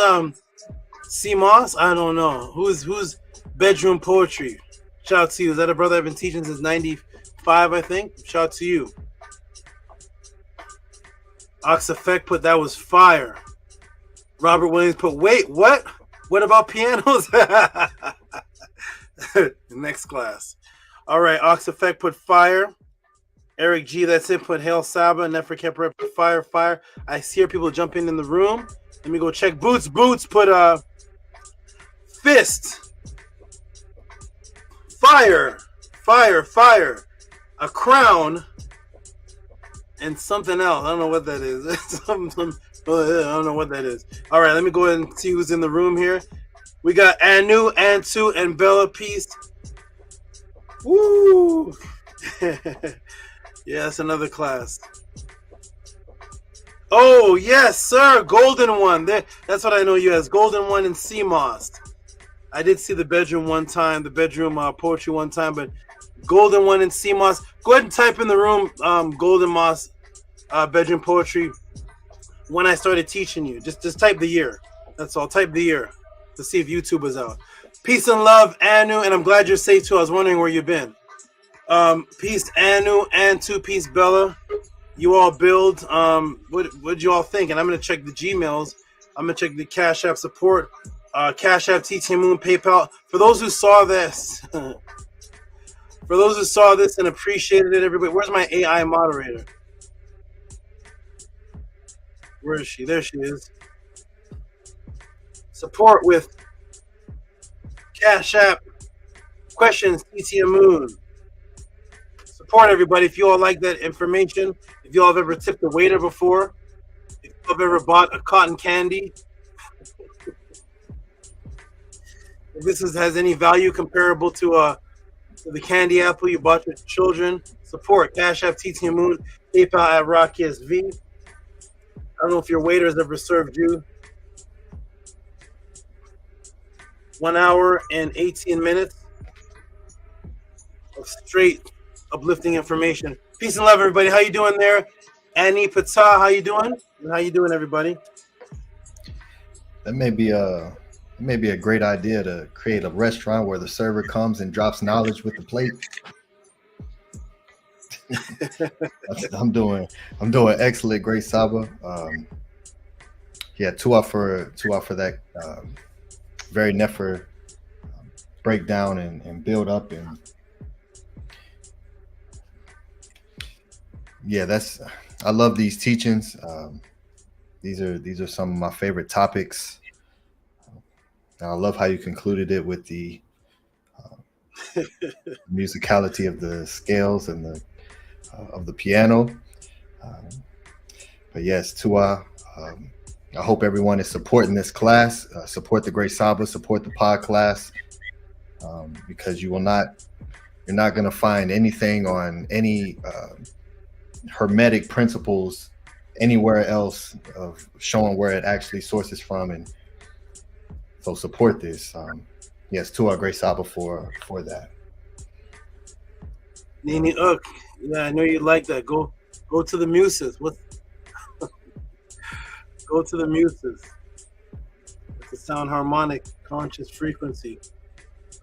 C Moss? I don't know. Who's Bedroom Poetry? Shout out to you. Is that a brother I've been teaching since 95, I think? Shout out to you. Ox Effect put that was fire. Robert Williams put, wait, what? What about pianos? Next class. All right, Ox Effect put fire. Eric G, that's it, put Hail Saba. Never kept put fire. I hear people jumping in the room. Let me go check. Boots put fist. Fire. A crown. And something else. I don't know what that is. I don't know what that is. All right, let me go ahead and see who's in the room here. We got Anu, Antu, and Bella Peace. Woo! Yeah, that's another class. Oh, yes, sir. Golden One. That's what I know you as. Golden One and CMOS. I did see the bedroom one time, the bedroom poetry one time, but Golden One and CMOS. Go ahead and type in the room Golden Moss bedroom poetry when I started teaching you. Just type the year. That's all. Type the year to see if YouTube was out. Peace and love, Anu, and I'm glad you're safe too. I was wondering where you've been. Peace, Anu, and peace, Bella. You all build. What'd you all think? And I'm gonna check the Gmails. I'm gonna check the Cash App support. Cash App, TT Moon, PayPal. For those who saw this, and appreciated it, everybody. Where's my AI moderator? Where is she? There she is. Support with Cash App, questions, TT Moon. Support everybody. If you all like that information, if you all have ever tipped a waiter before, if you have ever bought a cotton candy, if this has any value comparable to the candy apple you bought your children, support Cash App, TT Moon, PayPal at ROCKSV. I don't know if your waiter has ever served you 1 hour and 18 minutes of straight uplifting information. Peace and love, everybody. How you doing there? Annie Patah, how you doing? How you doing, everybody? That may be a great idea to create a restaurant where the server comes and drops knowledge with the plate. I'm doing excellent, great Saba. Yeah, two out for that very Nefer breakdown and build up, and yeah, I love these teachings. These are some of my favorite topics. I love how you concluded it with the musicality of the scales and the of the piano. But yes, Tua, I hope everyone is supporting this class. Support the Great Saba, support the Podclass, because you're not going to find anything on any Hermetic principles anywhere else of showing where it actually sources from, and so support this. Yes, to our Great Saba for that. Nini Uk, yeah, I know you like that. Go to the muses. What? Go to the muses. It's a sound harmonic conscious frequency.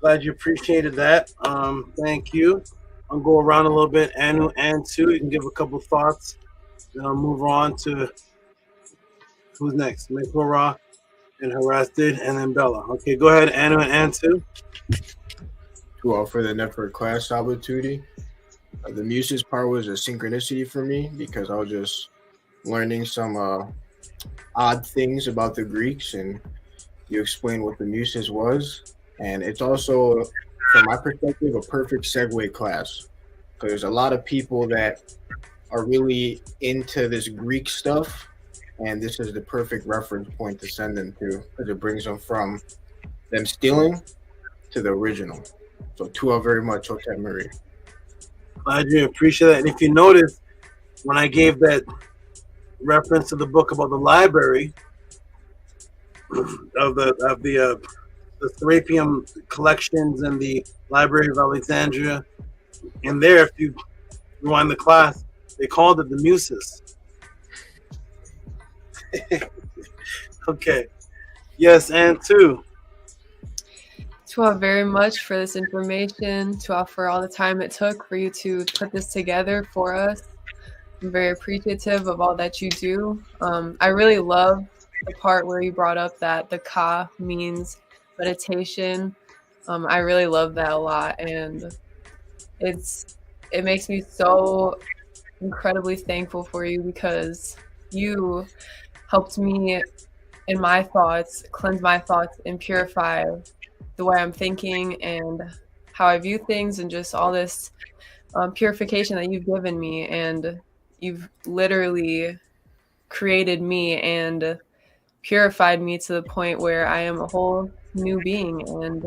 Glad you appreciated that. Thank you. I'll go around a little bit. Anu and Tu, you can give a couple thoughts. Then I'll move on to who's next. Mekora and Harasted, and then Bella. Okay, go ahead, Anu and Tu. To offer the network class, Sabatuti. The muses part was a synchronicity for me because I was just learning some odd things about the Greeks, and you explained what the muses was. And it's also, from my perspective, a perfect segue class, because there's a lot of people that are really into this Greek stuff, and this is the perfect reference point to send them to, because it brings them from them stealing to the original. So Tua very much, Hotep Marie. Glad you appreciate that. And if you notice, when I gave that reference to the book about the library of the Serapeum collections and the Library of Alexandria, in there, if you rewind the class, they called it the Muses. Okay. Yes, and two. Tua, very much for this information, Tua, for all the time it took for you to put this together for us. I'm very appreciative of all that you do. I really love the part where you brought up that the Ka means meditation. I really love that a lot, and it makes me so incredibly thankful for you, because you helped me in my thoughts, cleanse my thoughts, and purify the way I'm thinking and how I view things, and just all this purification that you've given me. And you've literally created me and purified me to the point where I am a whole new being, and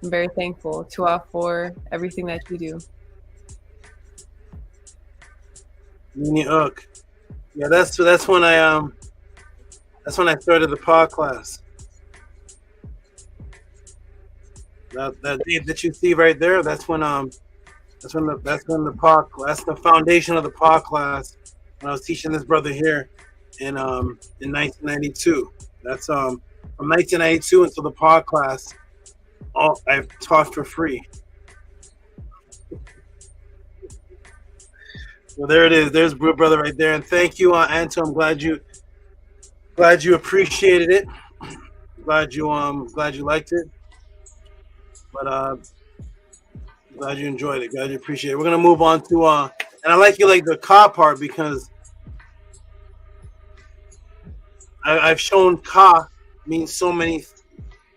I'm very thankful to for everything that you do. Nini Uk, Yeah, that's when I started the podcast. That date that you see right there, that's the foundation of the podcast. When I was teaching this brother here in 1992. That's from 1992 until the podcast. All I've taught for free. Well, there it is. There's brother right there, and thank you, Anto. I'm glad you appreciated it. Glad you liked it. But glad you enjoyed it. Glad you appreciate it. We're gonna move on to and I like the ka part because I've shown ka means so many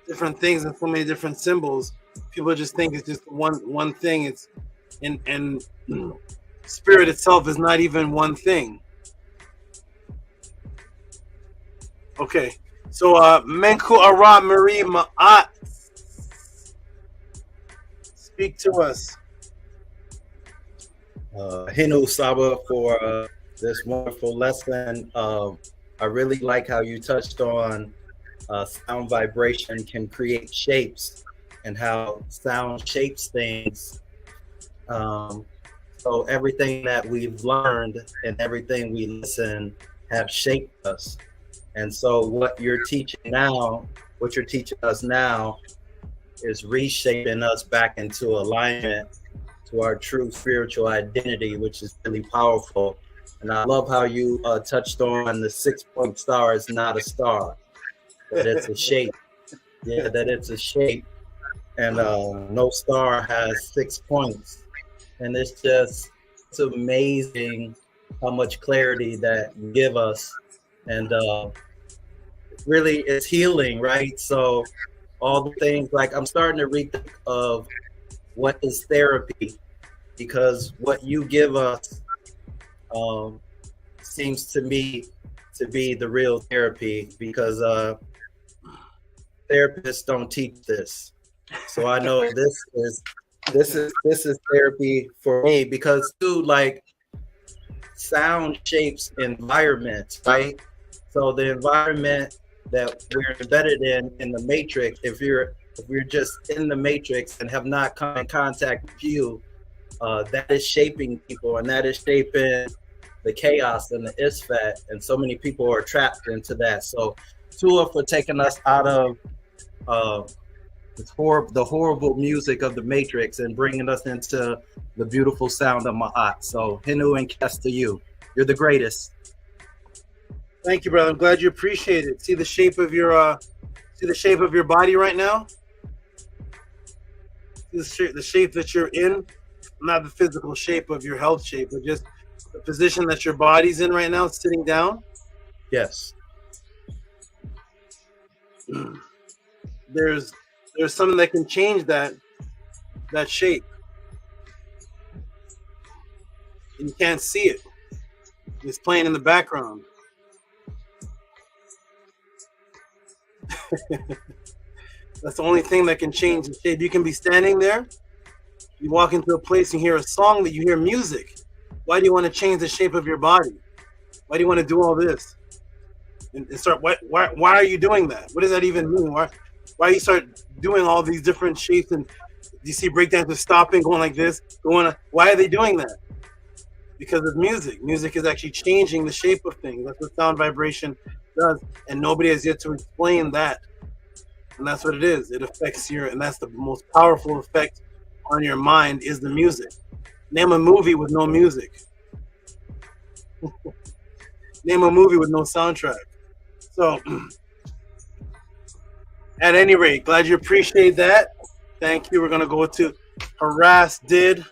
different things and so many different symbols. People just think it's just one thing. It's and spirit itself is not even one thing. Okay, so Menku Ara Marie Ma'at, speak to us. Hinu Saba for this wonderful lesson. I really like how you touched on sound vibration can create shapes and how sound shapes things. So everything that we've learned and everything we listen have shaped us. And so what you're teaching us now is reshaping us back into alignment to our true spiritual identity, which is really powerful. And I love how you touched on the 6-point star is not a star, that it's a shape. Yeah, that it's a shape. And no star has 6 points. And it's amazing how much clarity that you give us. And really it's healing, right? So all the things, like I'm starting to rethink of what is therapy, because what you give us seems to me to be the real therapy, because therapists don't teach this. So I know this is therapy for me, because too, like, sound shapes environments, right? So the environment that we're embedded in the matrix, if you're just in the matrix and have not come in contact with you, that is shaping people, and that is shaping the chaos and the isfat, and so many people are trapped into that. So Tua for taking us out of the horrible music of the matrix and bringing us into the beautiful sound of Ma'at. So Hinu and Kes to you. You're the greatest. Thank you, brother. I'm glad you appreciate it. See the shape of your body right now? The shape that you're in, not the physical shape of your health shape, but just the position that your body's in right now, sitting down. Yes. There's something that can change that shape. And you can't see it. It's playing in the background. That's the only thing that can change the shape. You can be standing there, you walk into a place and hear a song, that you hear music. Why do you want to change the shape of your body? Why do you want to do all this? And start. Why are you doing that? What does that even mean? Why you start doing all these different shapes, and you see breakdancers stopping, going like this, going? Why are they doing that? Because of music. Music is actually changing the shape of things. That's what sound vibration does, and nobody has yet to explain that. And that's what it is. It affects and that's the most powerful effect on your mind is the music. Name a movie with no music. Name a movie with no soundtrack. So, at any rate, glad you appreciate that. Thank you. We're going to go to Harass Did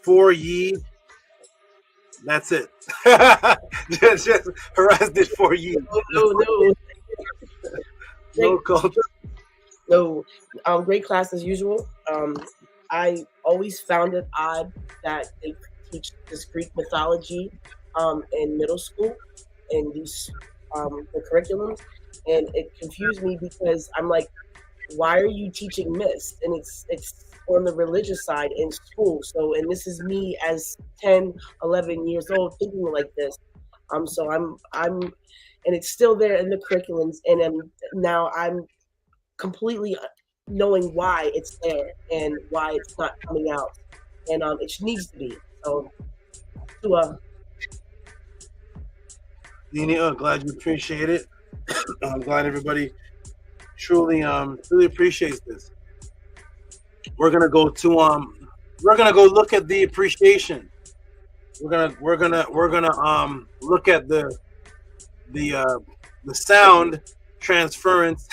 For Ye. That's it. just Harass Did For Ye. No. No culture. No, great class as usual. I always found it odd that they teach this Greek mythology in middle school in these the curriculums, and it confused me because I'm like, why are you teaching myths? And it's on the religious side in school. So, and this is me as 10, 11 years old thinking like this. So I'm, and it's still there in the curriculums, and now I'm completely knowing why it's there and why it's not coming out, and it needs to be. So, Nini, glad you appreciate it. I'm glad everybody truly appreciates this. We're gonna go to look at the appreciation. We're gonna look at the sound transference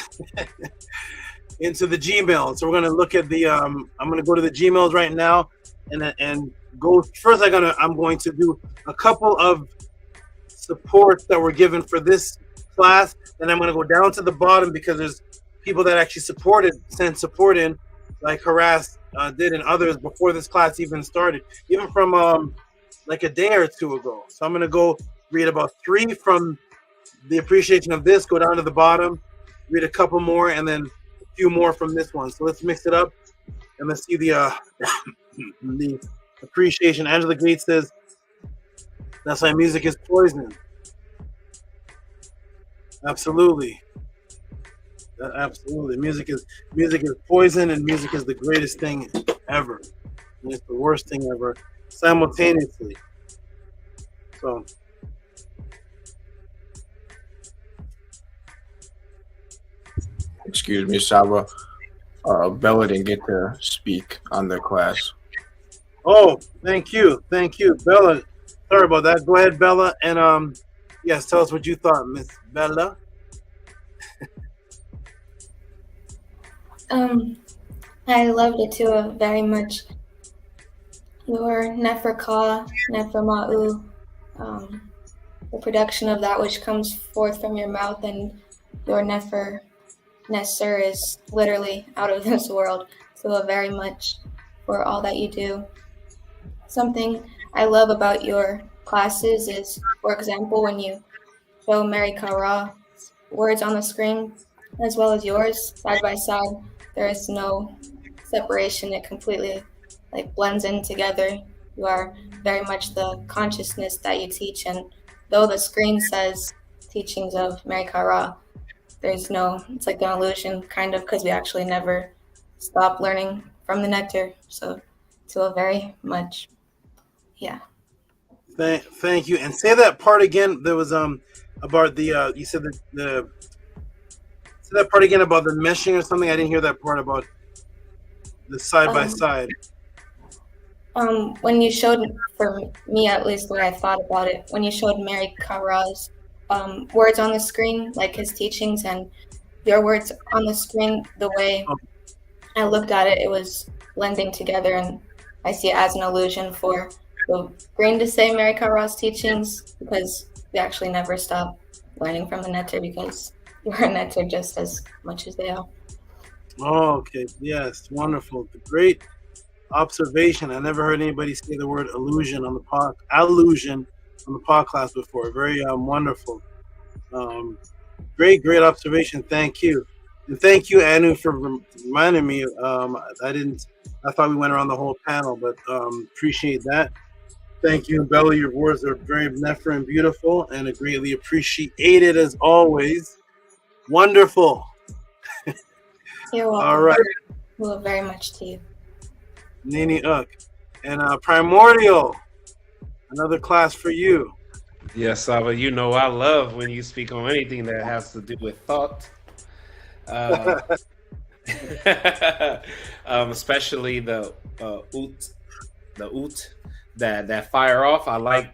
into the Gmail. So we're gonna look at the I'm gonna go to the Gmails right now and go first. I'm going to do a couple of supports that were given for this class, and I'm going to go down to the bottom because there's people that actually sent support in, like Harass did, and others before this class even started, even from like a day or two ago. So I'm going to go read about 3 from the appreciation of this, go down to the bottom, read a couple more, and then a few more from this one. So let's mix it up and let's see the the appreciation. Angela Gates says, "That's why music is poison." Absolutely. Absolutely. Music is poison, and music is the greatest thing ever. And it's the worst thing ever simultaneously. So excuse me, Saba. Bella didn't get to speak on the class. oh, thank you, Bella. Sorry about that. Go ahead, Bella, and yes, tell us what you thought, Miss Bella. I loved it too very much. Your Neferka, Neferma'u, the production of that which comes forth from your mouth, and your Nefer is literally out of this world. So very much for all that you do. Something I love about your classes is, for example, when you show Mary Kara words on the screen as well as yours side by side, there is no separation. It completely blends in together. You are very much the consciousness that you teach, and though the screen says teachings of Mary Kara, there's no, it's like an illusion kind of, because we actually never stop learning from the nectar. So to a very much, yeah. Thank you. And say that part again. There was about the you said the say that part again about the meshing or something. I didn't hear that part about the side by side. When you showed, for me at least, the way I thought about it, when you showed Mary Kara's words on the screen, like his teachings, and your words on the screen, the way I looked at it, it was blending together, and I see it as an illusion for the green to say Mary Kara's teachings, because we actually never stop learning from the Neter, because you're a Neter just as much as they are. Oh, okay. Yes, wonderful. Great observation. I never heard anybody say the word illusion on the podcast before. Very wonderful. Great observation. Thank you. And thank you, Anu, for reminding me. I thought we went around the whole panel, but appreciate that. Thank you, Bella. Your words are very Nefer and beautiful, and greatly appreciated as always. Wonderful. You're welcome. All right. Well, very much to you. Nini Uk. And Primordial, another class for you. Yes, Saba, you know I love when you speak on anything that has to do with thought. Especially the ut that fire off. I like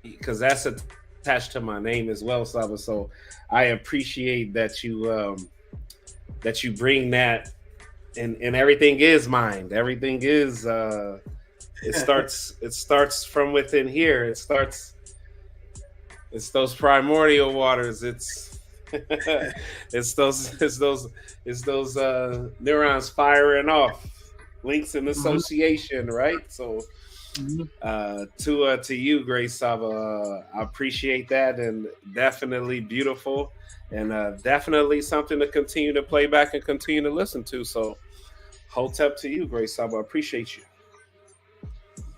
because that's attached to my name as well, Saba. So I appreciate that you bring that, and everything is mind. Everything is it starts from within here. It's those primordial waters. It's those neurons firing off, links in association, right? So to you, Grace Saba, I appreciate that, and definitely beautiful, and definitely something to continue to play back and continue to listen to. So Hotep to you, Grace Saba. I appreciate you.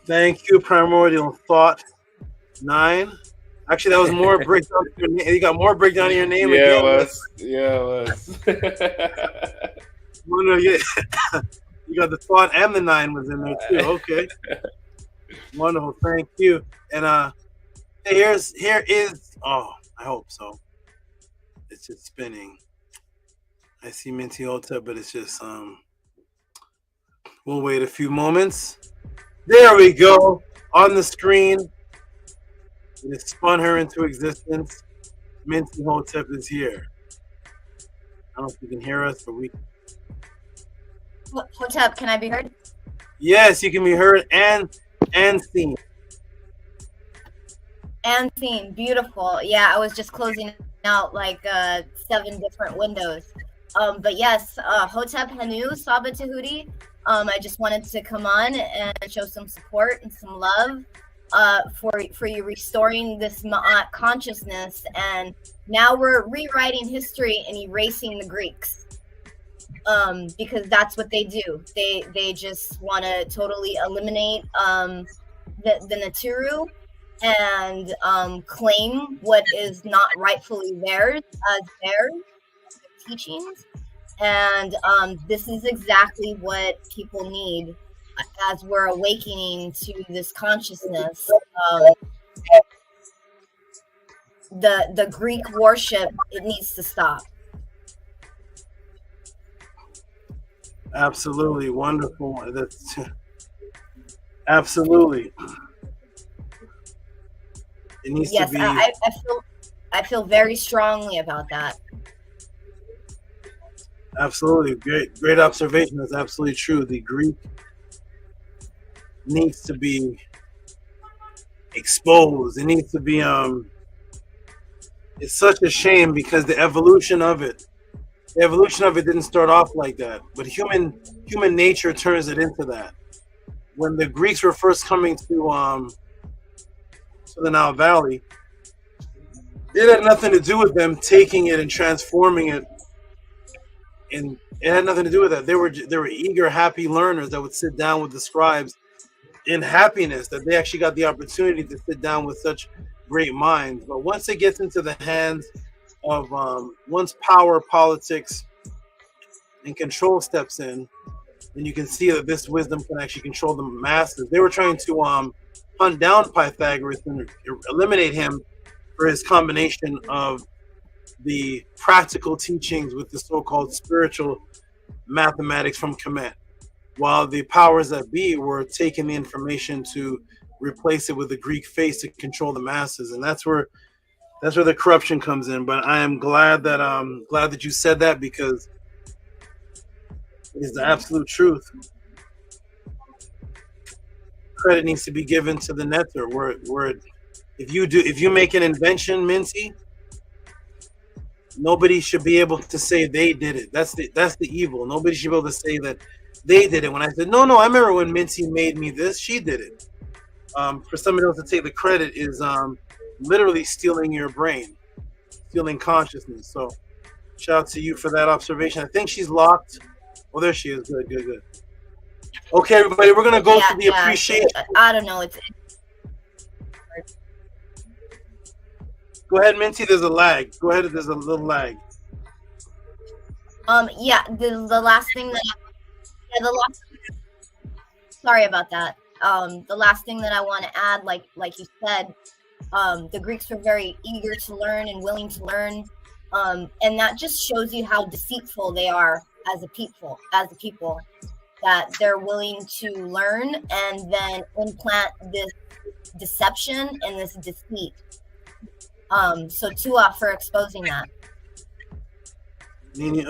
Thank you, Primordial Thought 9. Actually, that was more breakdown. You got more breakdown of your name Yeah, again. it was. Yeah, it was. Well, no, yeah. You got the thought and the 9 was in there too. Okay. Wonderful. Thank you. And here is. Oh, I hope so. It's just spinning. I see Minty Hotep, but it's just we'll wait a few moments. There we go. On the screen. It spun her into existence. Minty Hotep is here. I don't know if you can hear us, but we. Hotep, can I be heard? Yes, you can be heard and seen. And seen. Beautiful. Yeah, I was just closing out like 7 different windows. But yes, Hotep Henu, Saba Tehuti. I just wanted to come on and show some support and some love for you restoring this Ma'at consciousness. And now we're rewriting history and erasing the Greeks. Because that's what they do. They just want to totally eliminate the NETERU and claim what is not rightfully theirs as theirs teachings. And this is exactly what people need as we're awakening to this consciousness. The Greek worship, it needs to stop. Absolutely wonderful. That's absolutely. It needs to be. I feel very strongly about that. Absolutely, great observation. That's absolutely true. The Greek needs to be exposed. It needs to be. It's such a shame because the evolution of it didn't start off like that, but human nature turns it into that. When the Greeks were first coming to the Nile Valley, it had nothing to do with them taking it and transforming it, and it had nothing to do with that. They were eager, happy learners that would sit down with the scribes in happiness that they actually got the opportunity to sit down with such great minds. But once it gets into the hands of once power, politics, and control steps in, then you can see that this wisdom can actually control the masses. They were trying to hunt down Pythagoras and eliminate him for his combination of the practical teachings with the so-called spiritual mathematics from Kemet, while the powers that be were taking the information to replace it with the Greek face to control the masses. And that's where the corruption comes in. But I am glad that you said that, because it is the absolute truth. Credit needs to be given to the Neter. Where if you make an invention, Minty, nobody should be able to say they did it. That's the evil. Nobody should be able to say that they did it. When I said no, I remember when Minty made me this, she did it. For somebody else to take the credit is literally stealing your brain, stealing consciousness. So shout out to you for that observation. I think she's locked. Oh, there she is. Good. Okay, everybody, we're gonna go to the appreciation. I don't know. Go ahead, Minty. There's a lag. Go ahead. There's a little lag. Yeah. The last thing that. Sorry about that. The last thing that I want to add, like you said, the Greeks were very eager to learn and willing to learn, and that just shows you how deceitful they are as a people. That they're willing to learn and then implant this deception and this deceit. So Tua for exposing that. Nini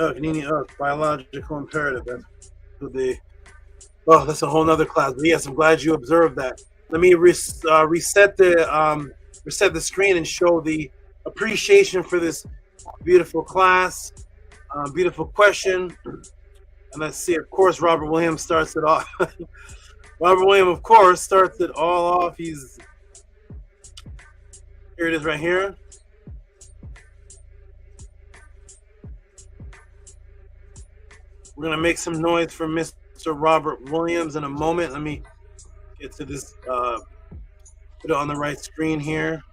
Uk, biological imperative. That's who they. Oh, that's a whole nother class. But yes, I'm glad you observed that. Let me reset the screen and show the appreciation for this beautiful class, beautiful question. And let's see, of course, Robert Williams starts it off. Robert Williams, of course, starts it all off. Here it is right here. We're going to make some noise for Mr. Robert Williams in a moment. Let me get to this, put it on the right screen here.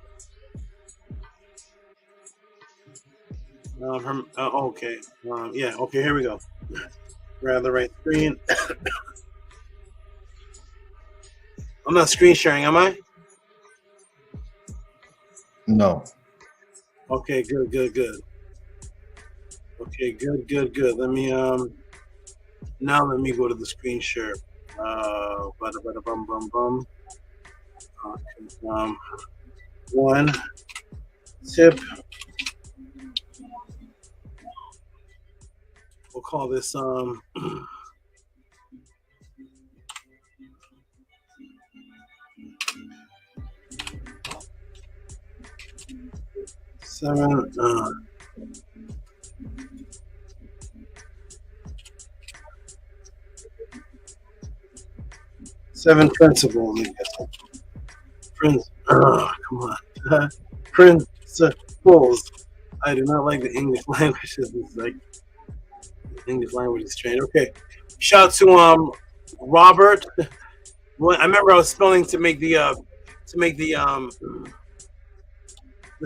Okay. Yeah. Okay. Here we go. Grab the right screen. I'm not screen sharing, am I? No. Okay. Good. Okay. Good. Let me now let me go to the screen share. One tip. We'll call this seven. Seven principles. Come on. Principles. I do not like the English language. It's like English language is strange. Okay. Shout out to Robert. I remember I was spelling to make the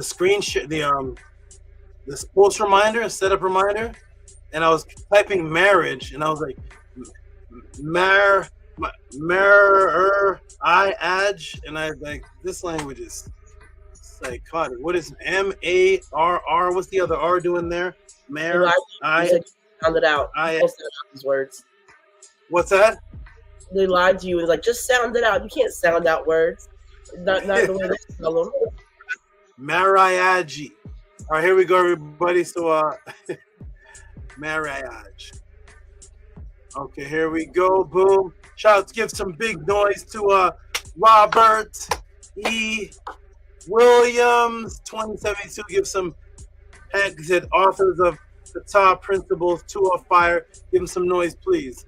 screen share, this post reminder, setup reminder, and I was typing marriage, and I was like and I like this language is psychotic. What is MARR? What's the other R doing there? Sound it out. These words. What's that? They lied to you and like just sound it out. You can't sound out words. Not the way they spell them. Mariage. All right, here we go, everybody. So marriage. Okay, here we go. Boom. Shout out, give some big noise to Robert E. Williams, 2072. Give some heck, he said authors of the top principles, 2 of fire. Give him some noise, please.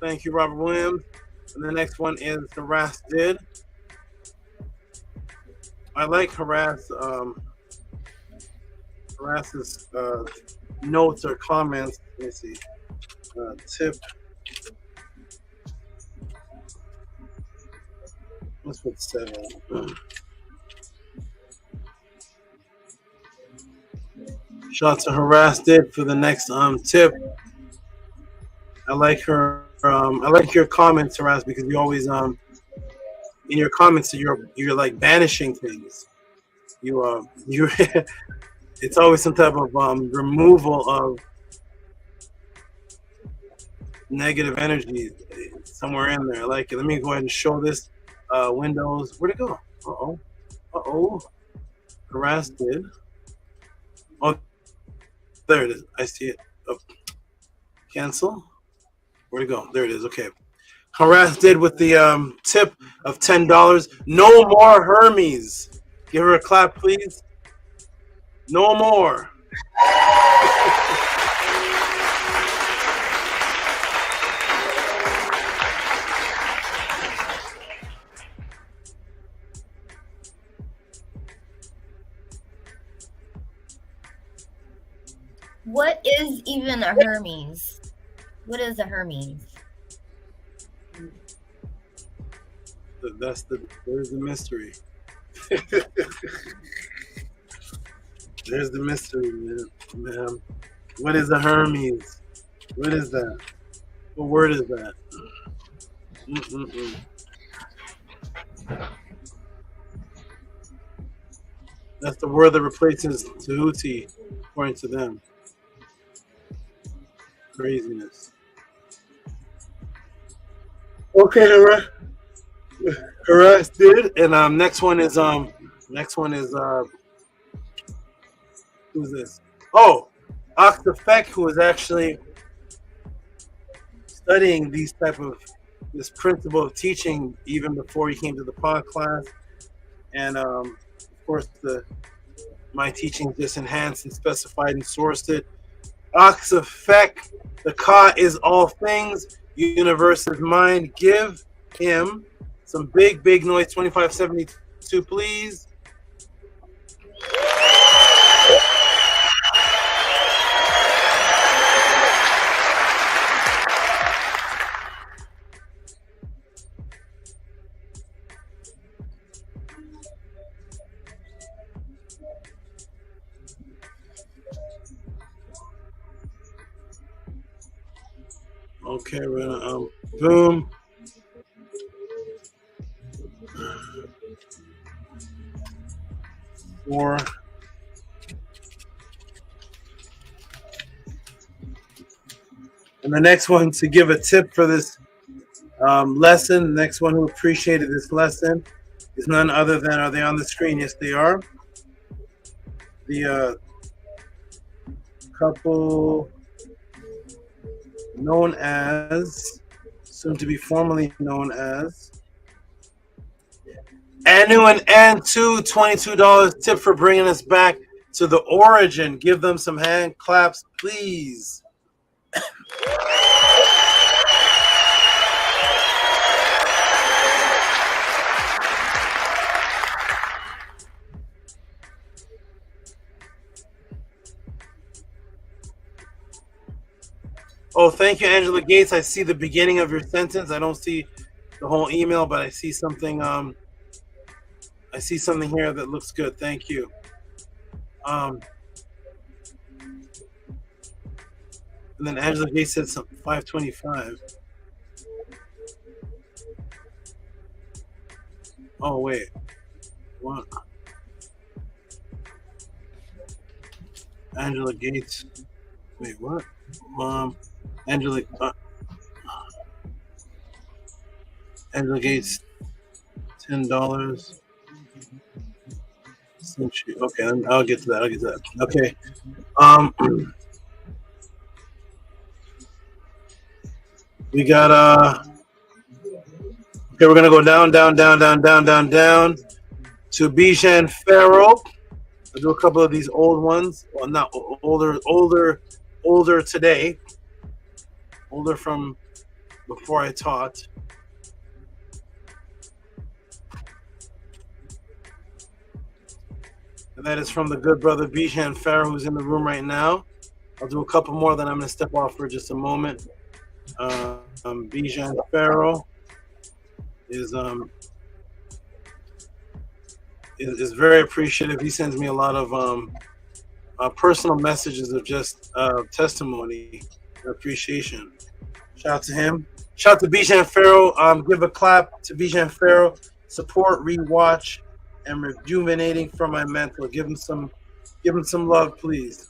Thank you, Robert Williams. And the next one is Harass Did. I like Harass's notes or comments. Let me see. Tip. Let's put 7. Shout out to Harass Did for the next tip. I like her. I like your comments, Harass, because you always in your comments you're like banishing things. You it's always some type of removal of negative energy somewhere in there. I like it. Let me go ahead and show this. Windows. Where'd it go? Harass Did. Oh, there it is. I see it. Oh. Cancel. Where'd it go? There it is. Okay. Harass Did with the tip of $10. No more Hermes. Give her a clap, please. No more. What is even a Hermes? What is a Hermes? There's the mystery. There's the mystery, man. What is a Hermes? What is that? What word is that? That's the word that replaces Tehuti, according to them. Craziness. Okay, Harass Did, and next one is who's this? Oh, Octafek, who is actually studying this principle of teaching even before he came to the podcast, and of course my teaching just enhanced and specified and sourced it. Octafek, the Ka is all things, universe is mind. Give him some big noise. 2572, please. Okay, we're gonna boom. Four. And the next one to give a tip for this lesson, the next one who appreciated this lesson is none other than, are they on the screen? Yes, they are. The couple known as, soon to be formally known as, Anu and N2, $22 tip for bringing us back to the origin. Give them some hand claps, please. Oh, thank you, Angela Gates. I see the beginning of your sentence. I don't see the whole email, but I see something. I see something here that looks good. Thank you. And then Angela Gates said something. 525. Oh wait, what? Angela Gates. Wait, what? Angela Gates, $10. Okay, I'll get to that. Okay. We got okay, we're gonna go down to Bijan Pharaoh. I'll do a couple of these old ones. Well, not older today. Older from before I taught. And that is from the good brother Bijan Pharaoh, who's in the room right now. I'll do a couple more, then I'm going to step off for just a moment. Bijan Pharaoh is very appreciative. He sends me a lot of personal messages of just testimony and appreciation. Shout out to him. Shout out to Bijan Pharaoh. Give a clap to Bijan Pharaoh. Support, rewatch, and rejuvenating for my mentor. Give him some love, please.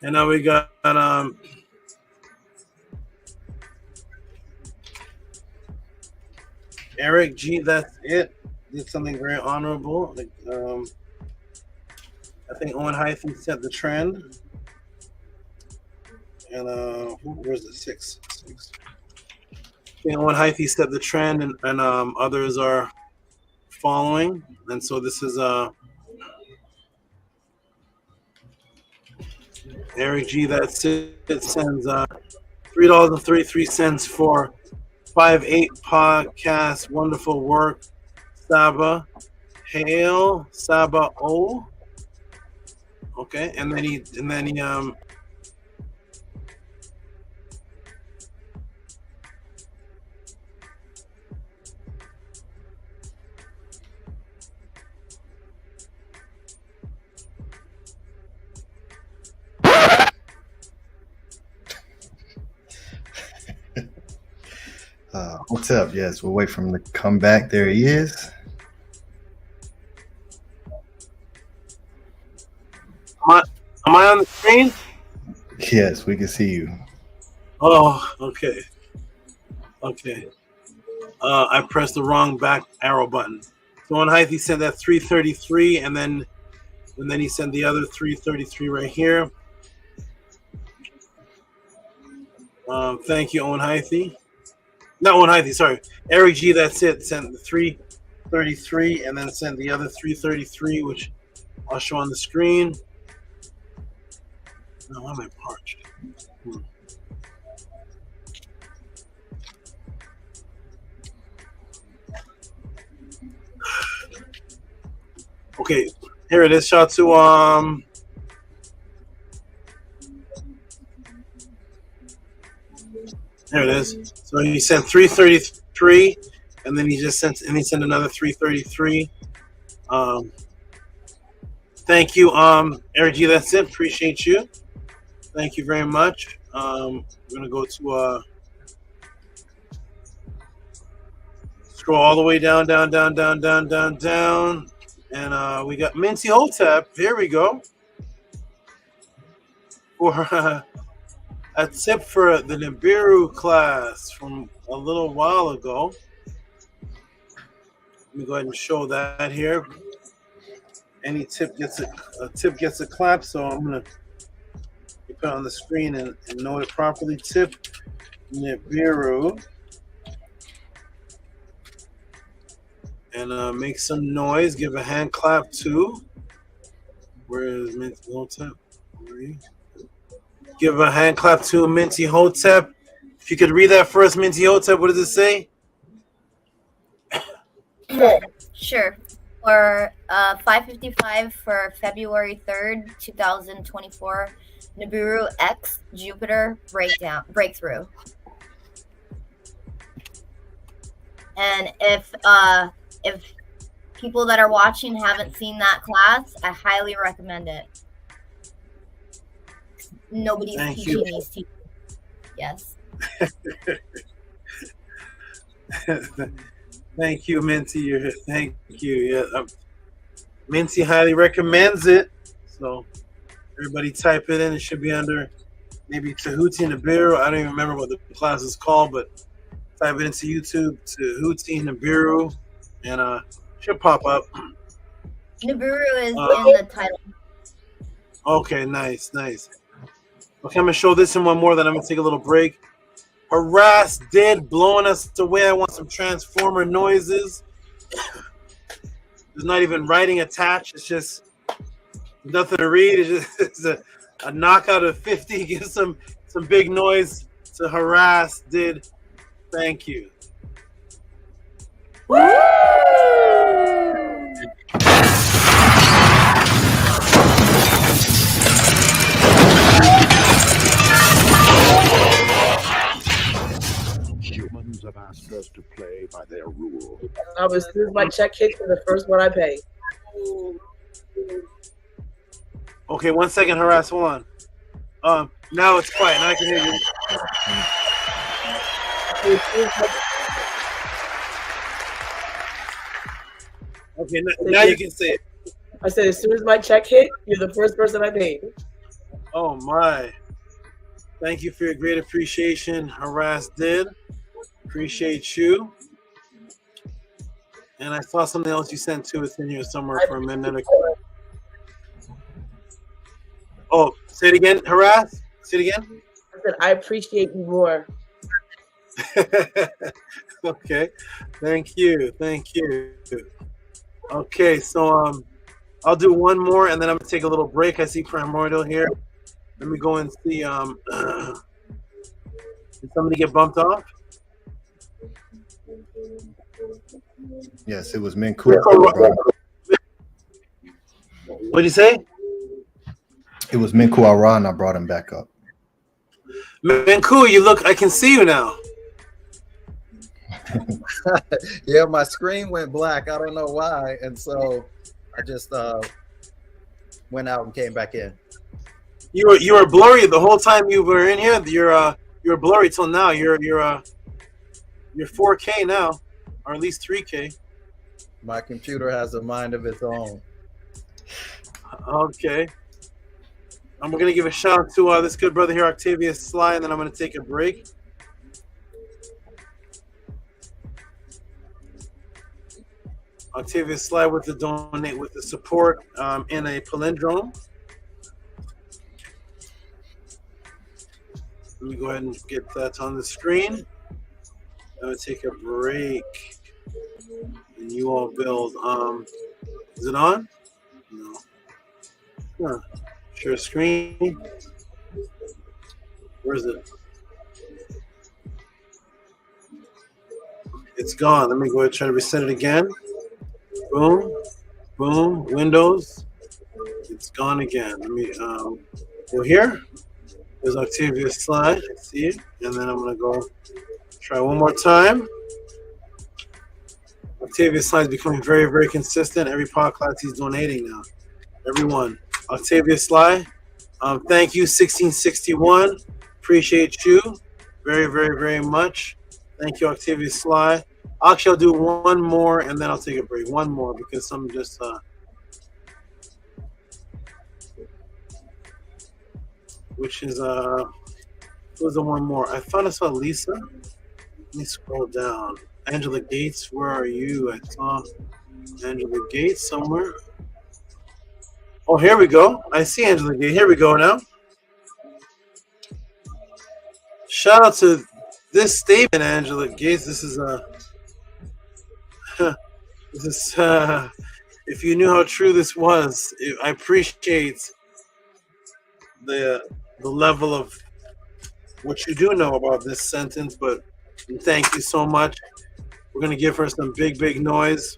And now we got Eric G. That's it. Did something very honorable. Like, I think Owen Hythen set the trend. And where's the six? I think Owen Hythen set the trend, and others are following. And so this is Eric G. That's it. It sends $3.33 for 5-8 podcast. Wonderful work, SABA. Hail SABA O. Okay, and then he what's up? Yes, we'll wait for him to come back. There he is. Am I on the screen? Yes, we can see you. Oh, okay. Okay. I pressed the wrong back arrow button. So on height, he sent that 333, and then he sent the other 333 right here. Thank you, Owen Hythe. Not Owen Hythe, sorry. Eric G, that's it. Sent the 333 and then sent the other 333, which I'll show on the screen. No, why am I parched? Okay, here it is. Shout to there it is. So he sent 333. 3, and then he sent another 333. Thank you, Eric G. That's it. Appreciate you. Thank you very much. We're gonna go to scroll all the way down, and we got Minty Hotep. Here we go. For a tip for the Nibiru class from a little while ago. Let me go ahead and show that here. Any tip gets a clap, so I'm gonna put it on the screen and note it properly. Tip Nibiru, and make some noise. Give a hand clap too. Where is Minty Hotep? Give a hand clap to Minty Hotep. If you could read that first, Minty Hotep, what does it say? Sure. For 5:55 for February 3rd, 2024, Nibiru X Jupiter breakthrough. And if people that are watching haven't seen that class, I highly recommend it. Nobody's teaching these teachers. Yes. Thank you, Minty. Thank you. Yeah, Minty highly recommends it. So everybody type it in. It should be under maybe Tehuti Nibiru. I don't even remember what the class is called, but type it into YouTube, Tehuti Nibiru, and should pop up. Nibiru is in the title. Okay, nice. Okay, I'm gonna show this and one more, then I'm gonna take a little break. Harass did blowing us away. I want some transformer noises. There's not even writing attached. It's just nothing to read. It's a knockout of 50. Give some big noise to Harass did. Thank you. Humans have asked us to play by their rules. As soon as my check hits, the first one I pay. Okay, 1 second, Harass. Hold on. Now it's quiet. Now I can hear you. Okay, now you can say it. I said, as soon as my check hit, you're the first person I paid. Oh my! Thank you for your great appreciation, Harass did. Appreciate you. And I saw something else you sent too. It's in here somewhere for a minute. Oh, say it again, Harass. Say it again. I said, I appreciate you more. Okay, thank you. Okay, so I'll do one more and then I'm gonna take a little break. I see Primordial here. Let me go and see. Did somebody get bumped off? Yes, it was Minku. What did you say? It was Minku Aran. I brought him back up. Minku, you look. I can see you now. Yeah, my screen went black. I don't know why, and so I just went out and came back in. You were blurry the whole time you were in here. You're blurry till now. You're 4K now, or at least 3K. My computer has a mind of its own. Okay. I'm gonna give a shout out to this good brother here, Octavius Sly, and then I'm gonna take a break. Octavius Sly with the donate with the support in a palindrome. Let me go ahead and get that on the screen. I'm gonna take a break, and you all build. Is it on? No. Huh. Share screen. Where is it? It's gone. Let me go ahead and try to reset it again. Boom, boom. Windows. It's gone again. Let me go here. There's Octavius slide. See it, and then I'm gonna go try one more time. Octavius Sly is becoming very, very consistent. Every podcast he's donating now. Everyone. Octavius Sly, thank you, 1661. Appreciate you very, very, very much. Thank you, Octavius Sly. Actually, I'll do one more and then I'll take a break. One more because some just which is who's the one more? I thought I saw Lisa. Let me scroll down. Angela Gates, where are you? I saw Angela Gates somewhere. Oh, here we go. I see Angela Gates. Here we go now. Shout out to this statement, Angela Gates. This is if you knew how true this was, I appreciate the level of what you do know about this sentence, but thank you so much. We're gonna give her some big, big noise.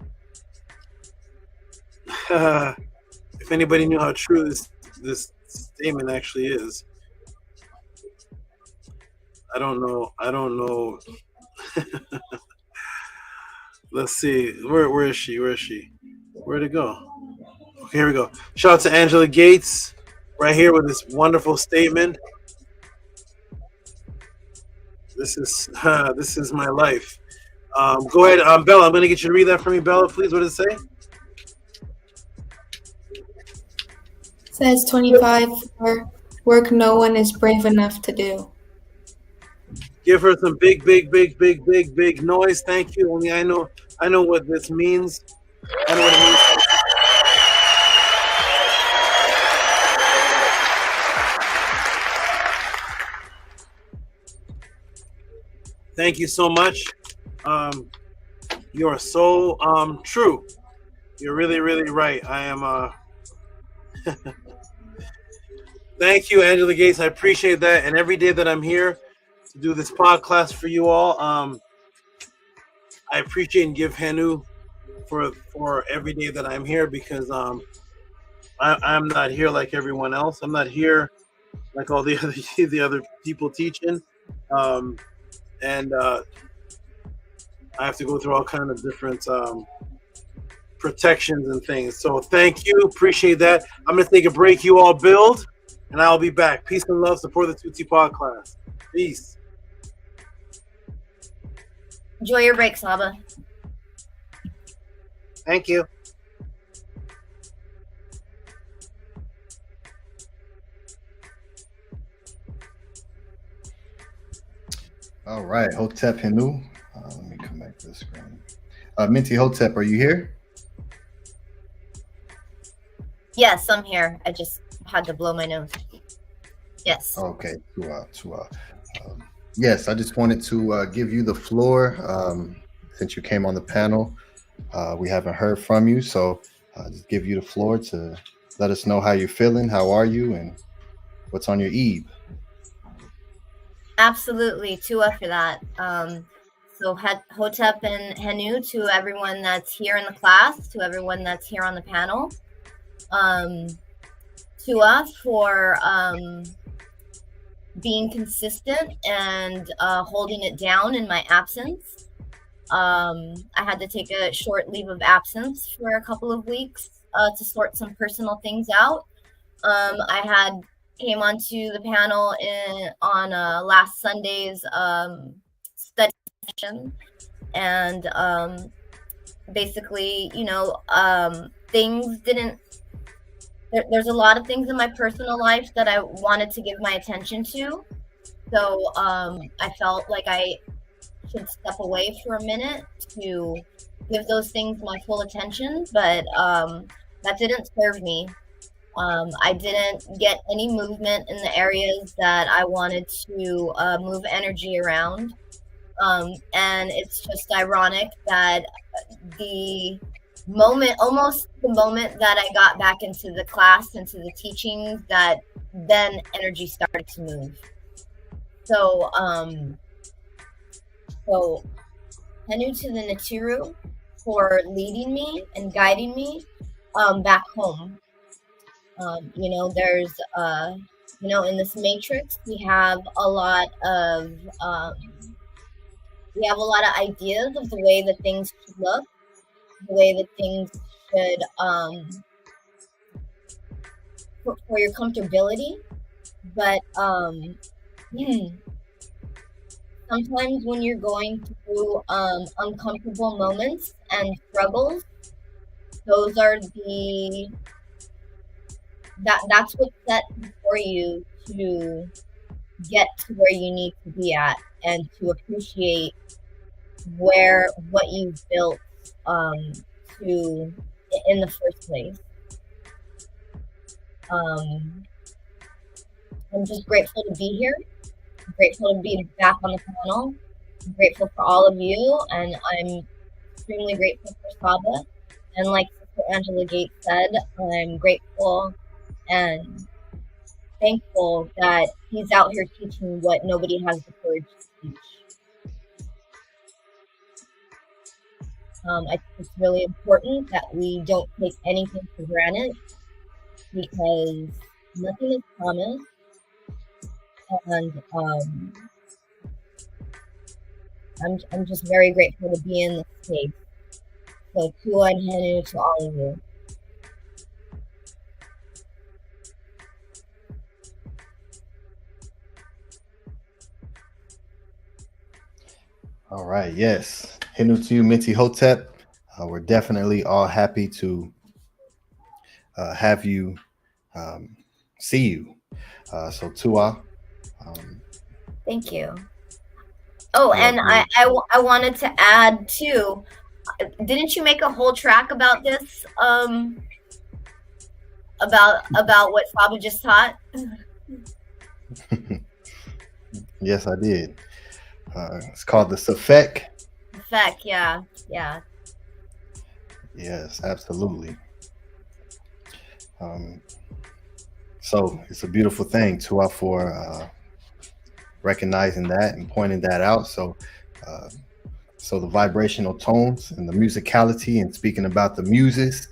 If anybody knew how true this statement actually is, I don't know. Let's see. Where is she? Where'd it go? Okay, here we go. Shout out to Angela Gates right here with this wonderful statement. This is my life. Go ahead, Bella. I'm going to get you to read that for me, Bella, please. What does it say? It says 25 for work no one is brave enough to do. Give her some big, big, big, big, big, big noise. Thank you. Only I know what this means. I know what it means. Thank you so much. You are so true. You're really, really right. I am thank you, Angela Gates. I appreciate that. And every day that I'm here to do this podcast for you all, I appreciate and give HERU for every day that I'm here, because I'm not here like everyone else. I'm not here like all the other people teaching. And I have to go through all kind of different protections and things. So thank you. Appreciate that. I'm going to take a break. You all build, and I'll be back. Peace and love. Support the Tehuti Podclass. Peace. Enjoy your break, Saba. Thank you. All right, Hotep Henu. Let me come back to the screen. Minty Hotep, are you here? Yes, I'm here. I just had to blow my nose. Yes. Okay, yes, I just wanted to give you the floor. Since you came on the panel, we haven't heard from you, so just give you the floor to let us know how you're feeling, how are you, and what's on your eve. Absolutely, Tua for that. So Hotep and Henu, to everyone that's here in the class, to everyone that's here on the panel. Tua for being consistent and holding it down in my absence. I had to take a short leave of absence for a couple of weeks to sort some personal things out. I came onto the panel on last Sunday's study session, and basically, things didn't. There's a lot of things in my personal life that I wanted to give my attention to, so I felt like I should step away for a minute to give those things my full attention, but that didn't serve me. I didn't get any movement in the areas that I wanted to move energy around. And it's just ironic that almost the moment that I got back into the class, into the teachings, that then energy started to move. So, Henu to the NETERU for leading me and guiding me back home. There's in this matrix we have a lot of ideas of the way that things should look, the way that things should, for your comfortability. But sometimes when you're going through uncomfortable moments and struggles, those are that's what's set before you to get to where you need to be at, and to appreciate what you've built to in the first place. I'm just grateful to be here. I'm grateful to be back on the panel. I'm grateful for all of you, and I'm extremely grateful for SABA. And like Sister Angela Gates said, I'm grateful and thankful that he's out here teaching what nobody has the courage to teach. I think it's really important that we don't take anything for granted, because nothing is promised. And I'm just very grateful to be in this space. So Tua and Henu to all of you. All right, yes. Henu to you, Minty Hotep. We're definitely all happy to have you see you. So Tua. Thank you. Oh, and I wanted to add too. Didn't you make a whole track about this? About what SABA just taught? Yes, I did. It's called the Safek. Effect, yeah. Yes, absolutely. So it's a beautiful thing, Tua, for recognizing that and pointing that out. So the vibrational tones and the musicality, and speaking about the muses,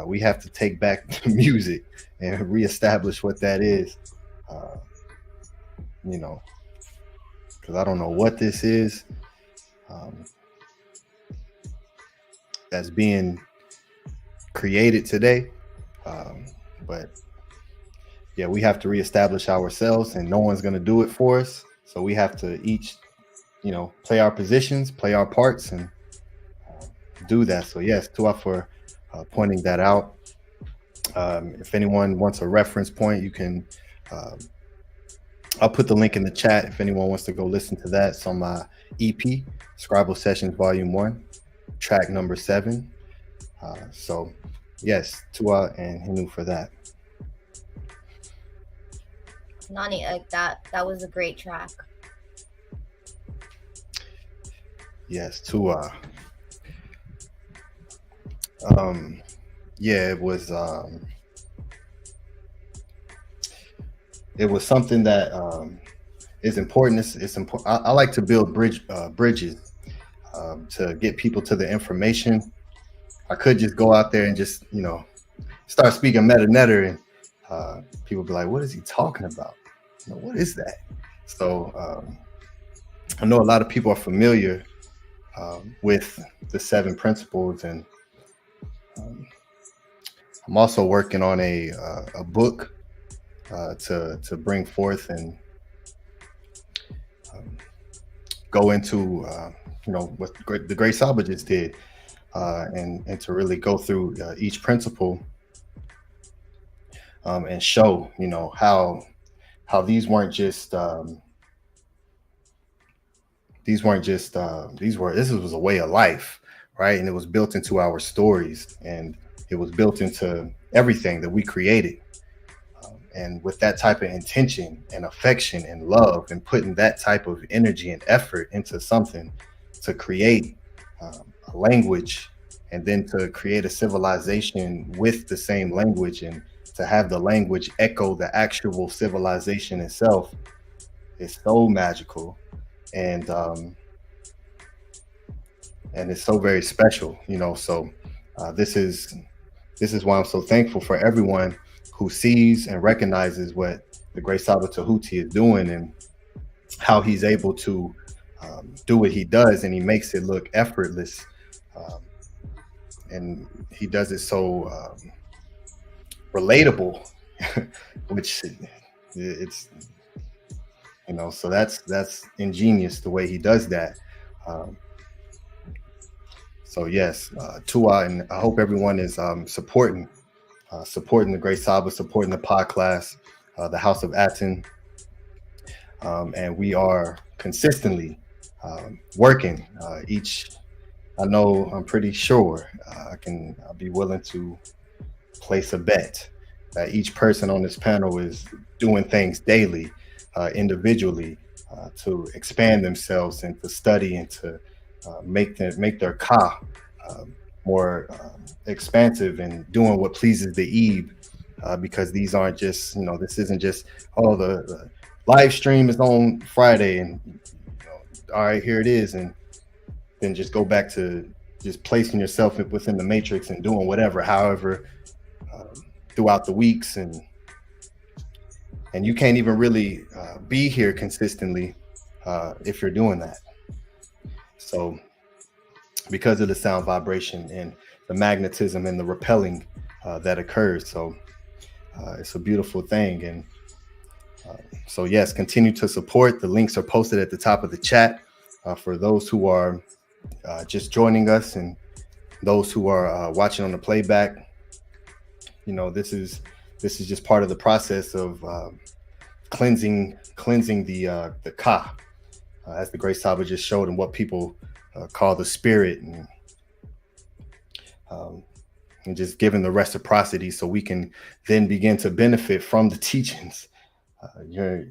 we have to take back the music and reestablish what that is. Because I don't know what this is that's being created today, but yeah, we have to reestablish ourselves, and no one's going to do it for us. So we have to each, play our positions, play our parts, and do that. So yes, Tua for pointing that out. If anyone wants a reference point, you can. I'll put the link in the chat if anyone wants to go listen to that. It's on my EP, Scribe Sessions Volume 1, track number 7. So yes, Tua and Henu for that. Nani, that was a great track. Yes, Tua. Yeah, it was something that is important. It's important. I like to build bridges to get people to the information. I could just go out there and just start speaking meta-netter, and people be like, what is he talking about? What is that? So I know a lot of people are familiar with the 7 principles, and I'm also working on a book to bring forth and go into what the great SABA just did, and to really go through each principle and show how these weren't just this was a way of life, right? And it was built into our stories, and it was built into everything that we created. And with that type of intention and affection and love, and putting that type of energy and effort into something to create a language, and then to create a civilization with the same language, and to have the language echo the actual civilization itself, is so magical. And it's so very special, so this is why I'm so thankful for everyone who sees and recognizes what the great SABA Tehuti is doing, and how he's able to do what he does, and he makes it look effortless. and he does it so relatable, which it's, you know, so that's ingenious the way he does that. So yes, Tua, and I hope everyone is supporting the Great Saba, supporting the podcast, the House of ATTON, and we are consistently working each. I know, I'm pretty sure I'll be willing to place a bet that each person on this panel is doing things daily, individually, to expand themselves and to study and to make their ka more expansive and doing what pleases the Ebe, because these aren't just, you know, this isn't just, oh, the live stream is on Friday and, you know, all right, here it is, and then just go back to just placing yourself within the matrix and doing whatever, however, throughout the weeks, and you can't even really be here consistently if you're doing that. So because of the sound vibration and the magnetism and the repelling that occurs, so it's a beautiful thing. And so yes, continue to support. The links are posted at the top of the chat for those who are just joining us and those who are watching on the playback. You know, this is just part of the process of cleansing the ka, as the Great Saba just showed, and what people call the spirit, and just giving the reciprocity so we can then begin to benefit from the teachings. It's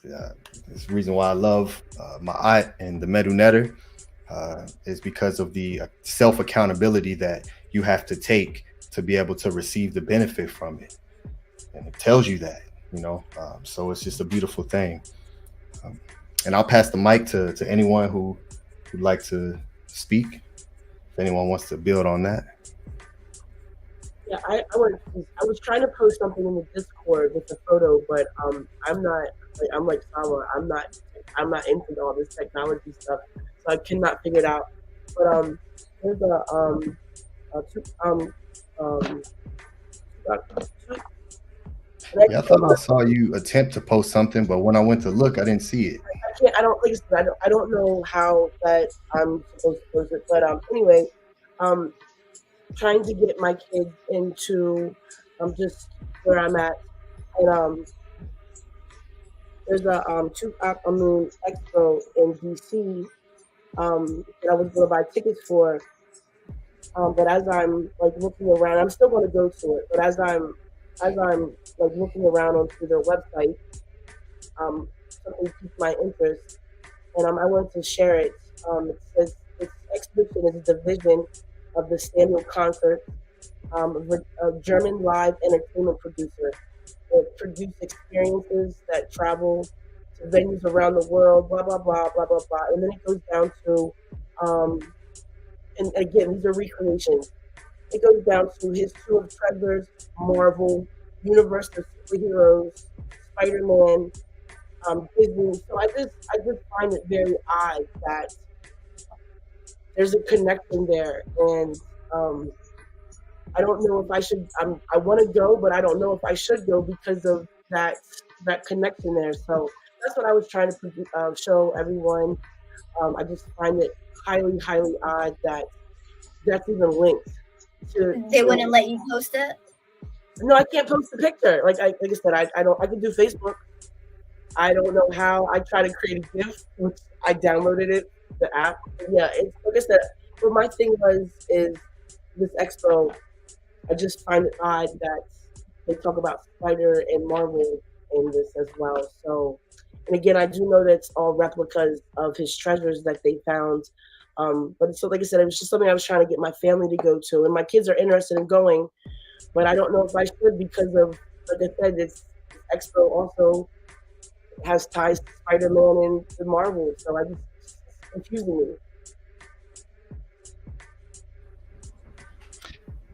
the reason why I love Ma'at and the MEDU NETERU, is because of the self accountability that you have to take to be able to receive the benefit from it, and it tells you that, you know. So it's just a beautiful thing. And I'll pass the mic to anyone who would like to speak, if anyone wants to build on that. Yeah, I was trying to post something in the Discord with the photo, but I'm like Saba, I'm not into all this technology stuff, so I cannot figure it out. But there's Yeah, I thought I saw you attempt to post something, but when I went to look, I didn't see it. I don't know how that I'm supposed to post it, but anyway, trying to get my kids into just where I'm at, and there's a AMUN Expo in DC that I was going to buy tickets for. But as I'm like looking around, I'm still going to go to it. But as I'm like looking around onto their website, something piqued my interest, and I wanted to share it. It says this exhibition is a division of the Samuel Concert, a German live entertainment producer. It produced experiences that travel to venues around the world, blah blah blah blah blah blah, and then it goes down to and again, these are recreations. It goes down to his two of treasures, Marvel, Universe of Superheroes, Spider-Man, Disney. So I just find it very odd that there's a connection there, and I don't know if I should. I want to go, but I don't know if I should go because of that connection there. So that's what I was trying to show everyone. I just find it highly odd that that's even linked to. They wouldn't let you post it? No, I can't post the picture. Like I said, I can do Facebook. I don't know how. I try to create a GIF, which I downloaded it, the app. Yeah, it's like I said. But my thing is this expo. I just find it odd that they talk about Spider and Marvel in this as well. So, and again, I do know that it's all replicas of his treasures that they found. But so, like I said, it was just something I was trying to get my family to go to, and my kids are interested in going, but I don't know if I should because of, like I said, this expo also has ties to Spider-Man and the Marvel, so it's confusing me.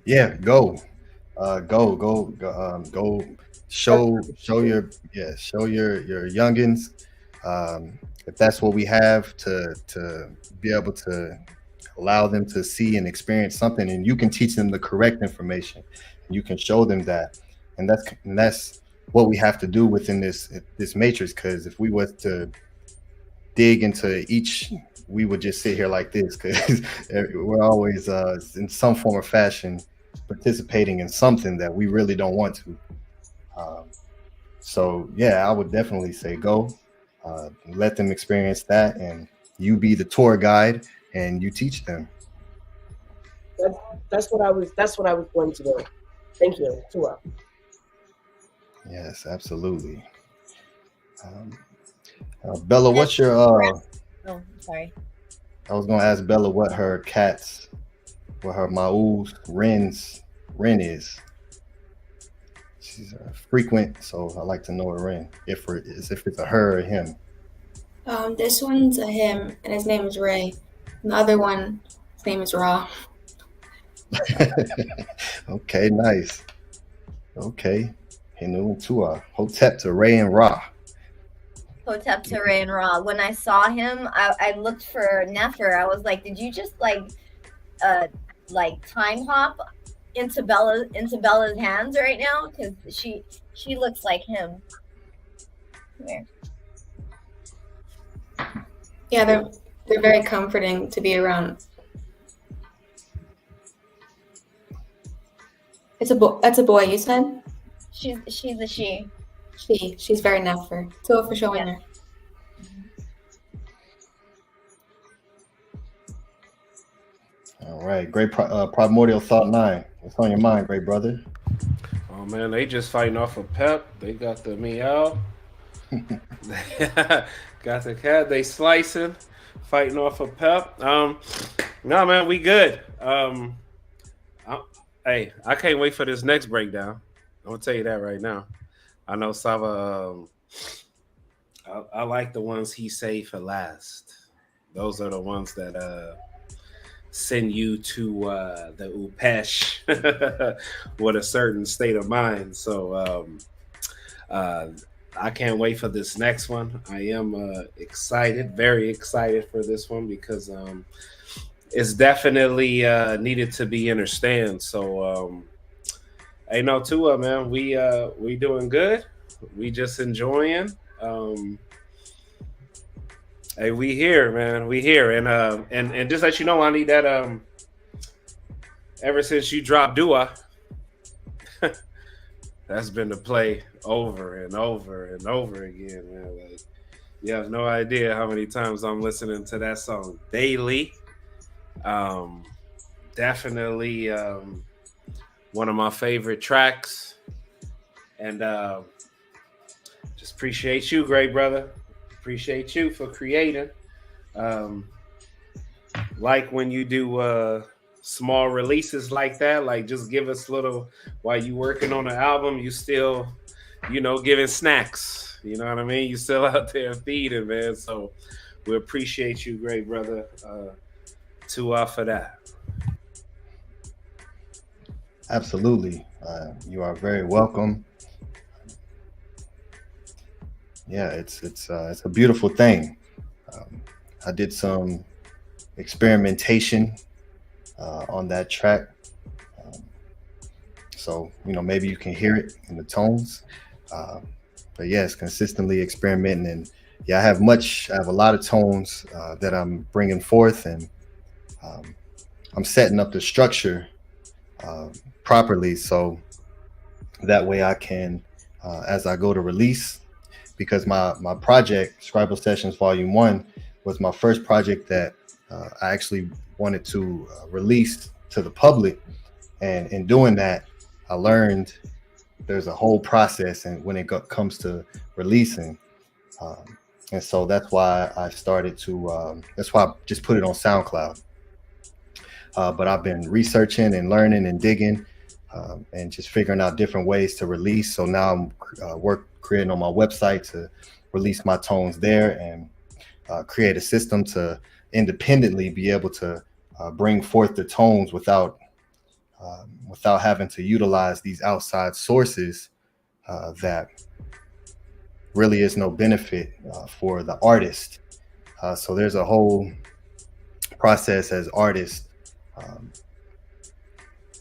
Yeah, go show your youngins, if that's what we have to be able to allow them to see and experience something, and you can teach them the correct information. You can show them that, and that's what we have to do within this matrix. Because if we were to dig into each, we would just sit here like this, because we're always in some form or fashion participating in something that we really don't want to. So yeah, I would definitely say go, let them experience that, and you be the tour guide and you teach them. That's what I was going to do. Thank you. Tua. Yes, absolutely. Bella, what's your Oh, sorry. I was gonna ask Bella what her Ma'u's Ren is. She's frequent, so I like to know her Ren, if it's a her or him. This one's a him, and his name is Ray. And the other one, his name is Ra. Okay, nice. Okay. Henu Tua. Hotep to Ray and Ra. Hotep to Ray and Ra. When I saw him, I looked for Nefer. I was like, did you just like time hop into Bella's hands right now? Because she looks like him. Here. Yeah, they're very comforting to be around. It's a boy. That's a boy. You said. She's a she. She's very Nefer. So for showing her. All right, great primordial thought 9. What's on your mind, great brother? Oh man, they just fighting off a pep. They got the meow. Got the cat. They slicing, fighting off a pep. No man, we good. Hey, I can't wait for this next breakdown. I'm gonna tell you that right now. I know Saba. I like the ones he saved for last. Those are the ones that send you to the Upesh with a certain state of mind. So I can't wait for this next one. I am excited, very excited for this one, because it's definitely needed to be understood. So hey, no, Tua, man, we doing good. We just enjoying. Hey, we here, man. We here, and just let you know, I need that. Ever since you dropped Dua, that's been the play over and over and over again, man. Like, you have no idea how many times I'm listening to that song daily. Definitely one of my favorite tracks, and just appreciate you, great brother. Appreciate you for creating. Like when you do small releases like that, like just give us little, while you working on an album, you still, giving snacks. You know what I mean? You still out there feeding, man. So we appreciate you, great brother, for that. Absolutely. You are very welcome. Yeah, it's a beautiful thing. I did some experimentation on that track, so maybe you can hear it in the tones. But yes, consistently experimenting, and yeah, I have a lot of tones that I'm bringing forth, and I'm setting up the structure properly, so that way I can, as I go to release. Because my project, Scribal Sessions Volume 1, was my first project that I actually wanted to release to the public. And in doing that, I learned there's a whole process, and when it comes to releasing. And so that's why I started to, that's why I just put it on SoundCloud. But I've been researching and learning and digging and just figuring out different ways to release. So now I'm creating on my website to release my tones there, and create a system to independently be able to bring forth the tones without having to utilize these outside sources that really is no benefit for the artist. So there's a whole process as artists,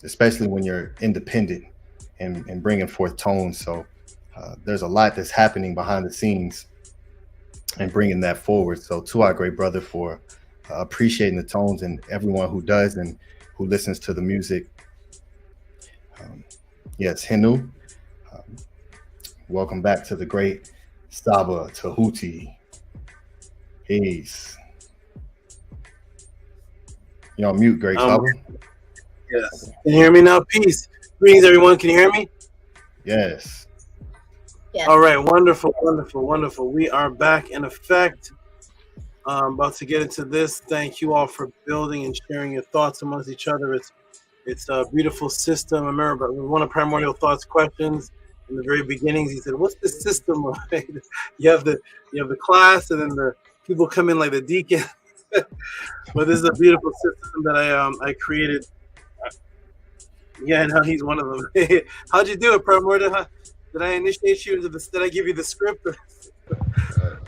especially when you're independent and bringing forth tones. So there's a lot that's happening behind the scenes and bringing that forward. So to our great brother for appreciating the tones, and everyone who does and who listens to the music. Yes, Henu, welcome back to the great SABA Tehuti. Peace. You're on mute, great SABA. Yes. Can you hear me now? Peace. Greetings, everyone. Can you hear me? Yes. Yeah. All right. Wonderful, wonderful, wonderful. We are back in effect. About to get into this. Thank you all for building and sharing your thoughts amongst each other. It's a beautiful system. I remember one of Primordial Thought's questions in the very beginnings. He said, "What's the system?" you have the class, and then the people come in like the deacon. But this is a beautiful system that I created. Yeah, now he's one of them. How'd you do it, Primordial? Did I initiate you into this? Did I give you the script?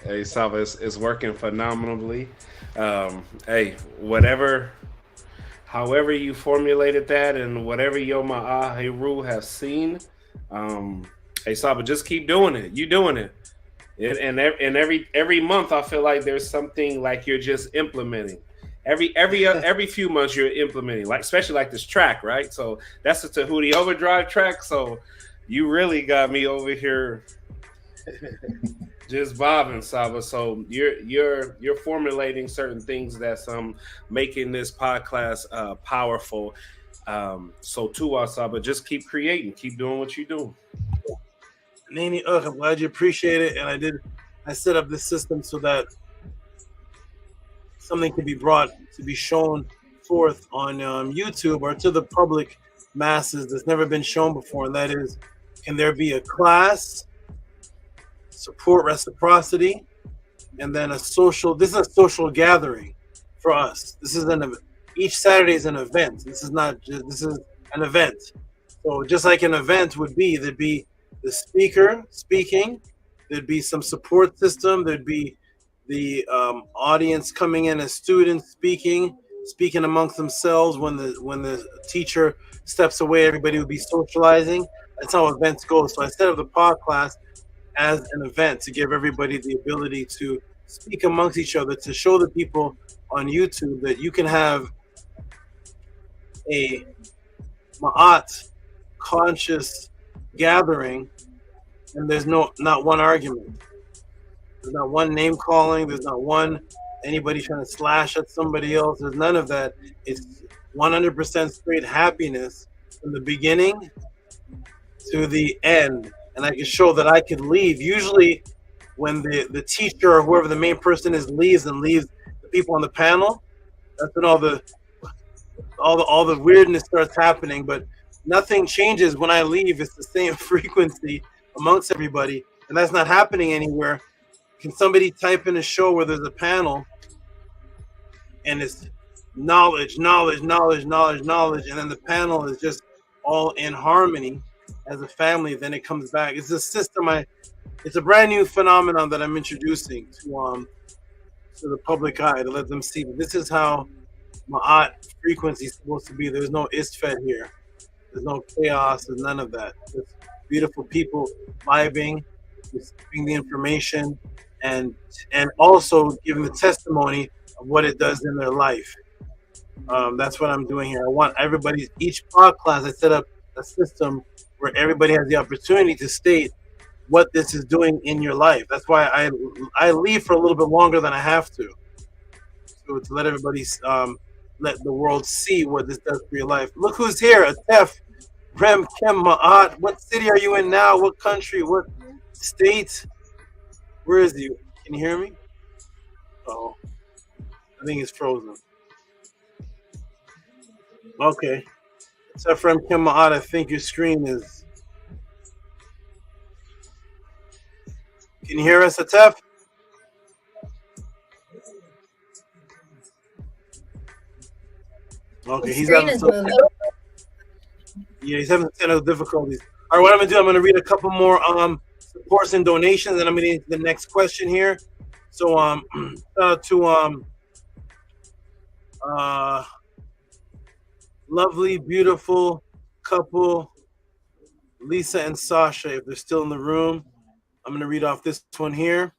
Hey, Salva, it's working phenomenally. Hey, however you formulated that, and whatever your HERU have seen, hey, Salva, just keep doing it. You doing it. And every month, I feel like there's something like you're just implementing. Every few months you're implementing, like especially like this track, right? So that's the Tehuti Overdrive track. So you really got me over here just bobbing, Saba. So you're formulating certain things that's making this podcast powerful. So to us, Saba, just keep creating, keep doing what you're doing. Nini, I'm glad you appreciate it. And I set up this system so that something can be brought to be shown forth on YouTube or to the public masses that's never been shown before. And that is, can there be a class, support reciprocity, and then this is a social gathering for us. This is each Saturday is an event. This is an event. So just like an event would be, there'd be the speaker speaking, there'd be some support system, there'd be the audience coming in as students speaking amongst themselves. When the teacher steps away, everybody would be socializing. That's how events go. So I set up the podcast as an event to give everybody the ability to speak amongst each other, to show the people on YouTube that you can have a Ma'at conscious gathering and there's not one argument. There's not one name calling. There's not one anybody trying to slash at somebody else. There's none of that. It's 100% straight happiness from the beginning to the end. And I can show that I could leave. Usually when the teacher or whoever the main person is leaves the people on the panel, that's when all the weirdness starts happening. But nothing changes when I leave. It's the same frequency amongst everybody. And that's not happening anywhere. Can somebody type in a show where there's a panel and it's knowledge, and then the panel is just all in harmony as a family, then it comes back. It's a system. It's a brand new phenomenon that I'm introducing to the public eye, to let them see that this is how Ma'at frequency is supposed to be. There's no Istfed here. There's no chaos. There's none of that. There's beautiful people vibing, receiving the information, and also giving the testimony of what it does in their life. That's what I'm doing here. I want everybody, each podcast, I set up a system where everybody has the opportunity to state what this is doing in your life. That's why I leave for a little bit longer than I have to. So to let everybody, let the world see what this does for your life. Look who's here, Atef, Rem Kem Ma'at. What city are you in now? What country? What state? Where is you? Can you hear me? Oh, I think it's frozen. Okay. Except for Kem Ma'at, I think your screen is. Can you hear us, Atef? Okay, he's having some difficulties. All right, what I'm gonna do, I'm gonna read a couple more supports and donations, and I'm gonna get the next question here. So shout out to lovely, beautiful couple, Lisa and Sasha, if they're still in the room. I'm going to read off this one here.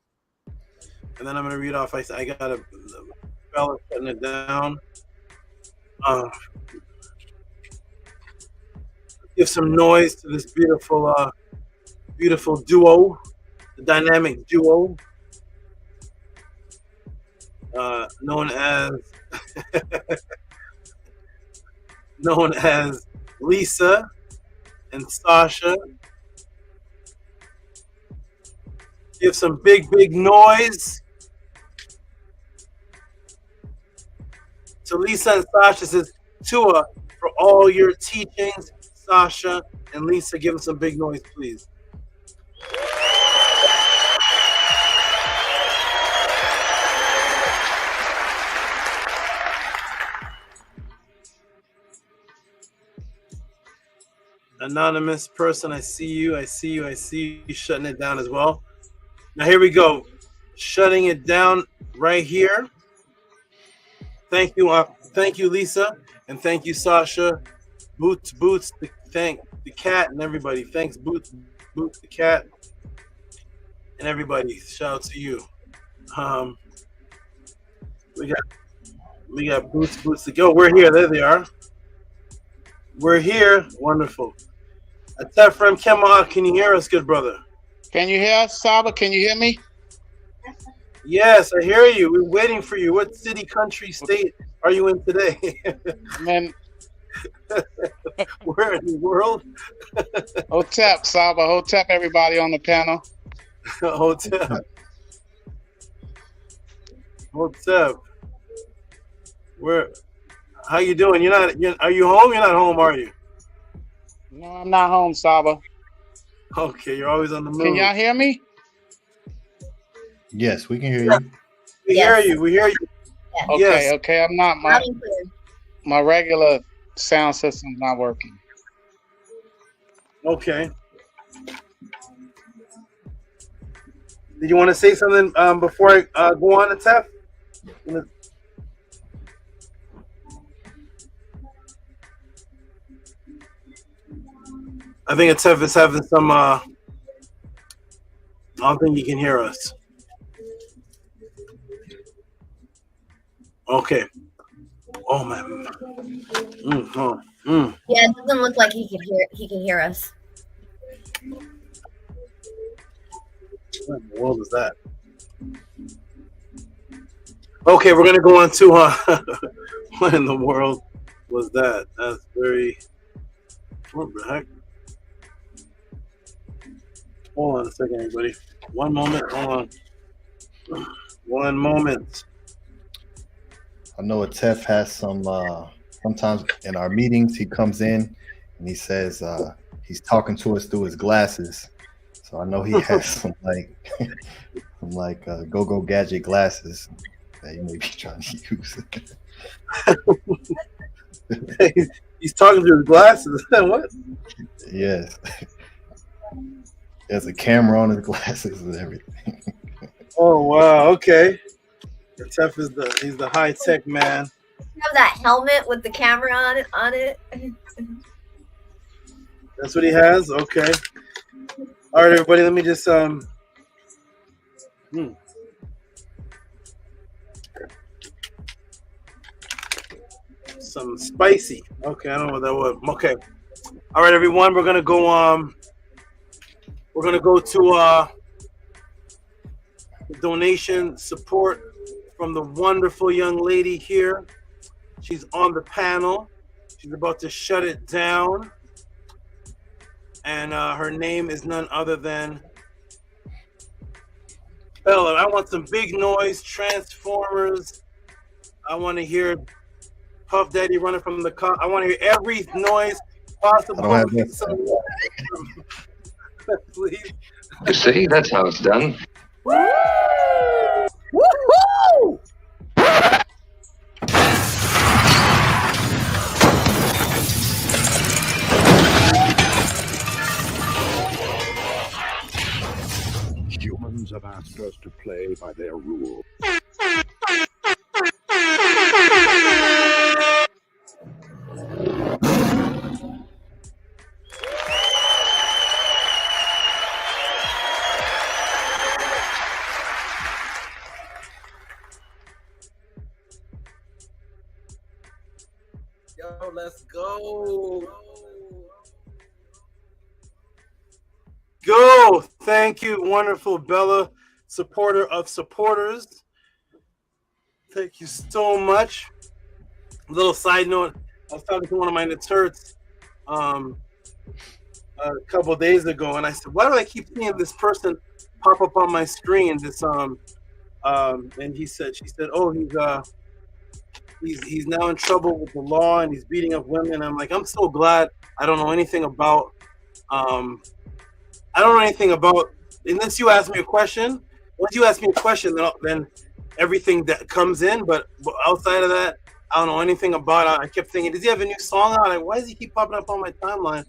And then I'm going to read off, I got a fella putting it down. Give some noise to this beautiful, beautiful duo, the dynamic duo, known as Lisa and Sasha. Give some big noise to Lisa and Sasha. Says Tua, for all your teachings. Sasha and Lisa, give them some big noise, please. Anonymous person, I see you. I see you shutting it down as well. Now here we go. Shutting it down right here. Thank you, Lisa, and thank you, Sasha. Boots, thank the cat and everybody. Thanks, Boots, the cat, and everybody. Shout out to you. We got Boots to go. We're here. There they are. We're here. Wonderful. Atefrem Kemal, can you hear us, good brother? Can you hear us, Saba? Can you hear me? Yes, I hear you. We're waiting for you. What city, country, state are you in today? Man. Where in the world? Hotep, Saba. Hotep, everybody on the panel. Hotep. Where? How you doing? Are you home? You're not home, are you? No, I'm not home, Saba. Okay, you're always on the move. Can y'all hear me? Yes, we can hear you. We hear you. Okay, Yes. okay. I'm not my regular sound system's not working. Okay. Did you want to say something before I go on, Atef? I think Atef is having some. I don't think he can hear us. Okay. Oh man. Yeah, it doesn't look like he can hear us. What in the world is that? Okay, we're gonna go on to what in the world was that? That's very. What the heck? Hold on a second, everybody. One moment. Hold on. One moment. I know Atef has some, sometimes in our meetings, he comes in and he says he's talking to us through his glasses. So I know he has some go-go gadget glasses that he may be trying to use. He's talking through his glasses. What? Yes. There's a camera on his glasses and everything. Oh wow, okay. Atef he's the high tech man. You have that helmet with the camera on it. That's what he has? Okay. All right, everybody, let me just some spicy. Okay, I don't know what that was. Okay. All right, everyone, we're gonna go to donation support from the wonderful young lady here. She's on the panel. She's about to shut it down. And her name is none other than Bella. I want some big noise, Transformers. I want to hear Puff Daddy running from the car. I want to hear every noise possible. I don't have that. Please. You see, that's how it's done. Woo-hoo! Humans have asked us to play by their rules. go. Let's go. Go. Thank you, wonderful Bella, supporter of supporters. Thank you so much. A little side note, I was talking to one of my NETERTs a couple of days ago, and I said, why do I keep seeing this person pop up on my screen? This and she said, oh, he's now in trouble with the law and he's beating up women. I'm like, I'm so glad I don't know anything about unless you ask me a question. Once you ask me a question, then everything that comes in, but outside of that, I don't know anything about it. I kept thinking, does he have a new song out? Like, why does he keep popping up on my timeline?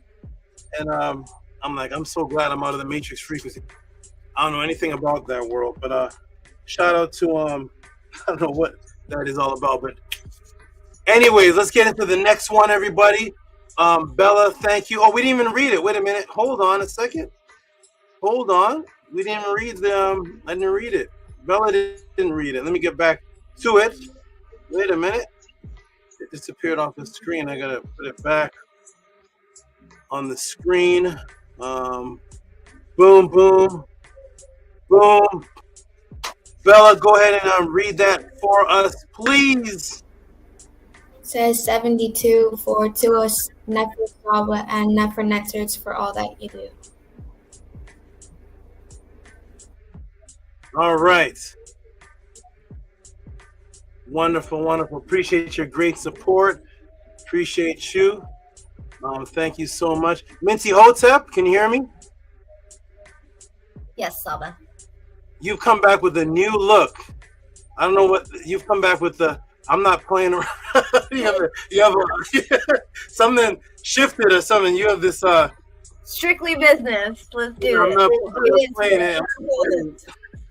And I'm like, I'm so glad I'm out of the matrix frequency. I don't know anything about that world, but shout out to I don't know what that is all about, but anyways, let's get into the next one, everybody. Bella, thank you. Oh, we didn't even read it. Wait a minute. Hold on a second. Hold on. We didn't even read I didn't read it. Bella didn't read it. Let me get back to it. Wait a minute. It disappeared off the screen. I gotta put it back on the screen. Boom, boom, boom. Bella, go ahead and read that for us, please. It says 72 for Tuos, Nefer SABA, and Nefer NETERTS for all that you do. All right. Wonderful, wonderful. Appreciate your great support. Appreciate you. Thank you so much. Minty Hotep, can you hear me? Yes, Saba. You've come back with a new look. I don't know what you've come back with. I'm not playing around. you have something shifted or something. You have this. Strictly business. Let's do I'm it. not playing it.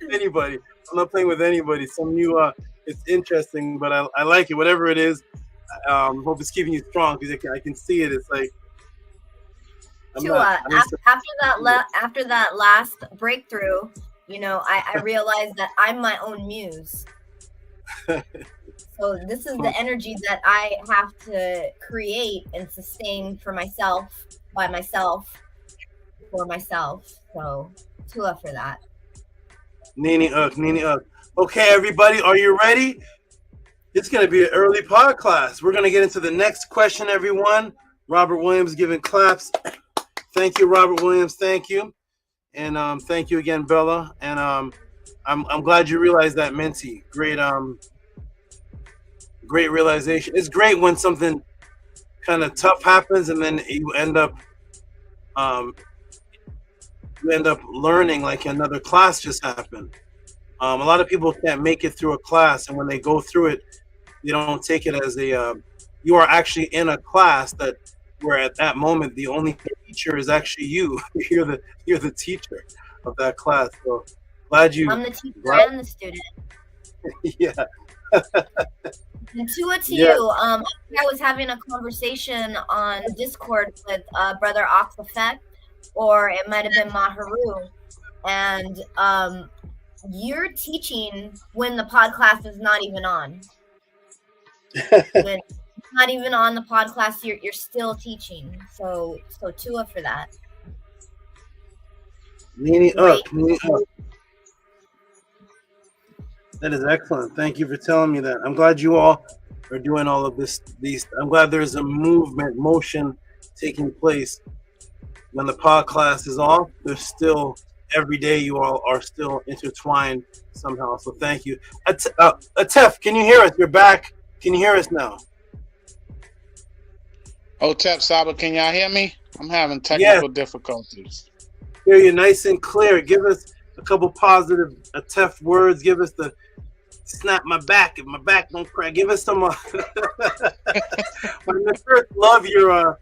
Anybody. I'm not playing with anybody. Some new. It's interesting, but I like it. Whatever it is. Hope it's keeping you strong because I can see it. It's like. After that last breakthrough, I realized that I'm my own muse. So this is the energy that I have to create and sustain for myself, by myself, for myself. So Tua for that. Nini Uk. Okay, everybody, are you ready? It's going to be an early podcast. We're going to get into the next question, everyone. Robert Williams giving claps. Thank you, Robert Williams. Thank you. And thank you again, Bella. And I'm glad you realized that, Minty. Great realization. It's great when something kind of tough happens and then you end up learning like another class just happened. A lot of people can't make it through a class, and when they go through it, they don't take it as you are actually in a class where at that moment the only teacher is actually you. You're the teacher of that class. So glad you. I'm the teacher and the student. Yeah. And to you, I was having a conversation on Discord with Brother Oxafek, or it might have been Maharu, and you're teaching when the pod class is not even on. When it's not even on the pod class, you're still teaching. So Tua for that. Nini up. That is excellent. Thank you for telling me that. I'm glad you all are doing all of this. I'm glad there's a motion taking place. When the pod class is off, there's still every day you all are still intertwined somehow. So thank you. Atef, can you hear us? You're back. Can you hear us now? Otep, Saba, can y'all hear me? I'm having technical difficulties. Hear you nice and clear. Give us a couple positive Atef words. Give us the snap my back if my back don't crack. Give us some. My first love your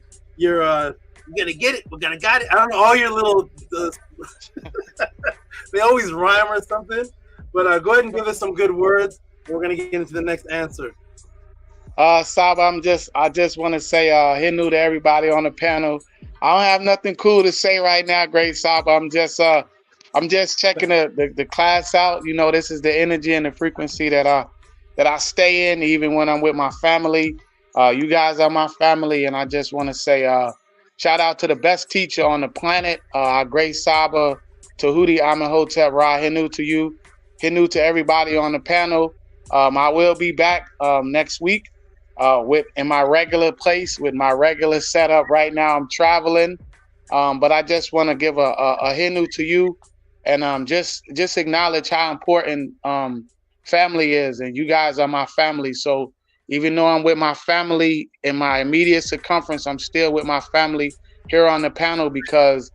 we're gonna get it. We're gonna got it. I don't know all your little. They always rhyme or something. But go ahead and give us some good words. We're gonna get into the next answer. Saba, I just want to say HERU to everybody on the panel. I don't have nothing cool to say right now, great Saba. I'm just checking the class out. This is the energy and the frequency that I stay in, even when I'm with my family. You guys are my family, and I just want to say shout out to the best teacher on the planet, our great Saba, Tehuti Amenhotep Ra, Henu to you, Henu to everybody on the panel. I will be back next week in my regular place with my regular setup. Right now I'm traveling, but I just want to give a Henu to you, and just acknowledge how important family is, and you guys are my family. So even though I'm with my family in my immediate circumference, I'm still with my family here on the panel, because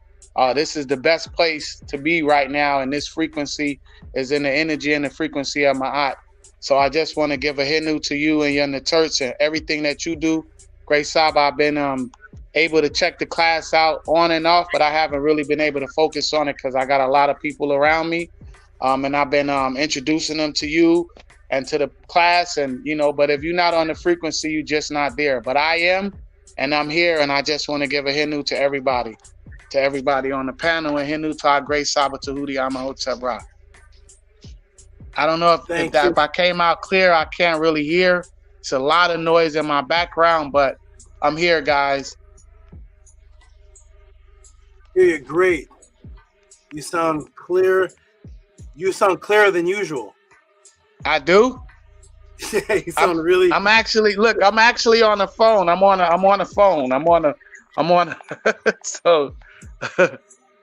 this is the best place to be right now, and this frequency is in the energy and the frequency of my aunt. So I just want to give a hinu to you and your NETERTs and everything that you do. Great Saba, I've been able to check the class out on and off, but I haven't really been able to focus on it because I got a lot of people around me. And I've been introducing them to you and to the class, and but if you're not on the frequency, you're just not there. But I am, and I'm here, and I just want to give a hinu to everybody on the panel, and hinu to our great Saba Tehuti Amenhotep Ra. I don't know if I came out clear. I can't really hear. It's a lot of noise in my background, but I'm here, guys. You're great. You sound clear. You sound clearer than usual. I do. Yeah, you sound really. I'm actually on the phone. I'm on the phone. So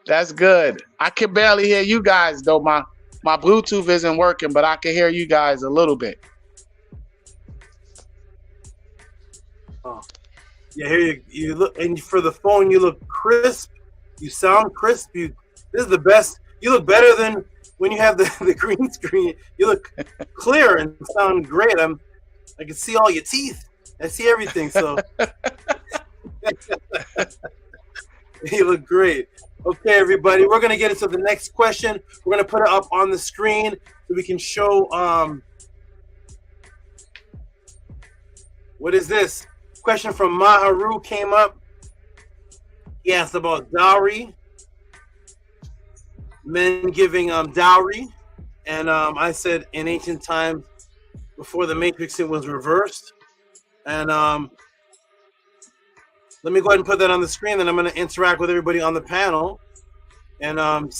that's good. I can barely hear you guys though. My Bluetooth isn't working, but I can hear you guys a little bit. Oh, yeah. Here you look, and for the phone, you look crisp. You sound crisp. This is the best. You look better than when you have the green screen. You look clear and sound great. I can see all your teeth. I see everything. So you look great. Okay, everybody, we're gonna get into the next question. We're gonna put it up on the screen so we can show. What is this? Question from Maharu came up. He asked about dowry. Men giving dowry, and I said in ancient times, before the Matrix, it was reversed. And let me go ahead and put that on the screen. Then I'm going to interact with everybody on the panel and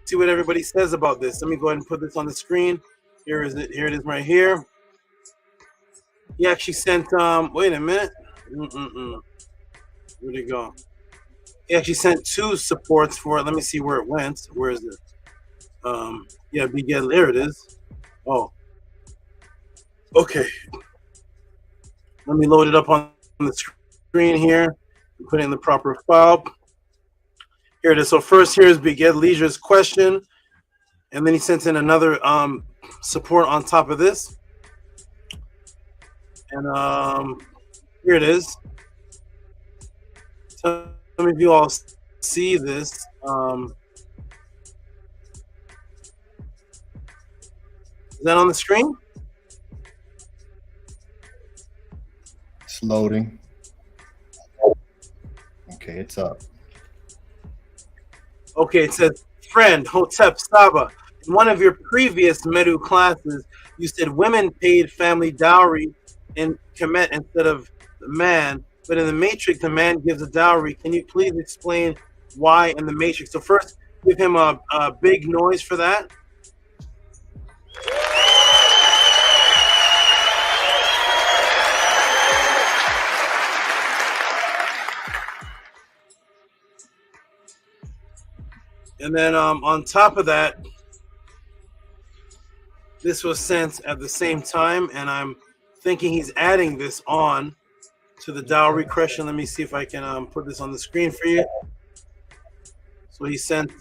see what everybody says about this. Let me go ahead and put this on the screen. Here is it. Here it is right here. He actually sent. Wait a minute. Where'd it go? He actually sent 2 supports for it. Let me see where it went. Where is it? Yeah, begin. There it is. Oh. Okay. Let me load it up on the screen here. Put it in the proper file. Here it is. So first, here is Beged Leisure's question. And then he sent in another support on top of this. And here it is. So some of you all see this. Is that on the screen? It's loading. Okay, it's up. Okay, it says, friend Hotep Saba, in one of your previous MEDU classes, you said women paid family dowry in Kemet instead of the man. But in the Matrix, the man gives a dowry. Can you please explain why in the Matrix? So first, give him a big noise for that. And then on top of that, this was sent at the same time, and I'm thinking he's adding this on to the dowry question. Let me see if I can put this on the screen for you. So he sent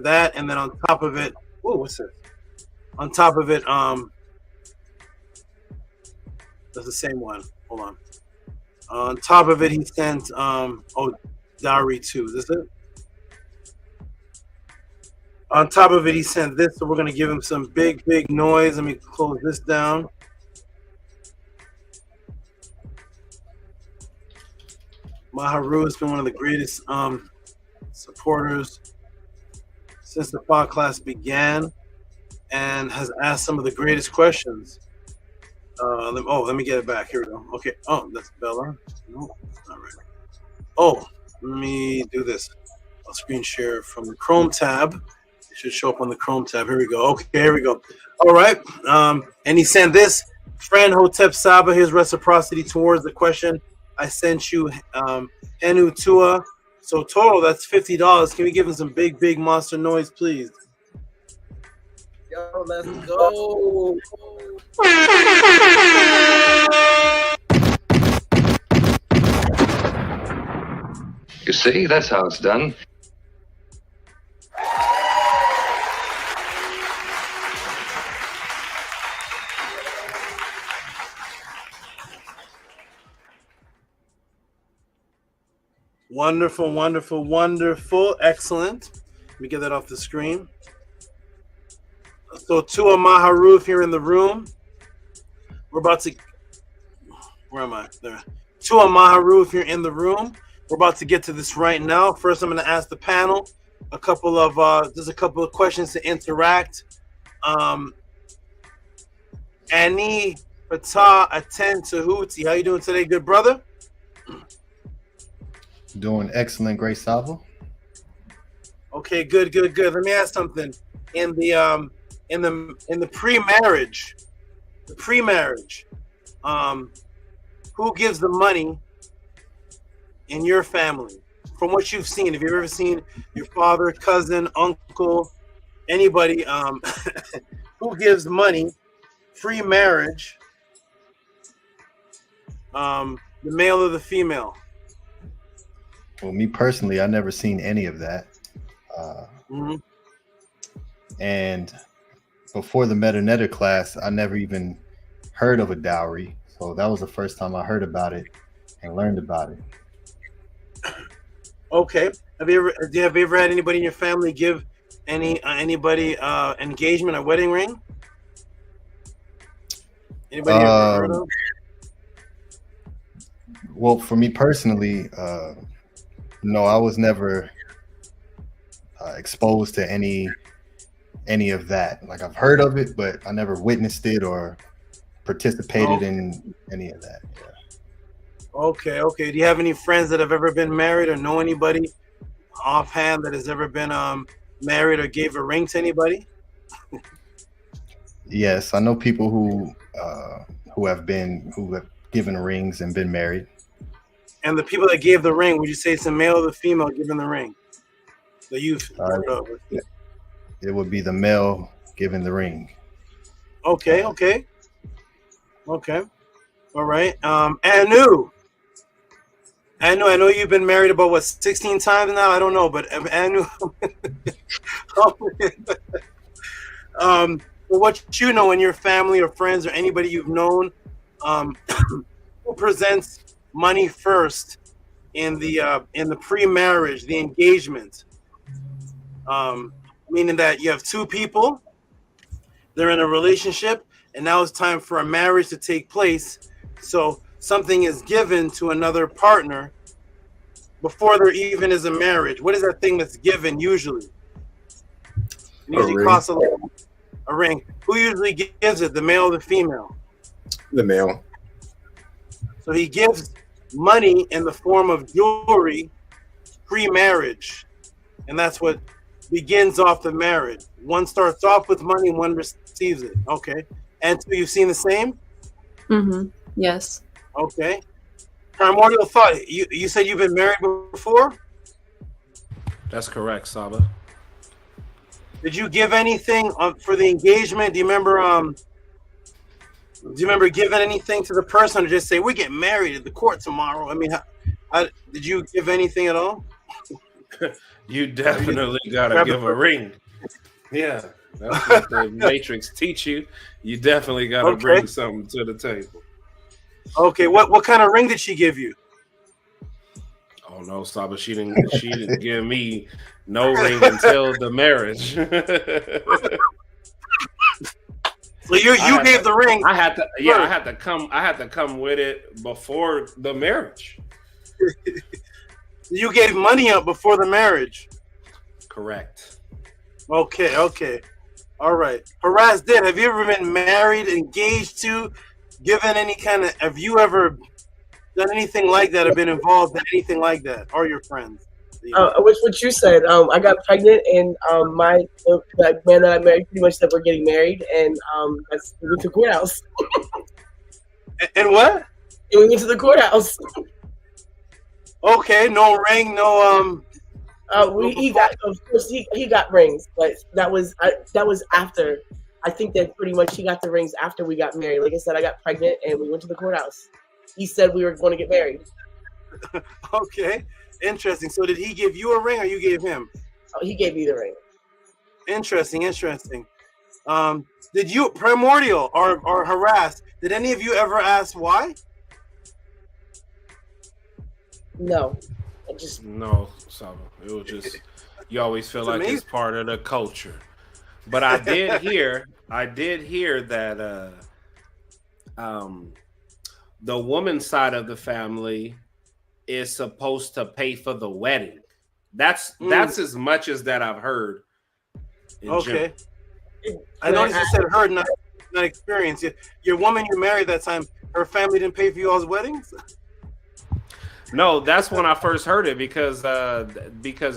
that, and then on top of it, whoa, what's this? On top of it, that's the same one. Hold on. On top of it, he sent dowry 2. Is this it? On top of it, he sent this, so we're gonna give him some big noise. Let me close this down. Maharu has been one of the greatest supporters since the podcast began and has asked some of the greatest questions. Let me get it back. Here we go. Okay. Oh, that's Bella. No, all right. Oh, let me do this. I'll screen share from the Chrome tab. It should show up on the Chrome tab. Here we go. Okay, here we go. All right. And he sent this friend Hotep Saba his reciprocity towards the question I sent you, Henu Tua. So total, that's $50. Can we give him some big monster noise, please? Yo, let's go. You see, that's how it's done. Wonderful, wonderful, wonderful. Excellent. Let me get that off the screen. So Tua Maharu, if you're in the room, we're about to, where am I? There. Tua Maharu, if you're in the room, we're about to get to this right now. First, I'm going to ask the panel a couple of questions to interact. Ani Patah Aten Tehuti, how you doing today, good brother? Doing excellent, great Saba. Okay, good. Let me ask something. In the pre-marriage, who gives the money in your family? From what you've seen, have you ever seen your father, cousin, uncle, anybody who gives money pre-marriage? The male or the female? Well, me personally, I never seen any of that. And before the MEDU class, I never even heard of a dowry. So that was the first time I heard about it and learned about it. Okay. Have you ever had anybody in your family give anybody engagement or wedding ring? Anybody ever heard of? Well, for me personally, no, I was never exposed to any of that. Like, I've heard of it, but I never witnessed it or participated in any of that. Yeah. Okay. Do you have any friends that have ever been married or know anybody offhand that has ever been married or gave a ring to anybody? Yes, I know people who have given rings and been married. And the people that gave the ring, would you say it's a male or the female giving the ring? The youth. It would be the male giving the ring. Okay. All right. Anu, I know you've been married about, what, 16 times now? I don't know, but Anu, what you know in your family or friends or anybody you've known who presents money first in the pre-marriage, the engagement, meaning that you have two people, they're in a relationship, and now it's time for a marriage to take place. So something is given to another partner before there even is a marriage. What is that thing that's given usually? It usually costs a ring. Who usually gives it, the male or the female? The male. So he gives money in the form of jewelry pre-marriage, and that's what begins off the marriage. One starts off with money, one receives it. Okay. And so you've seen the same? Yes. Okay. Primordial thought. You said you've been married before? That's correct, Saba. Did you give anything for the engagement? Do you remember giving anything to the person, or just say, we get married at the court tomorrow? I mean, did you give anything at all? You definitely gotta give a ring. Yeah, that's what the Matrix teach you. You definitely gotta bring something to the table. Okay, what kind of ring did she give you? Oh no, Saba, she didn't give me no ring until the marriage. So you gave the ring. I had to come with it before the marriage. You gave money up before the marriage. Correct. Okay. All right. Have you ever been married, engaged to, given any kind of? Have you ever done anything like that, or been involved in anything like that, or your friends? Which what you said. I got pregnant, and the man that I married pretty much said we're getting married, and we went to the courthouse. And what? And we went to the courthouse. Okay, no ring, no he got, of course, he got rings, but that was after. I think that pretty much he got the rings after we got married. Like I said, I got pregnant, and we went to the courthouse. He said we were going to get married. Okay, interesting. So did he give you a ring, or you gave him? Oh, he gave me the ring. Interesting. Did you primordial or harassed? Did any of you ever ask why? No, no. So it was just you always feel like amazing. It's part of the culture. But I did hear that the woman's side of the family is supposed to pay for the wedding. That's as much as that I've heard. Okay. I noticed you said heard, not experience. Your woman you married that time, her family didn't pay for you all's weddings? No, that's when I first heard it because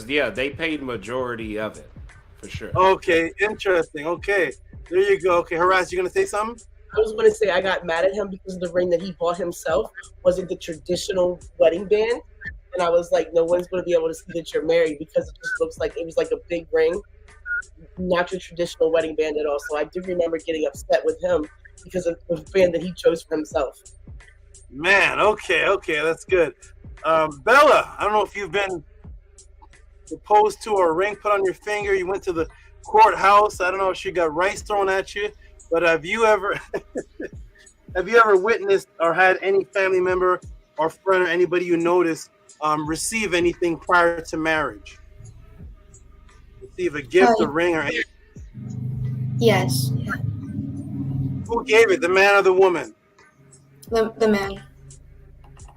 yeah, they paid majority of it for sure. Okay, interesting. Okay, there you go. Okay, Harass, you gonna say something? I was going to say I got mad at him because the ring that he bought himself wasn't the traditional wedding band, and I was like, no one's going to be able to see that you're married because it just looks like it was like a big ring, not your traditional wedding band at all. So I do remember getting upset with him because of the band that he chose for himself. Man, okay, that's good. Bella, I don't know if you've been proposed to or a ring put on your finger. You went to the courthouse. I don't know if she got rice thrown at you, but have you ever witnessed or had any family member or friend or anybody you noticed receive anything prior to marriage? Receive a gift, a ring, or anything? Yes. Who gave it, the man or the woman? The man.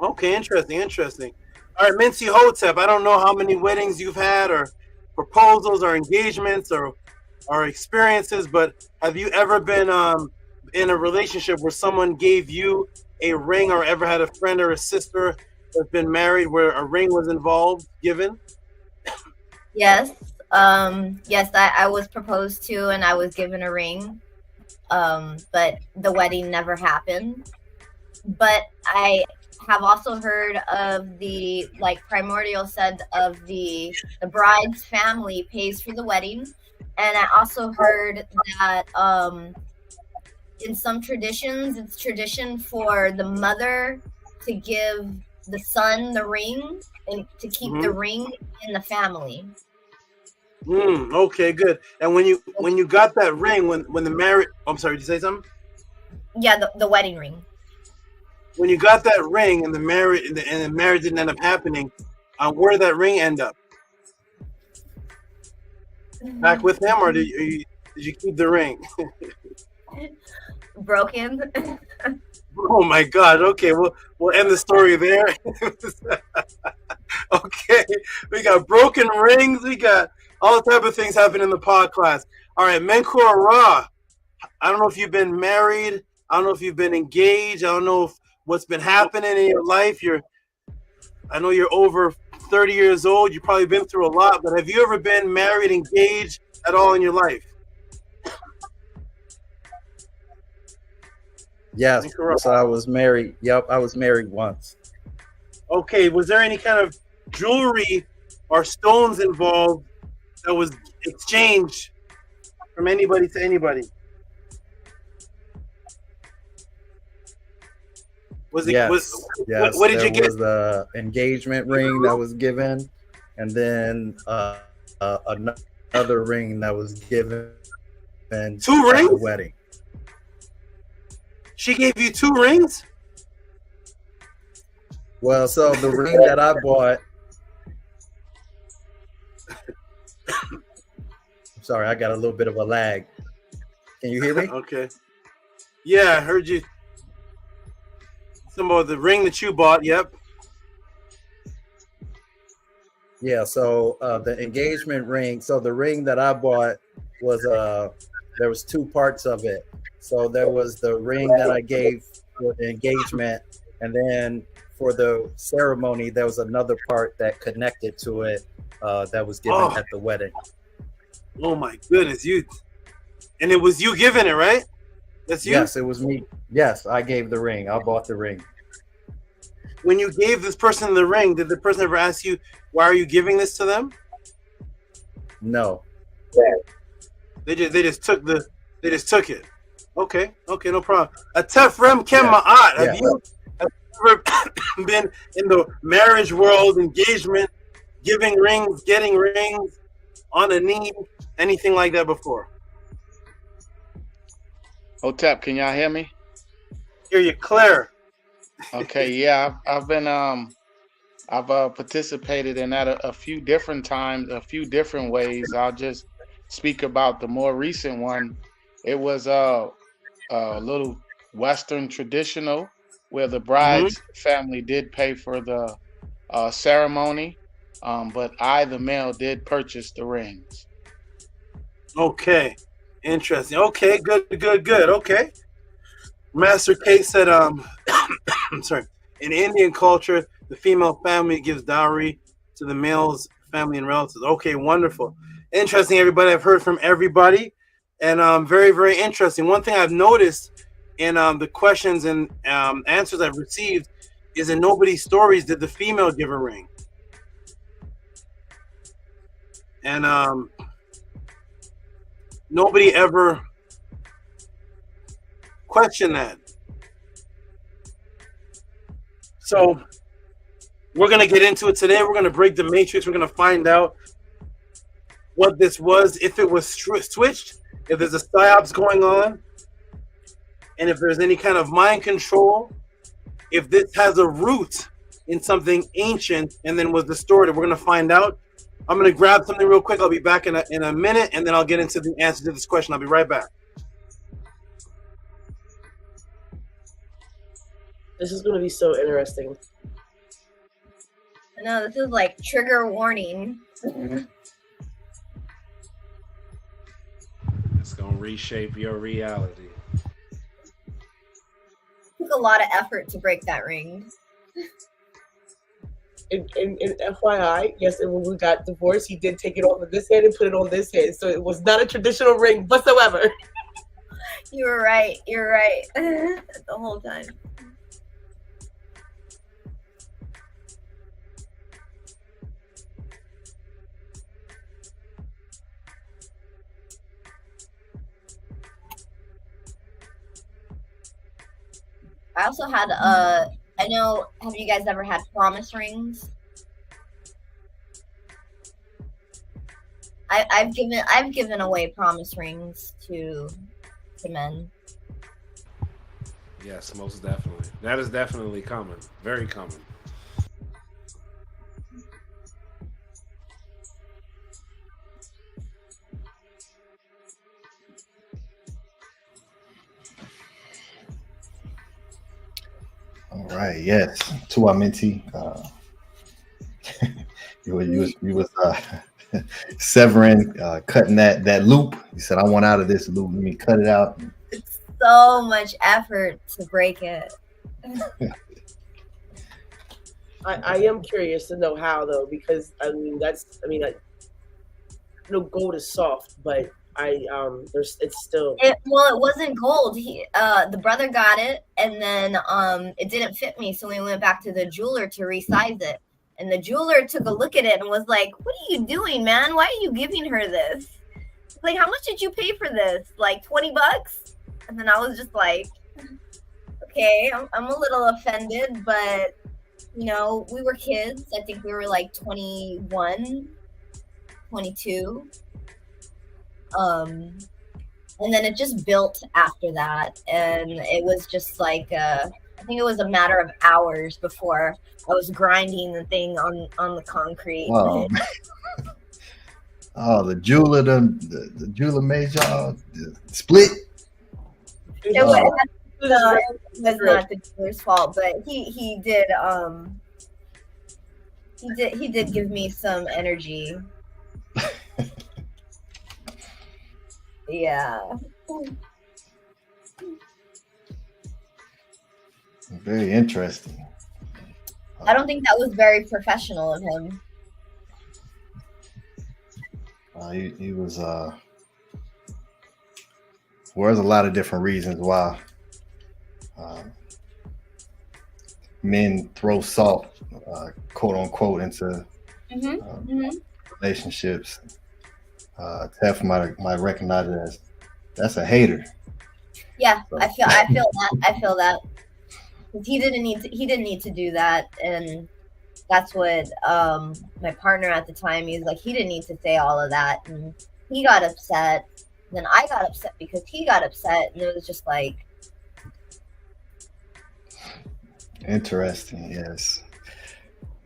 Okay, interesting. All right, Mincy Hotep, I don't know how many weddings you've had or proposals or engagements or experiences, but have you ever been in a relationship where someone gave you a ring, or ever had a friend or a sister that's been married where a ring was involved, given? Yes. Yes, I was proposed to and I was given a ring. But the wedding never happened. But I have also heard of the, like Primordial said, of the bride's family pays for the wedding. And I also heard that in some traditions, it's tradition for the mother to give the son the ring and to keep the ring in the family. Okay, good. And when you got that ring, when the marriage, I'm sorry, did you say something? Yeah, the wedding ring. When you got that ring and the marriage didn't end up happening, where did that ring end up? Back with him, or did you keep the ring? Broken. Oh my God. Okay, we'll end the story there. Okay, we got broken rings. We got all type of things happening in the podcast. All right, Menkor Ra. I don't know if you've been married. I don't know if you've been engaged. I don't know what's been happening in your life. I know you're over 30 years old. You've probably been through a lot, but have you ever been married, engaged at all in your life? Yes, so I was married. Yep, I was married once. Okay, was there any kind of jewelry or stones involved that was exchanged from anybody to anybody? Was it? Yes, what did you get? There was an engagement ring that was given, and then another ring that was given. And 2 rings? The wedding. She gave you 2 rings? Well, so the ring that I bought. Sorry, I got a little bit of a lag. Can you hear me? Okay. Yeah, I heard you. Some of the ring that you bought, yep. Yeah, so the engagement ring. So the ring that I bought was there was 2 parts of it. So there was the ring that I gave for the engagement, and then for the ceremony, there was another part that connected to it that was given at the wedding. Oh my goodness, and it was you giving it, right? That's you? Yes, it was me. Yes, I gave the ring. I bought the ring. When you gave this person the ring, did the person ever ask you, why are you giving this to them? No. They just took it. Okay, no problem. Atef Rem Kem Ma'at, have you ever been in the marriage world, engagement, giving rings, getting rings, on a knee, anything like that before? Hotep, can y'all hear me? Hear you clear. Okay, yeah, I've been I've participated in that a few different times, a few different ways. I'll just speak about the more recent one. It was a little Western traditional where the bride's family did pay for the ceremony, but I, the male, did purchase the rings. Okay, interesting. Okay, good. Okay. Master K said, I'm sorry. In Indian culture, the female family gives dowry to the male's family and relatives. Okay, wonderful. Interesting, everybody. I've heard from everybody, and very, very interesting. One thing I've noticed in the questions and answers I've received is in nobody's stories did the female give a ring. And nobody ever questioned that. So we're going to get into it today. We're going to break the matrix. We're going to find out what this was, if it was switched, if there's a psyops going on, and if there's any kind of mind control, if this has a root in something ancient and then was distorted. We're going to find out. I'm going to grab something real quick. I'll be back in a minute, and then I'll get into the answer to this question. I'll be right back. This is going to be so interesting. No, this is like trigger warning. It's gonna reshape your reality. It took a lot of effort to break that ring. And FYI, yes, and when we got divorced, he did take it off of this hand and put it on this hand. So it was not a traditional ring whatsoever. You were right. You're right. The whole time. I also had I know, have you guys ever had promise rings? I've given away promise rings to men. Yes, most definitely. That is definitely common. Very common. All right, yes. Tuamenti, you was severing, cutting that loop. You said, I want out of this loop. Let me cut it out. It's so much effort to break it. I am curious to know how, though, because I know gold is soft, but it's still. It wasn't gold. The brother got it, and then it didn't fit me, so we went back to the jeweler to resize it. And the jeweler took a look at it and was like, "What are you doing, man? Why are you giving her this? Like, how much did you pay for this? Like $20?" And then I was just like, "Okay, I'm a little offended, but you know, we were kids. I think we were like 21, 22." And then it just built after that, and it was just like I think it was a matter of hours before I was grinding the thing on the concrete. Oh, oh, the jeweler made y'all split. It was not the jeweler's fault, but he did give me some energy. Yeah. Very interesting. I don't think that was very professional of him. He was. Well, there's a lot of different reasons why men throw salt, quote unquote, into relationships. Tef might recognize it as that's a hater. Yeah, I feel that. 'Cause he didn't need to do that, and that's what my partner at the time, he was like, he didn't need to say all of that, and he got upset. Then I got upset because he got upset, and it was just like interesting. Yes,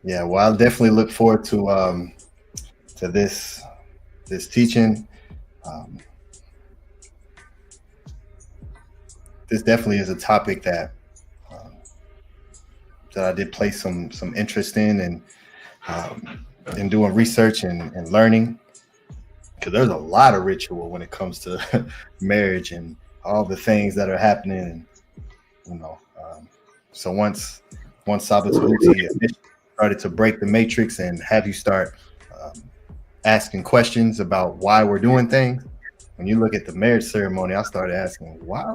yeah. Well, I'll definitely look forward to this teaching. This definitely is a topic that I did place some interest in, and doing research and learning, because there's a lot of ritual when it comes to marriage and all the things that are happening, and so once SABA Tehuti started to break the matrix and have you start asking questions about why we're doing things. When you look at the marriage ceremony, I started asking, why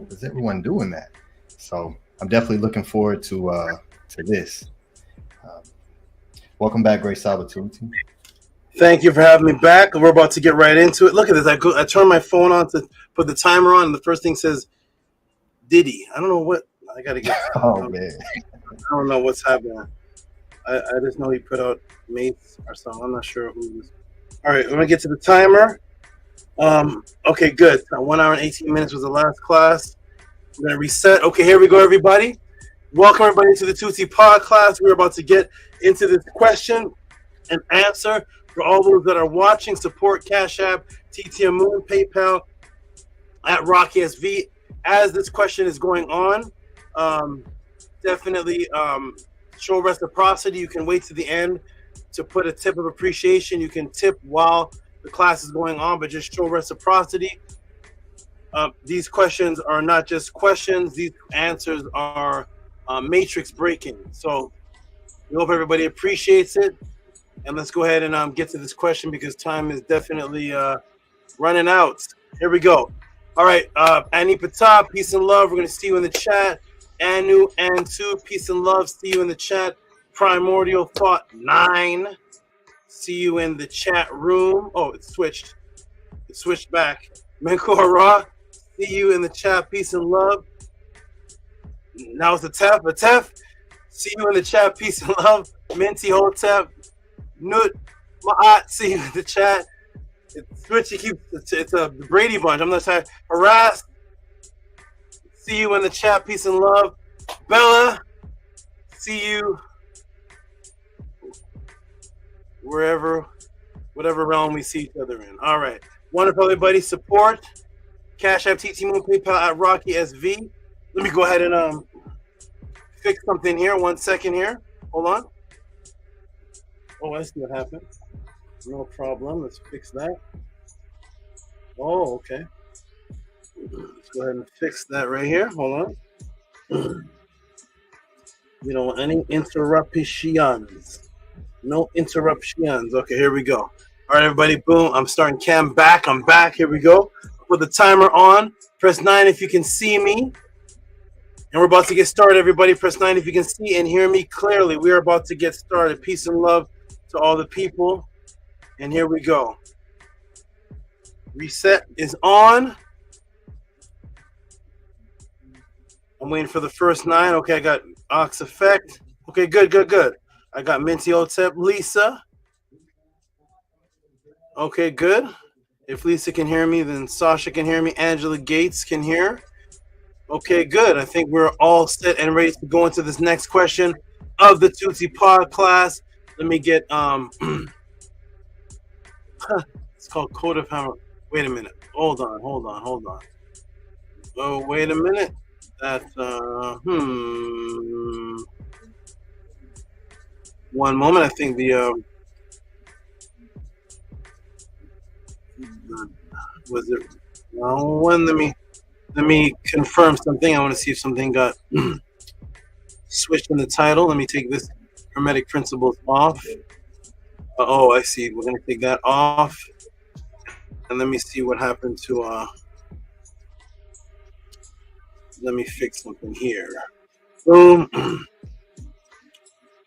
is everyone doing that? So I'm definitely looking forward to this. Welcome back, Great SABA Tehuti. Thank you for having me back. We're about to get right into it. Look at this. I turn my phone on to put the timer on, and the first thing says Diddy. I don't know what I got to get. Oh man, I don't know what's happening. I just know he put out Mates or something. I'm not sure who it was. All right, we're gonna get to the timer. Okay, good. 1 hour and 18 minutes was the last class. We're gonna reset. Okay, here we go, everybody. Welcome everybody to the Tehuti Podclass. We're about to get into this question and answer. For all those that are watching, support Cash App, TT AMUN, PayPal at Rocky SV. As this question is going on, definitely show reciprocity. You can wait to the end to put a tip of appreciation. You can tip while the class is going on, but just show reciprocity. These questions are not just questions. These answers are matrix breaking. So we hope everybody appreciates it. And let's go ahead and get to this question, because time is definitely running out. Here we go. All right, Annie Patah, peace and love. We're going to see you in the chat. Anu, Antu, peace and love. See you in the chat. Primordial Thought 9. See you in the chat room. Oh, it switched. It switched back. Menkora, see you in the chat. Peace and love. Now it's a Tef. See you in the chat. Peace and love. Minty Hotep. Nut Ma'at, see you in the chat. It's switchy. It's a Brady Bunch. I'm not trying. Harass. See you in the chat. Peace and love. Bella, see you whatever realm we see each other in. All right. Wonderful, everybody. Support Cash App, TT AMUN, PayPal at Rocky SV. Let me go ahead and fix something here. 1 second here. Hold on. Oh, I see what happened. No problem. Let's fix that. Oh, okay. Let's go ahead and fix that right here. Hold on. We don't want any interruptions. No interruptions. Okay, here we go. All right, everybody. Boom. I'm starting cam back. I'm back. Here we go. Put the timer on. Press 9 if you can see me. And we're about to get started, everybody. Press 9 if you can see and hear me clearly. We are about to get started. Peace and love to all the people. And here we go. Reset is on. I'm waiting for the first 9. Okay, I got Ox Effect. Okay, good. I got Minty Otep, Lisa. Okay, good. If Lisa can hear me, then Sasha can hear me. Angela Gates can hear. Okay, good. I think we're all set and ready to go into this next question of the Tehuti Podclass. Let me get it's called Code of Hammer. Wait a minute. Hold on. Oh, wait a minute. That's one moment. I think the was it wrong one? Let me confirm something. I want to see if something got switching the title. Let me take this Hermetic Principles off. Oh, I see. We're going to take that off. And let me see what happened to, let me fix something here. Boom. I'm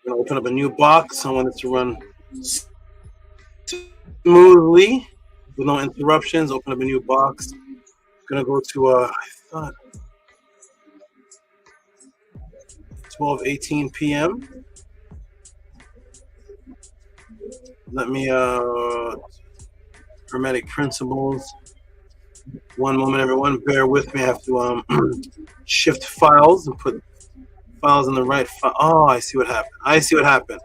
going to open up a new box. I want it to run smoothly with no interruptions. Open up a new box. Going to go to, I thought, 12:18 p.m. Let me, Hermetic Principles. One moment, everyone. Bear with me. I have to shift files and put files in the right file. Oh, I see what happened. I see what happened.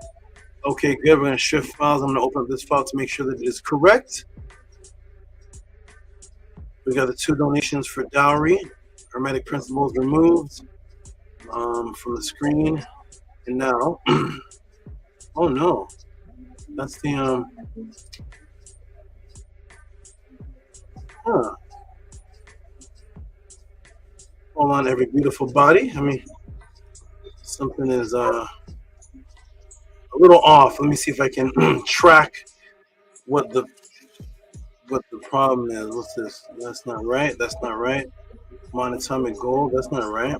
Okay, good. We're going to shift files. I'm going to open up this file to make sure that it is correct. We got the 2 donations for dowry. Hermetic Principles removed from the screen. And now, oh no, that's the, huh. Hold on, every beautiful body. I mean, something is a little off. Let me see if I can track what the problem is. What's this? That's not right. That's not right. Monatomic gold. That's not right.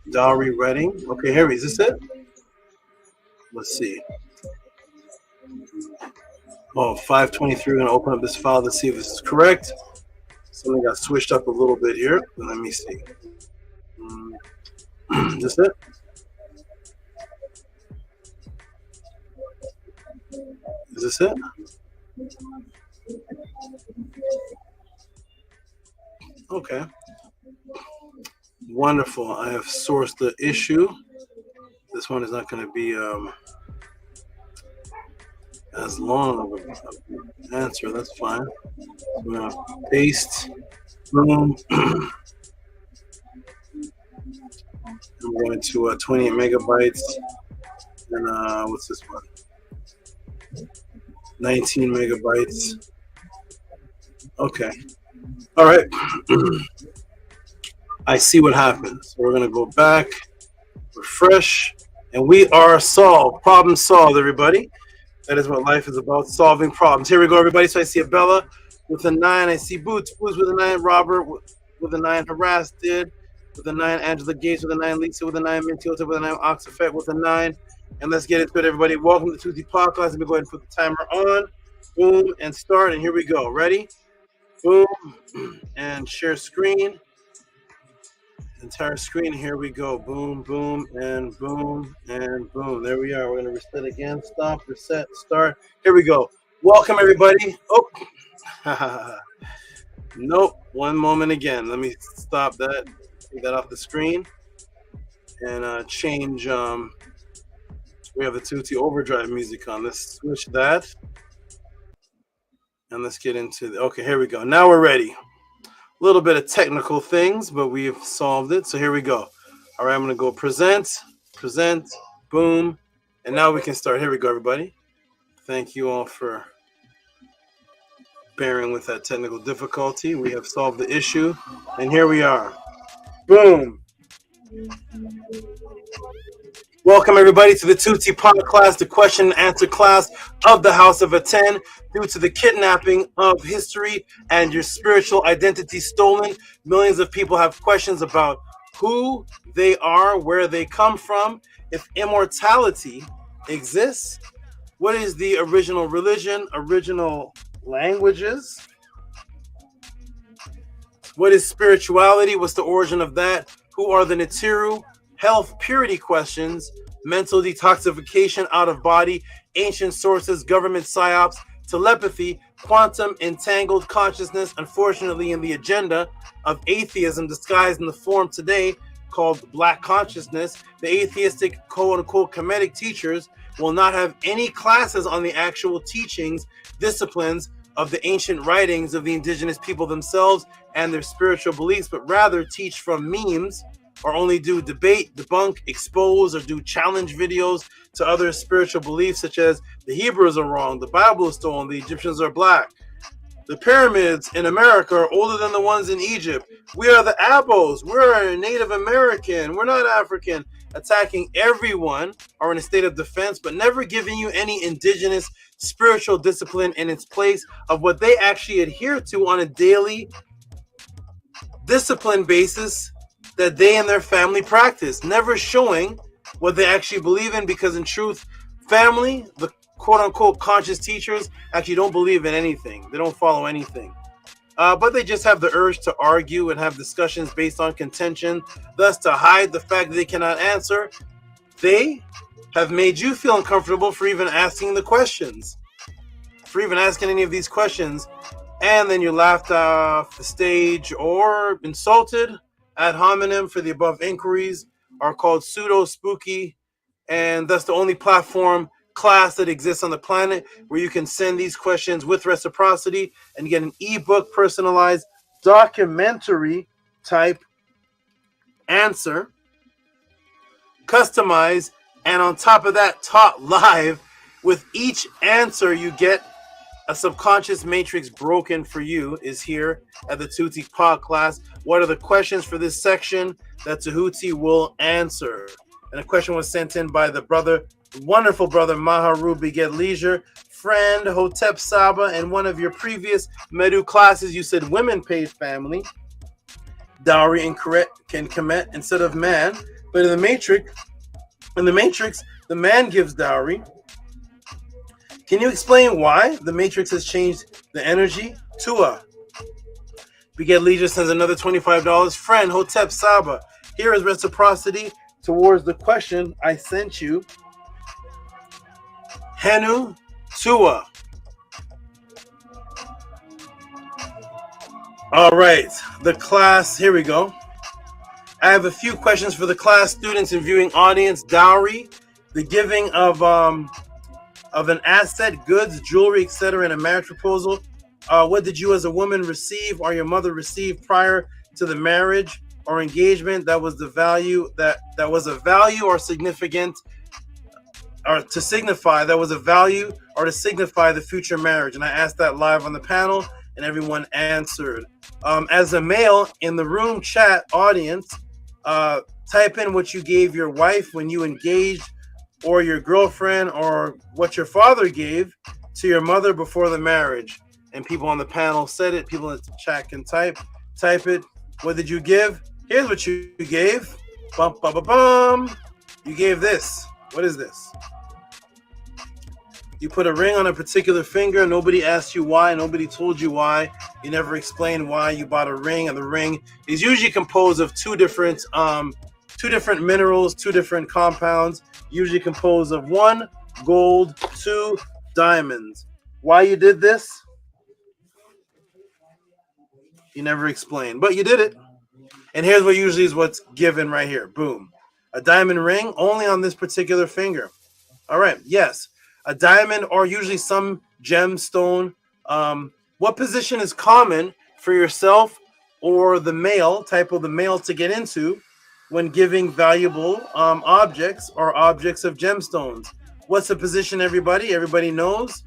Dowry reading. Okay, Harry, is this it? Let's see. Oh, 523. We're gonna open up this file to see if this is correct. Something got switched up a little bit here. Let me see. Is this it? Is this it? Okay. Wonderful. I have sourced the issue. This one is not going to be as long of an answer. That's fine. I'm going to paste. Boom. I'm going to 28 megabytes. And what's this one? 19 megabytes. Okay. All right. I see what happens. So we're going to go back, refresh, and we are solved. Problem solved, everybody. That is what life is about, solving problems. Here we go, everybody. So I see a Bella with a 9. I see Boots with a 9. Robert with a 9. Harass did with a 9. Angela Gates with a 9. Lisa with a 9. Mintiota with a 9. Oxafet with a 9. And let's get into it, everybody. Welcome to Tehuti Podclass. Let me go ahead and put the timer on. Boom, and start. And here we go. Ready? Boom, and share screen. Entire screen. Here we go. Boom, boom, and boom, and boom. There we are. We're going to reset again. Stop, reset, start. Here we go. Welcome, everybody. Oh, nope. One moment again. Let me stop that. Take that off the screen and change. We have the Tehuti Overdrive music on. Let's switch that. And let's get into the. Okay, here we go. Now we're ready. A little bit of technical things, but we've solved it. So here we go. All right, I'm going to go present, boom. And now we can start. Here we go, everybody. Thank you all for bearing with that technical difficulty. We have solved the issue. And here we are. Boom. Welcome, everybody, to the Tehuti Podclass, the question and answer class of the House of ATTON. Due to the kidnapping of history and your spiritual identity stolen, millions of people have questions about who they are, where they come from, if immortality exists, what is the original religion, original languages, what is spirituality, what's the origin of that, who are the NETERU, health purity questions, mental detoxification, out of body, ancient sources, government psyops, telepathy, quantum entangled consciousness, unfortunately in the agenda of atheism disguised in the form today called black consciousness. The atheistic quote-unquote Kemetic teachers will not have any classes on the actual teachings, disciplines of the ancient writings of the indigenous people themselves and their spiritual beliefs, but rather teach from memes, or only do debate, debunk, expose, or do challenge videos to other spiritual beliefs such as the Hebrews are wrong, the Bible is stolen, the Egyptians are black, the pyramids in America are older than the ones in Egypt, we are the Abos, we're Native American, we're not African, attacking everyone, are in a state of defense, but never giving you any indigenous spiritual discipline in its place of what they actually adhere to on a daily discipline basis that they and their family practice, never showing what they actually believe in, because in truth, family, the quote-unquote conscious teachers, actually don't believe in anything. They don't follow anything. But they just have the urge to argue and have discussions based on contention, thus to hide the fact that they cannot answer. They have made you feel uncomfortable for even asking the questions, for even asking any of these questions, and then you're laughed off the stage or insulted ad hominem for the above inquiries are called pseudo-spooky, and that's the only platform class that exists on the planet where you can send these questions with reciprocity and get an ebook personalized documentary type answer, customized, and on top of that taught live. With each answer you get a subconscious matrix broken for you is here at the Tehuti Podclass. What are the questions for this section that Tehuti will answer? And a question was sent in by the brother, wonderful brother Maharu Beget Leisure, friend Hotep Saba. And one of your previous MEDU classes, you said women paid family, dowry incorrect, can Kemet instead of man. But in the Matrix, the man gives dowry. Can you explain why the Matrix has changed the energy? Tua. Beget Leisure sends another $25. Friend Hotep Saba, here is reciprocity towards the question I sent you. Henu Tua. All right, the class, here we go. I have a few questions for the class, students, and viewing audience. Dowry, the giving of an asset, goods, jewelry, etc. in a marriage proposal. What did you as a woman receive or your mother received prior to the marriage or engagement that was the value that was a value or significant, or to signify that was a value or to signify the future marriage? And I asked that live on the panel and everyone answered. As a male in the room chat audience, type in what you gave your wife when you engaged, or your girlfriend, or what your father gave to your mother before the marriage. And people on the panel said it. People in the chat can type it. What did you give? Here's what you gave. Bum, bum, bum, bum. You gave this. What is this? You put a ring on a particular finger. Nobody asked you why. Nobody told you why. You never explained why you bought a ring. And the ring is usually composed of two different minerals, two different compounds, usually composed of 1, gold, 2, diamonds. Why you did this? You never explained, but you did it. And here's what usually is what's given right here. Boom. A diamond ring only on this particular finger. All right. Yes. A diamond or usually some gemstone. What position is common for yourself or the male, type of the male, to get into when giving valuable objects or objects of gemstones? What's the position, everybody? Everybody knows?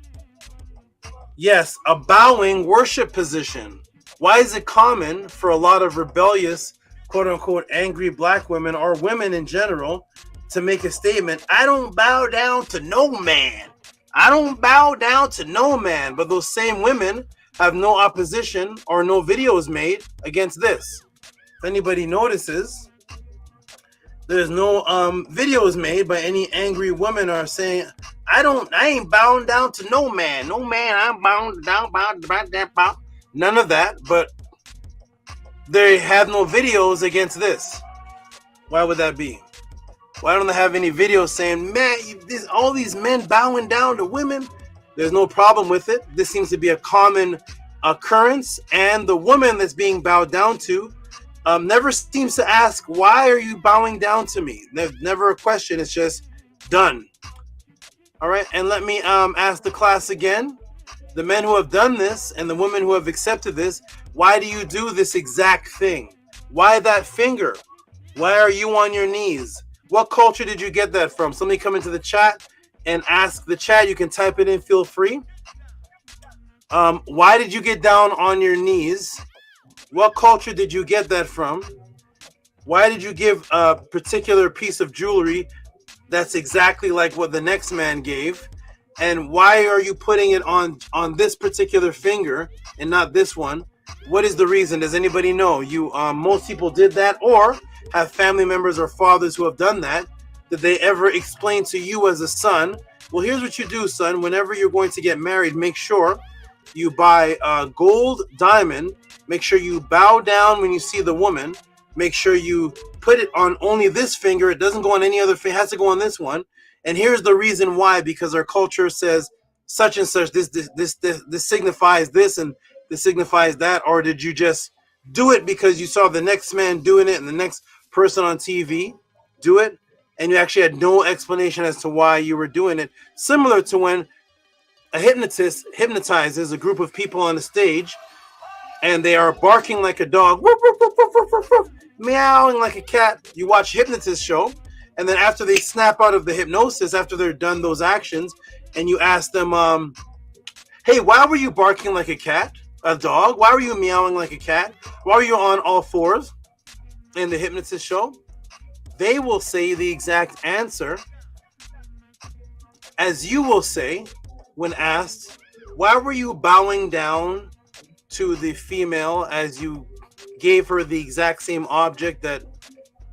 Yes, a bowing worship position. Why is it common for a lot of rebellious, quote-unquote, angry black women or women in general to make a statement, I don't bow down to no man. I don't bow down to no man. But those same women have no opposition or no videos made against this. If anybody notices, there's no videos made by any angry woman are saying, I ain't bowing down to no man. No man, I'm bound down, bound. None of that, but they have no videos against this. Why would that be? Why don't they have any videos saying, man, all these men bowing down to women? There's no problem with it. This seems to be a common occurrence, and the woman that's being bowed down to never seems to ask, why are you bowing down to me? There's never a question. It's just done. All right, and let me ask the class again. The men who have done this and the women who have accepted this, why do you do this exact thing? Why that finger? Why are you on your knees? What culture did you get that from? Somebody come into the chat and ask the chat. You can type it in, feel free. Why did you get down on your knees? What culture did you get that from? Why did you give a particular piece of jewelry that's exactly like what the next man gave? And why are you putting it on this particular finger and not this one? What is the reason? Does anybody know? You most people did that, or have family members or fathers who have done that. Did they ever explain to you as a son, well, here's what you do, son. Whenever you're going to get married, make sure you buy a gold diamond. Make sure you bow down when you see the woman. Make sure you put it on only this finger. It doesn't go on any other finger. It has to go on this one. And here's the reason why, because our culture says such and such, this signifies this and this signifies that. Or did you just do it because you saw the next man doing it and the next person on TV do it, and you actually had no explanation as to why you were doing it? Similar to when a hypnotist hypnotizes a group of people on the stage and they are barking like a dog, woof, woof, woof, woof, woof, woof, woof, meowing like a cat. You watch hypnotist show, and then after they snap out of the hypnosis, after they're done those actions, and you ask them, hey, why were you barking like a cat, a dog? Why were you meowing like a cat? Why were you on all fours in the hypnotist show? They will say the exact answer as you will say when asked, why were you bowing down to the female as you gave her the exact same object that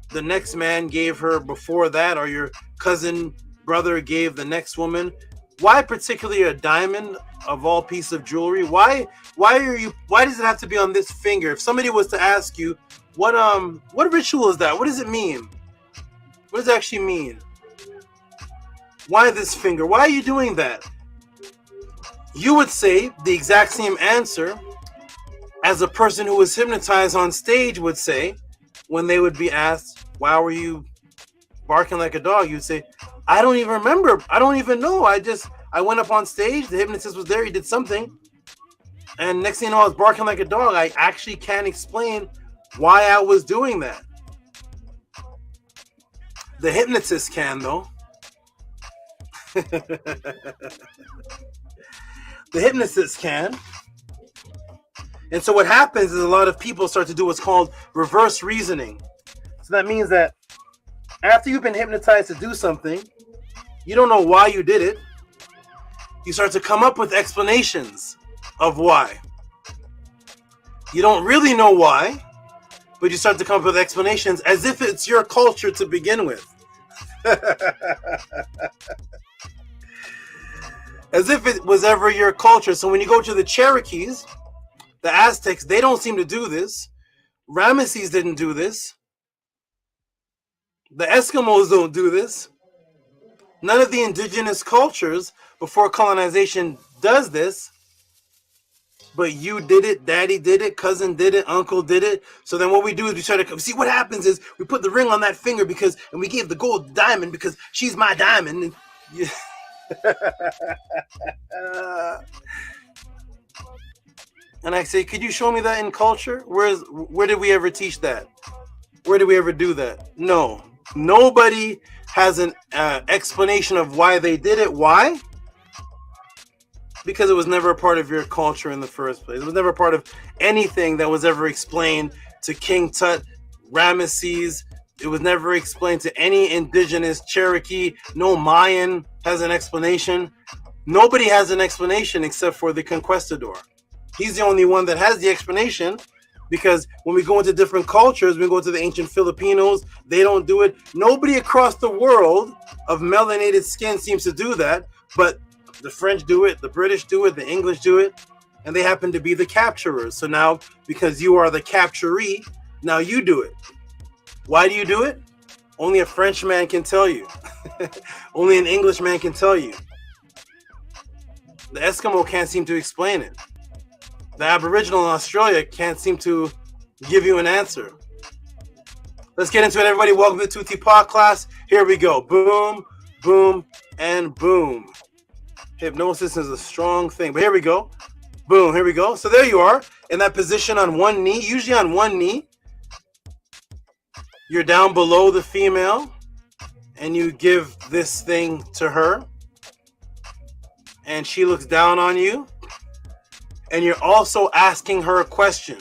the next man gave her before that, or your cousin brother gave the next woman? Why particularly a diamond of all piece of jewelry? Why does it have to be on this finger? If somebody was to ask you, what ritual is that? What does it mean? What does it actually mean? Why this finger? Why are you doing that? You would say the exact same answer as a person who was hypnotized on stage would say when they would be asked, why were you barking like a dog? You'd say, I don't even remember. I don't even know. I went up on stage. The hypnotist was there. He did something. And next thing you know, I was barking like a dog. I actually can't explain why I was doing that. The hypnotist can, though. The hypnotist can. And so what happens is a lot of people start to do what's called reverse reasoning. So that means that after you've been hypnotized to do something, you don't know why you did it. You start to come up with explanations of why. You don't really know why, but you start to come up with explanations as if it's your culture to begin with. As if it was ever your culture. So when you go to the Cherokees, the Aztecs, they don't seem to do this. Ramesses didn't do this. The Eskimos don't do this. None of the indigenous cultures before colonization does this. But you did it, daddy did it, cousin did it, uncle did it. So then what we do is we try to see what happens is we put the ring on that finger and we gave the gold diamond because she's my diamond. And yeah. And I say, could you show me that in culture? Where did we ever teach that? Where did we ever do that? No. Nobody has an explanation of why they did it. Why? Because it was never a part of your culture in the first place. It was never part of anything that was ever explained to King Tut, Ramesses. It was never explained to any indigenous Cherokee. No Mayan has an explanation. Nobody has an explanation except for the conquistador. He's the only one that has the explanation, because when we go into different cultures, we go to the ancient Filipinos, they don't do it. Nobody across the world of melanated skin seems to do that, but the French do it, the British do it, the English do it, and they happen to be the capturers. So now, because you are the capturee, now you do it. Why do you do it? Only a Frenchman can tell you. Only an Englishman can tell you. The Eskimo can't seem to explain it. The Aboriginal in Australia can't seem to give you an answer. Let's get into it, everybody. Welcome to the Tehuti Podclass. Here we go. Boom, boom, and boom. Hypnosis is a strong thing, but here we go. Boom, here we go. So there you are in that position on one knee, usually on one knee. You're down below the female and you give this thing to her and she looks down on you. And you're also asking her a question.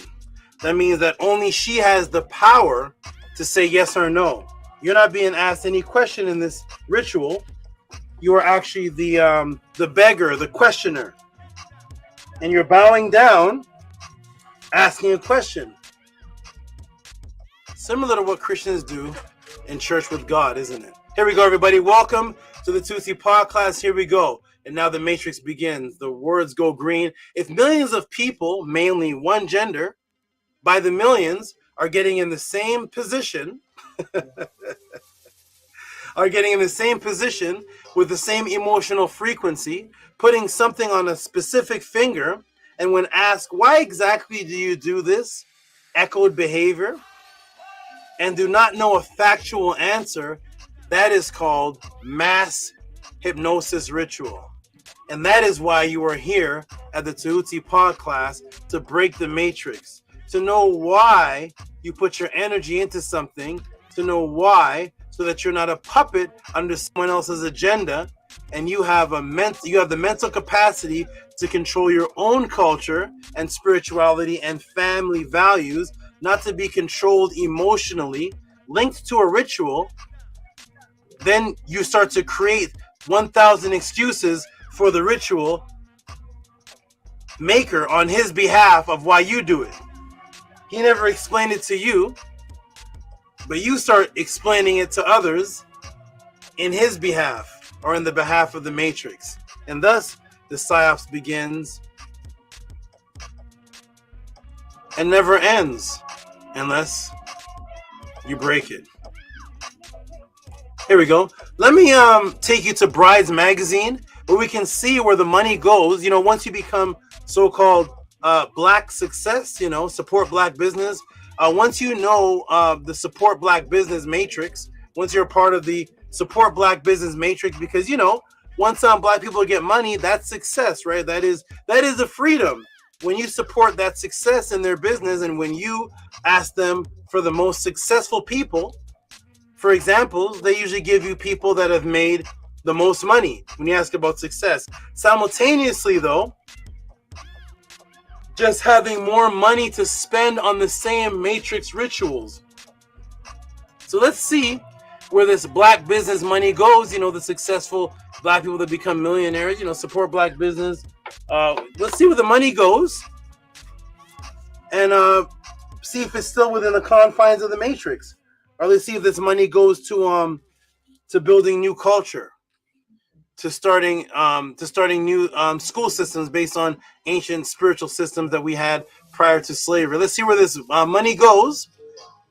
That means that only she has the power to say yes or no. You're not being asked any question in this ritual. You are actually the beggar, the questioner. And you're bowing down, asking a question. Similar to what Christians do in church with God, isn't it? Here we go, everybody. Welcome to the Tehuti Podclass. Here we go. And now the matrix begins. The words go green. If millions of people, mainly one gender, by the millions, are getting in the same position, with the same emotional frequency, putting something on a specific finger, and when asked, why exactly do you do this? Echoed behavior, and do not know a factual answer, that is called mass hypnosis ritual. And that is why you are here at the Tehuti Podclass, to break the matrix, to know why you put your energy into something, to know why, so that you're not a puppet under someone else's agenda, and you have the mental capacity to control your own culture and spirituality and family values, not to be controlled emotionally, linked to a ritual. Then you start to create 1,000 excuses for the ritual maker on his behalf of why you do it. He never explained it to you, but you start explaining it to others in his behalf or in the behalf of the matrix. And thus, the Psyops begins and never ends unless you break it. Here we go. Let me take you to Brides Magazine, where we can see where the money goes. You know, once you become so-called black success, you know, support black business. Once you know the support black business matrix, once you're a part of the support black business matrix, because, you know, once black people get money, that's success, right? That is the freedom. When you support that success in their business, and when you ask them for the most successful people, for examples, they usually give you people that have made the most money when you ask about success. Simultaneously, though, just having more money to spend on the same matrix rituals. So let's see where this black business money goes. You know, the successful black people that become millionaires, you know, support black business. Let's see where the money goes, and see if it's still within the confines of the matrix. Or let's see if this money goes to building new culture, to starting new school systems based on ancient spiritual systems that we had prior to slavery. Let's see where this money goes,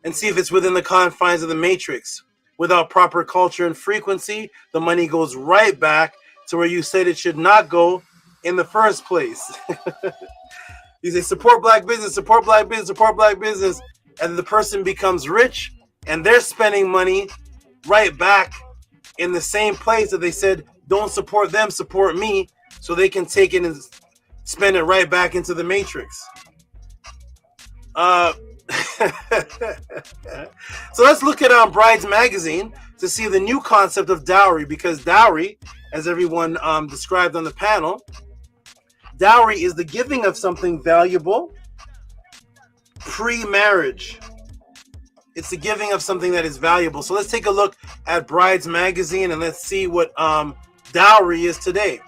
and see if it's within the confines of the matrix. Without proper culture and frequency, the money goes right back to where you said it should not go in the first place. You say support black business, support black business, support black business, and the person becomes rich, and they're spending money right back in the same place that they said, don't support them, support me, so they can take it and spend it right back into the matrix. So let's look at Brides Magazine to see the new concept of dowry, because dowry, as everyone described on the panel, dowry is the giving of something valuable pre-marriage. It's the giving of something that is valuable. So let's take a look at Brides Magazine, and let's see what dowry is today.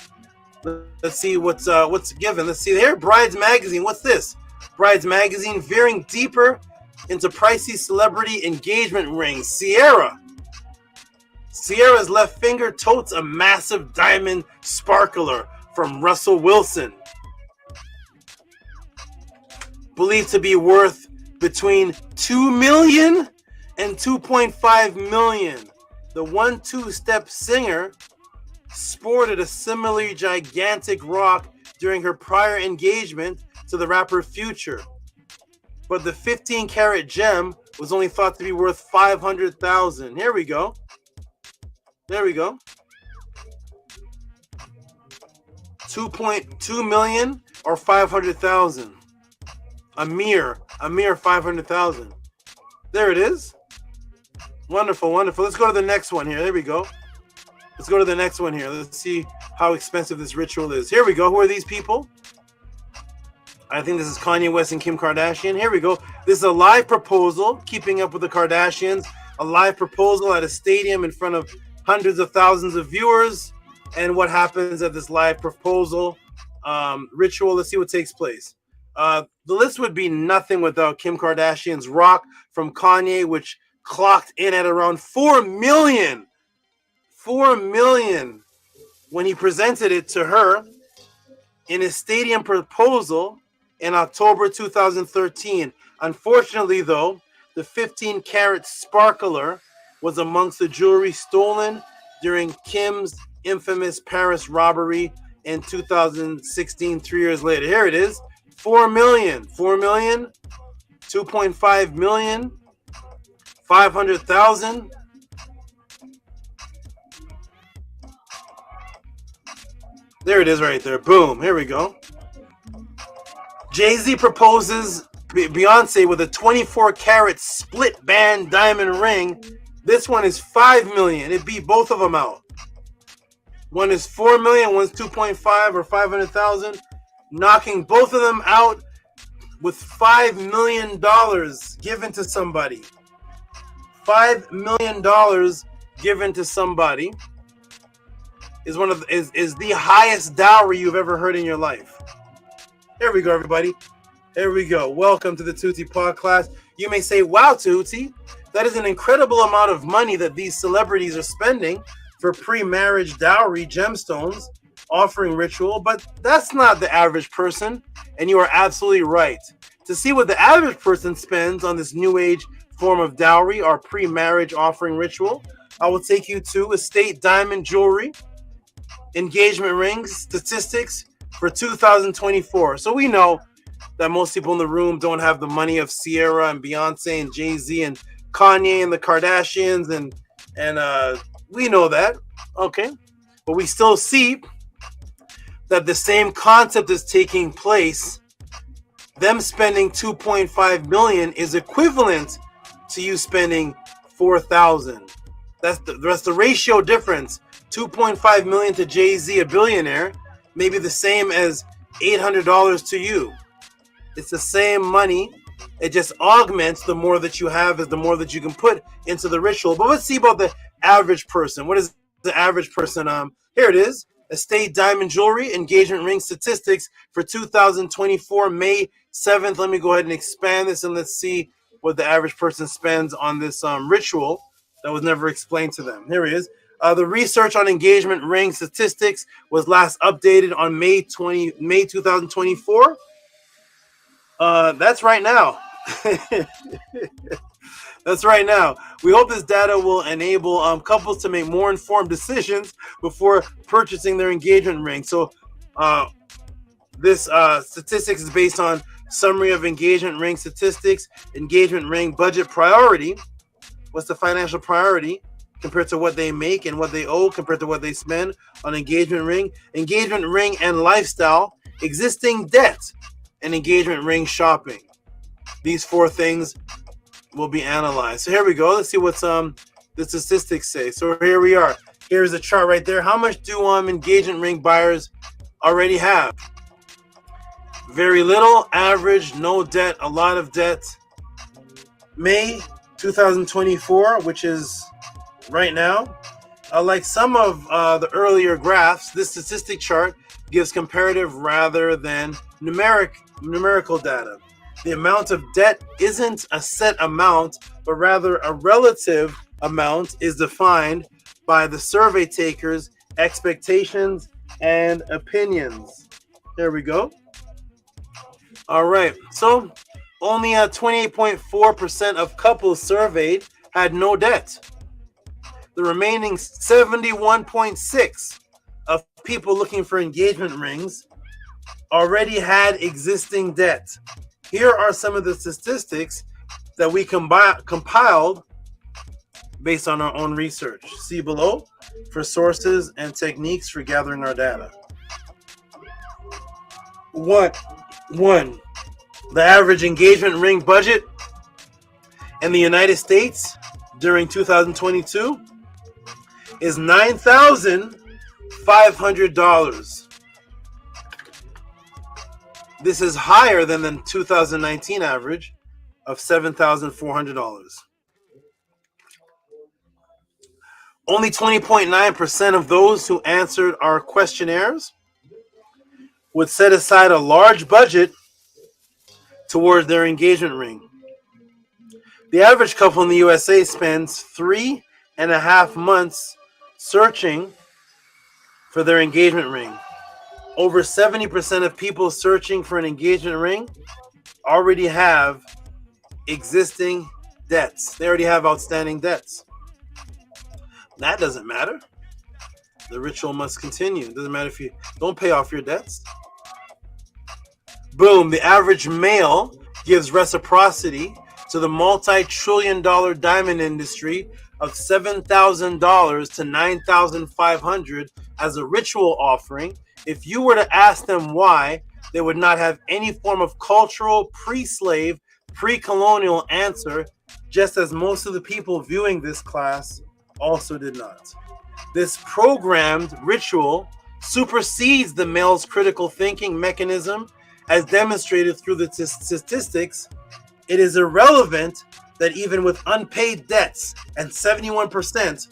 Let's see what's given. Let's see here, Brides Magazine. What's this? Brides Magazine veering deeper into pricey celebrity engagement rings. Sierra's left finger totes a massive diamond sparkler from Russell Wilson, believed to be worth between $2 million and $2.5 million. The 1-2-step singer sported a similarly gigantic rock during her prior engagement to the rapper Future, but the 15-carat gem was only thought to be worth $500,000. Here we go. There we go. 2.2 million or 500,000. A mere 500,000. There it is. Wonderful, wonderful. Let's go to the next one here. There we go. Let's go to the next one here. Let's see how expensive this ritual is. Here we go. Who are these people? I think this is Kanye West and Kim Kardashian. Here we go. This is a live proposal, keeping up with the Kardashians, a live proposal at a stadium in front of hundreds of thousands of viewers. And what happens at this live proposal ritual? Let's see what takes place. The list would be nothing without Kim Kardashian's Rock from Kanye, which clocked in at around 4 million. 4 million when he presented it to her in his stadium proposal in October 2013. Unfortunately, though, the 15-carat sparkler was amongst the jewelry stolen during Kim's infamous Paris robbery in 2016, 3 years later. Here it is. 4 million. 4 million. 2.5 million. 500,000. There it is right there. Boom. Here we go. Jay-Z proposes Beyonce with a 24-carat split band diamond ring. This one is 5 million. It beat both of them out. One is 4 million, one's 2.5 or 500,000, knocking both of them out with $5 million given to somebody. $5 million given to somebody is is the highest dowry you've ever heard in your life. Here we go, everybody. Here we go. Welcome to the Tehuti Podclass. You may say, wow, Tehuti, that is an incredible amount of money that these celebrities are spending for pre-marriage dowry gemstones offering ritual, but that's not the average person, and you are absolutely right. To see what the average person spends on this new age form of dowry or pre-marriage offering ritual, I will take you to estate diamond jewelry, engagement rings, statistics for 2024. So we know that most people in the room don't have the money of Sierra and Beyonce and Jay-Z and Kanye and the Kardashians, and we know that, okay? But we still see that the same concept is taking place. Them spending 2.5 million is equivalent to you spending 4,000. That's the ratio difference. 2.5 million to Jay-Z, a billionaire, maybe the same as $800 to you. It's the same money. It just augments the more that you have, is the more that you can put into the ritual. But let's see about the average person. What is the average person? Here it is. Estate diamond jewelry, engagement ring statistics for 2024, May 7th. Let me go ahead and expand this and let's see what the average person spends on this ritual that was never explained to them. Here it is. The research on engagement ring statistics was last updated on May 2024. That's right now. That's right now. We hope this data will enable couples to make more informed decisions before purchasing their engagement ring. So this statistics is based on summary of engagement ring statistics, engagement ring budget priority. What's the financial priority compared to what they make and what they owe compared to what they spend on engagement ring and lifestyle, existing debt, and engagement ring shopping. These four things will be analyzed. So here we go. Let's see what's the statistics say. So here we are. Here's a chart right there. How much do engagement ring buyers already have? Very little, average, no debt, a lot of debt. May 2024, which is right now. Like some of the earlier graphs, this statistic chart gives comparative rather than numerical data. The amount of debt isn't a set amount, but rather a relative amount is defined by the survey takers' expectations and opinions. There we go. All right. So only 28.4% of couples surveyed had no debt. The remaining 71.6% of people looking for engagement rings already had existing debt. Here are some of the statistics that we compiled based on our own research. See below for sources and techniques for gathering our data. One, the average engagement ring budget in the United States during 2022 is $9,500. This is higher than the 2019 average of $7,400. Only 20.9% of those who answered our questionnaires would set aside a large budget towards their engagement ring. The average couple in the USA spends 3.5 months searching for their engagement ring. Over 70% of people searching for an engagement ring already have existing debts. They already have outstanding debts. That doesn't matter. The ritual must continue. It doesn't matter if you don't pay off your debts. Boom, the average male gives reciprocity to the multi-trillion-dollar diamond industry of $7,000 to $9,500 as a ritual offering. If you were to ask them why, they would not have any form of cultural, pre-slave, pre-colonial answer, just as most of the people viewing this class also did not. This programmed ritual supersedes the male's critical thinking mechanism as demonstrated through the statistics. It is irrelevant that even with unpaid debts, and 71%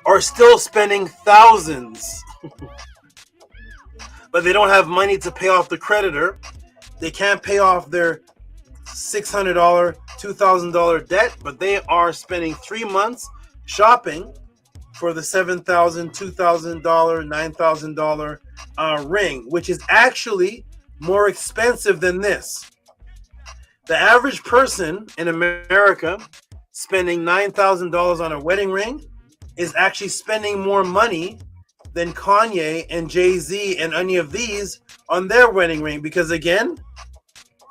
are still spending thousands, but they don't have money to pay off the creditor. They can't pay off their $600, $2,000 debt, but they are spending 3 months shopping for the $7,000, $2,000, $9,000 ring, which is actually more expensive than this. The average person in America spending $9,000 on a wedding ring is actually spending more money than Kanye and Jay-Z and any of these on their wedding ring, because again,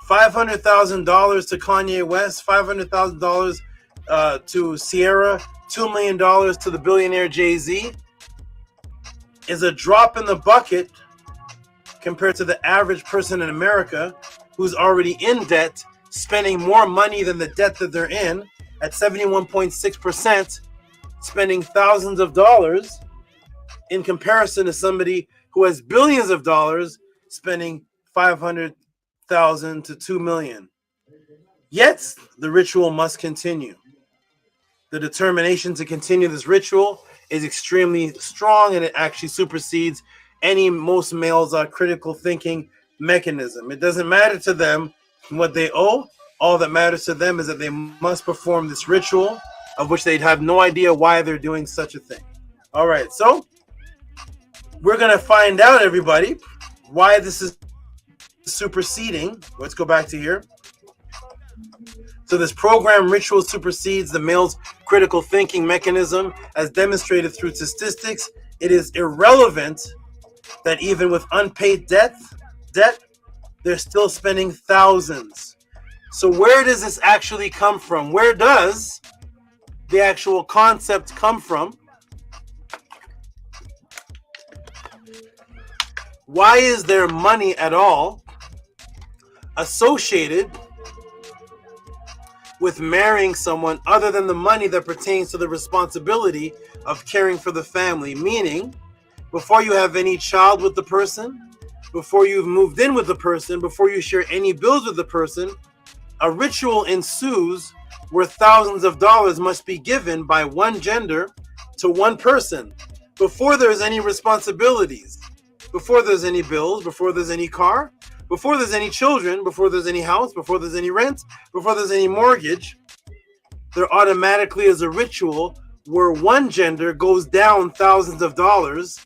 $500,000 to Kanye West, $500,000 to Sierra, $2 million to the billionaire Jay-Z is a drop in the bucket compared to the average person in America who's already in debt, spending more money than the debt that they're in at 71.6%, spending thousands of dollars in comparison to somebody who has billions of dollars spending 500,000 to 2 million. Yet the ritual must continue. The determination to continue this ritual is extremely strong, and it actually supersedes most males' critical thinking mechanism. It doesn't matter to them what they owe. All that matters to them is that they must perform this ritual, of which they'd have no idea why they're doing such a thing. All right, so we're going to find out, everybody, why this is superseding. Let's go back to here. So this program ritual supersedes the male's critical thinking mechanism as demonstrated through statistics. It is irrelevant that even with unpaid debt, they're still spending thousands. So where does this actually come from? Where does the actual concept come from? Why is there money at all associated with marrying someone other than the money that pertains to the responsibility of caring for the family? Meaning, before you have any child with the person, before you've moved in with the person, before you share any bills with the person, a ritual ensues where thousands of dollars must be given by one gender to one person before there's any responsibilities, before there's any bills, before there's any car, before there's any children, before there's any house, before there's any rent, before there's any mortgage. There automatically is a ritual where one gender goes down thousands of dollars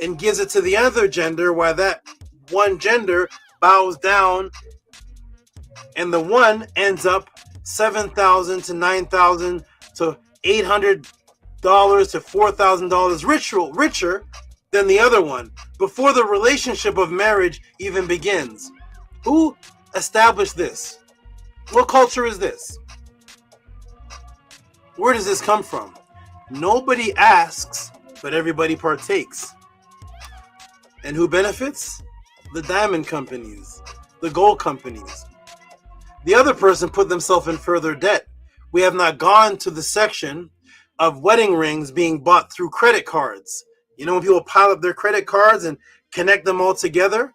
and gives it to the other gender, while that one gender bows down, and the one ends up $7,000 to $9,000 to $800 to $4,000 richer than the other one before the relationship of marriage even begins. Who established this? What culture is this? Where does this come from? Nobody asks, but everybody partakes. And who benefits? The diamond companies, the gold companies. The other person put themselves in further debt. We have not gone to the section of wedding rings being bought through credit cards. You know, when people pile up their credit cards and connect them all together,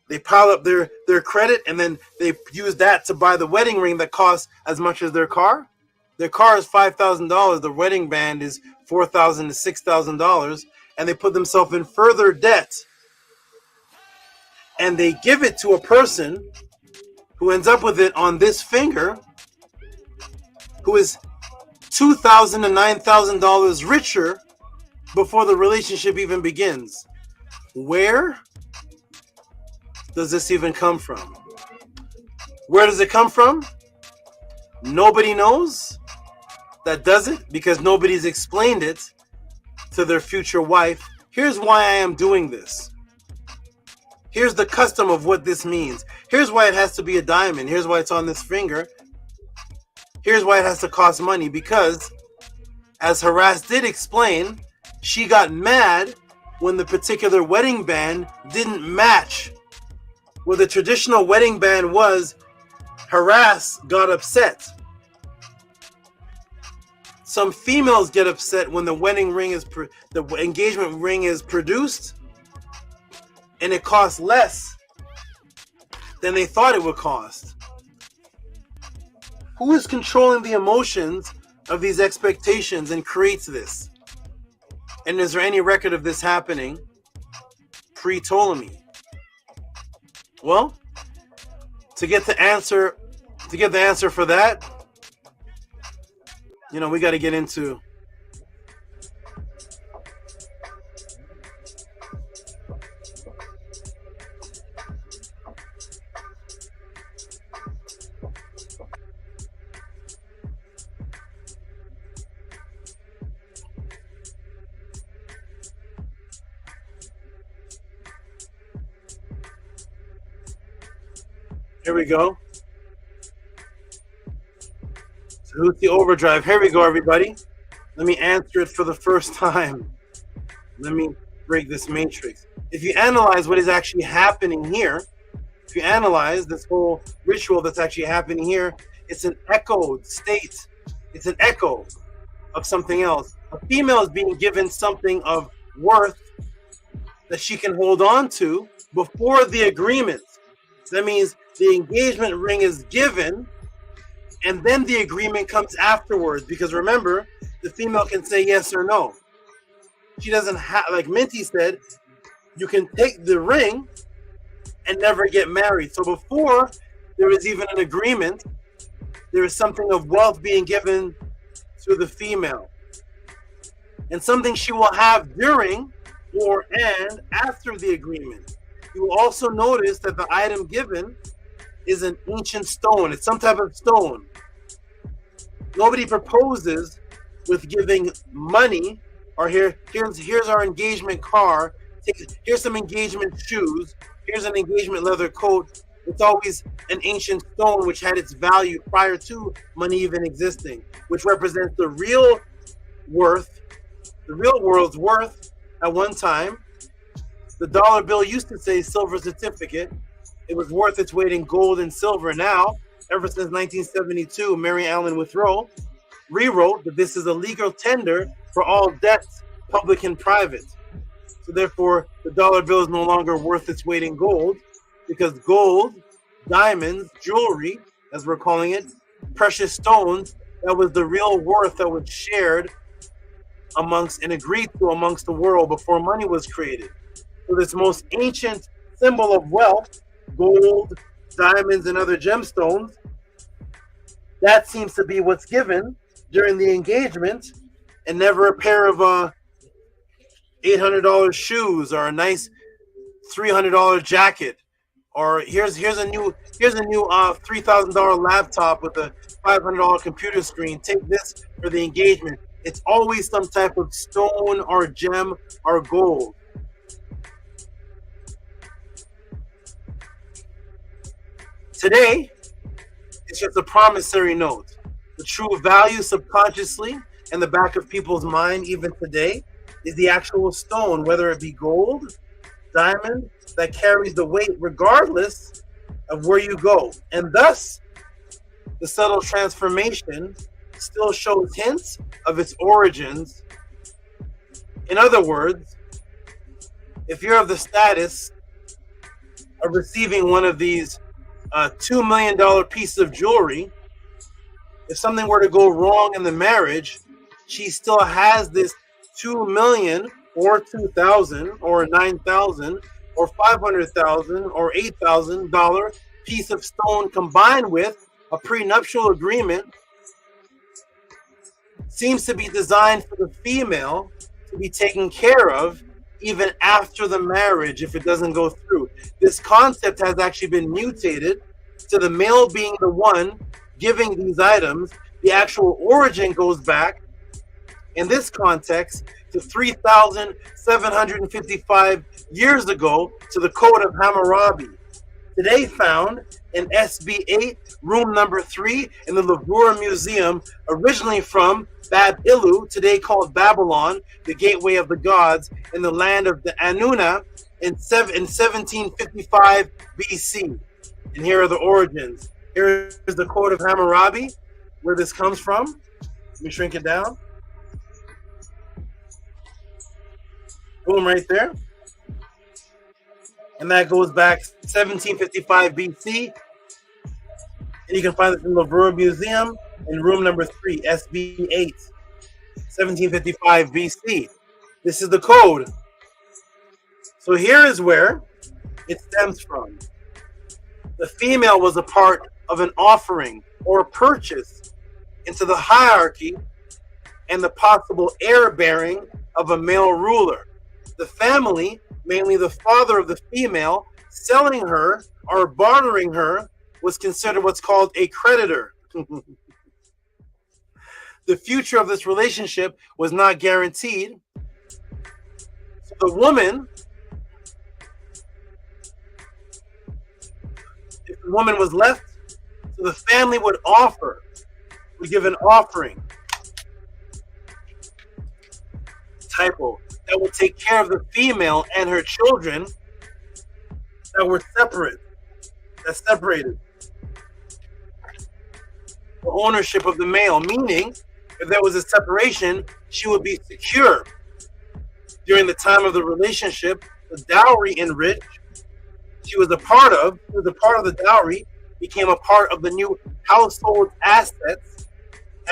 They pile up their credit, and then they use that to buy the wedding ring that costs as much as their car. Their car is $5,000. The wedding band is $4,000 to $6,000, and they put themselves in further debt. And they give it to a person who ends up with it on this finger, who is $2,000 to $9,000 richer before the relationship even begins. Where does this even come from? Where does it come from? Nobody knows. That does it because nobody's explained it to their future wife. Here's why I am doing this. Here's the custom of what this means. Here's why it has to be a diamond. Here's why it's on this finger. Here's why it has to cost money. Because, as Harass did explain, she got mad when the particular wedding band didn't match what the traditional wedding band was. Harass got upset. Some females get upset when the wedding ring is the engagement ring is produced and it costs less than they thought it would cost. Who is controlling the emotions of these expectations and creates this? And is there any record of this happening pre-Ptolemy? Well, to get the answer for that, you know, we got to get into here we go. Tehuti Overdrive. Here we go, everybody. Let me answer it for the first time. Let me break this matrix. If you analyze what is actually happening here, if you analyze this whole ritual that's actually happening here, it's an echoed state. It's an echo of something else. A female is being given something of worth that she can hold on to before the agreement. So that means the engagement ring is given, and then the agreement comes afterwards. Because remember, the female can say yes or no. She doesn't have, like Minty said, you can take the ring and never get married. So before there is even an agreement, there is something of wealth being given to the female. And something she will have during or and after the agreement. You will also notice that the item given is an ancient stone. It's some type of stone. Nobody proposes with giving money, or here's our engagement car. Here's some engagement shoes. Here's an engagement leather coat. It's always an ancient stone which had its value prior to money even existing, which represents the real worth, the real world's worth at one time. The dollar bill used to say silver certificate. It was worth its weight in gold and silver. Now, ever since 1972, Mary Ellen Withrow rewrote that this is a legal tender for all debts, public and private. So therefore, the dollar bill is no longer worth its weight in gold, because gold, diamonds, jewelry, as we're calling it, precious stones, that was the real worth that was shared amongst and agreed to amongst the world before money was created. So this most ancient symbol of wealth, gold, diamonds, and other gemstones, that seems to be what's given during the engagement, and never a pair of $800 shoes or a nice $300 jacket, or here's a new $3,000 laptop with a $500 computer screen. Take this for the engagement. It's always some type of stone or gem or gold. Today, it's just a promissory note. The true value subconsciously in the back of people's mind, even today, is the actual stone, whether it be gold, diamond, that carries the weight regardless of where you go. And thus, the subtle transformation still shows hints of its origins. In other words, if you're of the status of receiving one of these $2 million pieces of jewelry, if something were to go wrong in the marriage, she still has this $2 million or $2,000 or $9,000 or $500,000 or $8,000 piece of stone combined with a prenuptial agreement. Seems to be designed for the female to be taken care of even after the marriage if it doesn't go through. This concept has actually been mutated to the male being the one giving these items. The actual origin goes back, in this context, to 3,755 years ago to the Code of Hammurabi. Today found in SB 8, room number 3 in the Louvre Museum, originally from Bab-Ilu, today called Babylon, the gateway of the gods, in the land of the Anuna in 1755 BC. And here are the origins. Here is the Code of Hammurabi, where this comes from. Let me shrink it down. Boom, right there. And that goes back 1755 BC. And you can find this in the Louvre Museum in room number 3, SB 8, 1755 BC. This is the code. So here is where it stems from. The female was a part of an offering or a purchase into the hierarchy and the possible heir bearing of a male ruler. The family, mainly the father of the female, selling her or bartering her was considered what's called a creditor. The future of this relationship was not guaranteed. So the woman, if the woman was left, so the family would give an offering. Typo. That would take care of the female and her children that were separated. The ownership of the male, meaning if there was a separation, she would be secure. During the time of the relationship, the dowry enriched, she was a part of the dowry, became a part of the new household assets,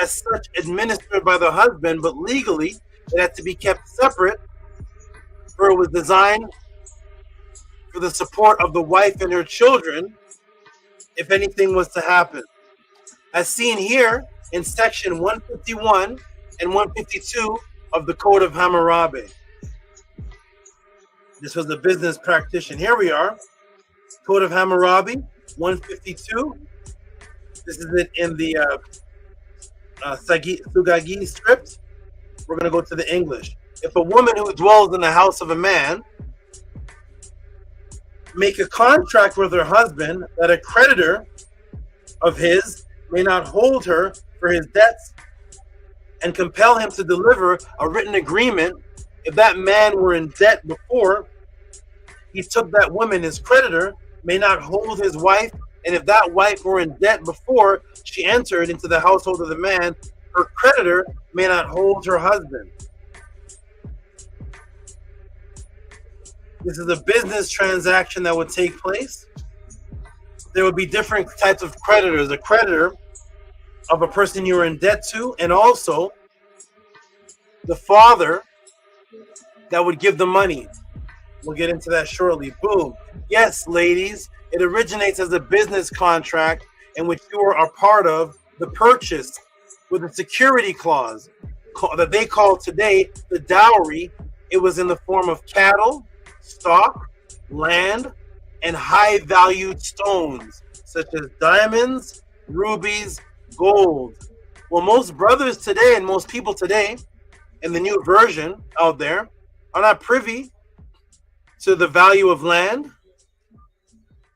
as such administered by the husband, but legally it had to be kept separate, for it was designed for the support of the wife and her children if anything was to happen. As seen here in section 151 and 152 of the Code of Hammurabi. This was the business practitioner. Here we are, Code of Hammurabi, 152. This is it in the Sugagi script. We're going to go to the English. If a woman who dwells in the house of a man make a contract with her husband that a creditor of his may not hold her for his debts and compel him to deliver a written agreement, if that man were in debt before he took that woman, his creditor may not hold his wife, and if that wife were in debt before she entered into the household of the man, her creditor may not hold her husband. This is a business transaction that would take place. There would be different types of creditors. A creditor of a person you are in debt to, and also the father that would give the money. We'll get into that shortly. Boom. Yes, ladies, it originates as a business contract in which you are a part of the purchase with a security clause that they call today the dowry. It was in the form of cattle, stock, land, and high-valued stones, such as diamonds, rubies, gold. Well, most brothers today and most people today in the new version out there are not privy to the value of land,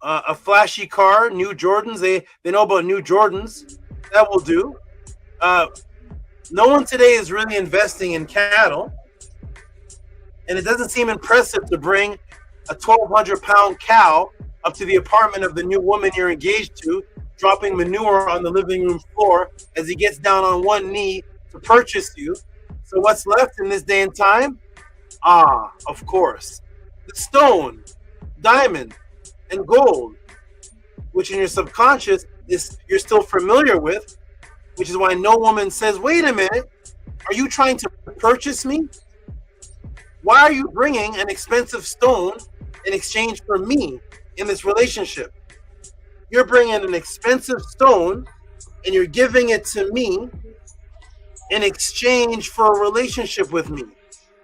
a flashy car, new Jordans. They know about new Jordans. That will do. No one today is really investing in cattle, and it doesn't seem impressive to bring a 1,200-pound cow up to the apartment of the new woman you're engaged to, dropping manure on the living room floor as he gets down on one knee to purchase you. So what's left in this day and time? Of course, the stone, diamond, and gold, which in your subconscious is you're still familiar with, which is why no woman says, wait a minute, are you trying to purchase me? Why are you bringing an expensive stone in exchange for me in this relationship? You're bringing an expensive stone and you're giving it to me in exchange for a relationship with me.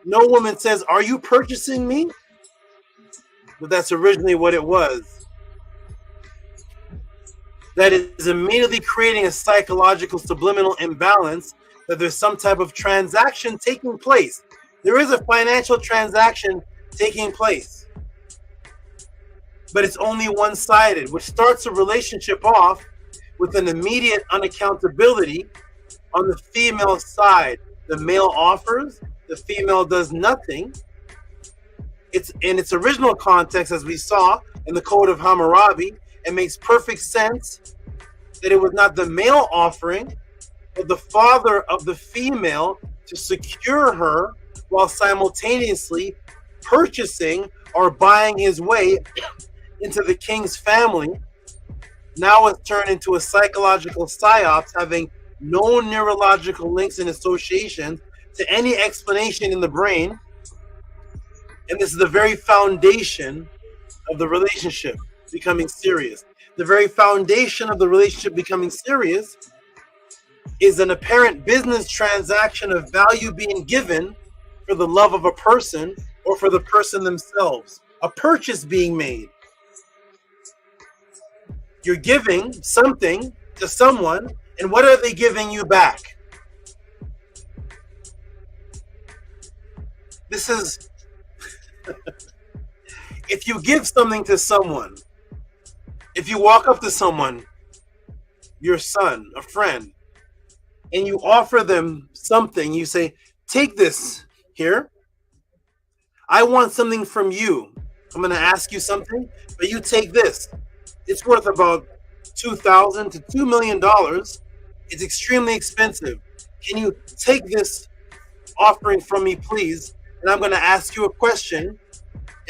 No woman says, are you purchasing me? But that's originally what it was. That is immediately creating a psychological subliminal imbalance that there's some type of transaction taking place. There is a financial transaction taking place, but it's only one-sided, which starts a relationship off with an immediate unaccountability on the female side. The male offers, the female does nothing. It's in its original context, as we saw in the Code of Hammurabi. It makes perfect sense that it was not the male offering, but the father of the female to secure her while simultaneously purchasing or buying his way into the king's family. Now it's turned into a psychological psyops having no neurological links and associations to any explanation in the brain. And this is the very foundation of the relationship becoming serious. The very foundation of the relationship becoming serious is an apparent business transaction of value being given for the love of a person or for the person themselves. A purchase being made. You're giving something to someone, and what are they giving you back? This is, if you give something to someone, if you walk up to someone, your son, a friend, and you offer them something, you say, take this here. I want something from you. I'm going to ask you something, but you take this. It's worth about $2,000 to $2 million. It's extremely expensive. Can you take this offering from me, please? And I'm going to ask you a question.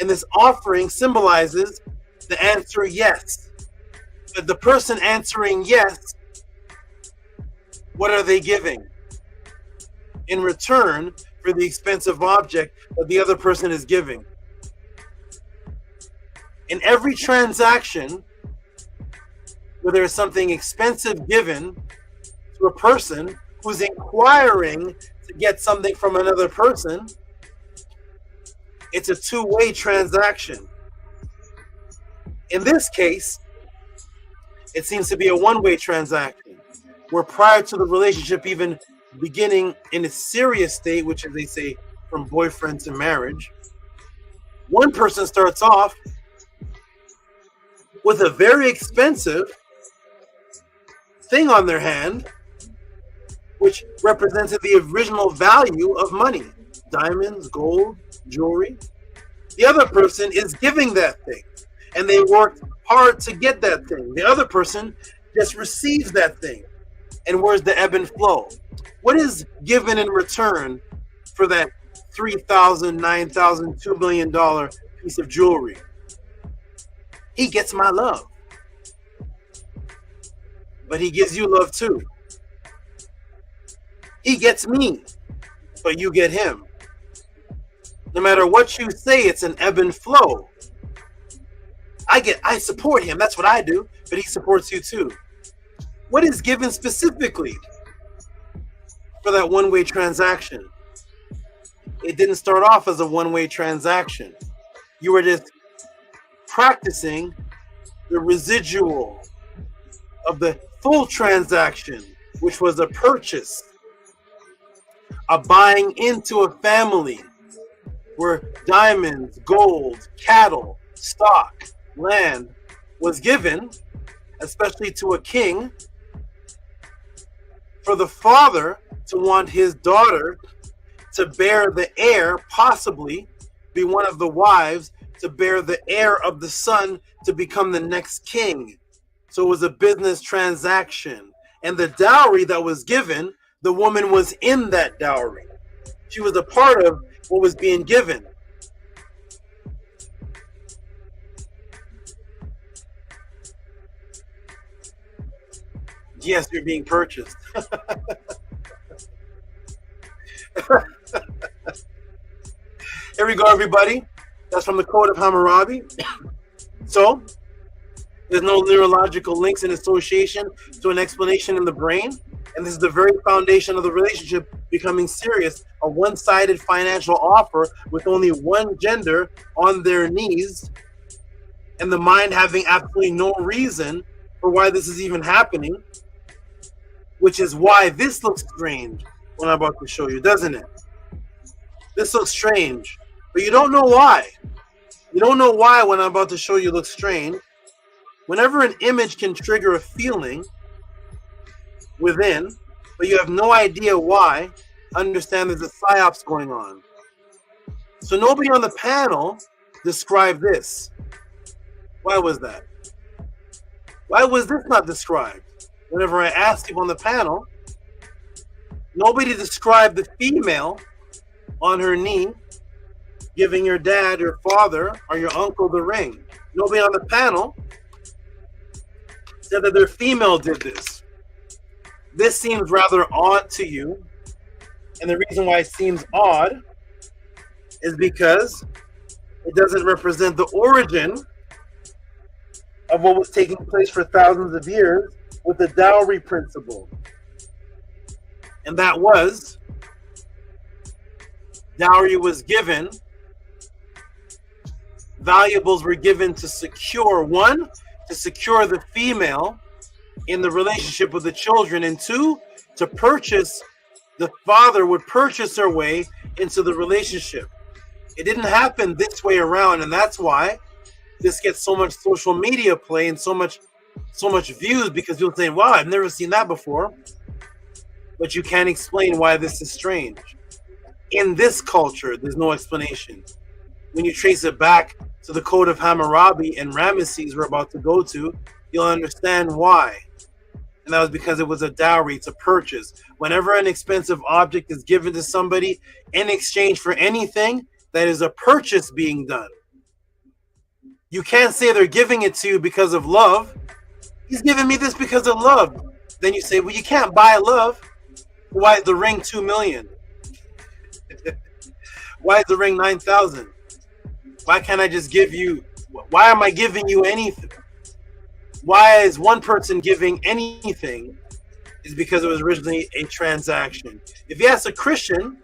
And this offering symbolizes the answer yes. But the person answering yes, what are they giving in return for the expensive object that the other person is giving? In every transaction where there is something expensive given to a person who's inquiring to get something from another person, it's a two-way transaction. In this case, it seems to be a one-way transaction, where prior to the relationship even beginning in its serious state, which is, they say, from boyfriend to marriage, one person starts off with a very expensive thing on their hand, which represented the original value of money, diamonds, gold, jewelry. The other person is giving that thing, and they worked hard to get that thing. The other person just receives that thing. And where's the ebb and flow? What is given in return for that $3,000, $9,000, $2 million piece of jewelry? He gets my love. But he gives you love too. He gets me, but you get him. No matter what you say, it's an ebb and flow. I support him, that's what I do, but he supports you too. What is given specifically for that one-way transaction? It didn't start off as a one-way transaction. You were just practicing the residual of the full transaction, which was a purchase, a buying into a family where diamonds, gold, cattle, stock, land was given, especially to a king, for the father to want his daughter to bear the heir, possibly be one of the wives, to bear the heir of the son to become the next king. So it was a business transaction. And the dowry that was given, the woman was in that dowry. She was a part of what was being given. Yes, you're being purchased. Here we go, everybody. That's from the Code of Hammurabi. So, there's no neurological links in association to an explanation in the brain. And this is the very foundation of the relationship becoming serious. A one-sided financial offer with only one gender on their knees, and the mind having absolutely no reason for why this is even happening, which is why this looks strange when I'm about to show you, doesn't it? This looks strange, but you don't know why. You don't know why when I'm about to show you looks strange. Whenever an image can trigger a feeling within, but you have no idea why, understand there's a psyops going on. So nobody on the panel described this. Why was that? Why was this not described? Whenever I asked people on the panel, nobody described the female on her knee giving your dad, your father, or your uncle the ring. Nobody on the panel said that their female did this. This seems rather odd to you. And the reason why it seems odd is because it doesn't represent the origin of what was taking place for thousands of years with the dowry principle. And that was, dowry was given, valuables were given to secure, one, to secure the female in the relationship with the children, and two, to purchase, the father would purchase her way into the relationship. It didn't happen this way around, and that's why this gets so much social media play and so much views, because people say, wow, I've never seen that before. But you can't explain why this is strange. In this culture, there's no explanation. When you trace it back to the Code of Hammurabi and Ramesses we're about to go to, you'll understand why. And that was because it was a dowry, it's a purchase. Whenever an expensive object is given to somebody in exchange for anything, that is a purchase being done. You can't say they're giving it to you because of love. He's giving me this because of love. Then you say, well, you can't buy love. Why is the ring 2 million? Why is the ring 9,000? Why can't I just give you, why am I giving you anything? Why is one person giving anything? Is because it was originally a transaction. If you ask a Christian,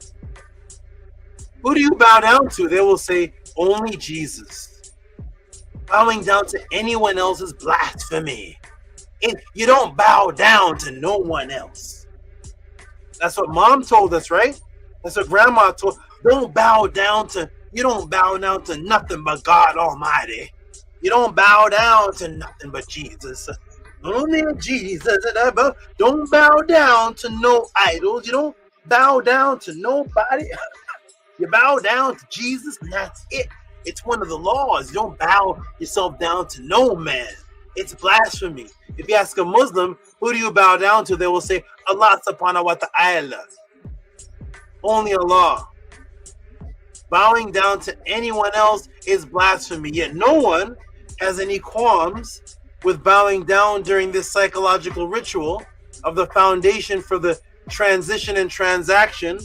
who do you bow down to? They will say, only Jesus. Bowing down to anyone else is blasphemy. You don't bow down to no one else. That's what mom told us, right? That's what grandma told. You don't bow down to nothing but God Almighty. You don't bow down to nothing but Jesus. Only Jesus. Don't bow down to no idols. You don't bow down to nobody. You bow down to Jesus, and that's it. It's one of the laws. You don't bow yourself down to no man. It's blasphemy. If you ask a Muslim, who do you bow down to? They will say, Allah subhanahu wa ta'ala. Only Allah. Bowing down to anyone else is blasphemy. Yet no one has any qualms with bowing down during this psychological ritual of the foundation for the transition and transaction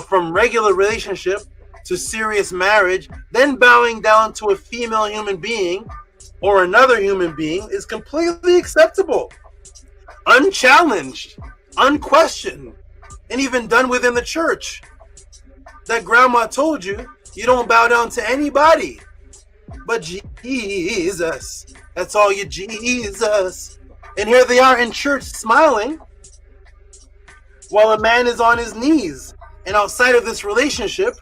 from regular relationship to serious marriage. Then bowing down to a female human being or another human being is completely acceptable, unchallenged, unquestioned, and even done within the church. That grandma told you, you don't bow down to anybody but Jesus. That's all you, Jesus. And here they are in church smiling while a man is on his knees. And outside of this relationship,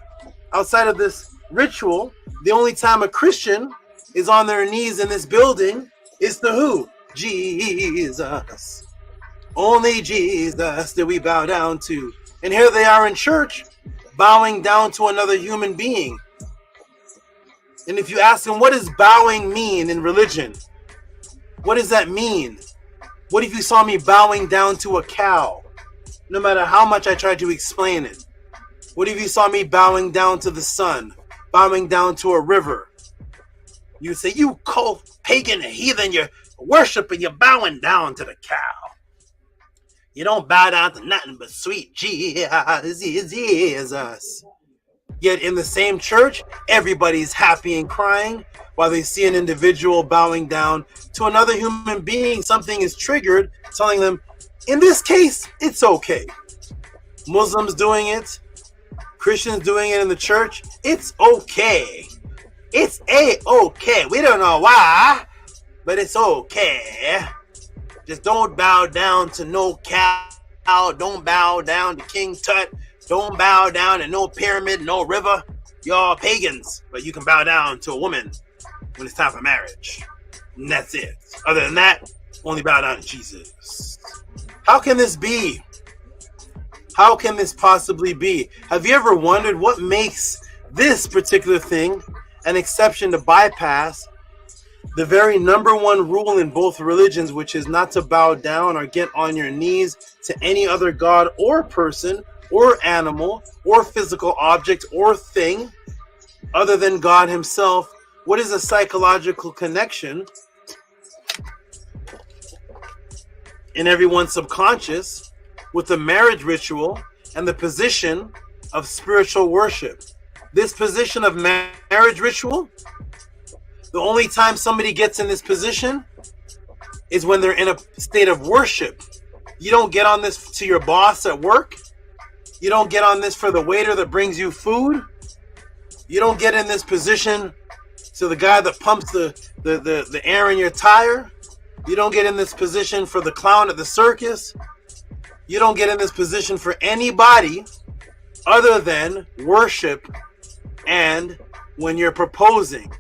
outside of this ritual, the only time a Christian is on their knees in this building is to who? Jesus. Only Jesus that we bow down to. And here they are in church bowing down to another human being. And if you ask them, what does bowing mean in religion? What does that mean? What if you saw me bowing down to a cow? No matter how much I tried to explain it. What if you saw me bowing down to the sun? Bowing down to a river? You say, you cold pagan and heathen, you're worshiping, you're bowing down to the cow. You don't bow down to nothing but sweet Jesus. Yet in the same church, everybody's happy and crying while they see an individual bowing down to another human being. Something is triggered, telling them, in this case, it's okay. Muslims doing it, Christians doing it in the church, it's okay. It's A-okay. We don't know why, but it's okay. Just don't bow down to no cow. Don't bow down to King Tut. Don't bow down to no pyramid, no river. Y'all pagans, but you can bow down to a woman when it's time for marriage. And that's it. Other than that, only bow down to Jesus. How can this be? How can this possibly be? Have you ever wondered what makes this particular thing an exception to bypass the very number one rule in both religions, which is not to bow down or get on your knees to any other god or person or animal or physical object or thing other than God himself? What is a psychological connection in everyone's subconscious with the marriage ritual and the position of spiritual worship? This position of marriage ritual, the only time somebody gets in this position is when they're in a state of worship. You don't get on this to your boss at work. You don't get on this for the waiter that brings you food. You don't get in this position to the guy that pumps the air in your tire. You don't get in this position for the clown at the circus. You don't get in this position for anybody other than worship and when you're proposing.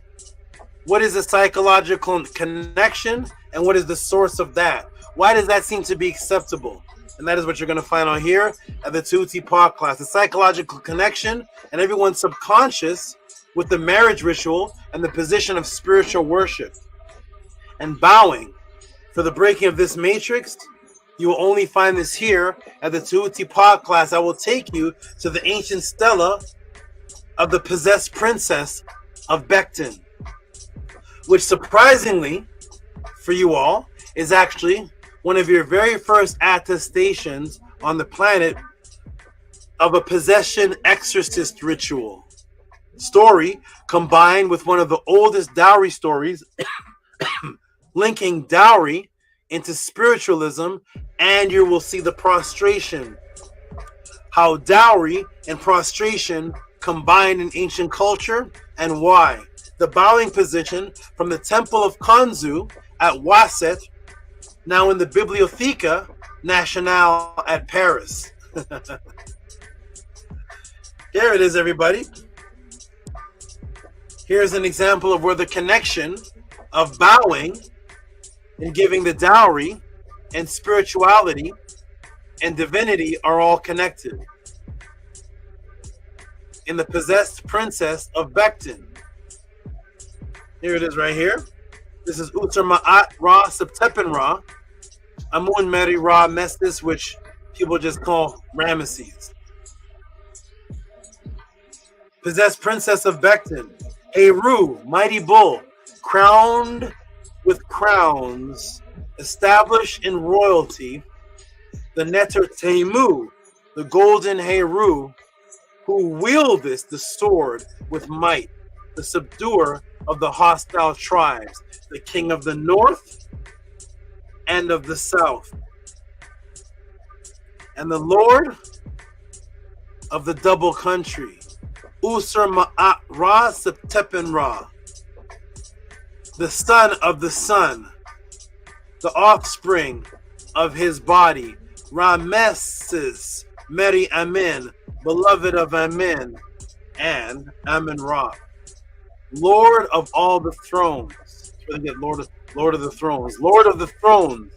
What is the psychological connection and what is the source of that? Why does that seem to be acceptable? And that is what you're going to find on here at the Tehuti Podclass. The psychological connection and everyone's subconscious with the marriage ritual and the position of spiritual worship. And bowing for the breaking of this matrix, you will only find this here at the Tehuti Podclass. I will take you to the ancient stela of the possessed princess of Becton, which surprisingly for you all is actually one of your very first attestations on the planet of a possession exorcist ritual story combined with one of the oldest dowry stories linking dowry into spiritualism, and you will see the prostration, how dowry and prostration combined in ancient culture and why. The bowing position from the Temple of Kanzu at Waset, now in the Bibliotheca Nationale at Paris. Here it is, everybody. Here's an example of where the connection of bowing and giving the dowry and spirituality and divinity are all connected. In the possessed princess of Becton. Here it is right here. This is Utsar Ma'at Ra Septepen Ra, Amun Meri Ra Mestis, which people just call Ramesses. Possessed princess of Becton, HERU, mighty bull, crowned with crowns, established in royalty, the NETERT, the golden HERU, who wieldeth the sword with might, the subduer of the hostile tribes, the king of the north and of the south, and the lord of the double country, Usar Ma'at Ra Septepen Ra, the son of the sun, the offspring of his body, Ramesses Meri Amen, beloved of Amen, and Amen Ra, Lord of all the thrones. Lord of the thrones, Lord of the thrones,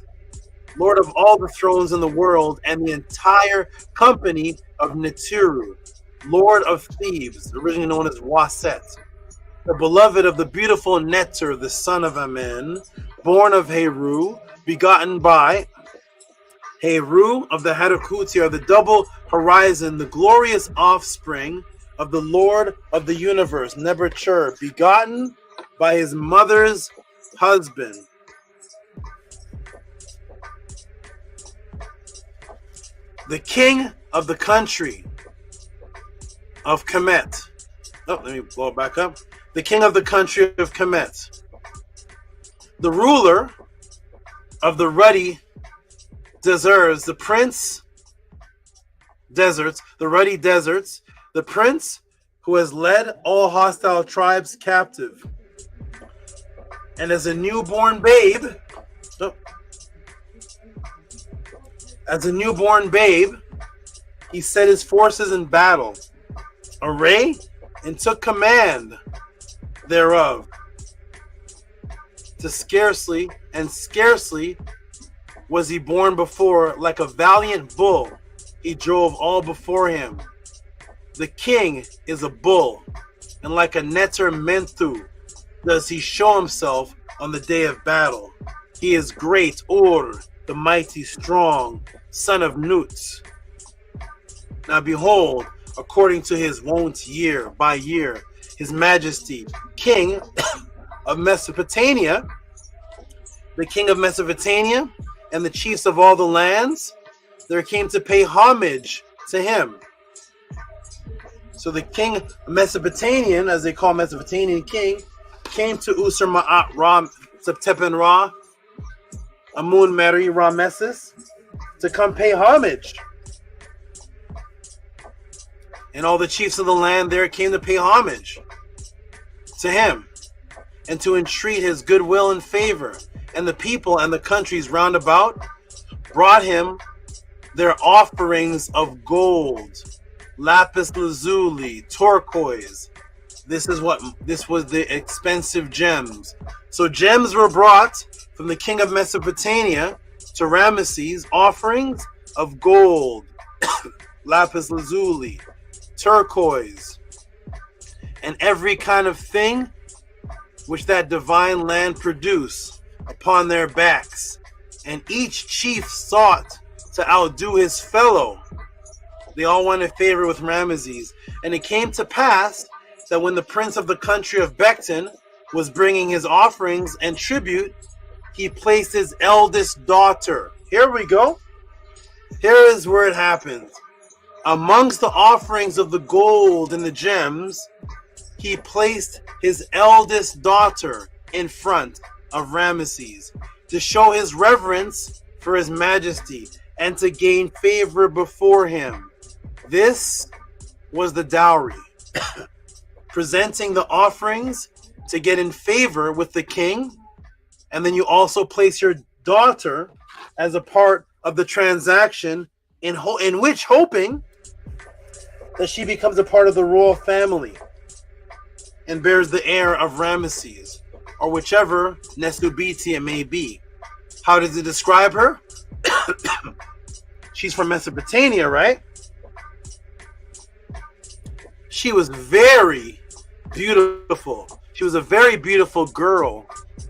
Lord of all the thrones in the world and the entire company of NETERU, Lord of Thebes, originally known as Waset, the beloved of the beautiful Neter, the son of Amen, born of HERU, begotten by HERU of the Harakuti, or the double horizon, the glorious offspring of the Lord of the universe, Nebuchadnezzar, begotten by his mother's husband. the king of the country of Kemet. Oh, let me blow it back up. The king of the country of Kemet. The ruler of the ruddy deserts, the prince deserts, the ruddy deserts, the prince who has led all hostile tribes captive. And as a newborn babe, he set his forces in battle, array, and took command thereof. To scarcely was he born before, like a valiant bull, he drove all before him. The king is a bull, and like a NETERU does he show himself on the day of battle. He is great the mighty strong, son of Nuts. Now behold, according to his wont year by year, his majesty, king of Mesopotamia, the king of Mesopotamia, and the chiefs of all the lands, there came to pay homage to him. So the king of Mesopotamian, as they call Mesopotamian king, came to Usur Ma'at Ra, Septepen Ra, Amun Meri Rameses, to come pay homage. And all the chiefs of the land there came to pay homage to him and to entreat his goodwill and favor. And the people and the countries round about brought him their offerings of gold, lapis lazuli, turquoise. This was the expensive gems. So gems were brought from the king of Mesopotamia to Ramesses, offerings of gold, lapis lazuli, turquoise, and every kind of thing which that divine land produced upon their backs. And each chief sought to outdo his fellow. They all wanted favor with Ramesses. And it came to pass that when the prince of the country of Becton was bringing his offerings and tribute, he placed his eldest daughter. Here we go. Here is where it happens. Amongst the offerings of the gold and the gems, he placed his eldest daughter in front of Ramesses to show his reverence for his majesty and to gain favor before him. This was the dowry. Presenting the offerings to get in favor with the king, and then you also place your daughter as a part of the transaction, in which hoping that she becomes a part of the royal family and bears the heir of Ramesses, or whichever Nesubiti it may be. How does it describe her? She's from Mesopotamia, right? She was very beautiful. She was a very beautiful girl,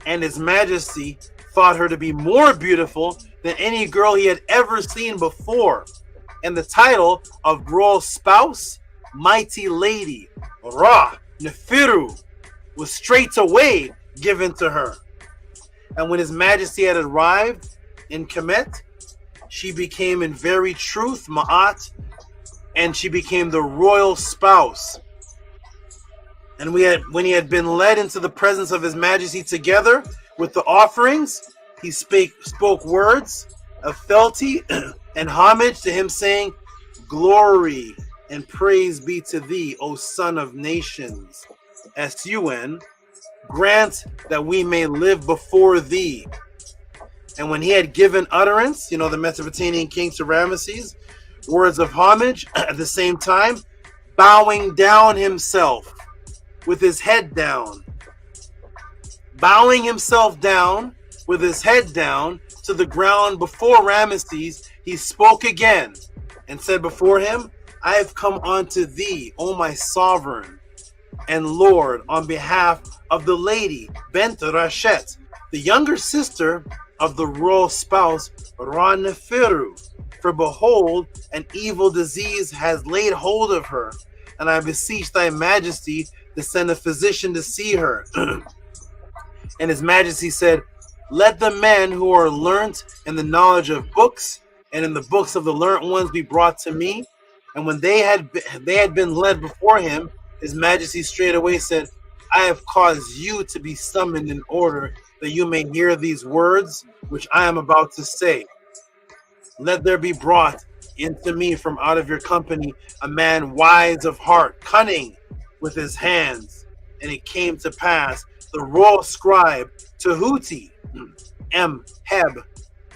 and His Majesty thought her to be more beautiful than any girl he had ever seen before. And the title of royal spouse, mighty lady, Ra Neferu, was straight away given to her. And when His Majesty had arrived in Kemet, she became in very truth Ma'at, and she became the royal spouse. And when he had been led into the presence of His Majesty together with the offerings, he spoke words of fealty and homage to him, saying, "Glory and praise be to thee, O Son of Nations, S-U-N, grant that we may live before thee." And when he had given utterance, the Mesopotamian king to Ramesses, words of homage, at the same time, bowing down himself with his head down. Bowing himself down with his head down to the ground before Ramesses, he spoke again and said before him, "I have come unto thee, O my sovereign and Lord, on behalf of the lady Bent Rashet, the younger sister of the royal spouse Ra Neferu. For behold, an evil disease has laid hold of her, and I beseech thy majesty to send a physician to see her." And His Majesty said, "Let the men who are learnt in the knowledge of books and in the books of the learnt ones be brought to me. And when they had been led before him, his majesty straightway said, I have caused you to be summoned in order that you may hear these words which I am about to say. Let there be brought into me from out of your company a man wise of heart, cunning with his hands. And it came to pass, the royal scribe Tehuti Heb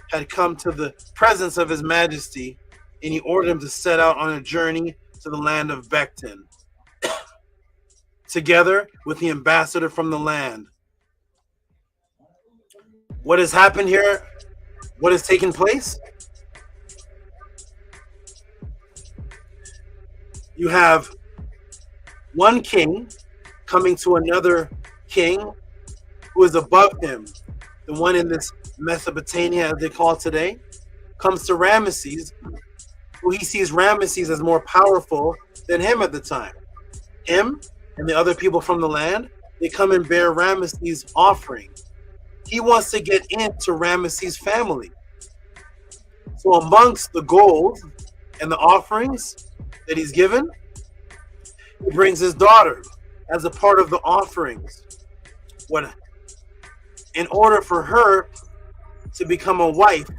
had come to the presence of his majesty, and he ordered him to set out on a journey to the land of Bekton, together with the ambassador from the land. What has happened here? What has taken place? You have one king coming to another king who is above him. The one in this Mesopotamia, as they call it today, comes to Ramesses, who he sees Ramesses as more powerful than him at the time. Him and the other people from the land, they come and bear Ramesses' offering. He wants to get into Ramesses' family. So amongst the gold and the offerings that he's given, he brings his daughter as a part of the offerings. In order for her to become a wife.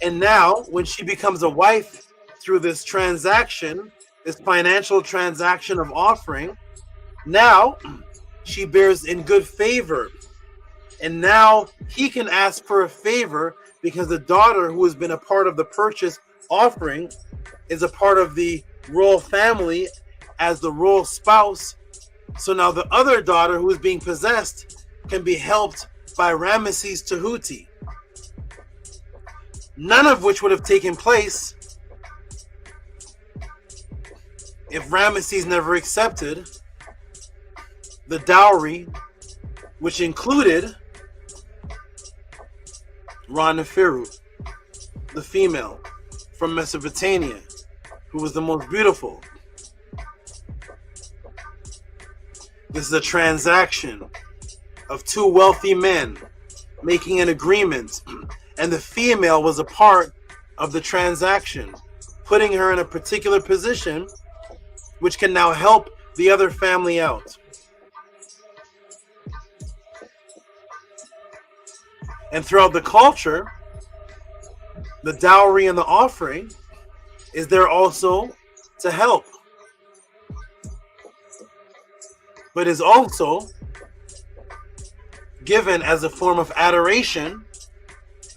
And now, when she becomes a wife through this transaction, this financial transaction of offering, now she bears in good favor. And now he can ask for a favor because the daughter who has been a part of the purchase offering is a part of the royal family as the royal spouse. So now the other daughter who is being possessed can be helped by Ramesses Tehuti. None of which would have taken place if Ramesses never accepted the dowry, which included NETERU, the female from Mesopotamia, who was the most beautiful. This is a transaction of two wealthy men making an agreement, and the female was a part of the transaction, putting her in a particular position which can now help the other family out. And throughout the culture, the dowry and the offering is there also to help, but is also given as a form of adoration,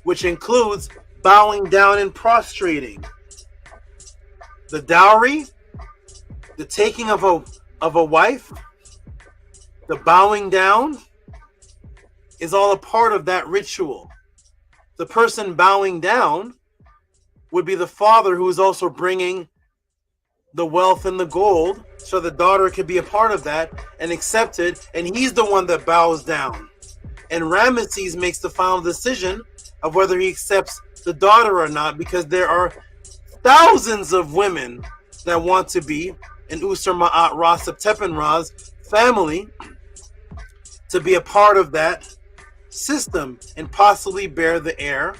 which includes bowing down and prostrating. The dowry, the taking of a wife, the bowing down is all a part of that ritual. The person bowing down would be the father who is also bringing the wealth and the gold, so the daughter could be a part of that and accept it, and he's the one that bows down. And Ramesses makes the final decision of whether he accepts the daughter or not, because there are thousands of women that want to be in Usur Ma'at Ra Septepen Ra's family to be a part of that system and possibly bear the heir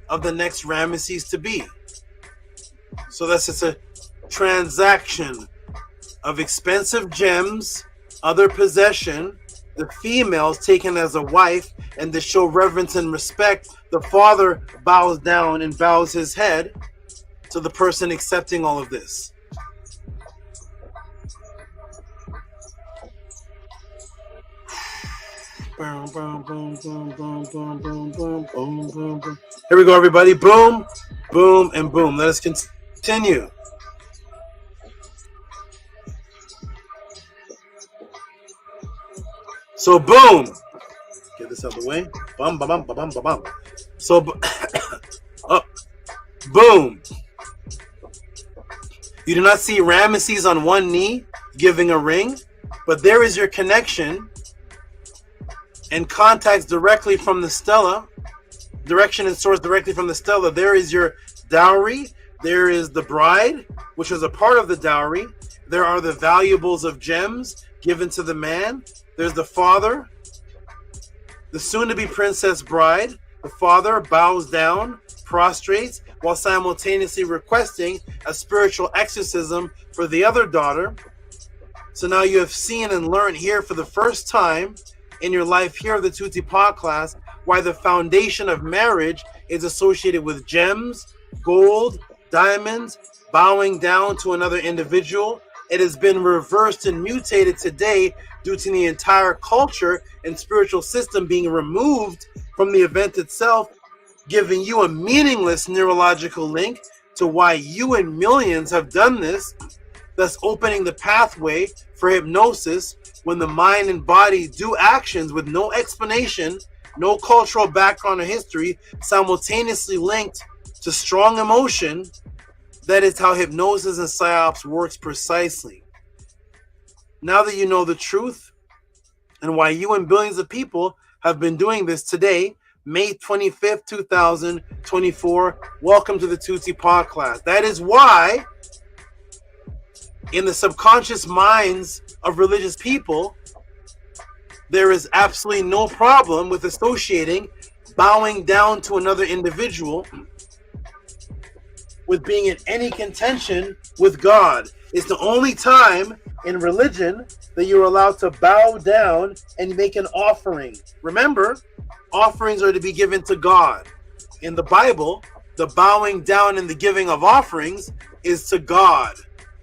of the next Ramesses to be. So that's just a transaction of expensive gems, other possession, the females taken as a wife, and to show reverence and respect, the father bows down and bows his head to the person accepting all of this. Here we go, everybody. Boom, boom, and boom. Let us continue. So boom. Get this out of the way. Bum, bum, bum, bum, bum, bum. So boom. You do not see Ramesses on one knee giving a ring, but there is your connection and contacts directly from the stela, direction and source directly from the stela. There is your dowry. There is the bride, which was a part of the dowry. There are the valuables of gems given to the man. There's the father, the soon-to-be princess bride, The father bows down, prostrates, while simultaneously requesting a spiritual exorcism for the other daughter. So now you have seen and learned here for the first time in your life here of the Tehuti Podclass why the foundation of marriage is associated with gems, gold, diamonds, bowing down to another individual. It has been reversed and mutated today due to the entire culture and spiritual system being removed from the event itself, giving you a meaningless neurological link to why you and millions have done this, thus opening the pathway for hypnosis when the mind and body do actions with no explanation, no cultural background or history, simultaneously linked to strong emotion. That is how hypnosis and psyops works precisely. Now that you know the truth and why you and billions of people have been doing this today, May 25th, 2024, welcome to the Tehuti Podclass. That is why in the subconscious minds of religious people, there is absolutely no problem with associating bowing down to another individual with being in any contention with God. It's the only time in religion that you're allowed to bow down and make an offering. Remember, offerings are to be given to God. In the Bible, the bowing down and the giving of offerings is to God.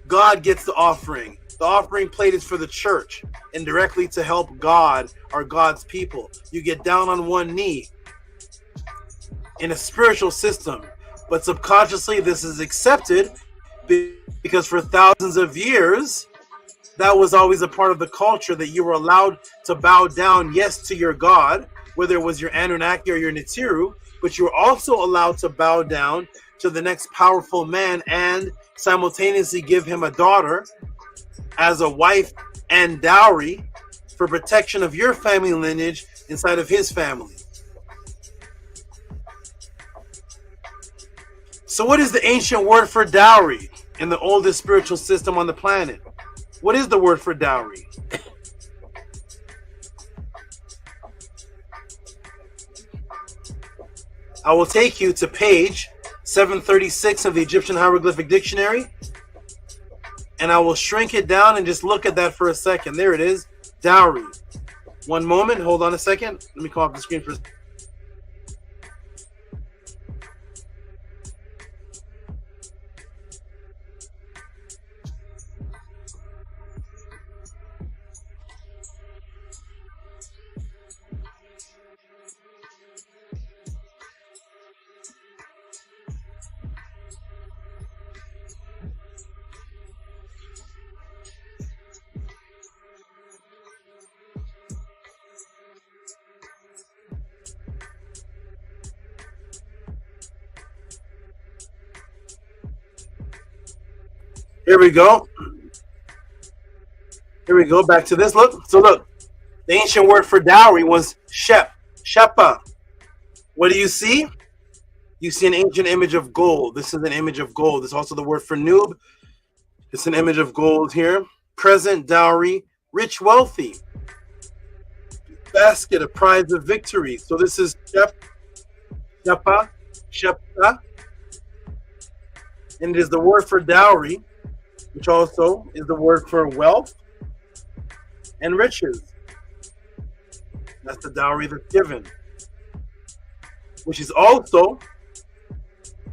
God gets the offering. The offering plate is for the church and directly to help God or God's people. You get down on one knee in a spiritual system, but subconsciously this is accepted because for thousands of years, that was always a part of the culture that you were allowed to bow down, yes, to your God, whether it was your Anunnaki or your NETERU, but you were also allowed to bow down to the next powerful man and simultaneously give him a daughter as a wife and dowry for protection of your family lineage inside of his family. So what is the ancient word for dowry in the oldest spiritual system on the planet? What is the word for dowry? I will take you to page 736 of the Egyptian Hieroglyphic Dictionary, and I will shrink it down and just look at that for a second. There it is, dowry. One moment, hold on a second. Let me come off the screen for a second. Here we go. Here we go. Back to this. Look. So look, the ancient word for dowry was shepa. What do you see? You see an ancient image of gold. This is an image of gold. It's also the word for noob. It's an image of gold here. Present, dowry, rich, wealthy. Basket, a prize of victory. So this is shepa. And it is the word for dowry, which also is the word for wealth and riches. That's the dowry that's given, which is also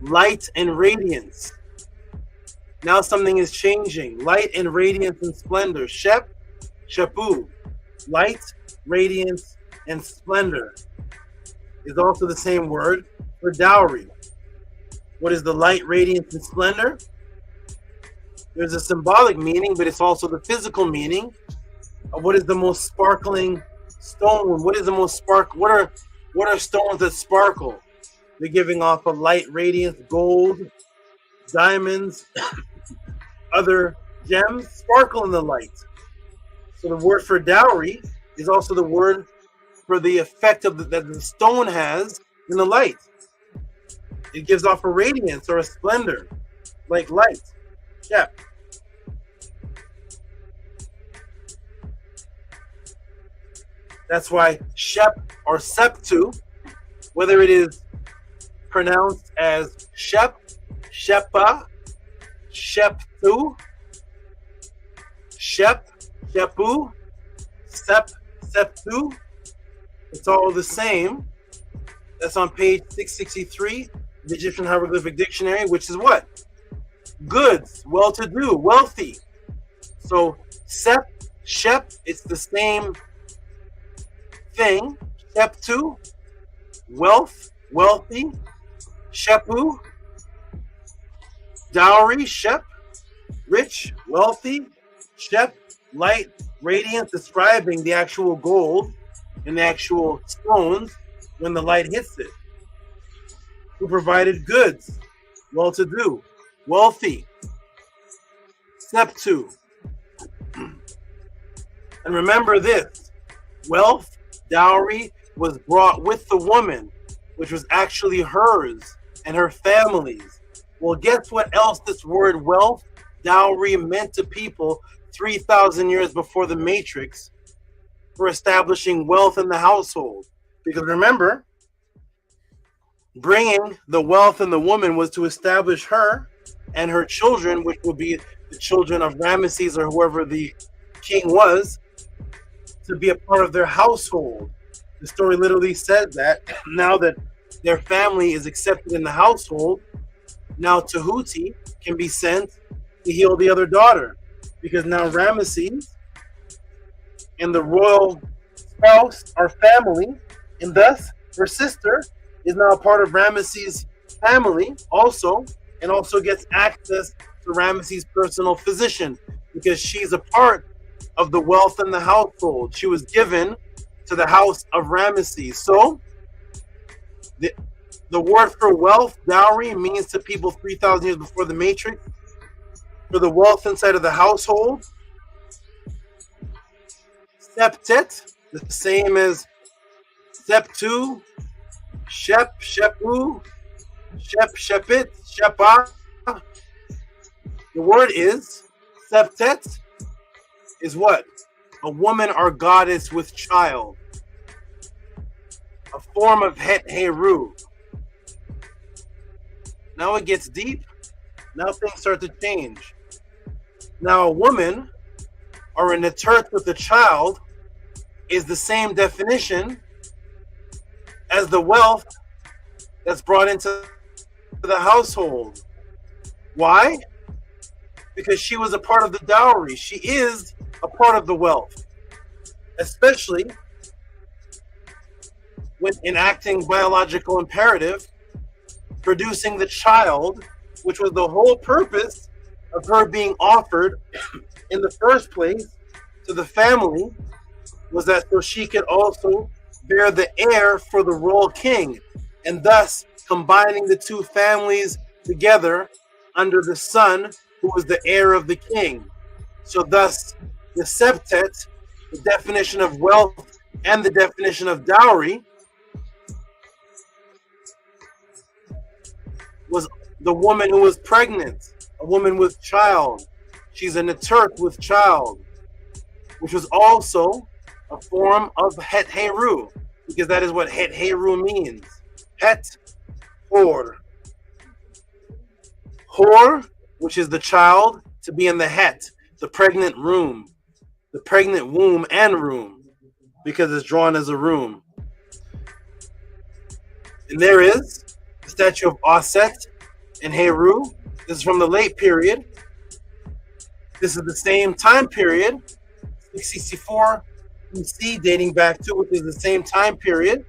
light and radiance. Now something is changing. Light and radiance and splendor. Shepu. Light, radiance, and splendor is also the same word for dowry. What is the light, radiance, and splendor? There's a symbolic meaning, but it's also the physical meaning of what is the most sparkling stone. What is the most what are stones that sparkle? They're giving off a light, radiance, gold, diamonds, other gems sparkle in the light. So the word for dowry is also the word for the effect of that the stone has in the light. It gives off a radiance or a splendor, like light. Yeah. That's why Shep or Septu whether it is pronounced as Shep, Shepa, Sheptu, Shep, Shepu, Sep, Septu, it's all the same. That's on page 663, the Egyptian Hieroglyphic Dictionary, which is what? Goods, well-to-do, wealthy. So Sep, Shep, it's the same thing. Sheptu, wealth, wealthy. Shepu, dowry, Shep, rich, wealthy. Shep, light, radiant, describing the actual gold and the actual stones when the light hits it. Who provided goods, well-to-do, wealthy. Septu. And remember this, wealth, dowry, was brought with the woman, which was actually hers and her family's. Well, guess what else this word wealth, dowry meant to people 3,000 years before the Matrix for establishing wealth in the household? Because remember, bringing the wealth in the woman was to establish her and her children, which would be the children of Ramesses or whoever the king was, to be a part of their household. The story literally says that now that their family is accepted in the household, now Tehuti can be sent to heal the other daughter, because now Ramesses and the royal spouse are family, and thus her sister is now a part of Ramesses' family also, and also gets access to Ramesses' personal physician, because she's a part of the wealth in the household. She was given to the house of Ramesses. So the word for wealth, dowry, means to people 3,000 years before the Matrix, for the wealth inside of the household. Septet, the same as Septu, Shep, Shepu, Shep, Shepit, Shepa. The word is, Septet is what? A woman or goddess with child. A form of HERU. Now it gets deep. Now things start to change. Now a woman or a NETERT with a child is the same definition as the wealth that's brought into the household. Why? Because she was a part of the dowry. She is a part of the wealth, especially when enacting biological imperative, producing the child, which was the whole purpose of her being offered in the first place to the family, was that so she could also bear the heir for the royal king, and thus combining the two families together under the son who was the heir of the king. So thus the septet, the definition of wealth and the definition of dowry, was the woman who was pregnant, a woman with child. She's a NETERT with child, which was also a form of HERU, because that is what HERU means. Het, hor. Hor, which is the child, to be in the het, the pregnant room, the pregnant womb and room, because it's drawn as a room. And there is the statue of Aset and HERU. This is from the late period. This is the same time period, 664 BC, dating back to, which is the same time period.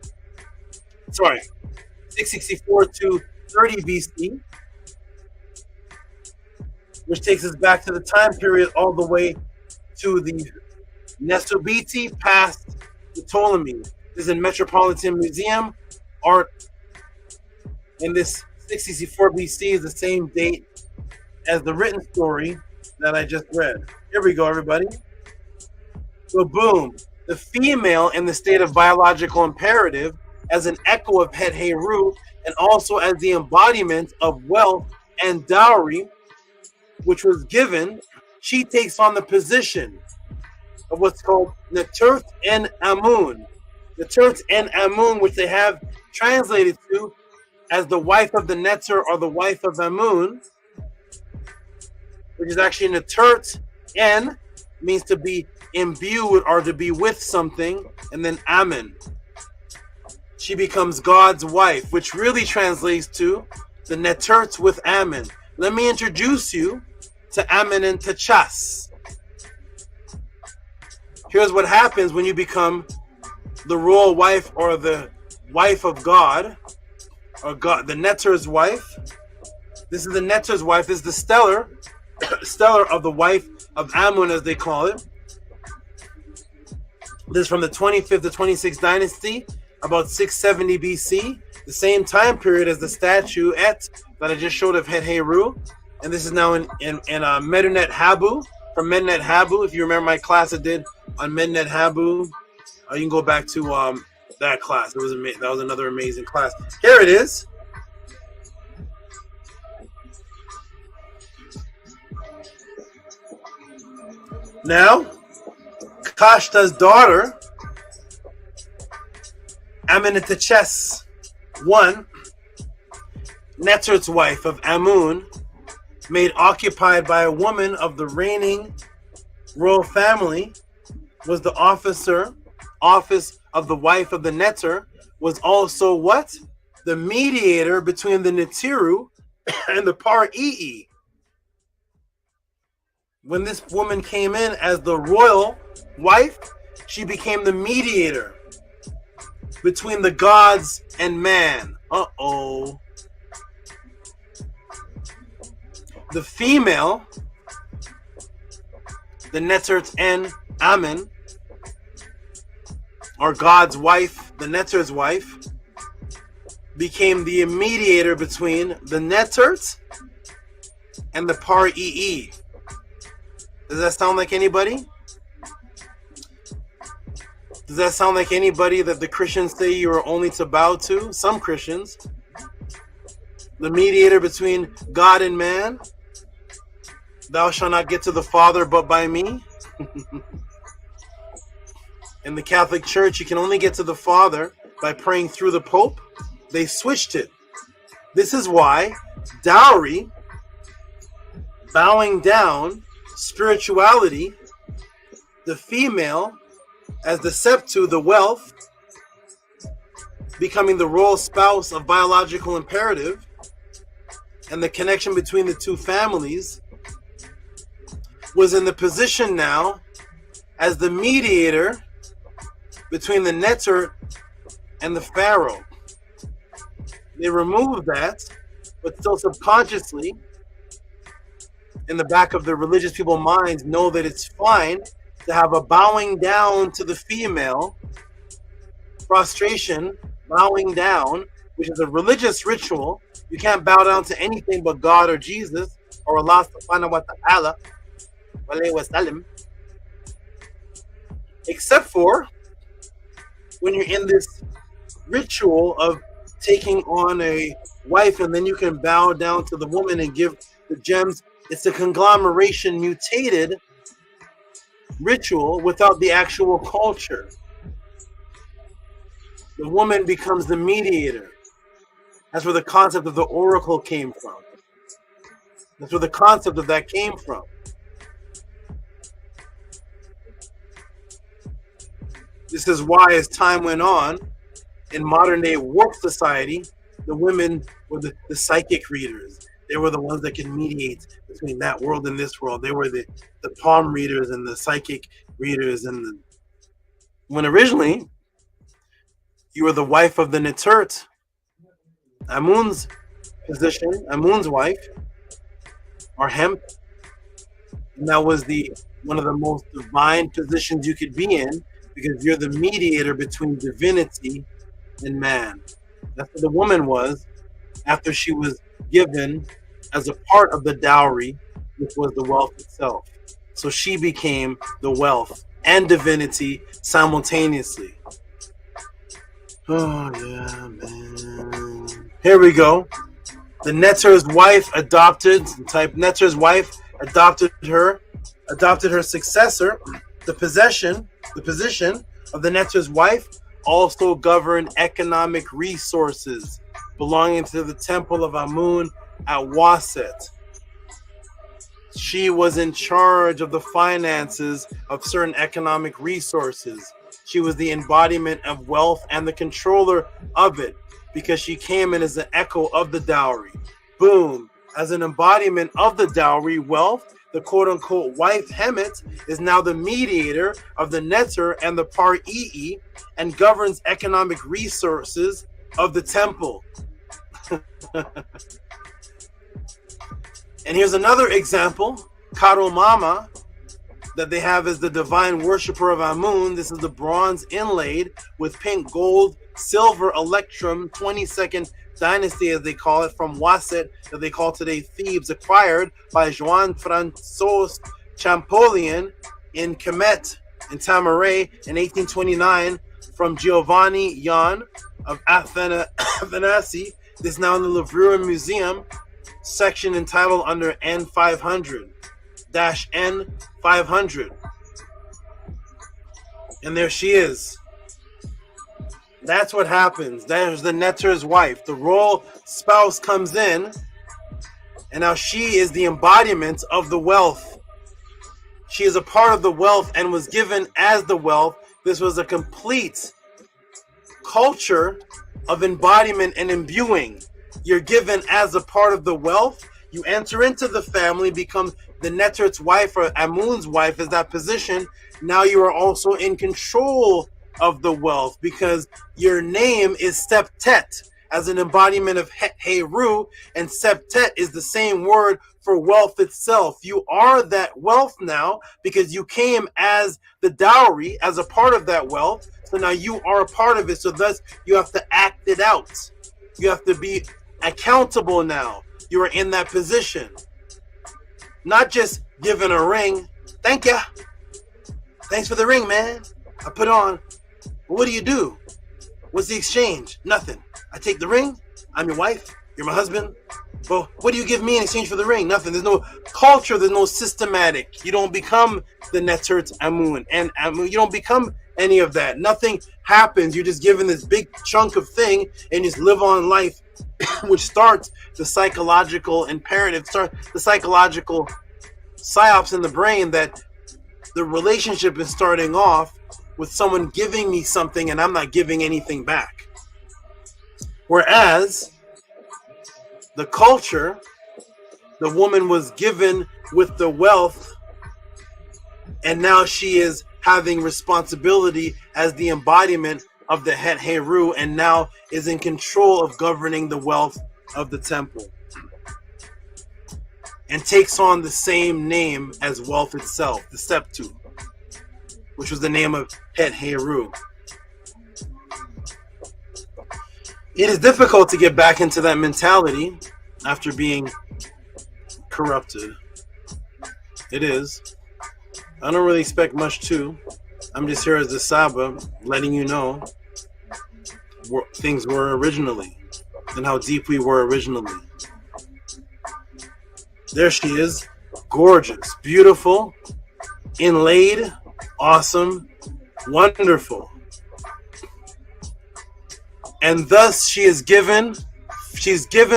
Sorry, 664 to 30 BC, which takes us back to the time period all the way to the Nesobiti past the Ptolemy. This is in Metropolitan Museum art, and this 664 BC is the same date as the written story that I just read. Here we go, everybody. So boom, the female in the state of biological imperative as an echo of Het Heru, and also as the embodiment of wealth and dowry, which was given, she takes on the position of what's called NETERT and AMUN. NETERT and AMUN, which they have translated to as the wife of the Neter or the wife of Amun, which is actually NETERT. N means to be imbued or to be with something, and then Amun. She becomes God's wife, which really translates to the NETERT with Amun. Let me introduce you to Amun and Tachas. Here's what happens when you become the royal wife or the wife of God, or God, the Neter's wife. This is the Neter's wife. This is the stellar of the wife of Amun, as they call it. This is from the 25th to 26th dynasty, about 670 BC, the same time period as the statuette that I just showed of HERU. And this is now in Medinet Habu, from Medinet Habu. If you remember my class I did on Medinet Habu, you can go back to that class. That was another amazing class. Here it is. Now, Kashta's daughter, Ameneteches I, Netert's wife of Amun, made occupied by a woman of the reigning royal family, was the office of the wife of the Neter, was also what? The mediator between the NETERU and the R.ORTIZ. When this woman came in as the royal wife, she became the mediator between the gods and man. Uh-oh. The female, the NETERT and Amun, or God's wife, the Neter's wife, became the mediator between the NETERT and the R.ORTIZ. Does that sound like anybody? Does that sound like anybody that the Christians say you are only to bow to? Some Christians. The mediator between God and man. Thou shalt not get to the Father but by me. In the Catholic Church, you can only get to the Father by praying through the Pope. They switched it. This is why dowry, bowing down, spirituality, the female as the septu, the wealth, becoming the royal spouse of biological imperative, and the connection between the two families, was in the position now as the mediator between the Neter and the Pharaoh. They removed that, but still subconsciously, in the back of the religious people's minds, know that it's fine to have a bowing down to the female, prostration, bowing down, which is a religious ritual. You can't bow down to anything but God or Jesus or Allah subhanahu wa ta'ala, except for when you're in this ritual of taking on a wife, and then you can bow down to the woman and give the gems. It's a conglomeration, mutated ritual without the actual culture. The woman becomes the mediator. That's where the concept of the oracle came from. That's where the concept of that came from. This is why, as time went on, in modern day warp society, the women were the psychic readers. They were the ones that could mediate between that world and this world. They were the palm readers and the psychic readers. And when originally you were the wife of the NETERT, Amun's position, Amun's wife, or hemp, and that was one of the most divine positions you could be in, because you're the mediator between divinity and man. That's what the woman was after she was given as a part of the dowry, which was the wealth itself. So she became the wealth and divinity simultaneously. Oh yeah, man. Here we go. The Neter's wife adopted her successor. The position of the Neter's wife also governed economic resources belonging to the temple of Amun at Waset. She was in charge of the finances of certain economic resources. She was the embodiment of wealth and the controller of it, because she came in as an echo of the dowry. Boom. As an embodiment of the dowry wealth, the quote-unquote wife Hemet is now the mediator of the Neter and the Par-EE and governs economic resources of the temple. And here's another example. Karo Mama, that they have as the divine worshiper of Amun. This is the bronze inlaid with pink, gold, silver, electrum, 22nd dynasty, as they call it, from Waset, that they call today Thebes, acquired by Juan Francois Champollion in Kemet in Tamaray in 1829 from Giovanni Jan of Athanasi. This is now in the Louvre Museum section entitled under N500-N500. And there she is. That's what happens. There's the Neter's wife. The royal spouse comes in, and now she is the embodiment of the wealth. She is a part of the wealth and was given as the wealth. This was a complete culture of embodiment and imbuing. You're given as a part of the wealth. You enter into the family, become the Netert's wife or Amun's wife is that position. Now you are also in control of the wealth because your name is Septet as an embodiment of HERU, and Septet is the same word for wealth itself. You are that wealth now because you came as the dowry, as a part of that wealth. So now you are a part of it. So thus you have to act it out. You have to be accountable now. You are in that position. Not just given a ring. Thank you. Thanks for the ring, man. I put on. What do you do? What's the exchange? Nothing. I take the ring. I'm your wife. You're my husband. Well, what do you give me in exchange for the ring? Nothing. There's no culture. There's no systematic. You don't become the Netert Amun. And Amun, you don't become any of that. Nothing happens. You're just given this big chunk of thing and just live on life, which starts the psychological imperative, start the psychological psyops in the brain that the relationship is starting off with someone giving me something and I'm not giving anything back. Whereas the culture, the woman was given with the wealth, and now she is having responsibility as the embodiment of the Het Heru, and now is in control of governing the wealth of the temple, and takes on the same name as wealth itself, the Septu, which was the name of Het Heru. It is difficult to get back into that mentality after being corrupted. It is. I don't really expect much to. I'm just here as the SABA, letting you know what things were originally and how deep we were originally. There she is, gorgeous, beautiful, inlaid, awesome, wonderful. And thus she's given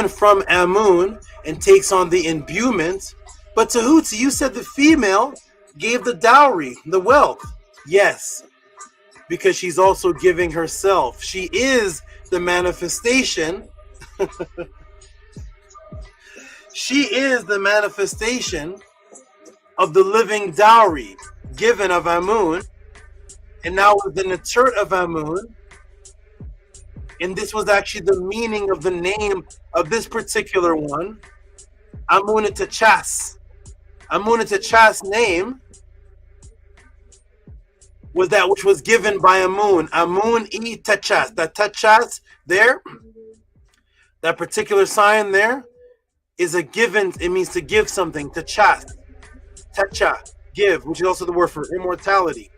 from Amun and takes on the imbuement. But Tehuti, you said the female gave the dowry, the wealth. Yes, because she's also giving herself. She is the manifestation. She is the manifestation of the living dowry given of Amun, and now with the Netert of Amun. And this was actually the meaning of the name of this particular one, Amunitachas. Amunitachas' name was that which was given by Amun. Amun-i Tachas. That Tachas there, that particular sign there, is a given. It means to give something. Tachas. Tacha, give, which is also the word for immortality.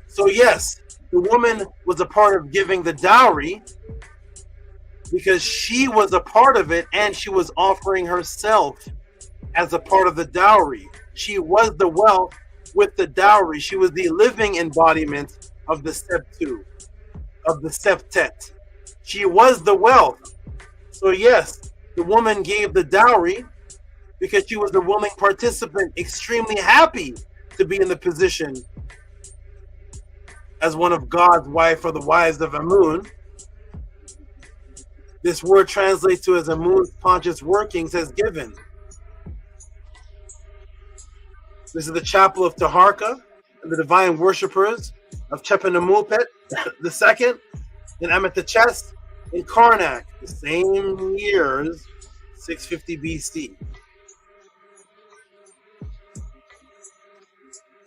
So yes, the woman was a part of giving the dowry because she was a part of it, and she was offering herself as a part of the dowry. She was the wealth with the dowry. She was the living embodiment of the septu, of the septet. She was the wealth. So yes, the woman gave the dowry because she was the willing participant, extremely happy to be in the position as one of God's wife or the wives of Amun. This word translates to as Amun's conscious workings has given. This is the chapel of Taharka and the divine worshippers of Chepenamupet II in Amethyst in Karnak, the same years, 650 BC.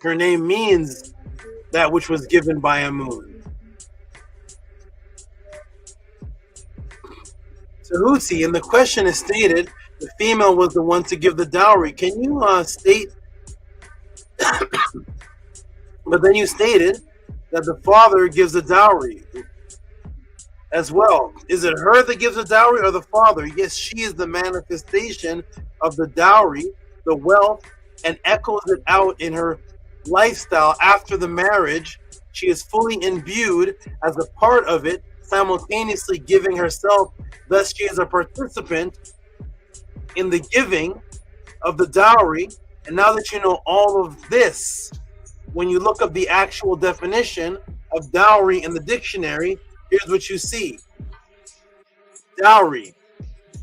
Her name means that which was given by Amun. Tehuti, and the question is stated, the female was the one to give the dowry. Can you state, but then you stated that the father gives the dowry as well. Is it her that gives the dowry or the father? Yes, she is the manifestation of the dowry, the wealth, and echoes it out in her lifestyle after the marriage. She is fully imbued as a part of it, simultaneously giving herself. Thus she is a participant in the giving of the dowry. And now that you know all of this, when you look up the actual definition of dowry in the dictionary, here's what you see. Dowry,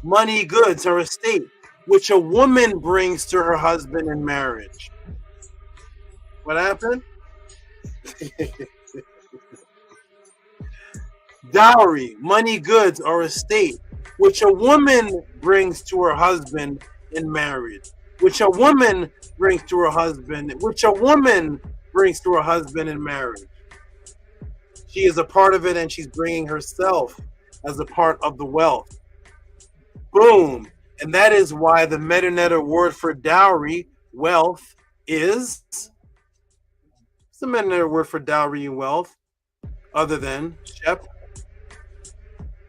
money, goods, or estate, which a woman brings to her husband in marriage. What happened? Dowry, money, goods, or estate, which a woman brings to her husband in marriage. Which a woman brings to her husband. Which a woman brings to her husband in marriage. She is a part of it, and she's bringing herself as a part of the wealth. Boom. And that is why the MEDU word for dowry, wealth, is... What's the MEDU word for dowry and wealth? Other than shep.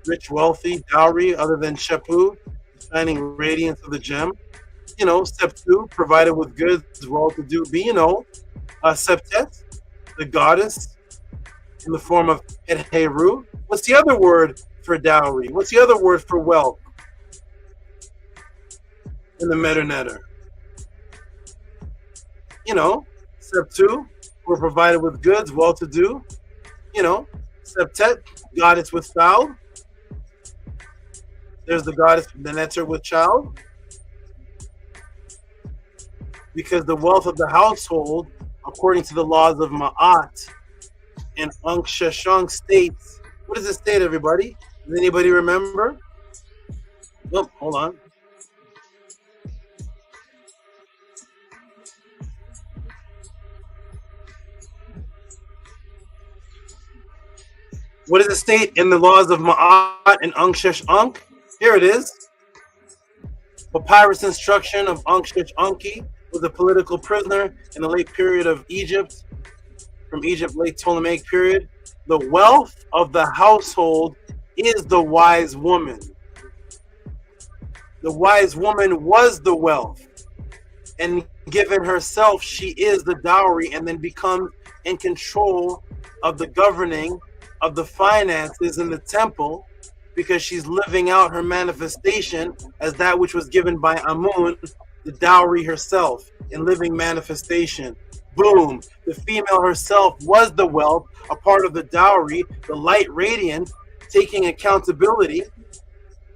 Rich, wealthy, dowry, other than shepu, shining radiance of the gem. You know, septu, provided with goods, well-to-do. Be, you know, septet, the goddess, in the form of HERU. What's the other word for dowry? What's the other word for wealth in the MEDU? You know, septu, we're provided with goods, well-to-do. You know, septet, goddess with child. There's the goddess, the NETERU with child. Because the wealth of the household, according to the laws of Ma'at and Ankh Sheshang states, what does it state, everybody? Does anybody remember? Oh, hold on. What does it state in the laws of Ma'at and Ankh Sheshang? Here it is. Papyrus instruction of Ankh Sheshang was a political prisoner in the late period of Egypt, from Egypt, late Ptolemaic period. The wealth of the household is the wise woman. The wise woman was the wealth, and given herself, she is the dowry, and then becomes in control of the governing of the finances in the temple, because she's living out her manifestation as that which was given by Amun, the dowry herself, in living manifestation. Boom. The female herself was the wealth, a part of the dowry, the light radiant, taking accountability,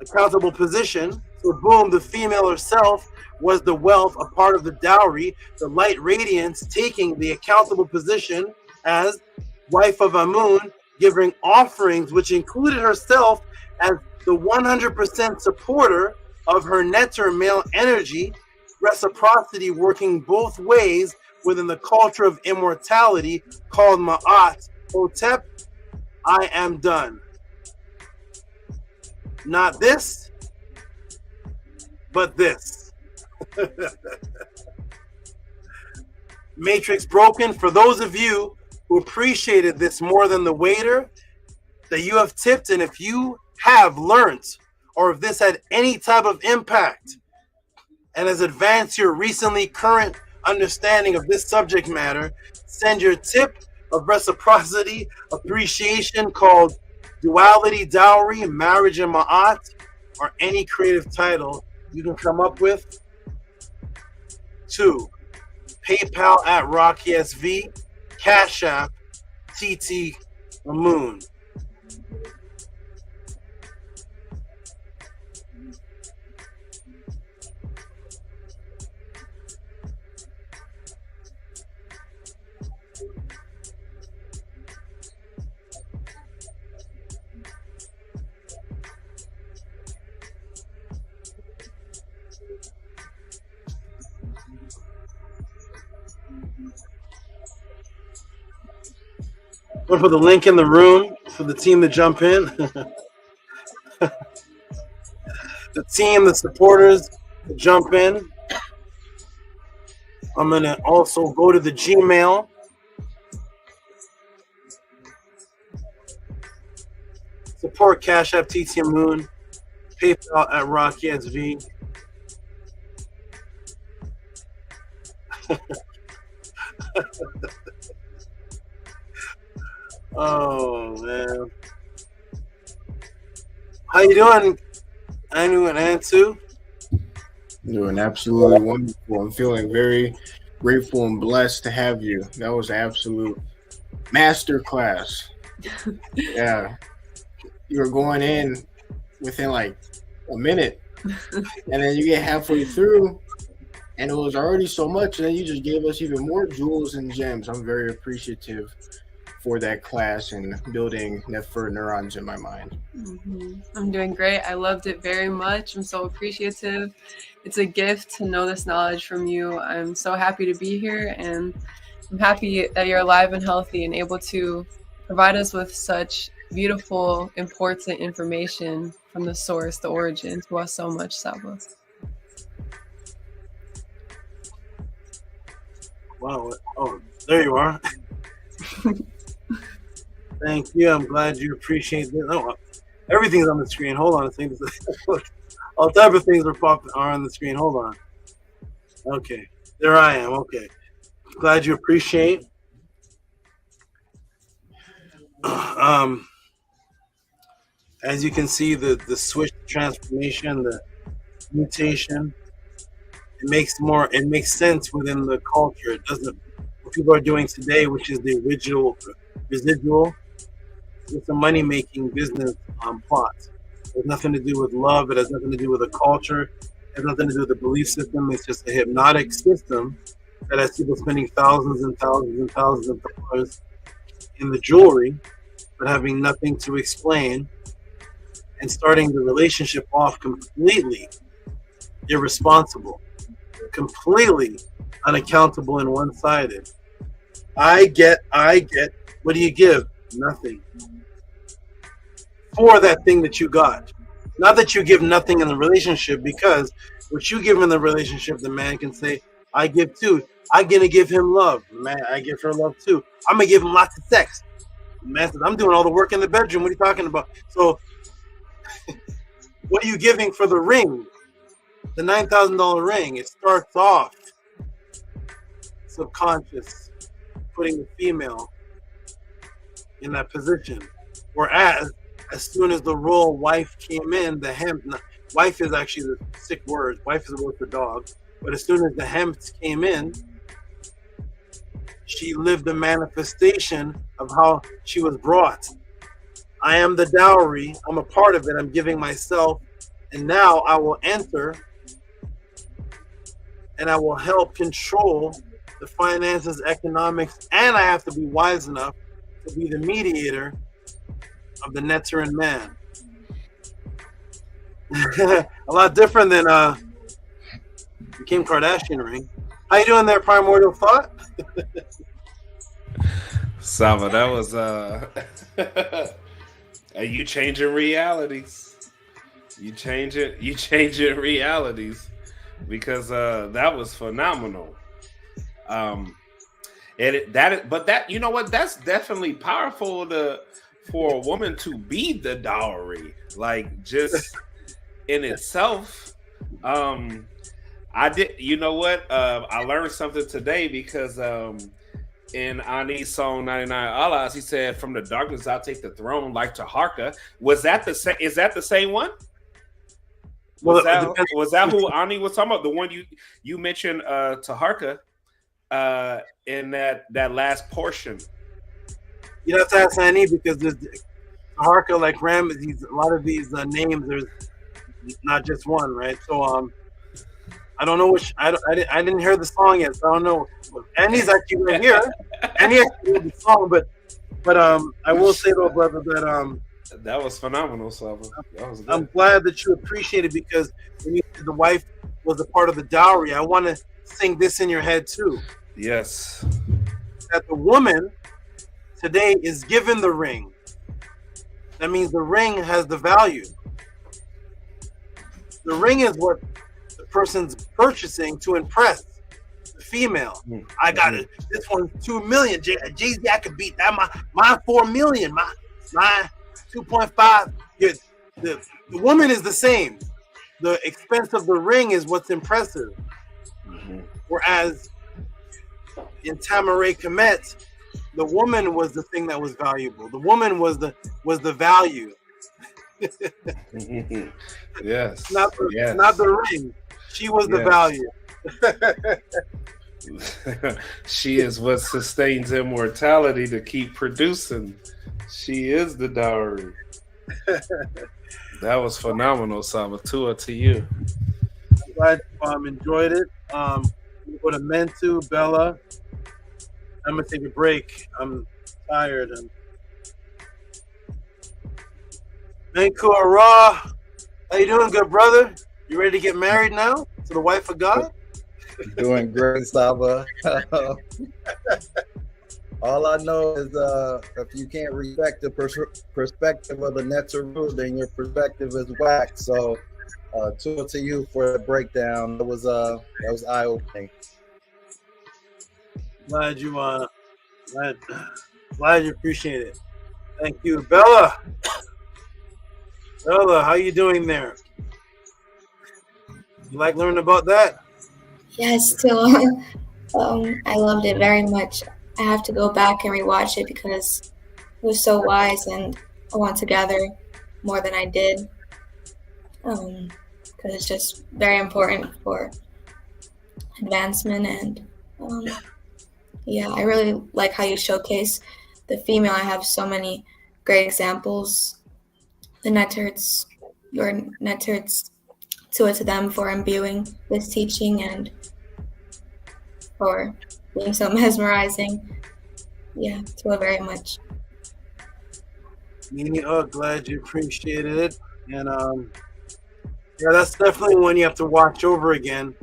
accountable position. So boom, the female herself was the wealth, a part of the dowry, the light radiance, taking the accountable position as wife of Amun, giving offerings, which included herself as the 100% supporter of her NETER male energy, reciprocity working both ways within the culture of immortality called Ma'at. Hotep, I am done. Not this, but this. Matrix broken. For those of you who appreciated this more than the waiter that you have tipped, and if you have learned, or if this had any type of impact and has advanced your recently current understanding of this subject matter, send your tip of reciprocity, appreciation called duality, dowry, marriage, and ma'at, or any creative title you can come up with. 2. PayPal at RockSV, Cash App, TT AMUN. I'm gonna put the link in the room for the team to jump in. The team, the supporters, to jump in. I'm gonna also go to the Gmail. Support Cash App TT AMUN, PayPal at RockSV. Oh man, how you doing, Anu and Antu? Doing absolutely wonderful. I'm feeling very grateful and blessed to have you. That was an absolute master class. Yeah, you were going in within like a minute, and then you get halfway through, and it was already so much, and then you just gave us even more jewels and gems. I'm very appreciative for that class and building NETERU neurons in my mind. I'm doing great. I loved it very much. I'm so appreciative. It's a gift to know this knowledge from you. I'm so happy to be here, and I'm happy that you're alive and healthy and able to provide us with such beautiful, important information from the source, the origin, to us so much, Saba. Wow. Oh, there you are. Thank you. I'm glad you appreciate this. Oh, everything's on the screen. Hold on a second. All type of things are on the screen. Hold on. Okay. There I am. Okay. Glad you appreciate. As you can see, the switch transformation, the mutation, it makes sense within the culture. It doesn't, what people are doing today, which is the residual, it's a money-making business plot. It has nothing to do with love. It has nothing to do with a culture. It has nothing to do with the belief system. It's just a hypnotic system that has people spending thousands and thousands and thousands of dollars in the jewelry, but having nothing to explain, and starting the relationship off completely irresponsible, completely unaccountable and one-sided. I get. What do you give? Nothing. For that thing that you got. Not that you give nothing in the relationship, because what you give in the relationship, the man can say, I give too. I'm going to give him love. Man, I give her love too. I'm going to give him lots of sex. The man says, I'm doing all the work in the bedroom. What are you talking about? So what are you giving for the ring? The $9,000 ring. It starts off subconscious, putting the female in that position. Whereas, as soon as the royal wife came in, wife is actually the sick word. Wife is a word for dog. But as soon as the hemps came in, she lived the manifestation of how she was brought. I am the dowry. I'm a part of it. I'm giving myself. And now I will enter and I will help control the finances, economics, and I have to be wise enough to be the mediator of the NETERU man. A lot different than Kim Kardashian ring. How you doing there, Primordial Thought? Saba, that was you changing realities. You changing realities, because that was phenomenal. But you know what? That's definitely powerful for a woman to be the dowry, like just in itself. I did. You know what? I learned something today, because in Ani's song 99 Allahs, he said, "From the darkness I'll take the throne like Taharka." Was that the same? Is that the same one? Was that who Ani was talking about? The one you mentioned, Taharka, in that last portion. You have to ask Ani because there's Taharka, like Ram. A lot of these names. There's not just one, right? So I don't know which. I didn't hear the song yet, so I don't know. Annie's actually right here. Annie actually heard the song, but I will say though, brother, that that was phenomenal, Saba. That was good. I'm glad that you appreciate it because when you said the wife was a part of the dowry, I want to sing this in your head too. Yes. That the woman today is given the ring. That means the ring has the value. The ring is what the person's purchasing to impress the female. I got it. This one's $2 million. Jay-Z, I could beat that. My $4 million. My 2.5. The woman is the same. The expense of the ring is what's impressive. Whereas in Tamaray Kemet, the woman was the thing that was valuable. The woman was the value. Yes. Not the ring. She was the value. She is what sustains immortality to keep producing. She is the dowry. That was phenomenal, Saba. Tua to you. I'm glad you enjoyed it. We go to Mentu, Bella. I'm gonna take a break. I'm tired. Menku Ra, how you doing, good brother? You ready to get married now to the wife of God? Doing great, Saba. All I know is if you can't respect the perspective of the NETERU, then your perspective is whack. So, to you for the breakdown. That was eye-opening. Glad you appreciate it. Thank you, Bella. Bella, how you doing there? You like learning about that? Yes, still. I loved it very much. I have to go back and rewatch it because it was so wise, and I want to gather more than I did. Because it's just very important for advancement, and yeah, I really like how you showcase the female. I have so many great examples. The NETERTs, your NETERTs, to them for imbuing this teaching and for being so mesmerizing. Yeah, to it very much. Me, glad you appreciated it. And yeah, that's definitely one you have to watch over again.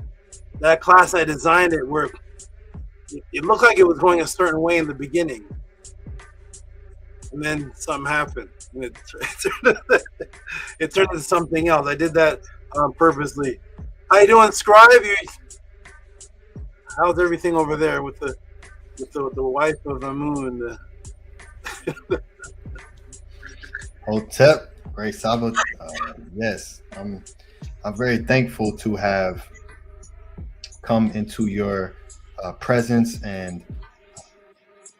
That class, I designed it where it looked like it was going a certain way in the beginning. And then something happened. And it turned into something else. I did that purposely. How you doing, Scribe? How's everything over there with the wife of AMUN? Hotep, great Saba. Yes, I'm very thankful to have come into your presence and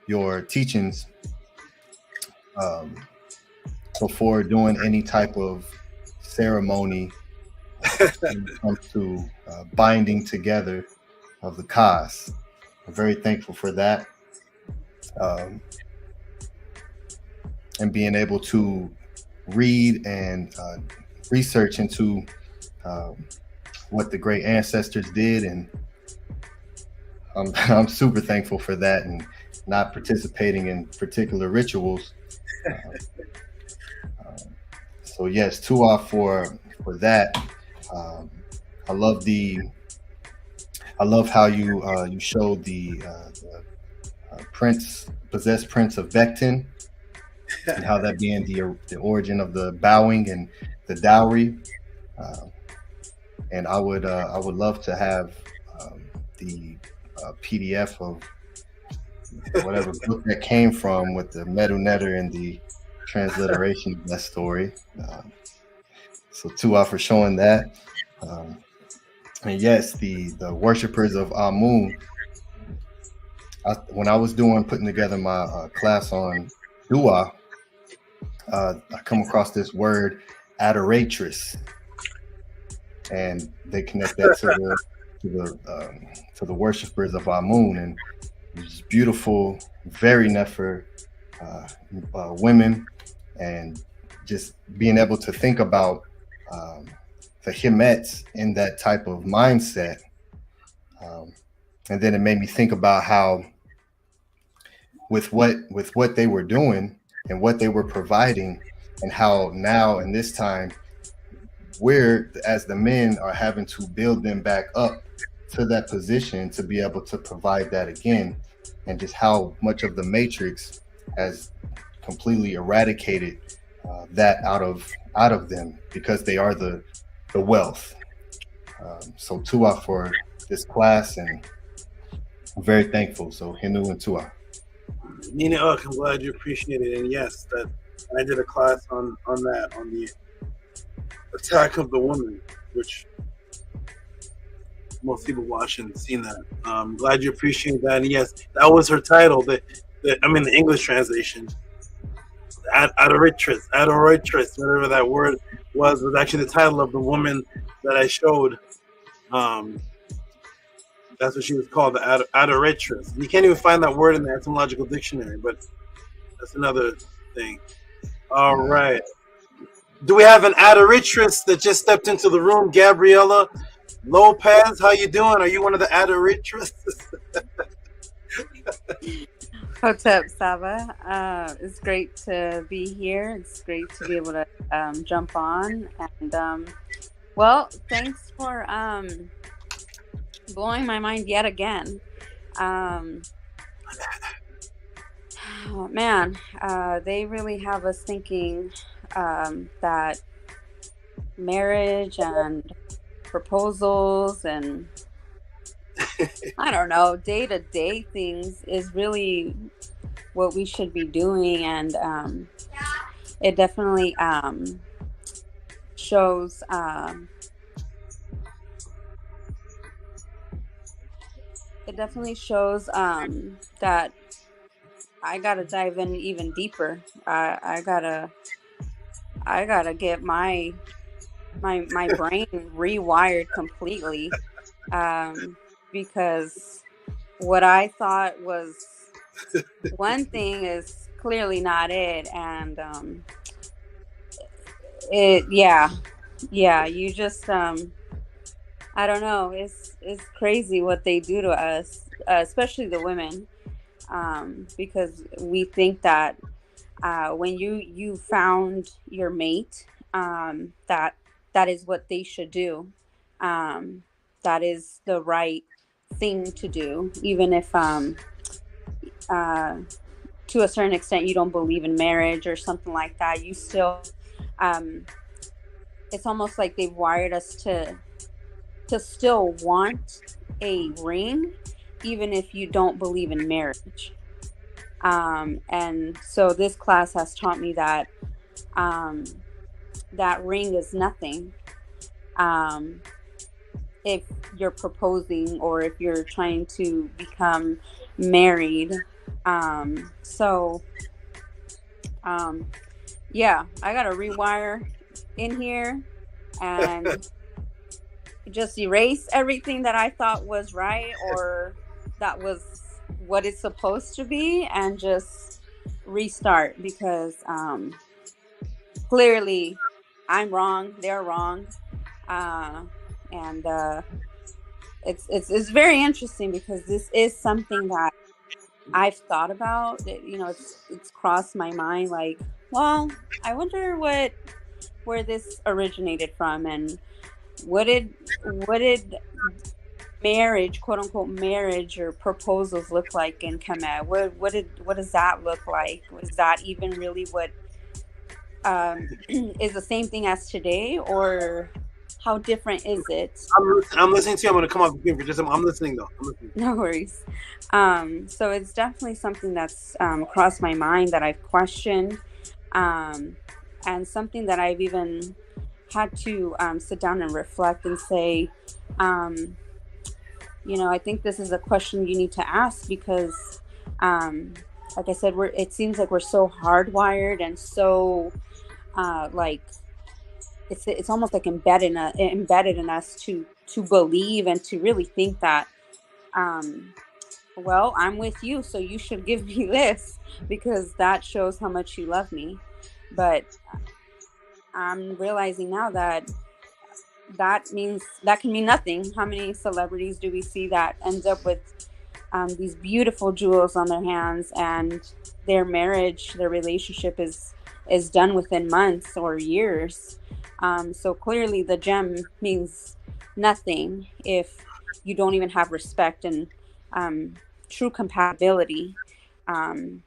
your teachings before doing any type of ceremony when it comes to binding together of the cause. I'm very thankful for that. And being able to read and research into what the great ancestors did, and I'm super thankful for that, and not participating in particular rituals. So yes, Tua for that. I love how you showed the possessed prince of Becton, and how that being the origin of the bowing and the dowry. And I would love to have the PDF of whatever book that came from, with the MEDU Netter and the transliteration of that story. So Tua for showing that. And yes, the worshippers of Amun, when I was putting together my class on dua, I come across this word adoratress, and they connect that to the worshipers of Amun, and it's beautiful, very nefer women, and just being able to think about the Kemet in that type of mindset. And then it made me think about how with what they were doing and what they were providing, and how now in this time we're, as the men, are having to build them back up to that position to be able to provide that again, and just how much of the matrix has completely eradicated that out of them, because they are the wealth. So Tua for this class, and I'm very thankful. So Henu and Tua. Nina, I'm glad you appreciate it. And yes, that I did a class on that, on the attack of the woman, which most people watching seen that. I'm glad you appreciate that. And yes, that was her title. The English translation, adoratress, whatever that word was actually the title of the woman that I showed. That's what she was called, the adoratress. You can't even find that word in the etymological dictionary, but that's another thing. All right. Do we have an adoratress that just stepped into the room? Gabriella Lopez, how you doing? Are you one of the adoratresses? What's up, Saba? It's great to be here. It's great to be able to jump on. And, well, thanks for blowing my mind yet again. Oh, man, they really have us thinking that marriage and proposals and I don't know, day-to-day things is really what we should be doing, and it definitely shows that I gotta dive in even deeper. I gotta get my brain rewired completely, because what I thought was one thing is clearly not it, and you just I don't know, it's crazy what they do to us, especially the women, because we think that when you found your mate, that is what they should do, that is the right thing to do, even if to a certain extent you don't believe in marriage or something like that. You still it's almost like they've wired us to still want a ring, even if you don't believe in marriage. And so this class has taught me that that ring is nothing if you're proposing or if you're trying to become married. Yeah, I gotta rewire in here and just erase everything that I thought was right or that was what it's supposed to be, and just restart, because clearly I'm wrong, they're wrong, and it's very interesting, because this is something that I've thought about. It's crossed my mind, like, well, I wonder where this originated from, and what did marriage, quote unquote marriage or proposals, look like in Kemet? What does that look like? Was that even really what is the same thing as today, or how different is it? I'm listening to you. I'm going to come off the screen for just a moment. I'm listening though. No worries. So it's definitely something that's crossed my mind, that I've questioned, and something that I've even had to sit down and reflect and say, I think this is a question you need to ask because, like I said, it seems like we're so hardwired and so, like, it's almost like embedded in us to believe and to really think that, well, I'm with you, so you should give me this because that shows how much you love me. But I'm realizing now that can mean nothing. How many celebrities do we see that ends up with these beautiful jewels on their hands, and their marriage, their relationship is done within months or years? So clearly the gem means nothing if you don't even have respect and true compatibility. And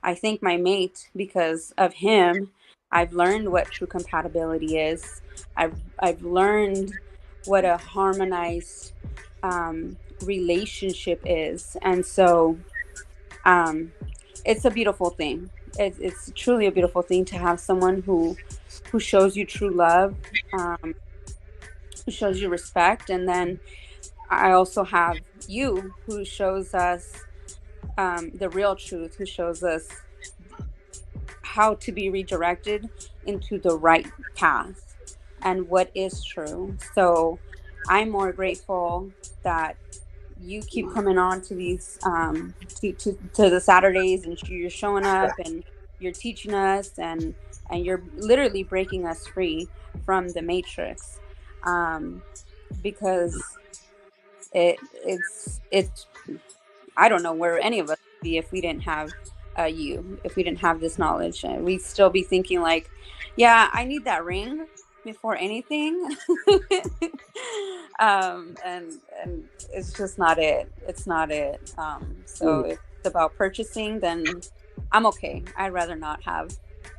I thank my mate because of him. I've learned what true compatibility is. I've learned what a harmonized relationship is, and so it's a beautiful thing. It's truly a beautiful thing to have someone who shows you true love, who shows you respect, and then I also have you who shows us the real truth, who shows us how to be redirected into the right path and what is true. So I'm more grateful that you keep coming on to these to the Saturdays, and you're showing up and you're teaching us, and you're literally breaking us free from the matrix, because it's I don't know where any of us would be if we didn't have if we didn't have this knowledge. We'd still be thinking like, yeah, I need that ring before anything. And it's just not it. It's not it. So if it's about purchasing, then I'm okay. I'd rather not have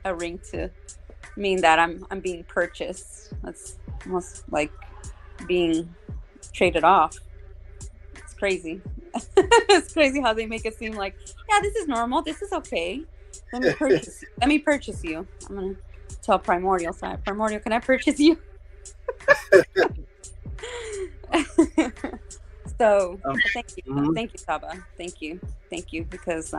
a ring to mean that I'm being purchased. That's almost like being traded off. It's crazy. It's crazy how they make it seem like, yeah, this is normal. This is okay. Let me purchase. Let me purchase you. I'm gonna tell Primordial side. Primordial, can I purchase you? So thank you, thank you, Saba. Thank you, because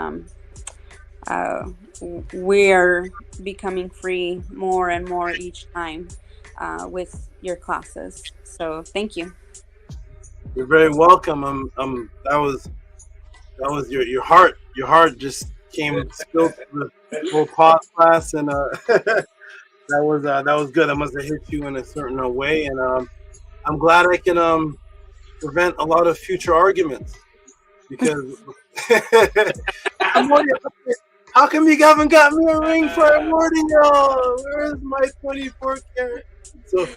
we're becoming free more and more each time with your classes. So thank you. You're very welcome. That was your heart. Your heart just came spilled to the whole podcast, and that was good. I must have hit you in a certain way, and I'm glad I can prevent a lot of future arguments, because how come you haven't got me a ring for a morning, y'all? Where's my 24 karat? So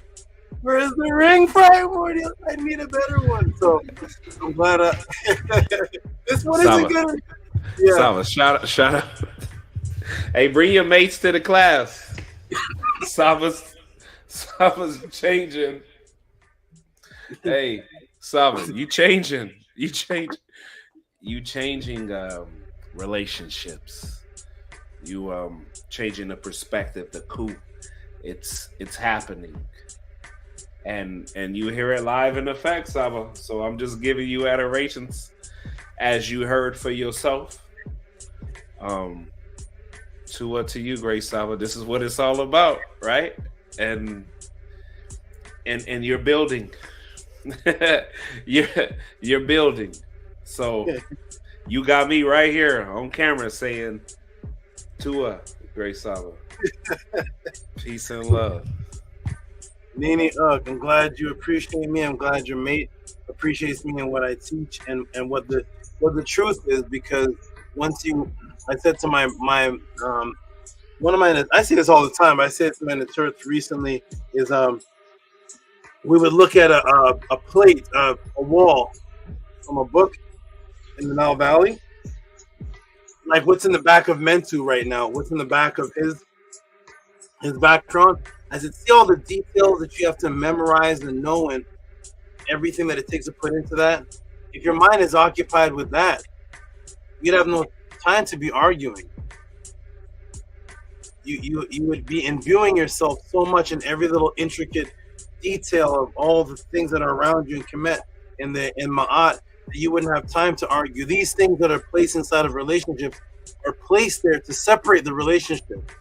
where's the ring for Primordial? I need a better one. So I'm glad this one is a good one. Yeah. Saba, shout out. Hey, bring your mates to the class. Saba's changing. Hey, Saba, you changing relationships. You changing the perspective, the coup. It's happening. And you hear it live in effect, Saba. So I'm just giving you adorations as you heard for yourself. To you, Grace Saba. This is what it's all about, right? And you're building. you're building. So you got me right here on camera saying Tua, Grace Saba. Peace and love. Nene, I'm glad you appreciate me. I'm glad your mate appreciates me and what I teach and what the truth is, because once I said to my one of my, I say this all the time, but I said to my NETERT recently is we would look at a plate, a wall from a book in the Nile Valley, like what's in the back of MENTERU right now, what's in the back of his background. I said, see all the details that you have to memorize and know, and everything that it takes to put into that. If your mind is occupied with that, you'd have no time to be arguing. You would be imbuing yourself so much in every little intricate detail of all the things that are around you in Kemet, in Ma'at, that you wouldn't have time to argue. These things that are placed inside of relationships are placed there to separate the relationship.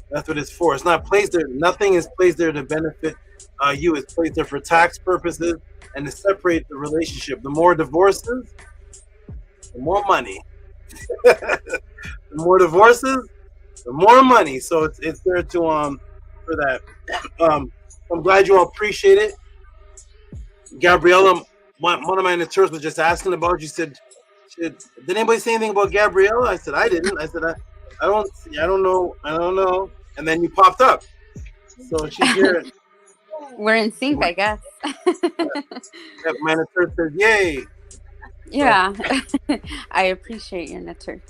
That's what it's for. It's not placed there. Nothing is placed there to benefit you. It's placed there for tax purposes and to separate the relationship. The more divorces, the more money. The more divorces, the more money. So it's there to for that. I'm glad you all appreciate it. Gabriella, one of my NETERs was just asking about you. Said, did anybody say anything about Gabriella? I said I didn't. I said I don't know. And then you popped up. So she's here. We're in sync, I guess. My NETER says, yay. Yeah. I appreciate your NETER.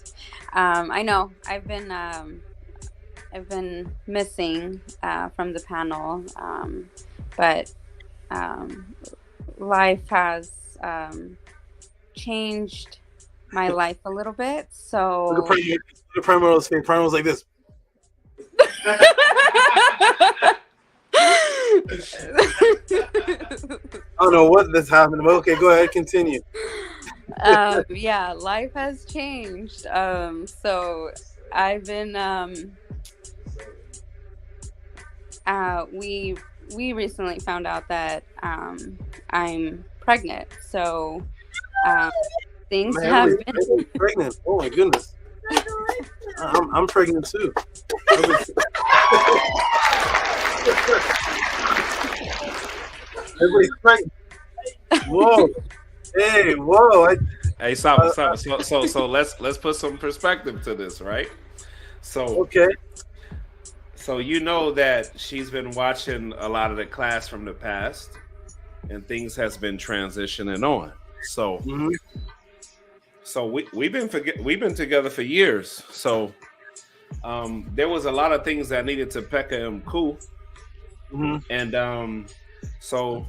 I know I've been missing from the panel, but life has changed my life a little bit. So look at Primrose face. Primrose like this. I don't know what this happened, but okay, go ahead, continue. Yeah, life has changed. So I've been we recently found out that I'm pregnant. So things have been pregnant. Oh my goodness. I'm pregnant too. Everybody's pregnant. Whoa. Hey, whoa. Hey, stop. So let's put some perspective to this, right? So okay. So you know that she's been watching a lot of the class from the past, and things has been transitioning on. So, so we've been together for years. So there was a lot of things that needed to Pekka and cool, and so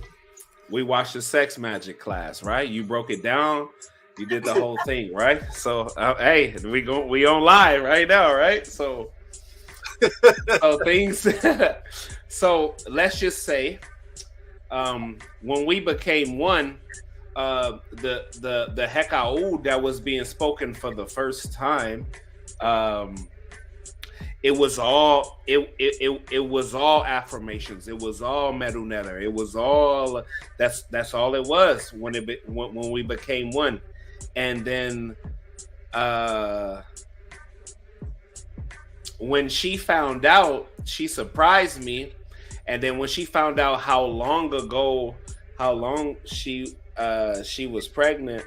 we watched the sex magic class, right? You broke it down. You did the whole thing, right? So hey, we on live right now, right? So things. So let's just say, when we became one, the Hekau that was being spoken for the first time, it was all affirmations. It was all MEDU NETERU. It was all that's all it was when we became one. And then when she found out, she surprised me. And then when she found out how long she was pregnant,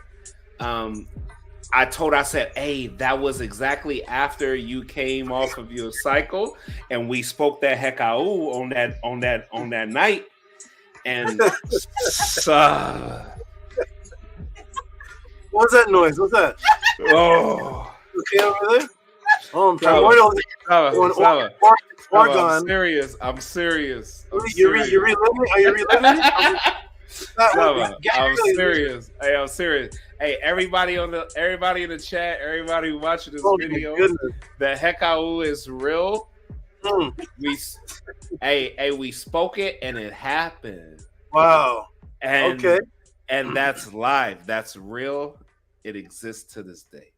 I said, hey, that was exactly after you came off of your cycle, and we spoke that Hekau on that night. And what's that noise? What's that? Oh, okay over there. I'm serious. You reliving? Are you reliving? I'm serious. Hey, I'm serious. Hey, everybody in the chat, everybody watching this video, the Hekau is real. We spoke it and it happened. Wow. And okay. And that's live. That's real. It exists to this day.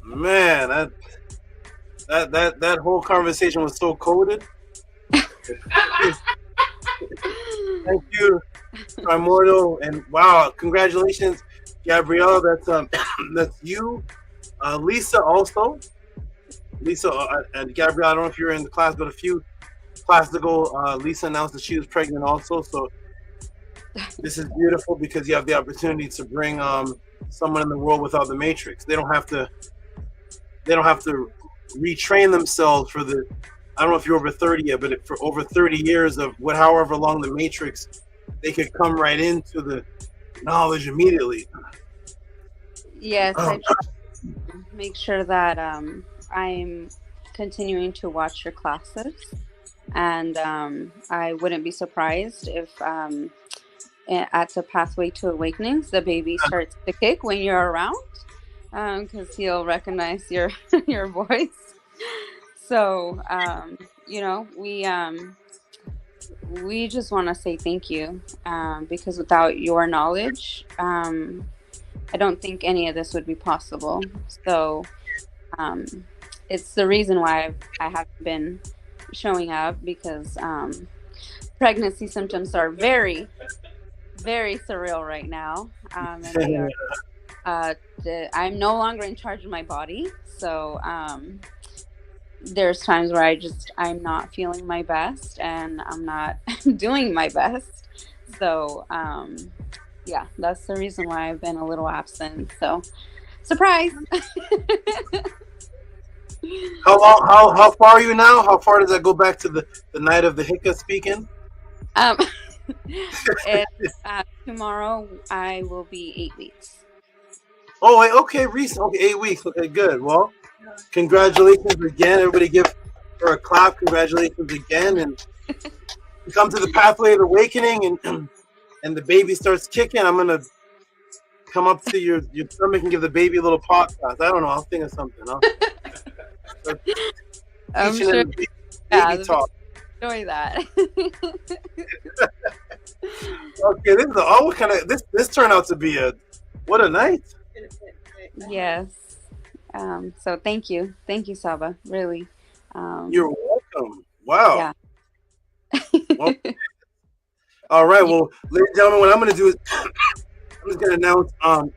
Man, that whole conversation was so coded. Thank you, Primordial, and wow, congratulations, Gabrielle. That's you, Lisa also. Lisa and Gabrielle. I don't know if you're in the class, but a few classes ago, Lisa announced that she was pregnant also. So this is beautiful because you have the opportunity to bring someone in the world without the matrix. They don't have to retrain themselves for the. I don't know if you're over 30 yet, but for over 30 years of however long the matrix, they could come right into the knowledge immediately. Yes, I try to make sure that I'm continuing to watch your classes, and I wouldn't be surprised if at the Pathway to Awakenings, the baby starts to kick when you're around, because he'll recognize your voice. So, we we just want to say thank you, because without your knowledge, I don't think any of this would be possible. So it's the reason why I haven't been showing up, because pregnancy symptoms are very, very surreal right now. And they are, I'm no longer in charge of my body. So there's times where I'm not feeling my best and I'm not doing my best. So yeah, that's the reason why I've been a little absent. So surprise. How far are you now? How far does that go back to the night of the Hika speaking? Tomorrow I will be 8 weeks. Oh, wait, okay, recent. Okay, 8 weeks. Okay, good. Well, congratulations again. Everybody give her a clap. Congratulations again. And you come to the pathway of awakening and the baby starts kicking. I'm going to come up to your stomach and give the baby a little podcast. I don't know. I'll think of something. I'm sure. Baby talk. Enjoy that. Okay, this turned out to be what a night. Yes. So thank you, Saba. Really. You're welcome. Wow. Yeah. Well, all right. Well, ladies and gentlemen, what I'm going to do is I'm just going to announce. I'm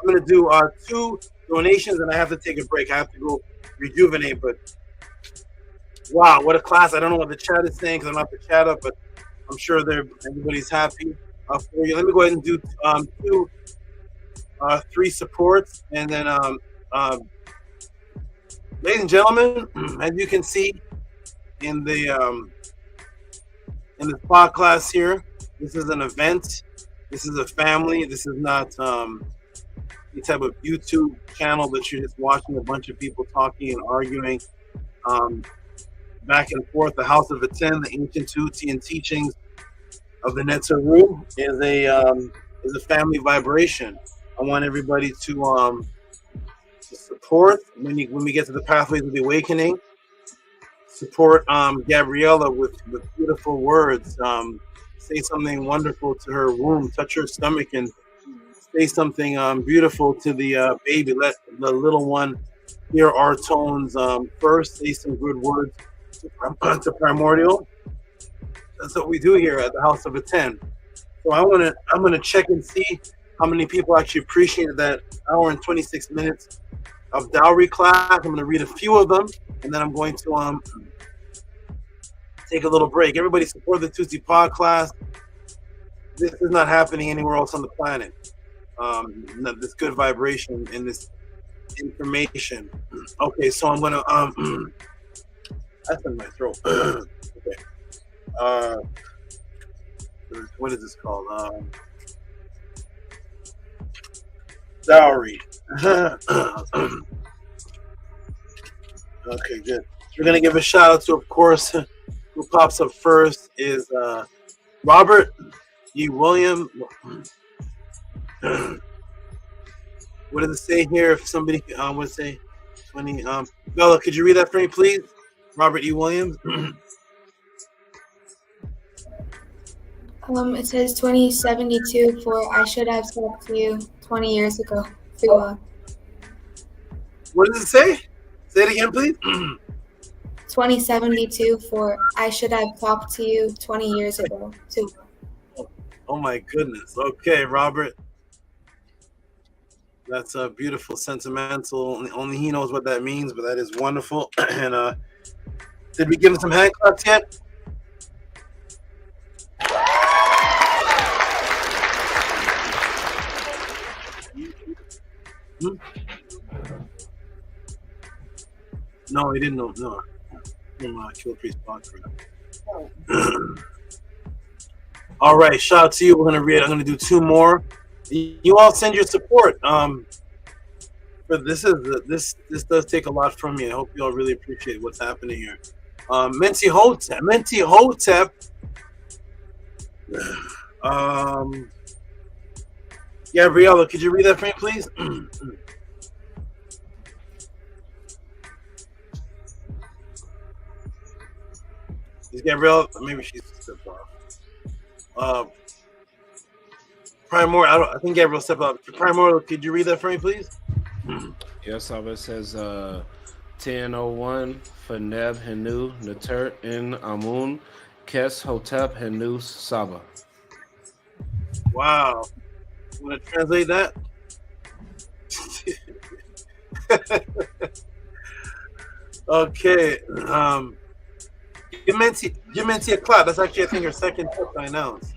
going to do 2 donations, and I have to take a break. I have to go rejuvenate. But wow, what a class! I don't know what the chat is saying because I'm not the chat up, but I'm sure everybody's happy for you. Let me go ahead and do 3 supports, and then ladies and gentlemen, as you can see in the in this podcast here, this is an event. This is a family. This is not any type of YouTube channel that you're just watching a bunch of people talking and arguing back and forth. The House of Atten, the ancient Tehutian teachings of the NETERU, is a family vibration. I want everybody to support when we get to the pathways of the awakening. Support Gabriella with beautiful words. Say something wonderful to her womb. Touch her stomach and say something beautiful to the baby. Let the little one hear our tones first. Say some good words to Primordial. That's what we do here at the House of Atten. So I'm gonna check and see how many people actually appreciated that hour and 26 minutes of dowry class. I'm gonna read a few of them, and then I'm going to take a little break. Everybody support the Tehuti Podclass. This is not happening anywhere else on the planet. This good vibration and this information. Okay, so I'm gonna that's in my throat. Okay. What is this called? Dowry. Okay, good. We're gonna give a shout out to, of course, who pops up first is Robert E. William. What does it say here? If somebody would say 20. Bella, could you read that for me, please? Robert E. Williams. It says 2072 for I should have talked to you 20 years ago. What does it say? Say it again, please. 2072 for I should have talked to you 20 years ago too. Oh my goodness. Okay, Robert. That's a beautiful, sentimental. Only he knows what that means, but that is wonderful. And did we give him some hand claps yet? Hmm? No, he didn't know. No. Kill Priest All right, shout out to you. We're gonna read. I'm gonna do 2 more. You all send your support. But this does take a lot from me. I hope you all really appreciate what's happening here. Menti Hotep. Gabriella, could you read that for me, please? Is Gabriella? Maybe she's step off. Primordial, I think Gabriel stepped up. Primordial, could you read that for me, please? Yes, Saba says 1001 for Neb Henu NETERT in Amun Kes Hotep Henu Saba. Wow. You want to translate that? Okay. Yementi Aklat. That's actually, I think, her second tip I announced.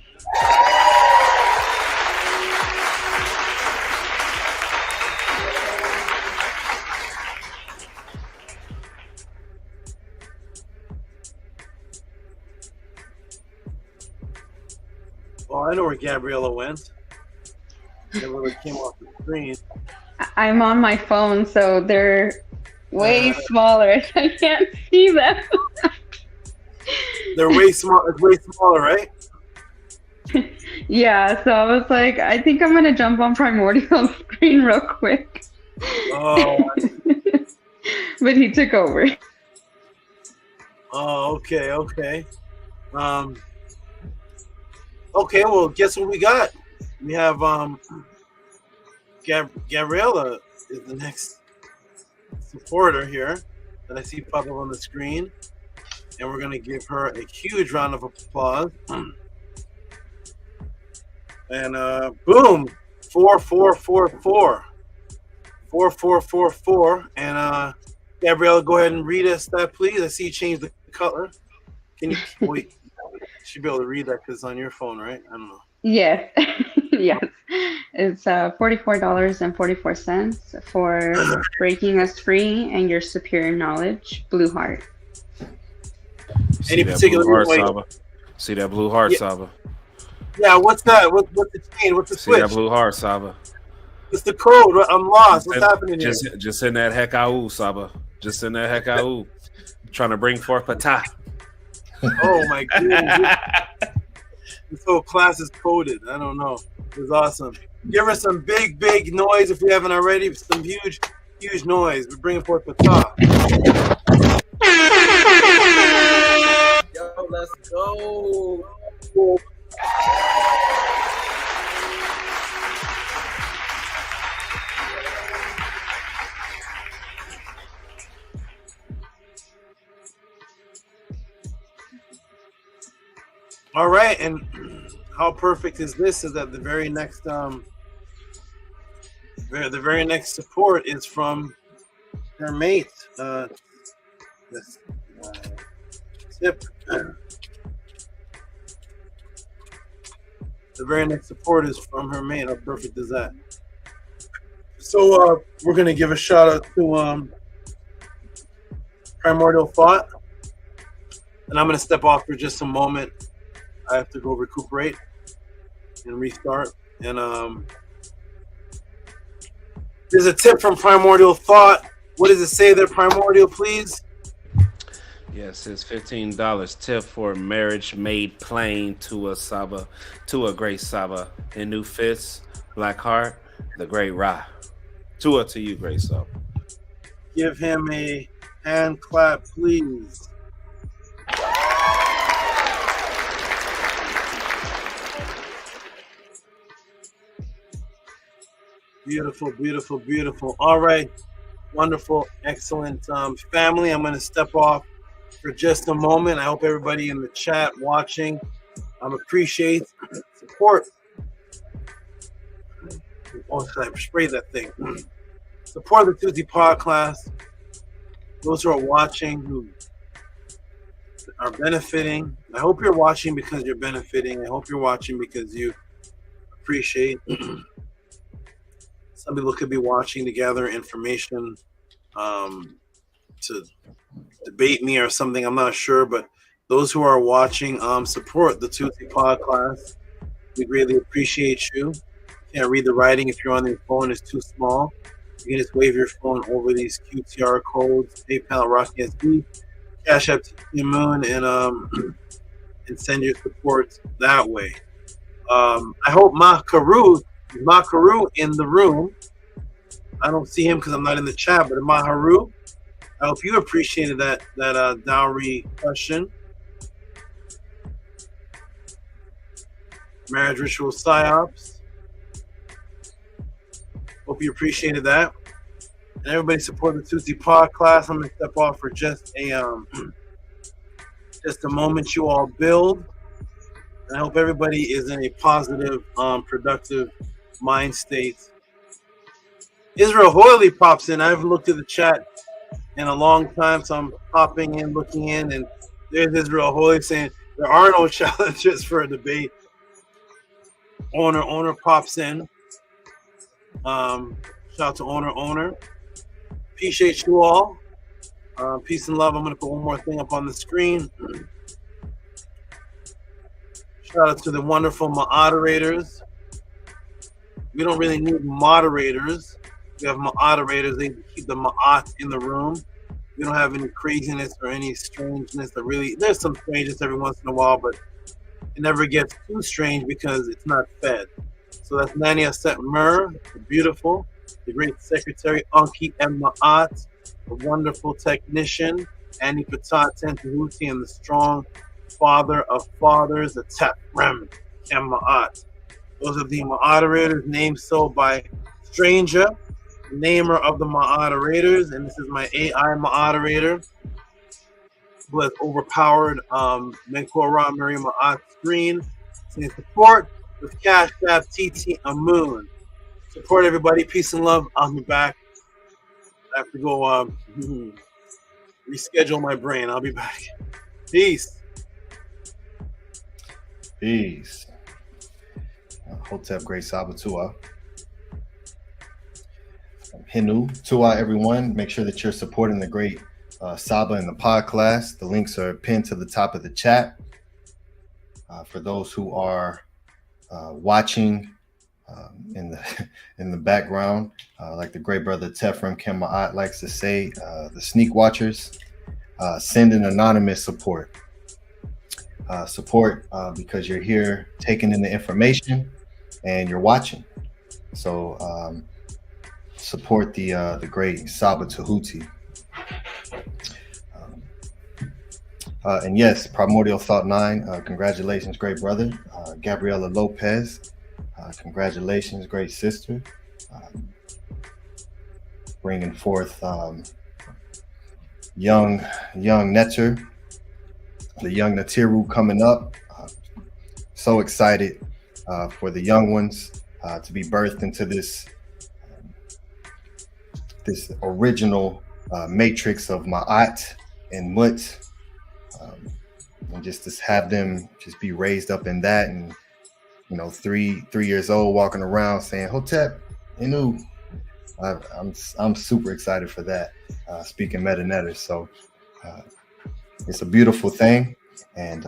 Oh, I know where Gabriella went. Gabriella came off the screen. I'm on my phone, so they're way smaller. I can't see them. They're way small. It's way smaller, right? Yeah, so I was like, I think I'm gonna jump on Primordial screen real quick. Oh. But he took over. Oh, okay. Okay, well, guess what we got? We have Gabriella is the next supporter here that I see pop up on the screen, and we're gonna give her a huge round of applause. And boom, 4444, 4444, and Gabriella, go ahead and read us that, please. I see you changed the color. Can you wait? You should be able to read that because it's on your phone, right? I don't know. Yes, yes. It's $44.44 for breaking us free and your superior knowledge, Blue Heart. Any particular blue heart, way? Saba? See that blue heart, Yeah. Saba? Yeah, what's that? What's the chain? What's the See switch? that blue heart, Saba? What's the code? I'm lost. What's happening here? Just in that hekau, Saba. Just in that hekau. Trying to bring forth Patah. Oh my goodness. This whole class is coded. I don't know. It was awesome. Give us some big noise if we haven't already. Some huge noise. We're bringing forth Patah. Yo, let's go. All right, and how perfect is this? Is that the very next support is from her mate. This tip. The very next support is from her mate. How perfect is that? So we're gonna give a shout out to Primordial Thought, and I'm gonna step off for just a moment. I have to go recuperate and restart. And there's a tip from Primordial Thought. What does it say there, Primordial, please? Yes, it's $15 tip for marriage made plain to a Saba, to a great Saba. In new fits, Black Heart, the great Ra. To you, great Saba. Give him a hand clap, please. Beautiful. All right. Wonderful. Excellent. Family, I'm going to step off for just a moment. I hope everybody in the chat watching appreciate support. Oh, should I spray that thing? Support the Tehuti Podclass. Those who are watching, who are benefiting. I hope you're watching because you're benefiting. I hope you're watching because you appreciate. Some people could be watching to gather information, to debate me or something. I'm not sure, but those who are watching, support the Tehuti Podclass. We greatly appreciate you. Can't read the writing if you're on your phone; it's too small. You can just wave your phone over these QTR codes: PayPal, Rocky SD, Cash App, AMUN, and send your support that way. I hope Makaru in the room. I don't see him because I'm not in the chat, but Maharu, I hope you appreciated that dowry question. Marriage Ritual Psyops. Hope you appreciated that. And everybody support the Tehuti Podclass. I'm gonna step off for just a moment. You all build. And I hope everybody is in a positive, productive mind state. Israel Hoyley pops in. I haven't looked at the chat in a long time, so I'm popping in, looking in, and there's Israel Hoyley saying there are no challenges for a debate. Owner pops in. Shout out to Owner. Appreciate you all. Peace and love. I'm going to put one more thing up on the screen. Shout out to the wonderful moderators. We don't really need moderators. We have moderators. They keep the ma'at in the room. We don't have any craziness or any strangeness. There's some strangeness every once in a while, but it never gets too strange because it's not fed. So that's Nani Aset Mur, beautiful, the great secretary, Anki M. Ma'at, the wonderful technician, Annie Patat Tehuti, and the strong father of fathers, the Tep Rem M. Ma'at. Those are the moderators named so by Stranger, namer of the moderators, and this is my AI moderator who has overpowered Menkora Mary Ma'at screen. Saying support with Cash App TT AMUN. Support everybody, peace and love. I'll be back. I have to go reschedule my brain. I'll be back. Peace. Peace. Hotep Great Saba Tua. Hinu, Tua, everyone. Make sure that you're supporting the great Saba in the Podclass. The links are pinned to the top of the chat. For those who are watching in the background, like the great brother Tefram Kema'at likes to say, the sneak watchers, send an anonymous support. Support because you're here taking in the information and you're watching. So support the great Saba Tehuti. And yes, Primordial Thought 9, congratulations, great brother. Gabriela Lopez, congratulations, great sister. Bringing forth young NETERU, the young NETERU coming up. So excited for the young ones to be birthed into this original matrix of Ma'at and Mut. And just to have them just be raised up in that, and 3 years old walking around saying Hotep, I'm super excited for that. Speaking meta-netter, so it's a beautiful thing. And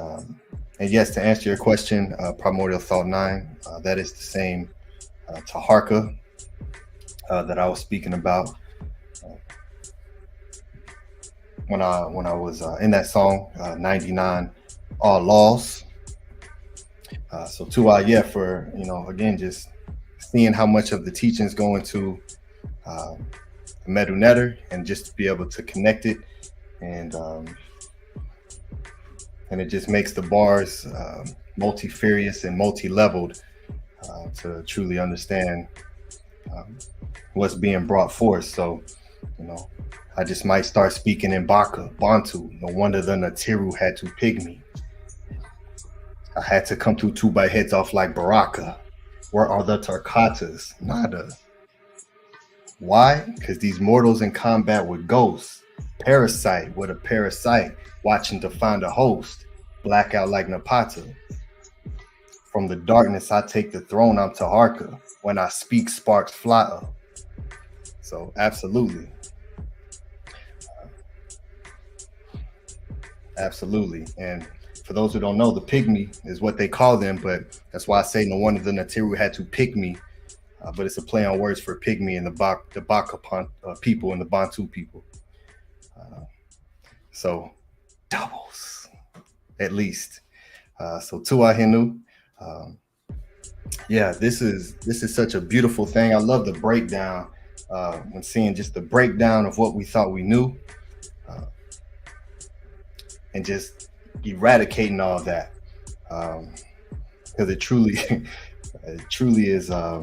yes, to answer your question, Primordial Thought 9, that is the same Taharka that I was speaking about when I was in that song, 99 All Laws. So yeah, for again, just seeing how much of the teachings go into MEDU NETER, and just to be able to connect it, and it just makes the bars multifarious and multi-leveled to truly understand what's being brought forth. So I just might start speaking in Bantu. No wonder the NETERU had to pig me. I had to come to 2 by heads off like Baraka. Where are the Tarkatas? Nada. Why? Because these mortals in combat with ghosts. Parasite with a parasite, watching to find a host. Blackout like Napata. From the darkness I take the throne, I'm Taharka. When I speak, sparks fly up. So absolutely. Absolutely. And for those who don't know, the pygmy is what they call them, but that's why I say no wonder the NETERU had to pick me. But it's a play on words for pygmy and the Baka people and the Bantu people. So doubles, at least. So Tua Hinu. Yeah, this is such a beautiful thing. I love the breakdown when seeing just the breakdown of what we thought we knew. And just eradicating all that. because it truly, it truly is a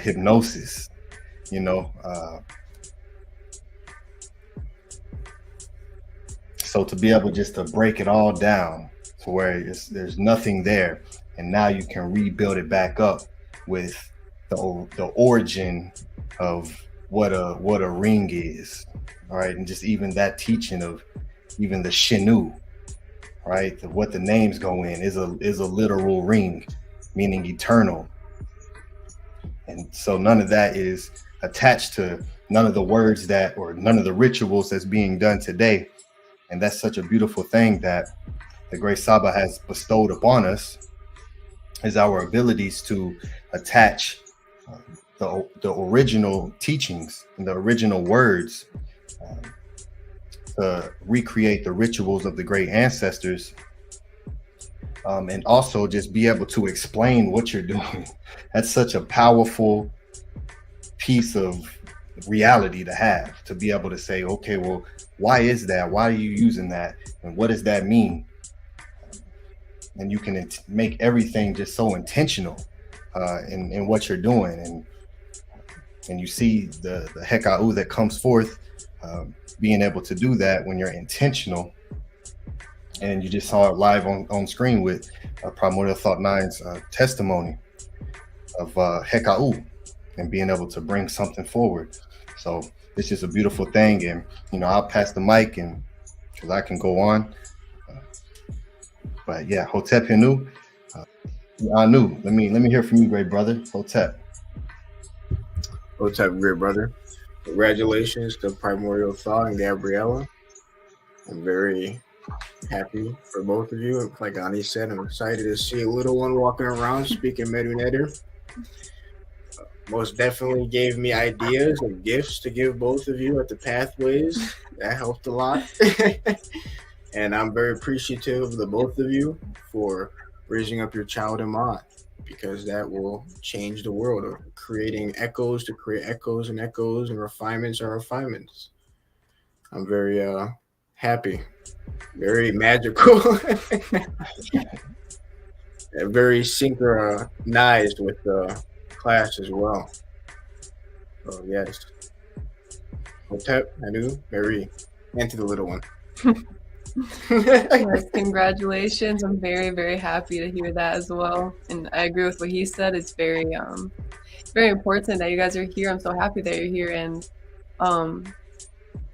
hypnosis, you know. So to be able just to break it all down to where there's nothing there, and now you can rebuild it back up with the origin of what a ring is, all right, and just even that teaching of even the Shinu, right? What the names go in is a literal ring, meaning eternal, and so none of that is attached to none of the words that or none of the rituals that's being done today, and that's such a beautiful thing that the great Saba has bestowed upon us, is our abilities to attach the original teachings and the original words to recreate the rituals of the great ancestors, and also just be able to explain what you're doing. That's such a powerful piece of reality to have, to be able to say, okay, well, why is that? Why are you using that? And what does that mean? And you can make everything just so intentional in what you're doing, and you see the hekau that comes forth, being able to do that when you're intentional. And you just saw it live on screen with Primordial Thought 9's testimony of hekau and being able to bring something forward. So it's just a beautiful thing, and I'll pass the mic, and because I can go on. But yeah, Hotep Henu, Anu, let me hear from you, great brother. Hotep. Hotep, great brother. Congratulations to Primordial Thought and Gabriella. I'm very happy for both of you. Like Ani said, I'm excited to see a little one walking around speaking MEDU NETERU. Most definitely gave me ideas and gifts to give both of you at the pathways. That helped a lot. And I'm very appreciative of the both of you for raising up your child in mind, because that will change the world, of creating echoes to create echoes, and echoes and refinements are refinements. I'm very happy, very magical, and very synchronized with the class as well. So yes, Hotep, Anu, very into the little one. Yes, congratulations. I'm very, very happy to hear that as well. And I agree with what he said. It's very important that you guys are here. I'm so happy that you're here, and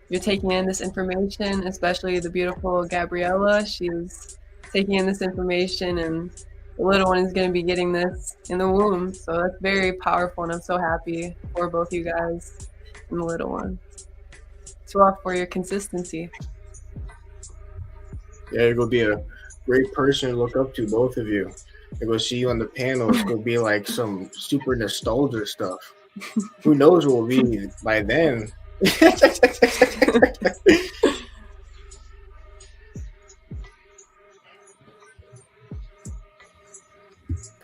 you're taking in this information, especially the beautiful Gabriella. She's taking in this information, and the little one is going to be getting this in the womb. So that's very powerful, and I'm so happy for both you guys and the little one. So off for your consistency. Yeah, you're going to be a great person to look up to, both of you. They're going to see you on the panel. It's going to be like some super nostalgia stuff. Who knows what we'll be by then.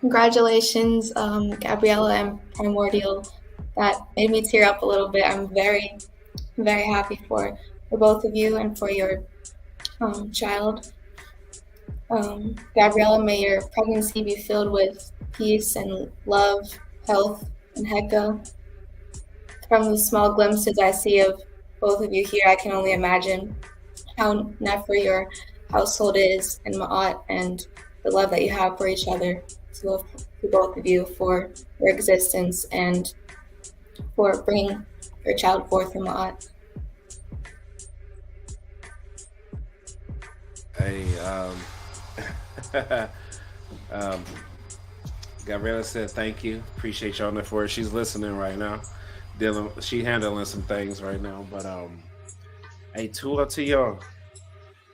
Congratulations, Gabriella and Primordial. That made me tear up a little bit. I'm very, very happy for both of you and for your child. Gabriella, may your pregnancy be filled with peace and love, health, and heka. From the small glimpses I see of both of you here, I can only imagine how nefer your household is, and ma'at, and the love that you have for each other. To both of you for your existence and for bringing your child forth from ma'at. Hey, Gabriella said thank you. Appreciate y'all for it. She's listening right now. She handling some things right now. But hey, tua to y'all.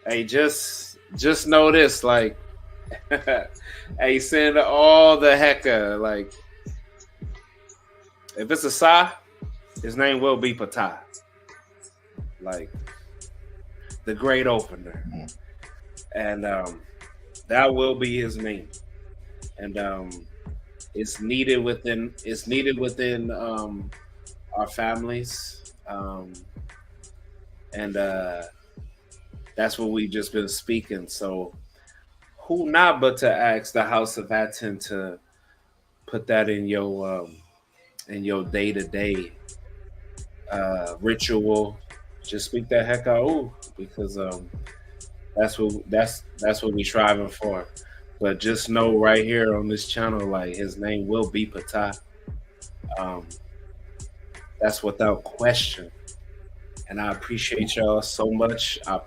Hey, just know this, like, hey, send all the heka. Like, if it's a Sa, his name will be Patah. Like, the great opener. And that will be his name. And it's needed within our families. And that's what we've just been speaking. So who not but to ask the House of Atten to put that in your day-to-day ritual. Just speak that heck out, because that's what we striving for. But just know right here on this channel, like, his name will be PTAH. That's without question. And I appreciate y'all so much. For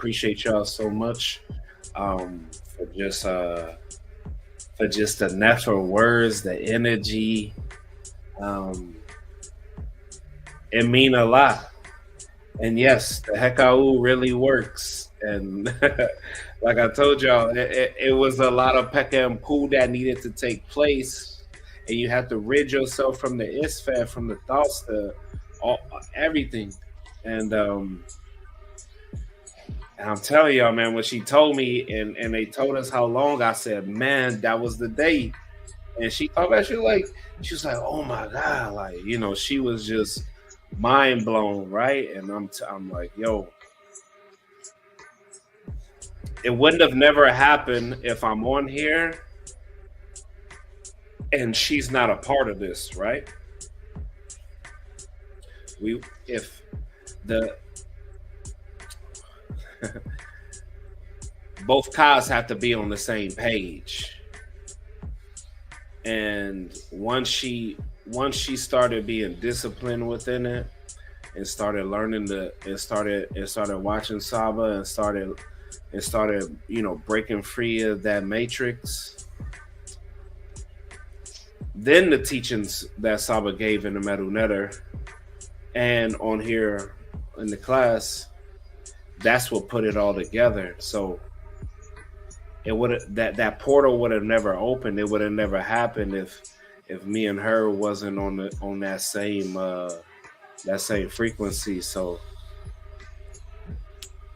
just the NETERU words, the energy. It mean a lot. And yes, the Hekau really works. And like I told y'all, it was a lot of Pekka and Poo that needed to take place. And you have to rid yourself from the Isfat, from the thoughts, everything. And I'm telling y'all, man, when she told me and they told us how long, I said, man, that was the day. And she thought about, she was like, oh my God, like, you know, she was just mind blown, right? And I'm like, yo, it wouldn't have never happened if I'm on here and she's not a part of this, right? If the both cars have to be on the same page. And once she started being disciplined within it and started learning and started watching SABA and started, you know, breaking free of that matrix, then the teachings that SABA gave in the MEDU NETER and on here in the class, that's what put it all together. So it would that portal would have never opened. It would have never happened if me and her wasn't on that same frequency. So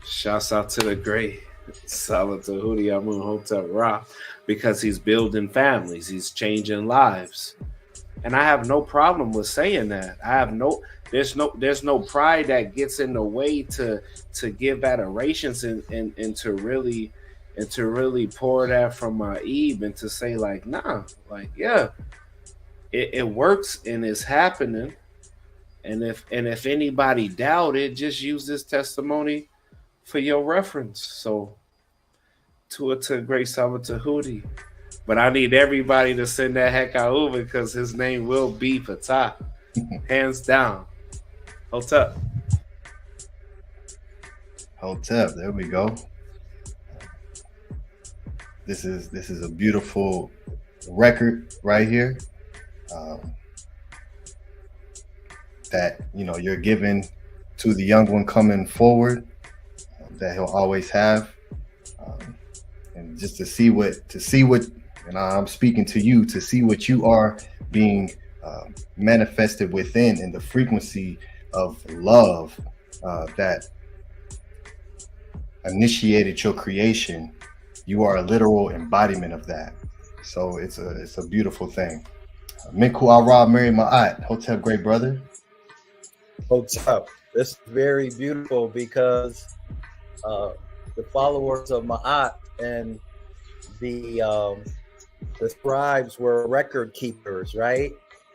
shouts out to the great Tehuti Amun Hotep Ra, because he's building families, he's changing lives. And I have no problem with saying that. There's no pride that gets in the way to give adorations and to really pour that from my Eve and to say, like, nah, like, yeah, it works and it's happening. And if anybody doubt it, just use this testimony for your reference. So to great Saba Tehuti. But I need everybody to send that heck out over, because his name will be PTAH. Hands down. Hotep. There we go. This is a beautiful record right here. That, you know, you're giving to the young one coming forward, that he'll always have. And just to see what, and I'm speaking to you, to see what you are being manifested within, in the frequency of love that initiated your creation. You are a literal embodiment of that. So it's a beautiful thing. Minku Ara Mary Ma'at, Hotep, great brother. Hotep, this is very beautiful, because the followers of Ma'at and the scribes were record keepers, right?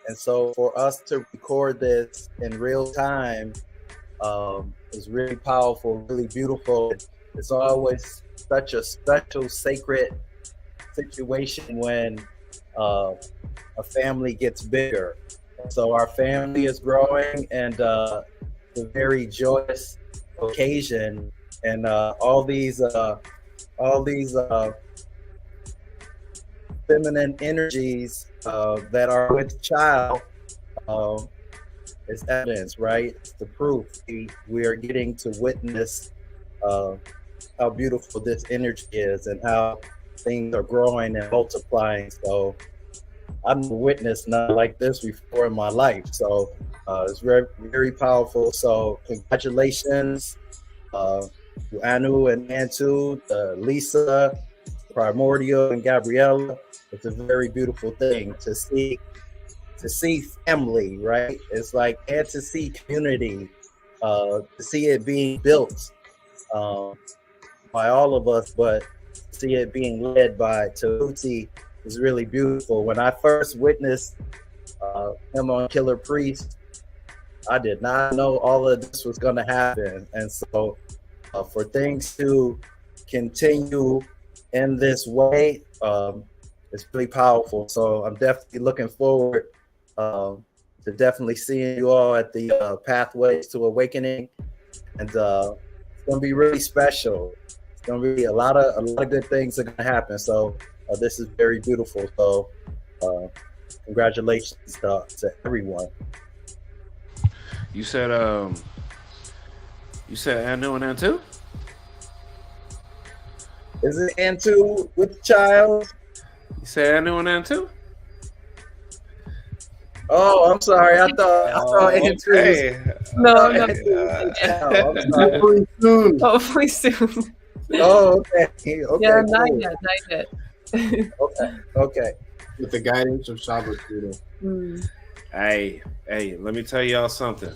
And so for us to record this in real time is really powerful, really beautiful. It's always such a special, sacred situation when a family gets bigger. So our family is growing, and the very joyous occasion, and all these feminine energies that are with child is evidence, right? It's the proof. We are getting to witness how beautiful this energy is and how things are growing and multiplying. So I've witnessed nothing like this before in my life. So it's very, very powerful. So congratulations to Anu and Nantu, Lisa, Primordial, and Gabriella. It's a very beautiful thing to see family, right? It's like, and to see community, to see it being built by all of us, but see it being led by Tehuti is really beautiful. When I first witnessed him on Killer Priest, I did not know all of this was going to happen. And so for things to continue in this way, it's really powerful. So I'm definitely looking forward to definitely seeing you all at the Pathways to Awakening. And it's going to be really special. It's going to be a lot of good things are going to happen. So this is very beautiful. So congratulations to everyone. You said Anu and Antu? Is it Antu with child? You said Anu and Antu? Oh, I'm sorry. I thought Antu. Okay. No. Hopefully soon. Hopefully soon. Oh, okay. Yeah, Cool. not yet. Okay. With the guidance of SABA. Hey, let me tell y'all something.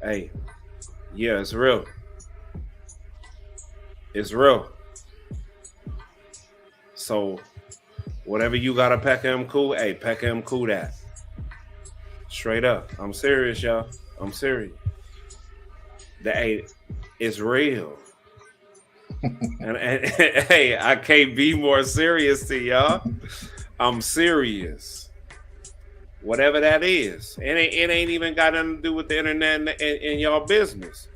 Hey, yeah, it's real. It's real. So, whatever you got to peck him cool, hey, peck him cool that. Straight up. I'm serious, y'all. I'm serious. It's real. and hey, I can't be more serious to y'all. I'm serious. Whatever that is. It ain't even got nothing to do with the internet and y'all business.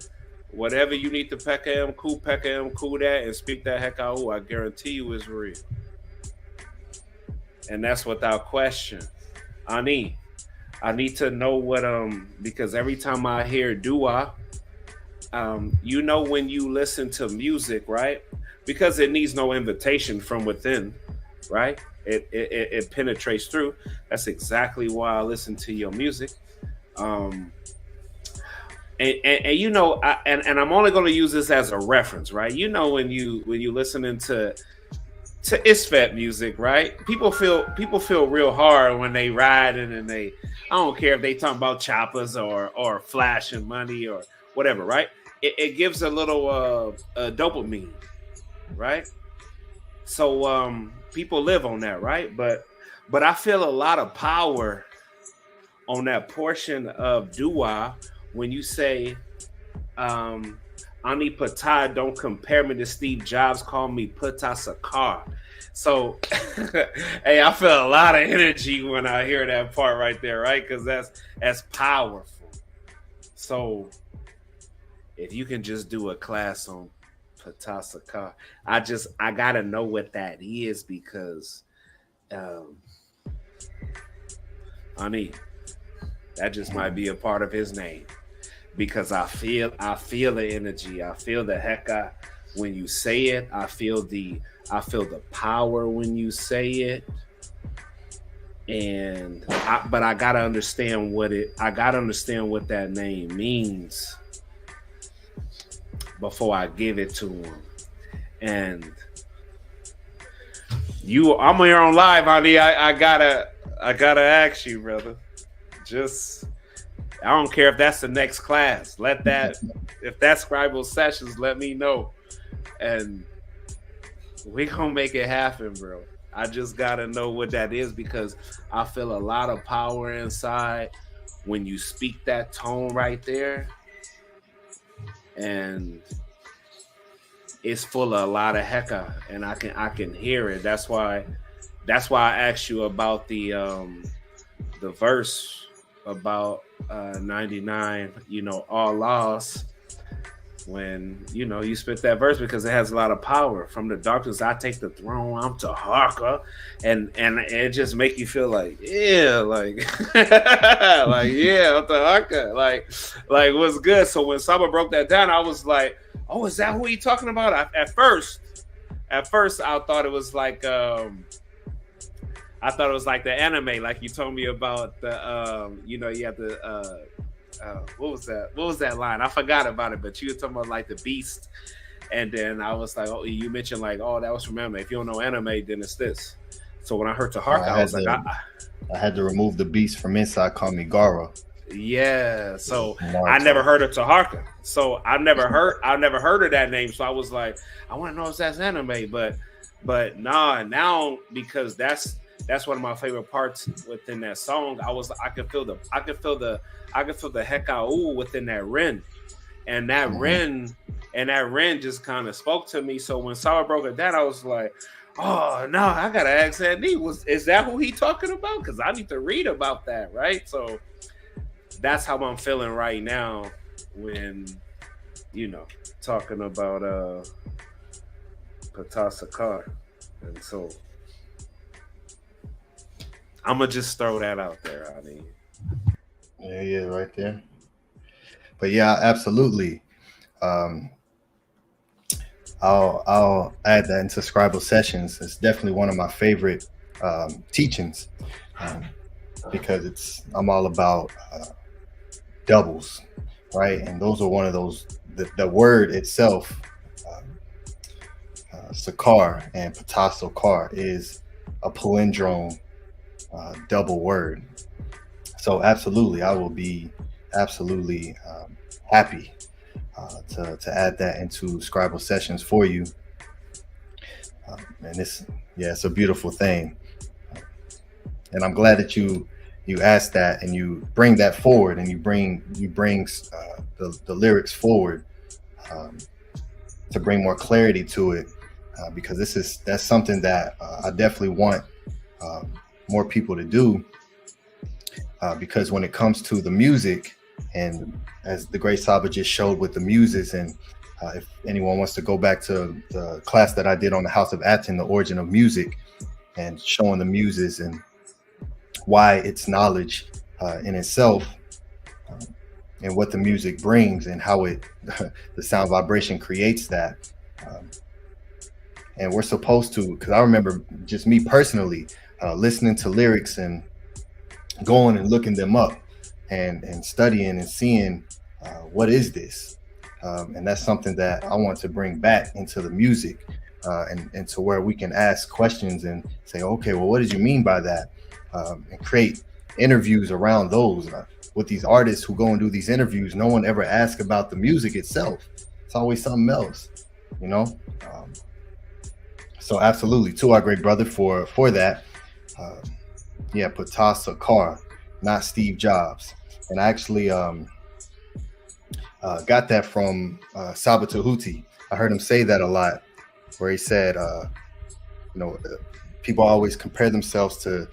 Whatever you need to peck him cool that and speak that heck out, I guarantee you is real. And that's without question. I need to know what because every time I hear dua, you know, when you listen to music, right? Because it needs no invitation from within, right? It penetrates through. That's exactly why I listen to your music. And you know, and I'm only going to use this as a reference, right? You know, when you listening to ISFET music, right? People feel real hard when they riding and I don't care if they talking about choppers or flashing money or whatever, right? It gives a little dopamine, right? So people live on that, right? But I feel a lot of power on that portion of dua when you say, Ani Patah, don't compare me to Steve Jobs, call me Patah Sakar. So, hey, I feel a lot of energy when I hear that part right there, right? Because that's powerful. So, if you can just do a class on Patah Sakar, I gotta know what that is because, Ani, that just might be a part of his name. Because I feel the energy. I feel the heka when you say it. I feel the power when you say it. But I gotta understand what that name means before I give it to him. And I'm here on live, honey. I gotta ask you, brother. I don't care if that's the next class. If that's scribal sessions, let me know. And we gonna make it happen, bro. I just gotta know what that is because I feel a lot of power inside when you speak that tone right there. And it's full of a lot of heka, and I can hear it. That's why I asked you about the verse about 99, you know, all lost, when you spit that verse because it has a lot of power. From the darkness I take the throne, I'm Tahaka, and it just make you feel like like yeah, I'm Tahaka, like what's good. So when Saba broke that down, I was like, oh, is that who he talking about? At first I thought it was like the anime, like you told me about the you have the what was that line? I forgot about it, but you were talking about like the beast, and then I was like, oh, you mentioned like, oh, that was from anime. If you don't know anime, then it's this. So when I heard Tahaka, I was like, I had to remove the beast from inside, call me Gara. Yeah, so Naruto. I never heard of Taharka. So I never heard of that name. So I was like, I want to know if that's anime, but nah, now because that's one of my favorite parts within that song. I could feel the hekau within that ren, and that ren just kind of spoke to me. So when Sawa broke it down, I was like, oh no, I gotta ask that. Is that who he talking about? Because I need to read about that, right? So that's how I'm feeling right now when, talking about Patasakar. And so I'm gonna just throw that out there. I mean, yeah, right there. But yeah, absolutely. I'll add that into Scribal Sessions. It's definitely one of my favorite teachings because I'm all about doubles, right? And those are one of those. The word itself, Sakar and Patasakar, is a palindrome double word. So absolutely, I will be absolutely happy to add that into Scribal Sessions for you. And it's a beautiful thing. And I'm glad that you asked that and you bring that forward and you bring the lyrics forward to bring more clarity to it, because that's something that I definitely want more people to do, because when it comes to the music, and as the great Saba just showed with the muses, and if anyone wants to go back to the class that I did on the House of ATTON, the origin of music, and showing the muses and why it's knowledge in itself, and what the music brings and how it the sound vibration creates that. And we're supposed to, because I remember just me personally listening to lyrics and going and looking them up and studying and seeing what is this, and that's something that I want to bring back into the music, and to where we can ask questions and say, okay, well, what did you mean by that, and create interviews around those. With these artists who go and do these interviews, no one ever asks about the music itself. It's always something else, so absolutely, to our great brother for that. Yeah, Patasakar, not Steve Jobs. And I actually got that from Saba Tehuti. I heard him say that a lot, where he said, people always compare themselves to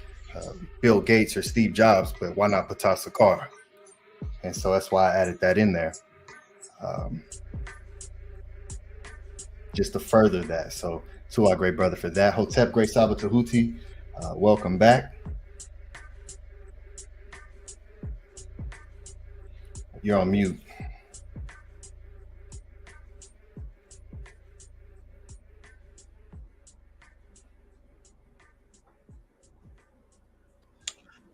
Bill Gates or Steve Jobs, but why not Patasakar? And so that's why I added that in there, just to further that. So to our great brother for that. Hotep, great Saba Tehuti, welcome back. You're on mute.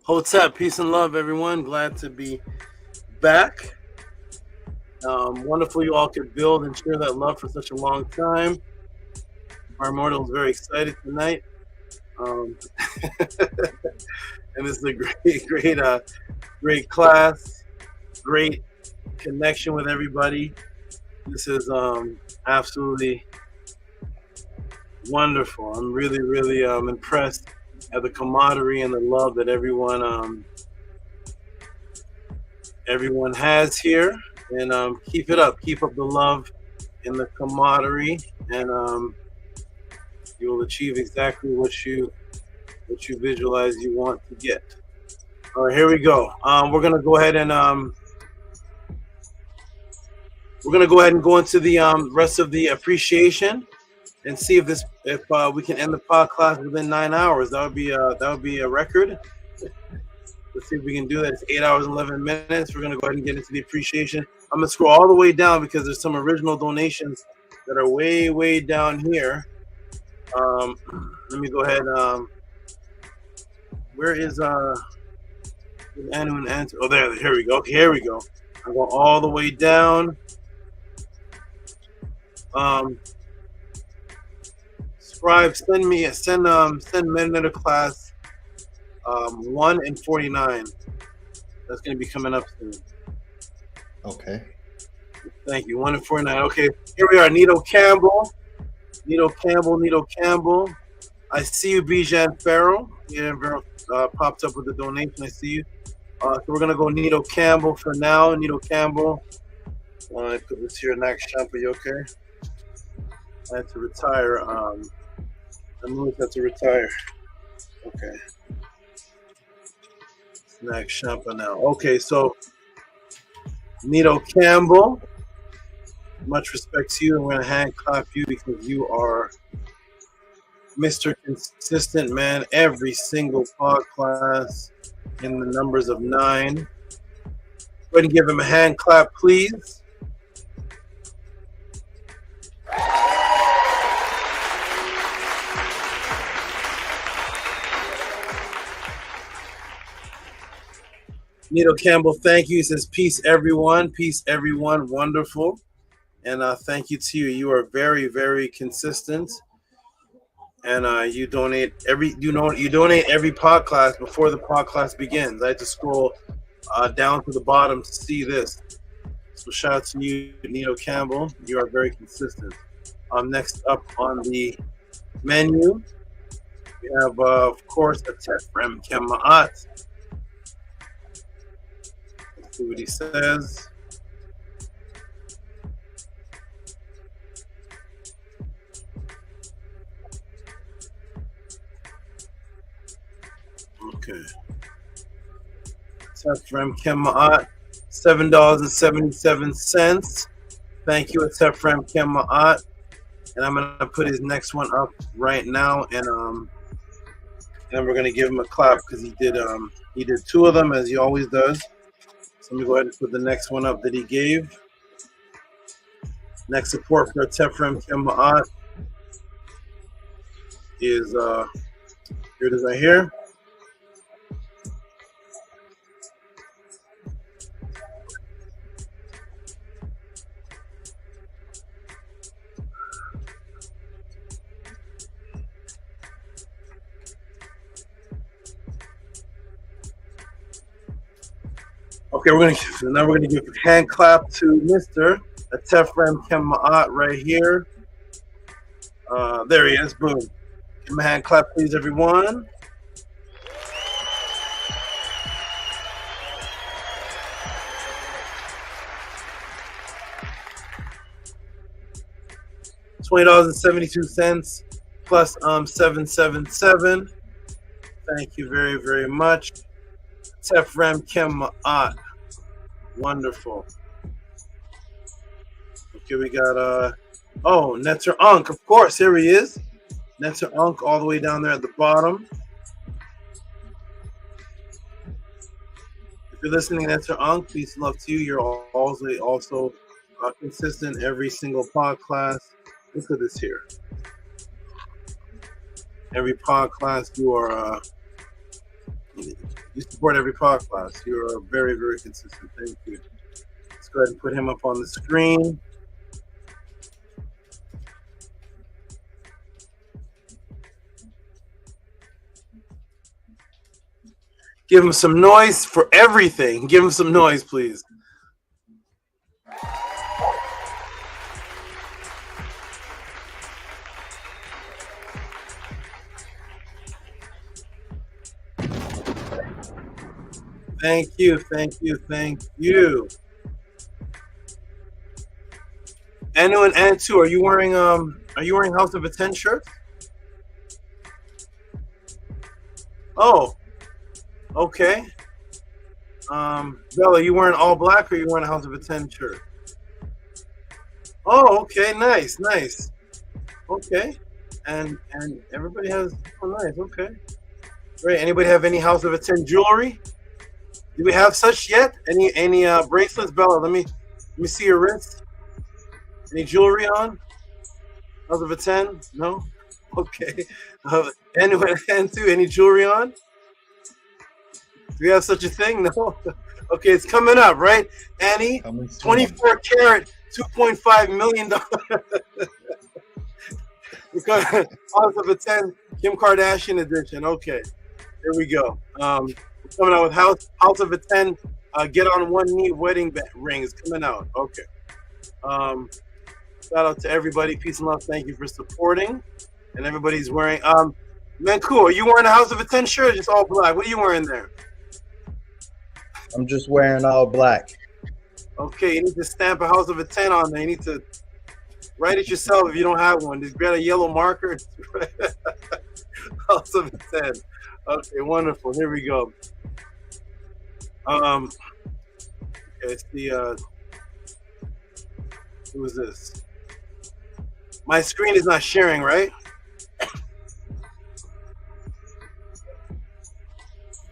Hotep, peace and love, everyone. Glad to be back. Wonderful you all could build and share that love for such a long time. Our immortal is very excited tonight. And this is a great class, great connection with everybody. This is absolutely wonderful. I'm really, really impressed at the camaraderie and the love that everyone has here. And keep it up. Keep up the love and the camaraderie, and you will achieve exactly what you visualize you want to get. All right, here we go. We're gonna go ahead and go into the rest of the appreciation and see if we can end the podcast within 9 hours. That would be a record. Let's see if we can do that. It's 8 hours and 11 minutes. We're gonna go ahead and get into the appreciation. I'm gonna scroll all the way down because there's some original donations that are way down here. Let me go ahead. Where is Anu and Ant? Oh, there. Here we go. Okay, here we go. I'm going all the way down. Scribe, send MEDU class 1 and 49. That's going to be coming up soon. Okay. Thank you. 1 and 49. Okay, here we are. Nito Campbell. I see you, Bijan Farrell. Yeah, popped up with a donation. I see you. So we're gonna go Nito Campbell for now. Nito Campbell. I put this here. Next Champ, are you okay? I had to retire. I moved. Had to retire. Okay. Next Champa now. Okay, so Nito Campbell. Much respect to you, and we're gonna hand clap you because you are Mr. Consistent, man. Every single podcast in the numbers of 9. Go ahead and give him a hand clap, please. Nito Campbell, thank you. He says, peace, everyone. Peace, everyone. Wonderful. And thank you to you. You are very, very consistent. And you donate every podcast before the podcast begins. I had to scroll down to the bottom to see this. So shout out to you, Nito Campbell. You are very consistent. Next up on the menu, we have, of course, Tefrem Kemaat. Let's see what he says. Okay. Tefrem Kemaat, $7.77. Thank you, Tefrem Kemaat. And I'm gonna put his next one up right now, and we're gonna give him a clap because he did 2 of them as he always does. So let me go ahead and put the next one up that he gave. Next support for Tefrem Kemaat is here it is right here. Okay, we're gonna give a hand clap to Mr. Tefrem Kemaat right here. There he is. Boom. Give him a hand clap, please, everyone. $20.72 plus $777. Thank you very, very much. Tefrem Kemaat. Wonderful. Okay, we got NETERU, of course, here he is. NETERU all the way down there at the bottom. If you're listening, NETERU, peace and love to you. You're also consistent every single podcast. Look at this here. Every podcast you are you support every podcast. You are very, very consistent. Thank you. Let's go ahead and put him up on the screen. Give him some noise for everything. Give him some noise, please. Thank you, thank you, thank you. Anu and Antu, are you wearing House of Attend shirts? Oh, okay. Bella, you wearing all black or you wearing a House of Attend shirt? Oh, okay, nice, nice. Okay, and everybody has nice. Okay, great. Anybody have any House of Attend jewelry? Do we have such yet? Any bracelets, Bella? Let me see your wrist. Any jewelry on? House of Attend? No. Okay. Any jewelry on? Do we have such a thing? No. Okay, it's coming up, right? Annie, 24 karat, $2.5 million. Because House of Attend, Kim Kardashian edition. Okay, here we go. Coming out with House of a 10. Get on one knee wedding rings coming out. Okay. Shout out to everybody. Peace and love. Thank you for supporting. And everybody's wearing. Manku, are you wearing a House of a 10 shirt or just all black? What are you wearing there? I'm just wearing all black. Okay, you need to stamp a House of a 10 on there. You need to write it yourself if you don't have one. Just grab a yellow marker. House of a 10. Okay, wonderful. Here we go. Okay, it's the who is this? My screen is not sharing, right?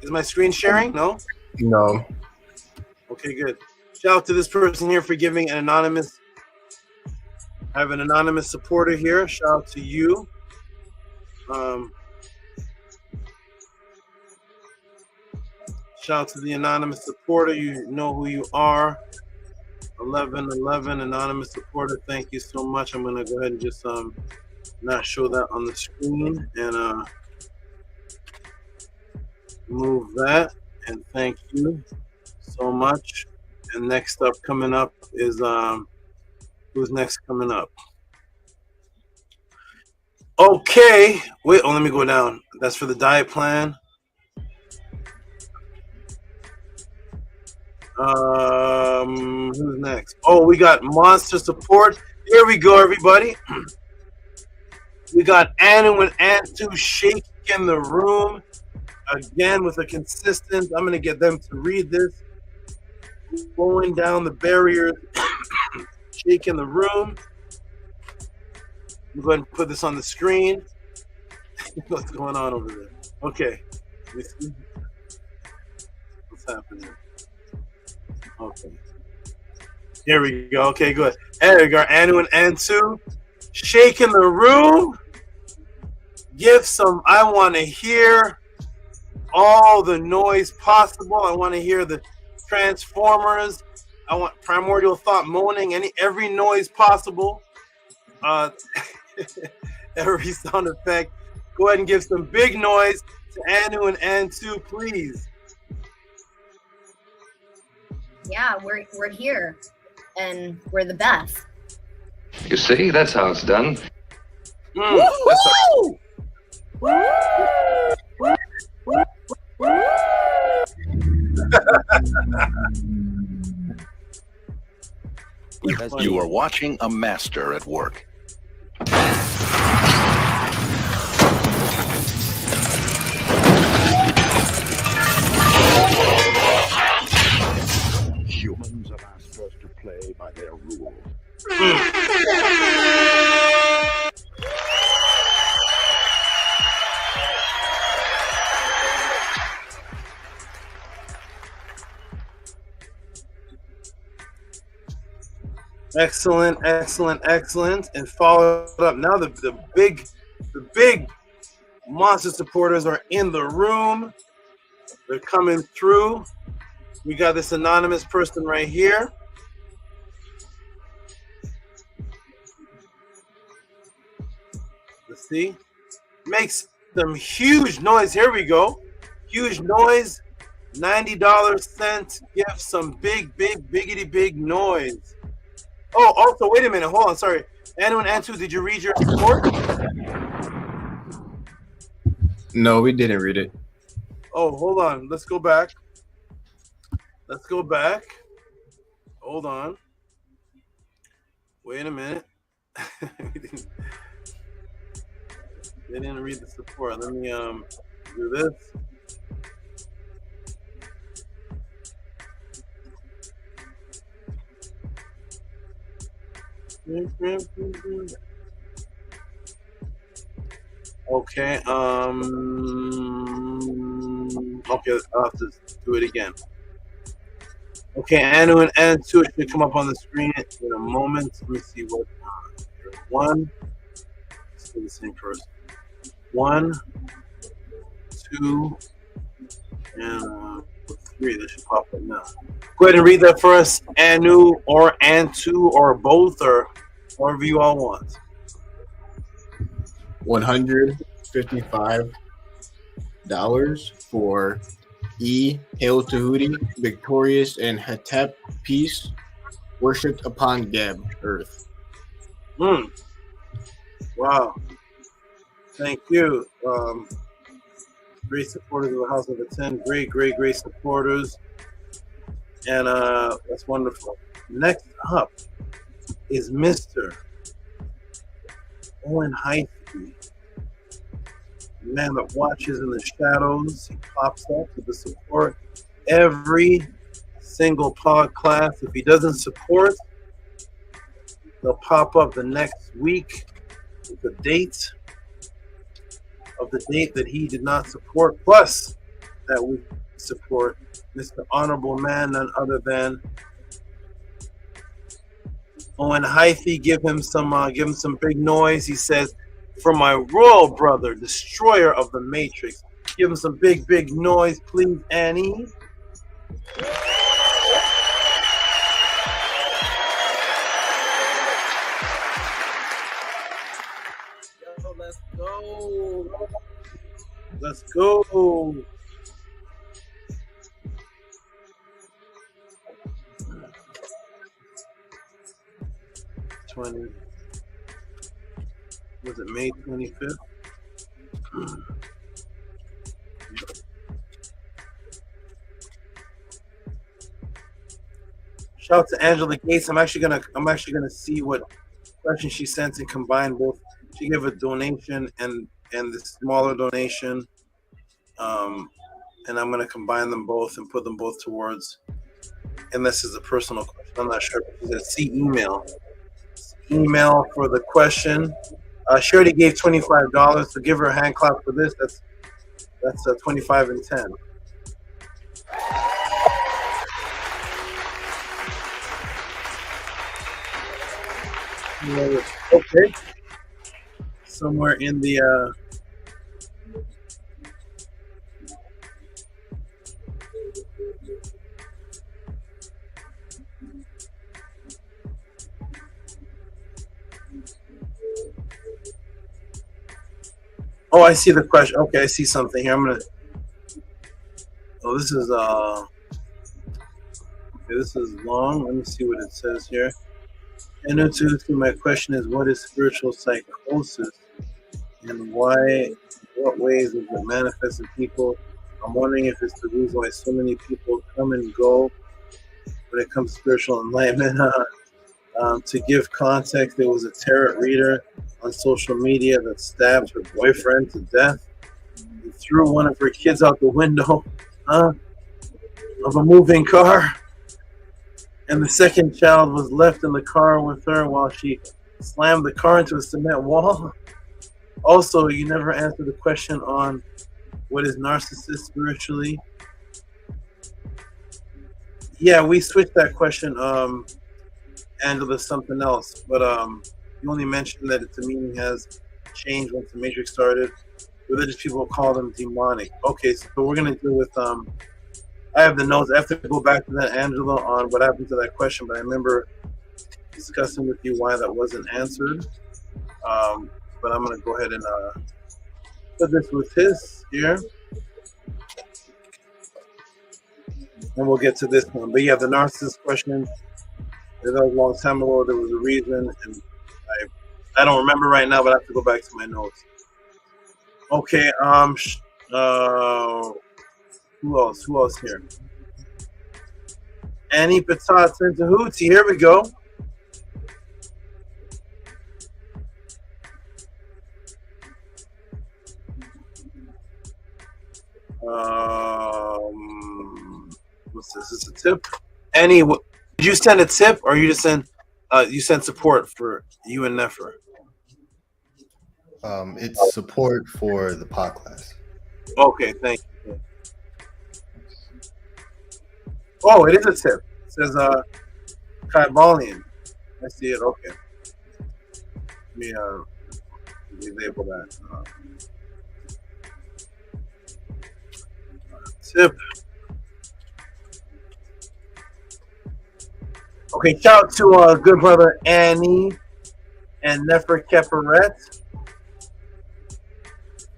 Is my screen sharing? No? No. Okay, good. Shout out to this person here for giving an anonymous. I have an anonymous supporter here. Shout out to you. Shout out to the anonymous supporter. You know who you are. 1111 anonymous supporter. Thank you so much. I'm gonna go ahead and just not show that on the screen and move that. And thank you so much. And next up, coming up is who's next coming up? Okay. Wait. Oh, let me go down. That's for the diet plan. Who's next? Oh, we got monster support. Here we go, everybody. We got Anu and Antu shaking the room again with a consistent. I'm gonna get them to read this. Going down the barriers, shaking the room. I'm going to put this on the screen. What's going on over there? Okay. Let me see. What's happening? Okay. Here we go. Okay, good. There we go. Anu and Antu shaking the room. Give some. I want to hear all the noise possible. I want to hear the transformers. I want primordial thought moaning. Every noise possible. Every sound effect. Go ahead and give some big noise to Anu and Antu, please. Yeah, we're here, and we're the best. You see, that's how it's done. Woo-hoo! You are watching a master at work. Humans have asked us to play by their rules. Excellent, excellent, excellent. And follow it up. Now the big monster supporters are in the room. They're coming through. We got this anonymous person right here. Let's see. Makes some huge noise. Here we go. Huge noise. $90 cent. Give some biggity big noise. Oh, also, wait a minute. Hold on. Sorry. Anu and Antu, did you read your report? No, we didn't read it. Oh, hold on. Let's go back. Let's go back. Hold on. Wait a minute. They didn't read the support. Let me do this. Okay, okay, I'll have to do it again. Okay, Anu and Antu should come up on the screen in a moment. Let me see what one. Let's do the same person. 1, 2, and 3. That should pop up now. Go ahead and read that for us, Anu or Antu or both, or however you all want. $155 for E. Hail Tehuti, victorious, and Hetep, peace, worshipped upon Geb, earth. Wow. Thank you. Great supporters of the House of the 10. Great supporters. And that's wonderful. Next up is Mr. Owen Heisey. The man that watches in the shadows. He pops up with the support every single podcast. If he doesn't support, they'll pop up the next week with the date of the date that he did not support, plus that we support Mr. Honorable Man, none other than Owen Heisey. Give him some big noise. He says, "For my royal brother, destroyer of the Matrix." Give him some big noise, please, Annie. Yo, let's go. Let's go. Was it May 25th? Shout out to Angela Gates. I'm actually gonna see what question she sent and combine both. She gave a donation and the smaller donation, and I'm gonna combine them both and put them both towards. And this is a personal question. I'm not sure. She said see email. Email for the question. She already gave $25, so give her a hand clap for this. That's 25 and 10. Okay. Somewhere in the oh, I see the question. Okay, I see something here. Oh, this is okay, this is long. Let me see what it says here. And my question is, what is spiritual psychosis, and what ways does it manifest in people? I'm wondering if it's the reason why so many people come and go when it comes to spiritual enlightenment. To give context, there was a tarot reader on social media that stabbed her boyfriend to death and threw one of her kids out the window of a moving car. And the second child was left in the car with her while she slammed the car into a cement wall. Also, you never answered the question on what is narcissist spiritually. Yeah, we switched that question, Angela, something else. But you only mentioned that the meaning has changed once the Matrix started. Religious people call them demonic. Okay, so we're going to deal with I have the notes. I have to go back to that, Angela, on what happened to that question, but I remember discussing with you why that wasn't answered. But I'm going to go ahead and put this with his here. And we'll get to this one. But yeah, the narcissist question, that was a long time ago. There was a reason, and I don't remember right now, but I have to go back to my notes. Okay, who else here? Annie Patat Tehuti. Here we go. What's this? Is this a tip? Annie, did you send a tip, or you just send support for you and Nefer? It's support for the podcast. Okay, thank you. Oh, it is a tip. It says Kybalion. I see it. Okay. Let me disable that. Tip. Okay, shout out to good brother Annie and Nefer Keperet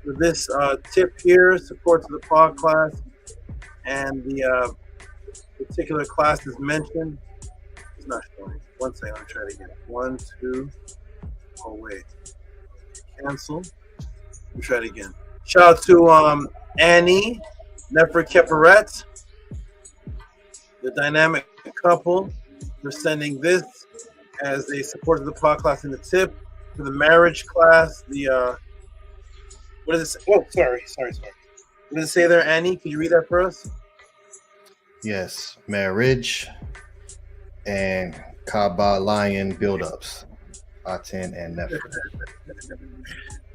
for this tip here. Support to the podcast. and the particular class is mentioned. It's not showing. One second, I'll try it again. 1, 2. Oh wait, cancel. Let me try it again. Shout out to Annie, Nefer Keperet, the dynamic couple, for sending this as they supported the podcast in the tip for the marriage class. The what does it say? Oh, sorry. What does it say there, Annie? Can you read that for us? Yes, marriage and Kybalion buildups. ATTON and Nefer.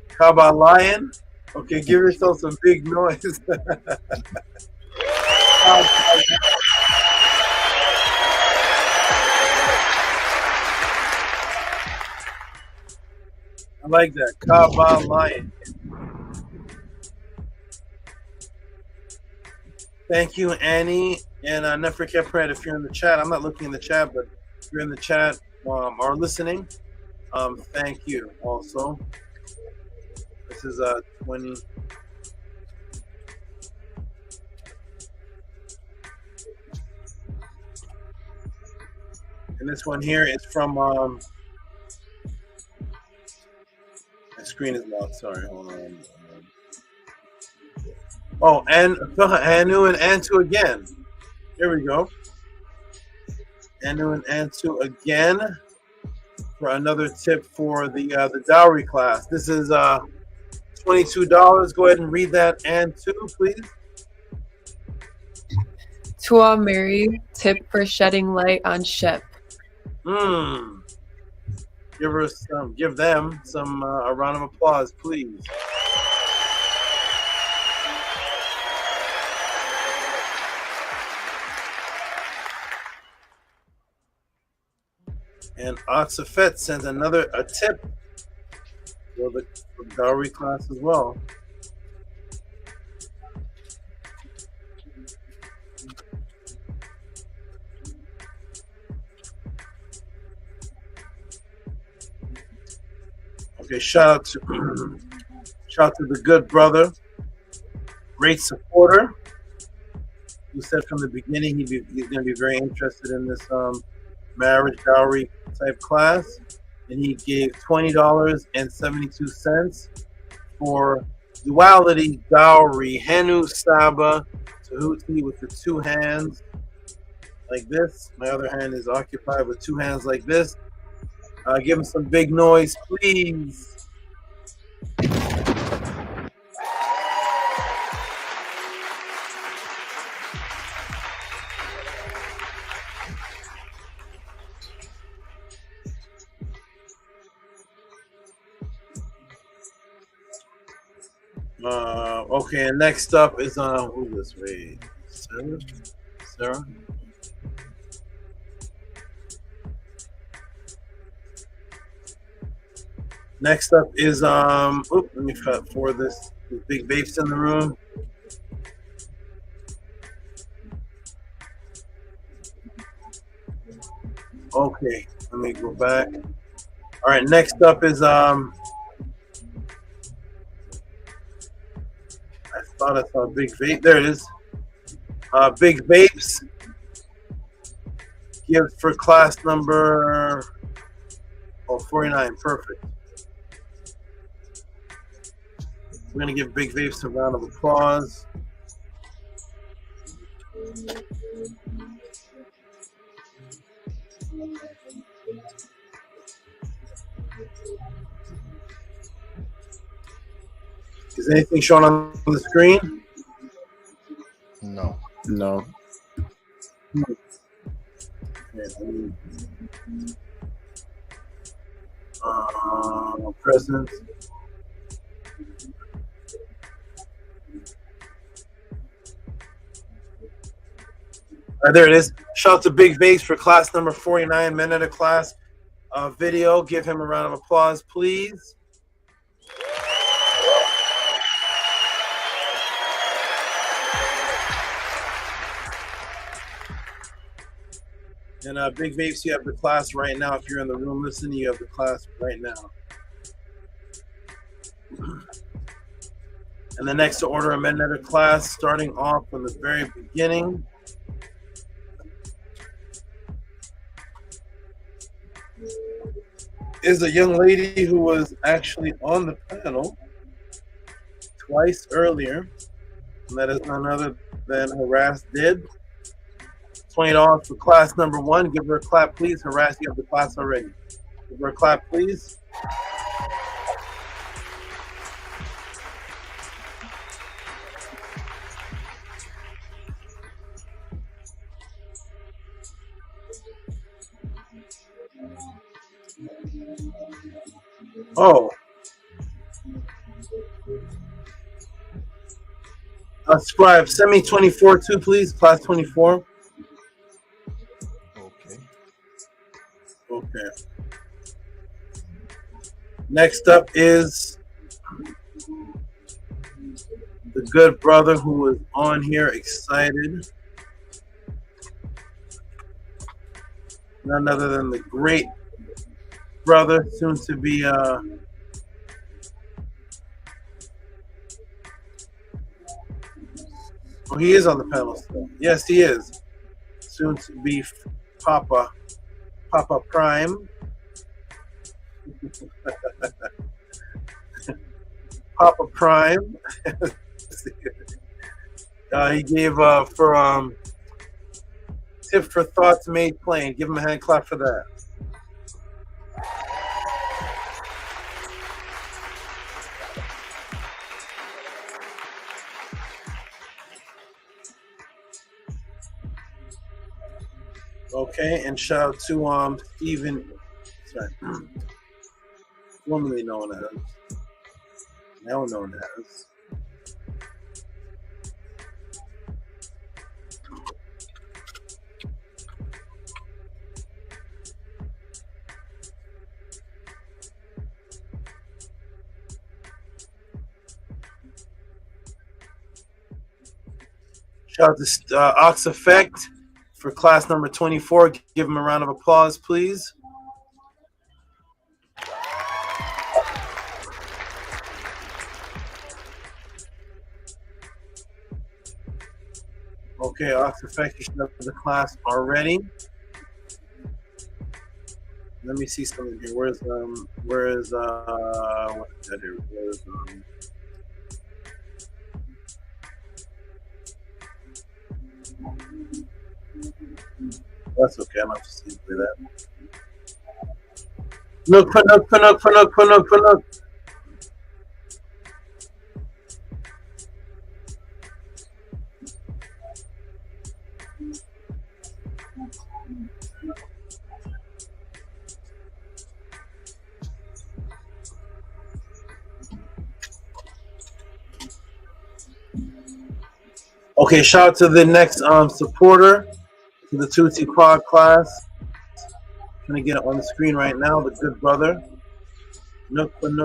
Kybalion. Okay, give yourself some big noise. I like that. Kybalion. Thank you, Annie. And Nefer Kepret, if you're in the chat, I'm not looking in the chat, but if you're in the chat or listening, thank you also. This is 20. And this one here is from my screen is locked, sorry, hold on. Oh, and Anu and Antu again. Here we go. Anu and Antu again for another tip for the dowry class. This is $22. Go ahead and read that, Antu, please. Tua Mary, tip for shedding light on Shep. Give them some a round of applause, please. And Oxafet sent a tip for the dowry class as well. Okay, shout out to the good brother, great supporter, who said from the beginning he's going to be very interested in this marriage dowry type class, and he gave $20.72 for duality dowry, Henu Saba Tehuti with the two hands like this. My other hand is occupied with two hands like this. Give him some big noise, please. Okay, and next up is who's this? Wait, Sarah. Next up is let me cut for this. Big Vapes in the room. Okay, let me go back. All right, next up is I thought I saw Big Vape. There it is. Big Vapes. Give for class number 49. Perfect. We're going to give Big Vapes a round of applause. Is anything shown on the screen? No. Present. There it is. Shout out to Big Vapes for class number 49, MEDU class video. Give him a round of applause, please. And Big Vapes, you have the class right now. If you're in the room listening, you have the class right now. And the next order of MEDU class, starting off from the very beginning. Is a young lady who was actually on the panel twice earlier. And that is none other than Harass Did. $20 for class number 1. Give her a clap, please. Harass, you have the class already. Give her a clap, please. Oh. Scribe, send me 24 too, please. Class 24. Okay. Next up is the good brother who was on here, excited. None other than the great brother, soon to be oh, he is on the panel still. Yes, he is. Soon to be Papa Prime. Papa Prime. He gave for tip for thoughts made plain. Give him a hand clap for that. Okay, and shout out to Stephen, sorry, formerly known as, now known as, shout out to Ox Effect for class number 24. Give him a round of applause, please. Okay, Ox Effect, you should have the class already. Let me see something here. What did I do? That's okay, I'm not just going to do that. Nook. Okay, shout out to the next supporter, to the Tehuti Podclass. I'm gonna get it on the screen right now. The good brother, Nook. And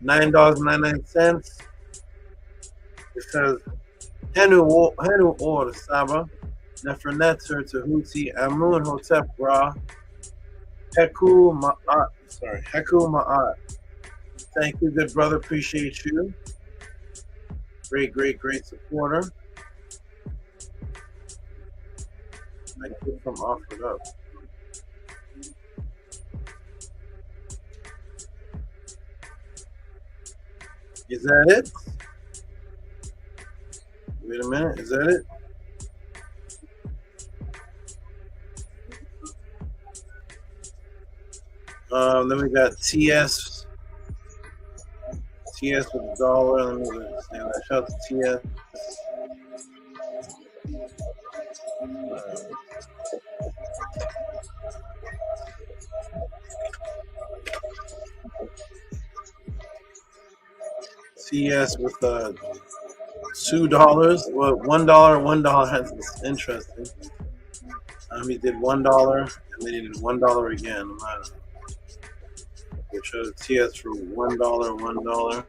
$9.99. It says HERU or SABA, NETERT, Tehuti, AMUN, Hotep Ra, Heku Ma'at. Thank you, good brother. Appreciate you. Great supporter. I keep from offered up. Is that it? Wait a minute. Is that it? Then we got TS with $1. Let me say that. Shout out to TS. TS with $2. Well, $1. That's interesting. He did $1, and then he did $1 again. Show the TS for $1.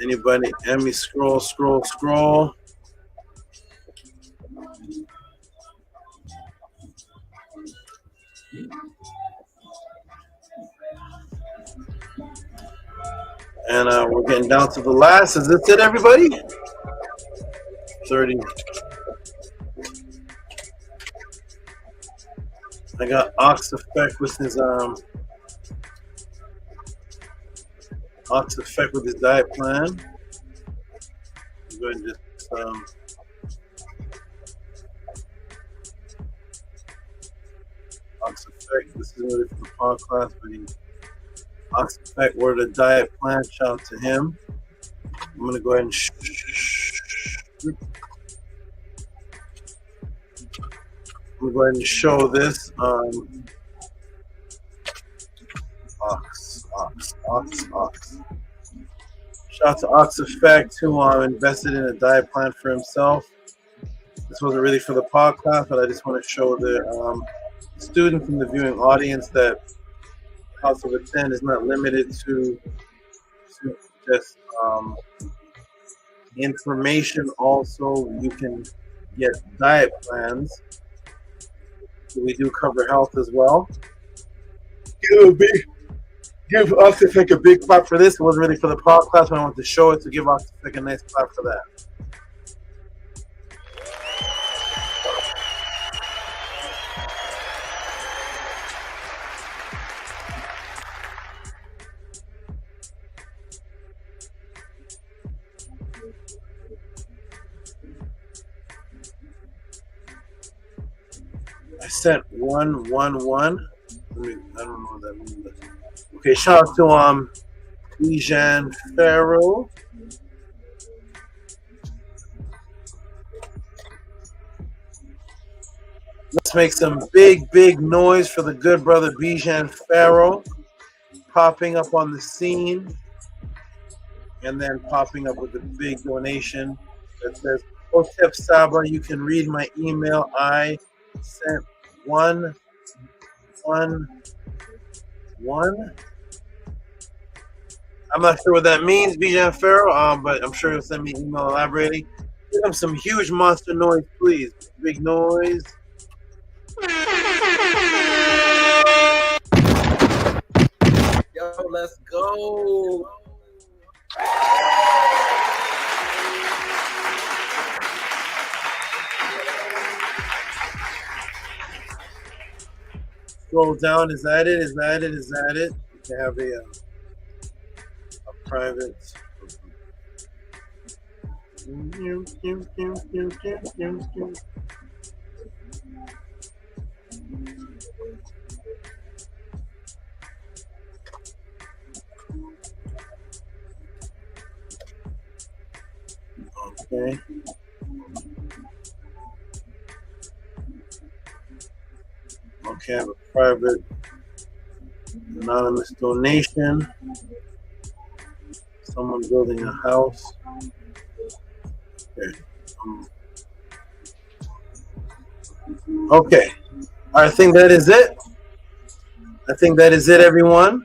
Anybody? Emmy, scroll. And we're getting down to the last. Is this it, everybody? 30. I got Ox Effect with his Ox Effect with his diet plan. I'm going to just Ox Effect. This is really for the podcast, but Ox Effect word a diet plan. Shout out to him. I'm gonna go ahead and I'm going to show this Ox. Shout out to Ox Effect, who invested in a diet plan for himself. This wasn't really for the podcast, but I just want to show the students in the viewing audience that House of Attend is not limited to just information. Also, you can get diet plans. We do cover health as well. Give Ox Effect a big clap for this. It wasn't really for the podcast, but I wanted to show it, to give Ox Effect a nice clap for that. I sent 111. I don't know what that means. Okay, shout out to Bijan Pharaoh. Let's make some big noise for the good brother Bijan Pharaoh, popping up on the scene and then popping up with a big donation that says, Hotep Saba, you can read my email. I sent 111. I'm not sure what that means, Bijan Pharaoh, but I'm sure he'll send me an email elaborating. Give him some huge monster noise, please. Big noise. Yo, let's go. Scroll down. Is that it? Is that it? Is that it? You have a private. Okay. Okay, I have a private anonymous donation. Someone building a house. Okay. Okay. I think that is it. I think that is it, everyone.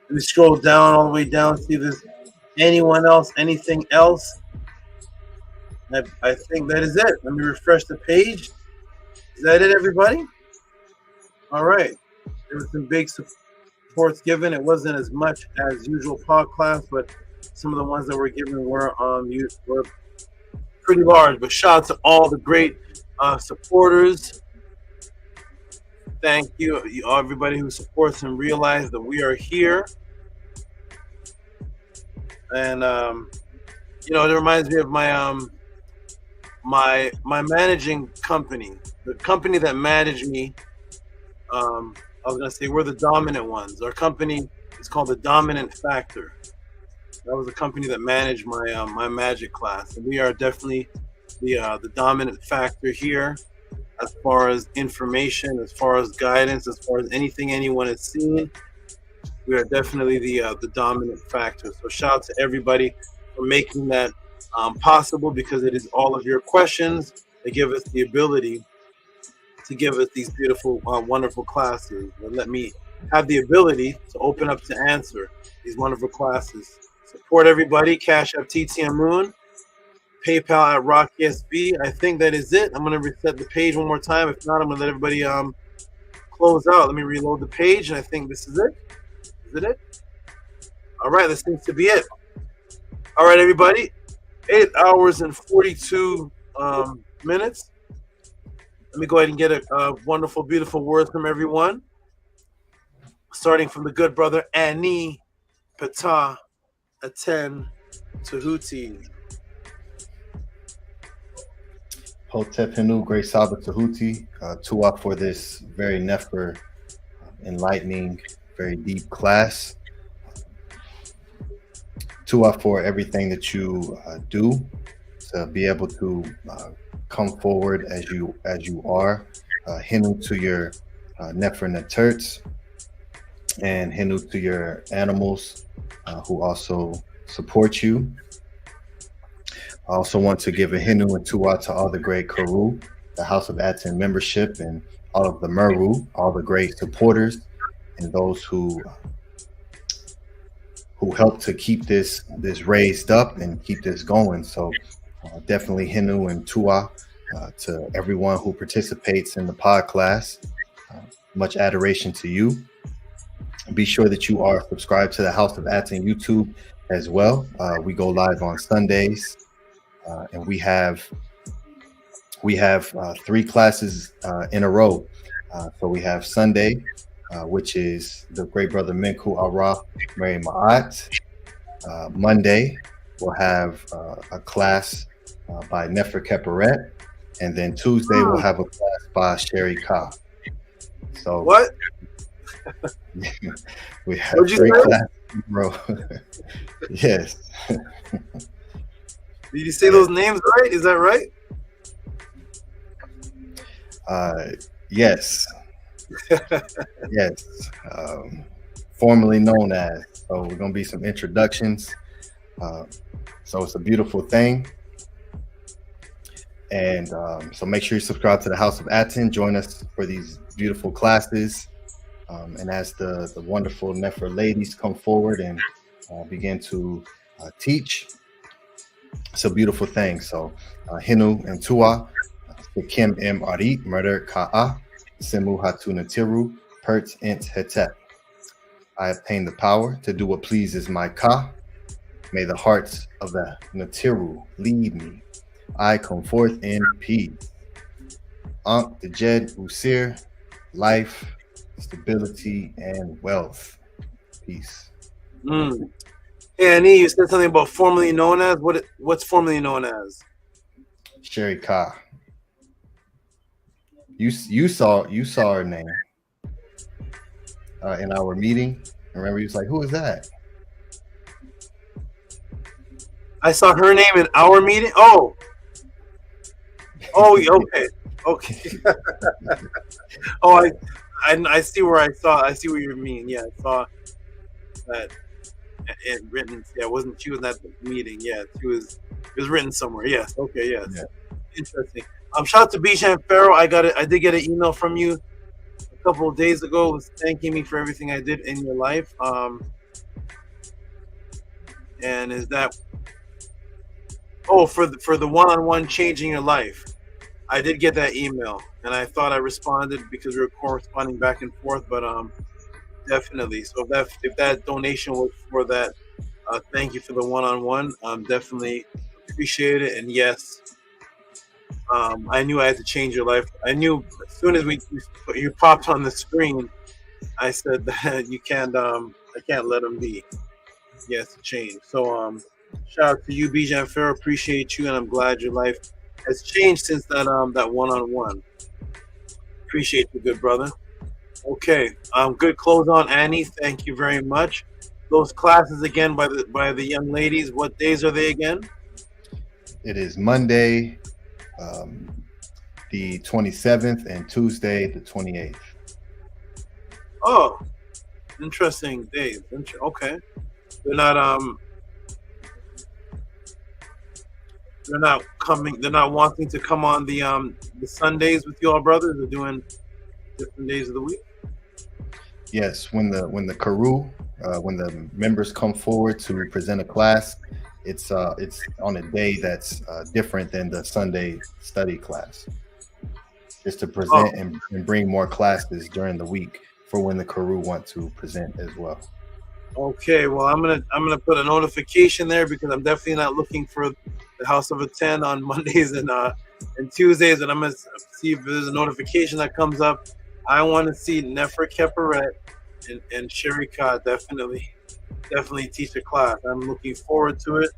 Let me scroll down all the way down, see if there's anyone else, anything else. I think that is it. Let me refresh the page. Is that it, everybody? All right. There was some big supports given. It wasn't as much as usual podcast, but some of the ones that were given were pretty large. But shout out to all the great supporters. Thank you, everybody who supports and realize that we are here. And you know, it reminds me of my my managing company, the company that managed me. I was gonna say we're the dominant ones. Our company is called the Dominant Factor. That was a company that managed my my magic class, and we are definitely the dominant factor here, as far as information, as far as guidance, as far as anything anyone has seen. We are definitely the dominant factor. So shout out to everybody for making that possible, because it is all of your questions that give us the ability to give us these beautiful, wonderful classes, and let me have the ability to open up to answer these wonderful classes. Support everybody. Cash App TT AMUN, PayPal at ROCKSB. I think that is it. I'm going to reset the page one more time. If not, I'm going to let everybody close out. Let me reload the page, and I think this is it. Is it it? All right, this seems to be it. All right, everybody. 8 hours and 42 minutes. Let me go ahead and get a wonderful, beautiful words from everyone. Starting from the good brother Ani Pata Aten Tehuti. Hotep Henu, Great Saba Tehuti, Tua for this very nefer, enlightening, very deep class. Tua for everything that you do to be able to come forward as you are. Henu to your nefer neterts, and Henu to your animals who also support you. I also want to give a Henu and Tua to all the great Keru, the House of ATTON membership, and all of the MERU, all the great supporters, and those who help to keep this raised up and keep this going. So definitely Henu and Tua to everyone who participates in the podcast. Much adoration to you. Be sure that you are subscribed to the House of ATTON YouTube as well. We go live on Sundays, and we have 3 classes in a row. So we have Sunday, which is the great brother Menku Ara Mary Ma'at. Monday, we'll have a class by Nefer Keperet, and then Tuesday we'll have a class by Sherry Ka. So what? We have 3 classes in a row. Yes. Did you say those names right? Is that right? Yes. Yes. Formerly known as. So we're going to be some introductions. So it's a beautiful thing. And so make sure you subscribe to the House of ATTON. Join us for these beautiful classes. And as the wonderful Nefer ladies come forward and begin to teach, it's a beautiful thing. So Hinu and Tua, Kim M. Arit, Murder Ka'a, Simu Hatu NETERU, Pert Int Hetep. I obtain the power to do what pleases my Ka. May the hearts of the NETERU lead me. I come forth in peace. Ankh the Jed Usir, life, stability, and wealth. Peace. Hey, Ani, you said something about formerly known as. What's formerly known as? Sherry Ka. You saw her name in our meeting. Remember, he was like, "Who is that?" I saw her name in our meeting. Oh, okay. Oh, I see where I see what you mean. Yeah, I saw that it written. Yeah, she was at the meeting. Yeah, it was written somewhere. Yes. Okay. Yes. Yeah. Interesting. Shout out to Bijan Pharaoh. I did get an email from you a couple of days ago, thanking me for everything I did in your life. And is that for the one-on-one changing your life? I did get that email, and I thought I responded because we were corresponding back and forth. But definitely. So if that donation was for that, thank you for the one-on-one. Definitely appreciate it. And yes, I knew I had to change your life. I knew as soon as you popped on the screen, I said that you can't. I can't let them be. Yes, change. So shout out to you, Bijan Pharaoh. Appreciate you, and I'm glad your life has changed since that one-on-one. Appreciate you, good brother. Okay, good close on, Annie. Thank you very much. Those classes again by the young ladies. What days are they again? It is Monday, the 27th, and Tuesday, the 28th. Oh, interesting days. Okay, they're not coming. They're not wanting to come on the Sundays with you all brothers. They're doing different days of the week. Yes, when the Keru, when the members come forward to present a class, it's on a day that's different than the Sunday study class. is to present and bring more classes during the week for when the crew want to present as well. Okay, well, I'm gonna put a notification there because I'm definitely not looking for the House of a 10 on Mondays and Tuesdays, and I'm gonna see if there's a notification that comes up. I want to see Nefer Keperet and Sherika definitely teach a class. I'm looking forward to it,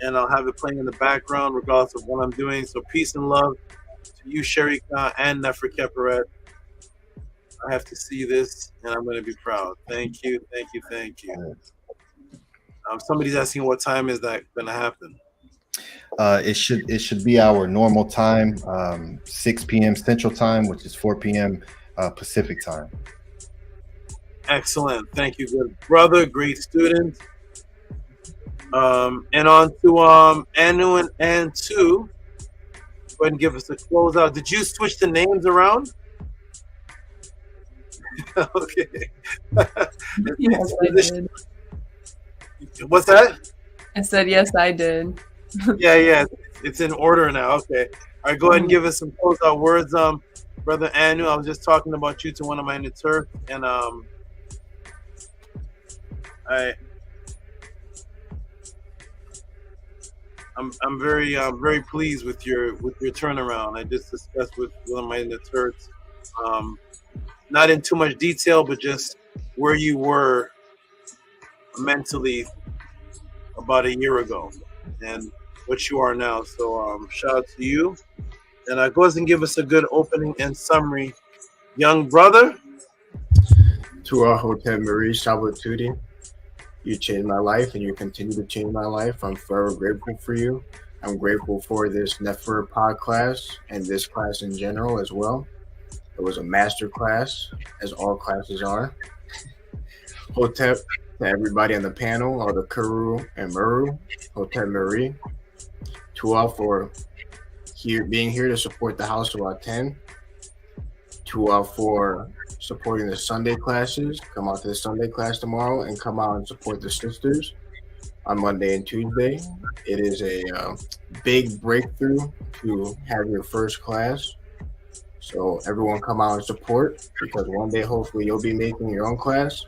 and I'll have it playing in the background regardless of what I'm doing. So peace and love to you, Sherika and Nefer Keperet. I have to see this, and I'm going to be proud. Thank you, thank you, thank you. Somebody's asking what time is that going to happen? It should be our normal time, 6 p.m. Central Time, which is 4 p.m. Pacific Time. Excellent. Thank you, good brother. Great student. And on to Anu and Antu. Go ahead and give us a closeout. Did you switch the names around? Okay. Yes, I did. What's that? I said yes, I did. Yeah. It's in order now. Okay. All right. Go ahead and give us some closeout words, brother Anu. I was just talking about you to one of my NETERT, and I'm very pleased with your turnaround. I just discussed with one of my NETERTs, not in too much detail, but just where you were mentally about a year ago and what you are now. So shout out to you, and go ahead and give us a good opening and summary, young brother. To our Hotel Marie Sabatudi, you changed my life and you continue to change my life. I'm forever grateful for you. I'm grateful for this Tehuti Podclass and this class in general as well. It was a master class, as all classes are. Hotep to everybody on the panel, all the Kuru and Muru, Hotep Marie. To all for being here to support the House of A10. To all for supporting the Sunday classes. Come out to the Sunday class tomorrow and come out and support the sisters on Monday and Tuesday. It is a big breakthrough to have your first class. So everyone come out and support, because one day hopefully you'll be making your own class.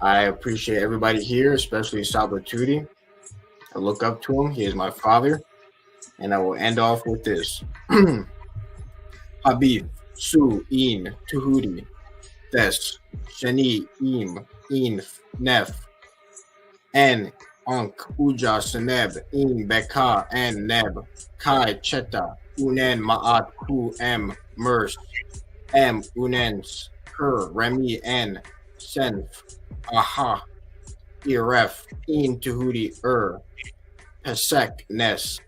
I appreciate everybody here, especially Sabatudi. I look up to him. He is my father. And I will end off with this. Habib, Su, In, Tehuti, Des, Shani, Im, Inf, Nef, En, Ankh, Uja, Seneb, In, Beka, En, Neb, Kai, Cheta, Unen, Ma'at, Ku, M, Mers, M, Unens, Kur, Remi, En, Senf, Aha, Iref, In, Tehuti, Pesek, Nes.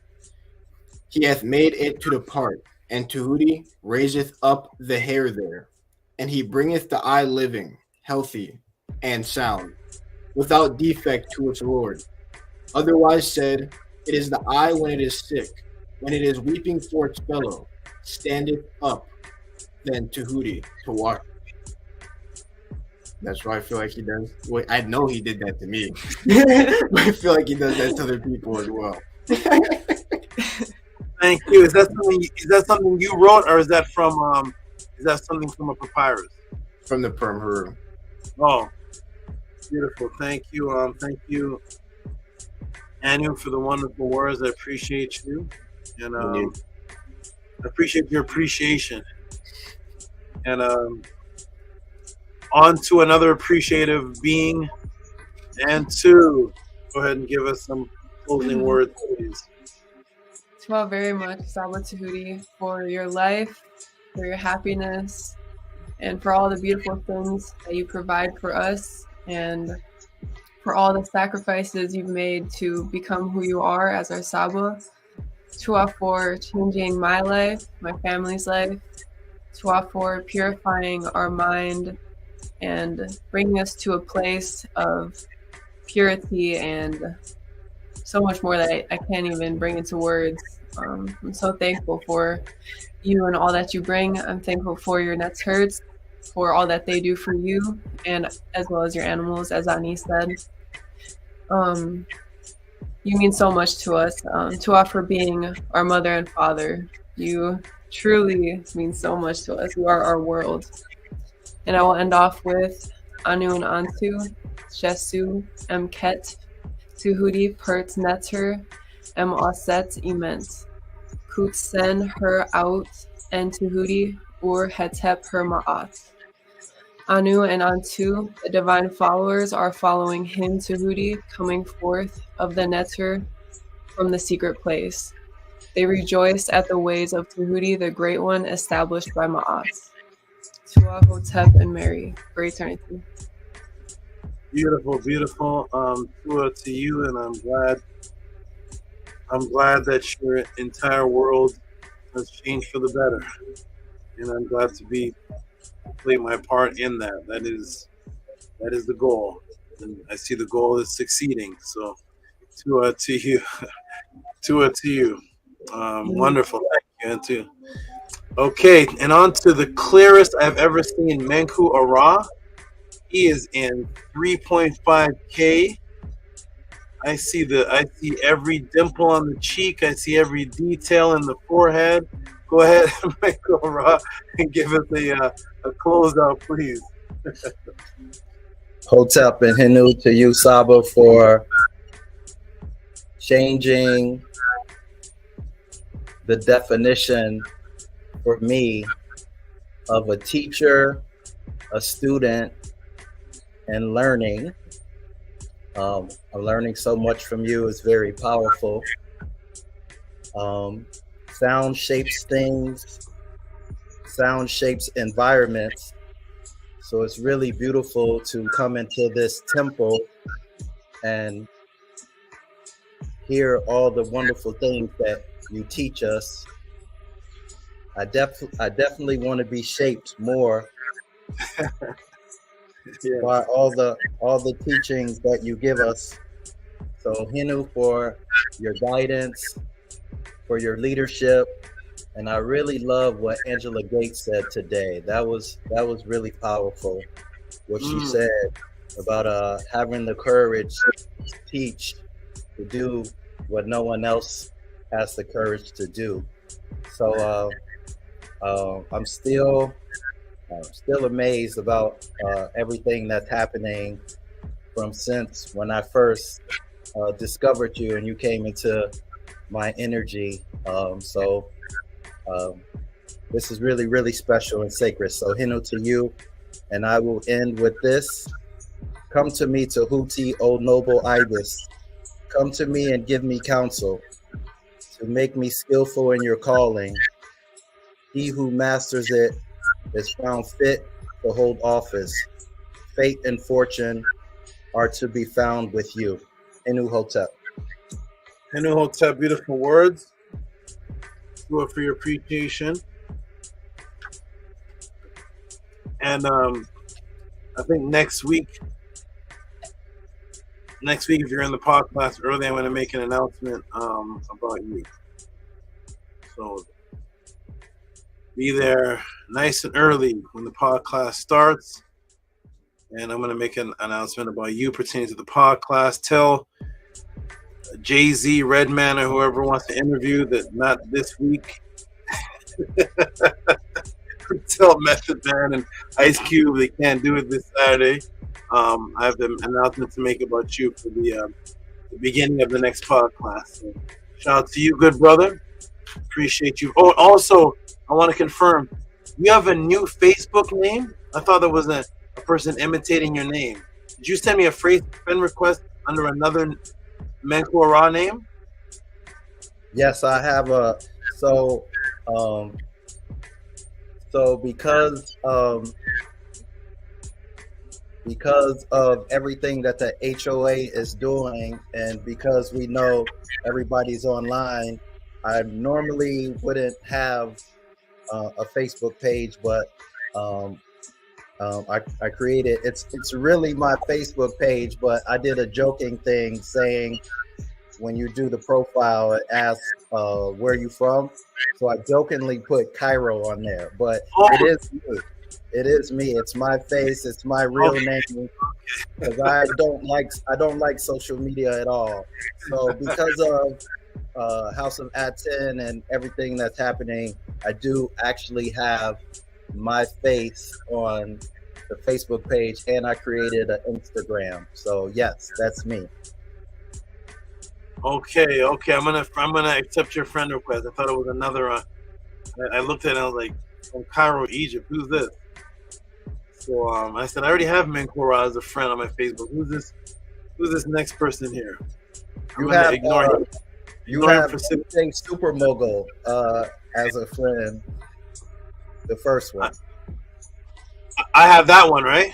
He hath made it to depart, and Tehuti raiseth up the hair there, and he bringeth the eye living, healthy, and sound, without defect to its Lord. Otherwise said, it is the eye when it is sick, when it is weeping for its fellow, standeth up, then Tehuti to watch. That's why I feel like he does. Well, I know he did that to me, but I feel like he does that to other people as well. Thank you. Is that something you wrote, or is that something from a papyrus? From the Perm Heru. Oh, beautiful. Thank you. Thank you, Anu, for the wonderful words. I appreciate you, and I appreciate your appreciation. And on to another appreciative being, and go ahead and give us some closing words, please. Well, very much, Saba Tehuti, for your life, for your happiness, and for all the beautiful things that you provide for us, and for all the sacrifices you've made to become who you are as our Saba. Tua for changing my life, my family's life. Tua for purifying our mind and bringing us to a place of purity and so much more that I can't even bring into words. I'm so thankful for you and all that you bring. I'm thankful for your NETERTs, for all that they do for you, and as well as your animals, as Ani said. You mean so much to us, for being our mother and father. You truly means so much to us. You are our world. And I will end off with Anu and Antu, Jesu, Mket, Tehuti Podclass, Oset Ement, Kutsen Her Out, and Tehuti Hetep Her Ma'at. Anu and Antu, the divine followers, are following him, Tehuti, coming forth of the NETERU from the secret place. They rejoice at the ways of Tehuti, the great one, established by Ma'at. Tua, Hotep, and Mary, for eternity. Beautiful, beautiful. Tua to you, and I'm glad that your entire world has changed for the better, and I'm glad to play my part in that. That is the goal, and I see the goal is succeeding. So, Tua to you, Tua to you. Wonderful, thank you, too. Okay, and on to the clearest I've ever seen Menku Ara. He is in 3.5K. I see every dimple on the cheek. I see every detail in the forehead. Go ahead, Menku Ara, and give us a closeout, please. Hotep and Henu to you, Saba, for changing the definition for me of a teacher, a student, and learning. I'm learning so much from you. It's very powerful. Sound shapes things. Sound shapes environments. So it's really beautiful to come into this temple and hear all the wonderful things that you teach us. I definitely want to be shaped more by all the teachings that you give us. So Hinu, for your guidance, for your leadership, and I really love what Angela Gates said today. That was really powerful. What she said about having the courage to teach, to do what no one else has the courage to do. So I'm still amazed about everything that's happening from since when I first discovered you and you came into my energy. This is really, really special and sacred. So Hinu to you, and I will end with this. Come to me, Tehuti, O noble ibis. Come to me and give me counsel to make me skillful in your calling. He who masters it is found fit to hold office. Fate and fortune are to be found with you. Hinu Hotep. Hinu Hotep, beautiful words. Do it for your appreciation. And I think next week, if you're in the podcast early, I'm going to make an announcement about you. So be there nice and early when the podcast starts. And I'm going to make an announcement about you pertaining to the podcast. Tell Jay-Z, Redman, or whoever wants to interview that not this week. Tell Method Man and Ice Cube they can't do it this Saturday. I have an announcement to make about you for the beginning of the next podcast. So, shout out to you, good brother. Appreciate you. Oh, also, I want to confirm, you have a new Facebook name? I thought there was a person imitating your name. Did you send me a friend request under another Menku Ara name? Yes, I have a. So because of everything that the HOA is doing, and because we know everybody's online, I normally wouldn't have a Facebook page, but I created it's really my Facebook page, but I did a joking thing saying when you do the profile, it asks where you from. So I jokingly put Cairo on there, but it is me. It is me. It's my face. It's my real name. Because I don't like social media at all. So House of ATTON and everything that's happening, I do actually have my face on the Facebook page, and I created an Instagram. So yes, that's me. Okay, I'm gonna accept your friend request. I thought it was another. I looked at it and I was like, from Cairo, Egypt. Who's this? So I said I already have Menkora as a friend on my Facebook. Who's this next person here? You have anything Super Mogul as a friend. The first one. I have that one, right?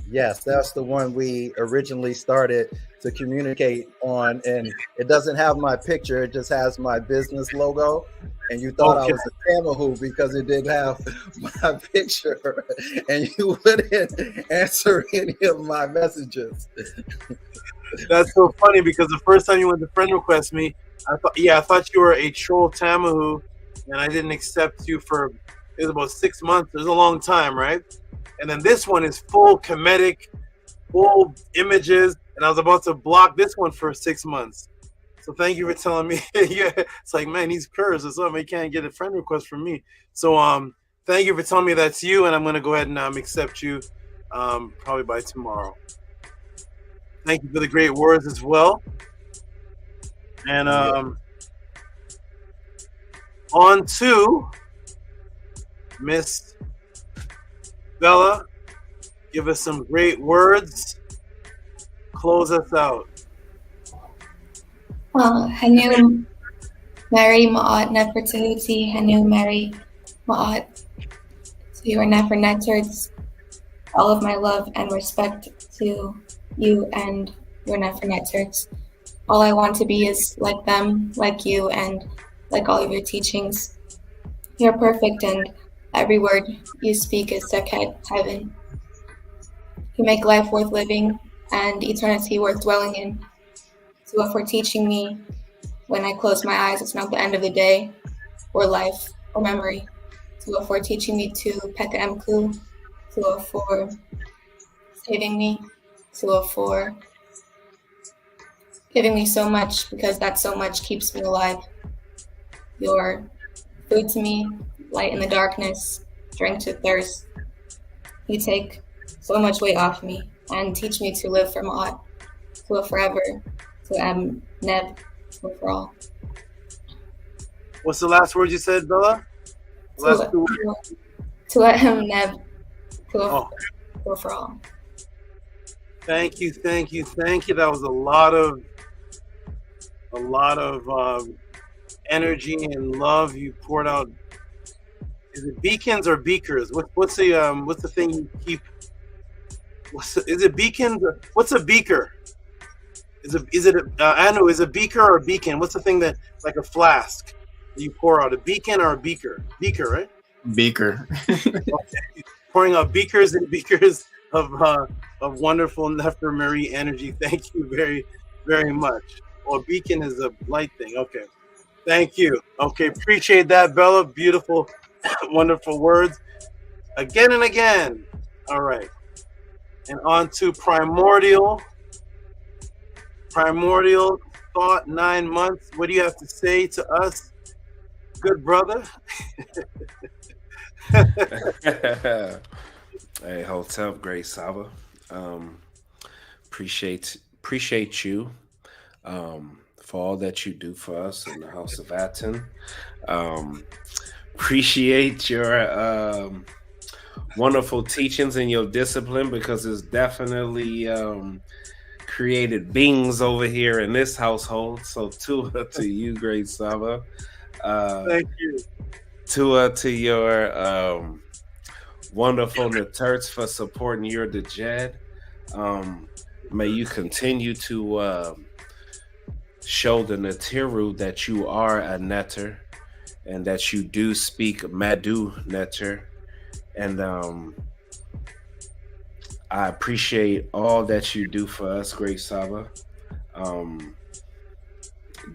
Yes, that's the one we originally started to communicate on, and it doesn't have my picture, it just has my business logo. And you thought I was a Tamahu because it didn't have my picture, and you wouldn't answer any of my messages. That's so funny because the first time you went to friend request me, I thought you were a troll Tamahu, and I didn't accept you for, it was about 6 months. It was a long time, right? And then this one is full Kemetic, full images, and I was about to block this one for 6 months. So thank you for telling me. Yeah, it's like, man, he's cursed or something. He can't get a friend request from me. So thank you for telling me that's you, and I'm gonna go ahead and accept you probably by tomorrow. Thank you for the great words as well. And on to Miss Bella. Give us some great words. Close us out. Hanu Mary Ma'at Nefer Tehuti, Hanu Mary Ma'at. To your Nefer Neterts, all of my love and respect to you and your Nefer Neterts. All I want to be is like them, like you, and like all of your teachings. You're perfect, and every word you speak is Sekhet, heaven. You make life worth living and eternity worth dwelling in. So for teaching me, when I close my eyes, it's not the end of the day, or life, or memory. So for teaching me to Peka Emku, so for saving me, so for giving me so much, because that so much keeps me alive. You're food to me, light in the darkness, drink to thirst. You take so much weight off me and teach me to live for Ma'at, to live forever, to Neb, to live for all. What's the last word you said, Bella? To let him Neb, to live for all. Thank you. That was a lot of energy and love you poured out. Is it beacons or beakers? What's the thing you keep? Is it beacons? What's a beaker? Is it Anu? Is a beaker or a beacon? What's the thing that, like a flask you pour out? A beacon or a beaker? Beaker, right? Beaker. Okay. Pouring out beakers and beakers of wonderful Nefer Marie energy. Thank you very, very much. Well, beacon is a light thing. Okay. Thank you. Okay, appreciate that, Bella. Beautiful, wonderful words. Again and again. All right. And on to Primordial. Primordial thought, 9 months. What do you have to say to us, good brother? Hey, Hotep, great Saba. Appreciate you for all that you do for us in the House of ATTON. Appreciate your wonderful teachings and your discipline, because it's definitely created beings over here in this household. So to you, great Saba. Thank you. To your wonderful NETERTs for supporting your Dejed. May you continue to show the NETERU that you are a Neter and that you do speak MEDU Neter. And I appreciate all that you do for us, great Saba.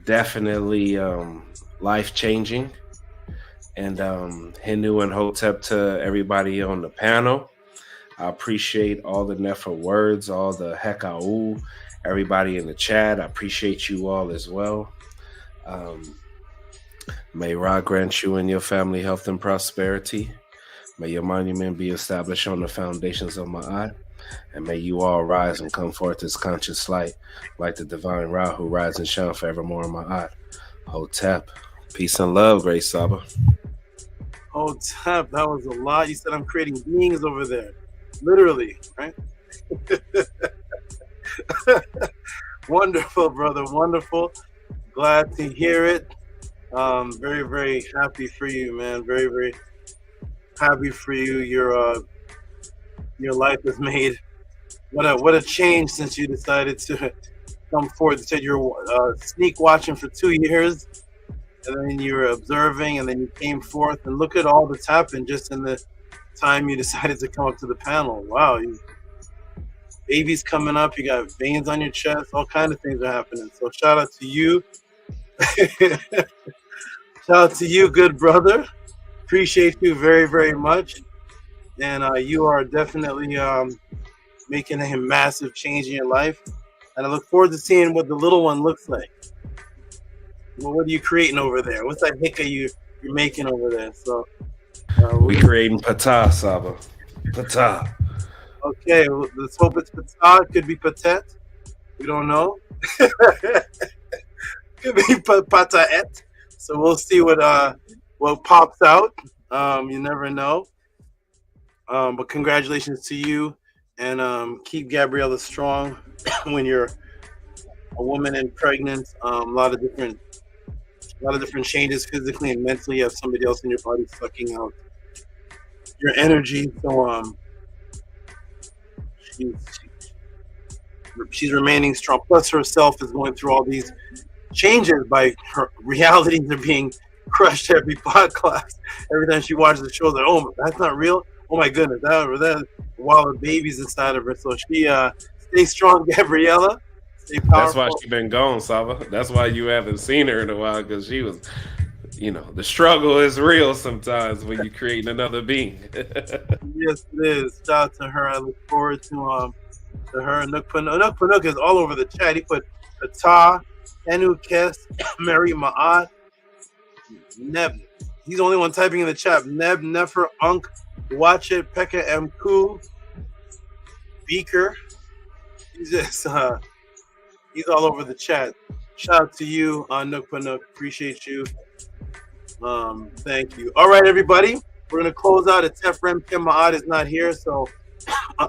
Definitely life-changing. And Henu and Hotep to everybody on the panel. I appreciate all the Nefer words, all the Hekau, everybody in the chat. I appreciate you all as well. May Ra grant you and your family health and prosperity. May your monument be established on the foundations of Ma'at. And may you all rise and come forth as conscious light, like the divine Ra who rides and shine forevermore in Ma'at. Hotep. Peace and love, great Saba. Hotep, that was a lot. You said I'm creating beings over there. Literally, right? Wonderful, brother. Wonderful. Glad to hear it. Very, very happy for you, man. Very, very happy for you. Your life has made what a change since you decided to come forward. You said you were sneak watching for 2 years, and then you were observing, and then you came forth. And look at all that's happened just in the time you decided to come up to the panel. Wow, baby's coming up. You got veins on your chest. All kinds of things are happening. So shout out to you. Shout out to you, good brother. Appreciate you very, very much. And you are definitely making a massive change in your life. And I look forward to seeing what the little one looks like. Well, what are you creating over there? What's that hiccup you're making over there? So we creating Patah, Saba. Patah. Okay, well, let's hope it's Patah. It could be Patet. We don't know. Could be Pataet. So we'll see what pops out. You never know. But congratulations to you, and keep Gabriella strong when you're a woman and pregnant. A lot of different changes physically and mentally. You have somebody else in your body sucking out your energy. So she's remaining strong. Plus herself is going through all these changes by her realities are being crushed every podcast. Every time she watches the show, like, oh, that's not real. Oh my goodness, that while the baby's inside of her. So she stay strong, Gabriella. Stay powerful. That's why she's been gone, Saba. That's why you haven't seen her in a while, because she was, the struggle is real sometimes when you're creating another being. Yes, it is. Shout out to her. I look forward to her. Nook Panuk is all over the chat. He put Patah, Henu Kes, Mary Ma'at, Neb. He's the only one typing in the chat. Neb, Nefer, Unk, Watch It, Pekka M. Ku, Beaker. He's just he's all over the chat. Shout out to you, Nook Panuk. Appreciate you. Thank you. All right, everybody. We're gonna close out. It's Tefrem Kim Ma'at is not here, so we're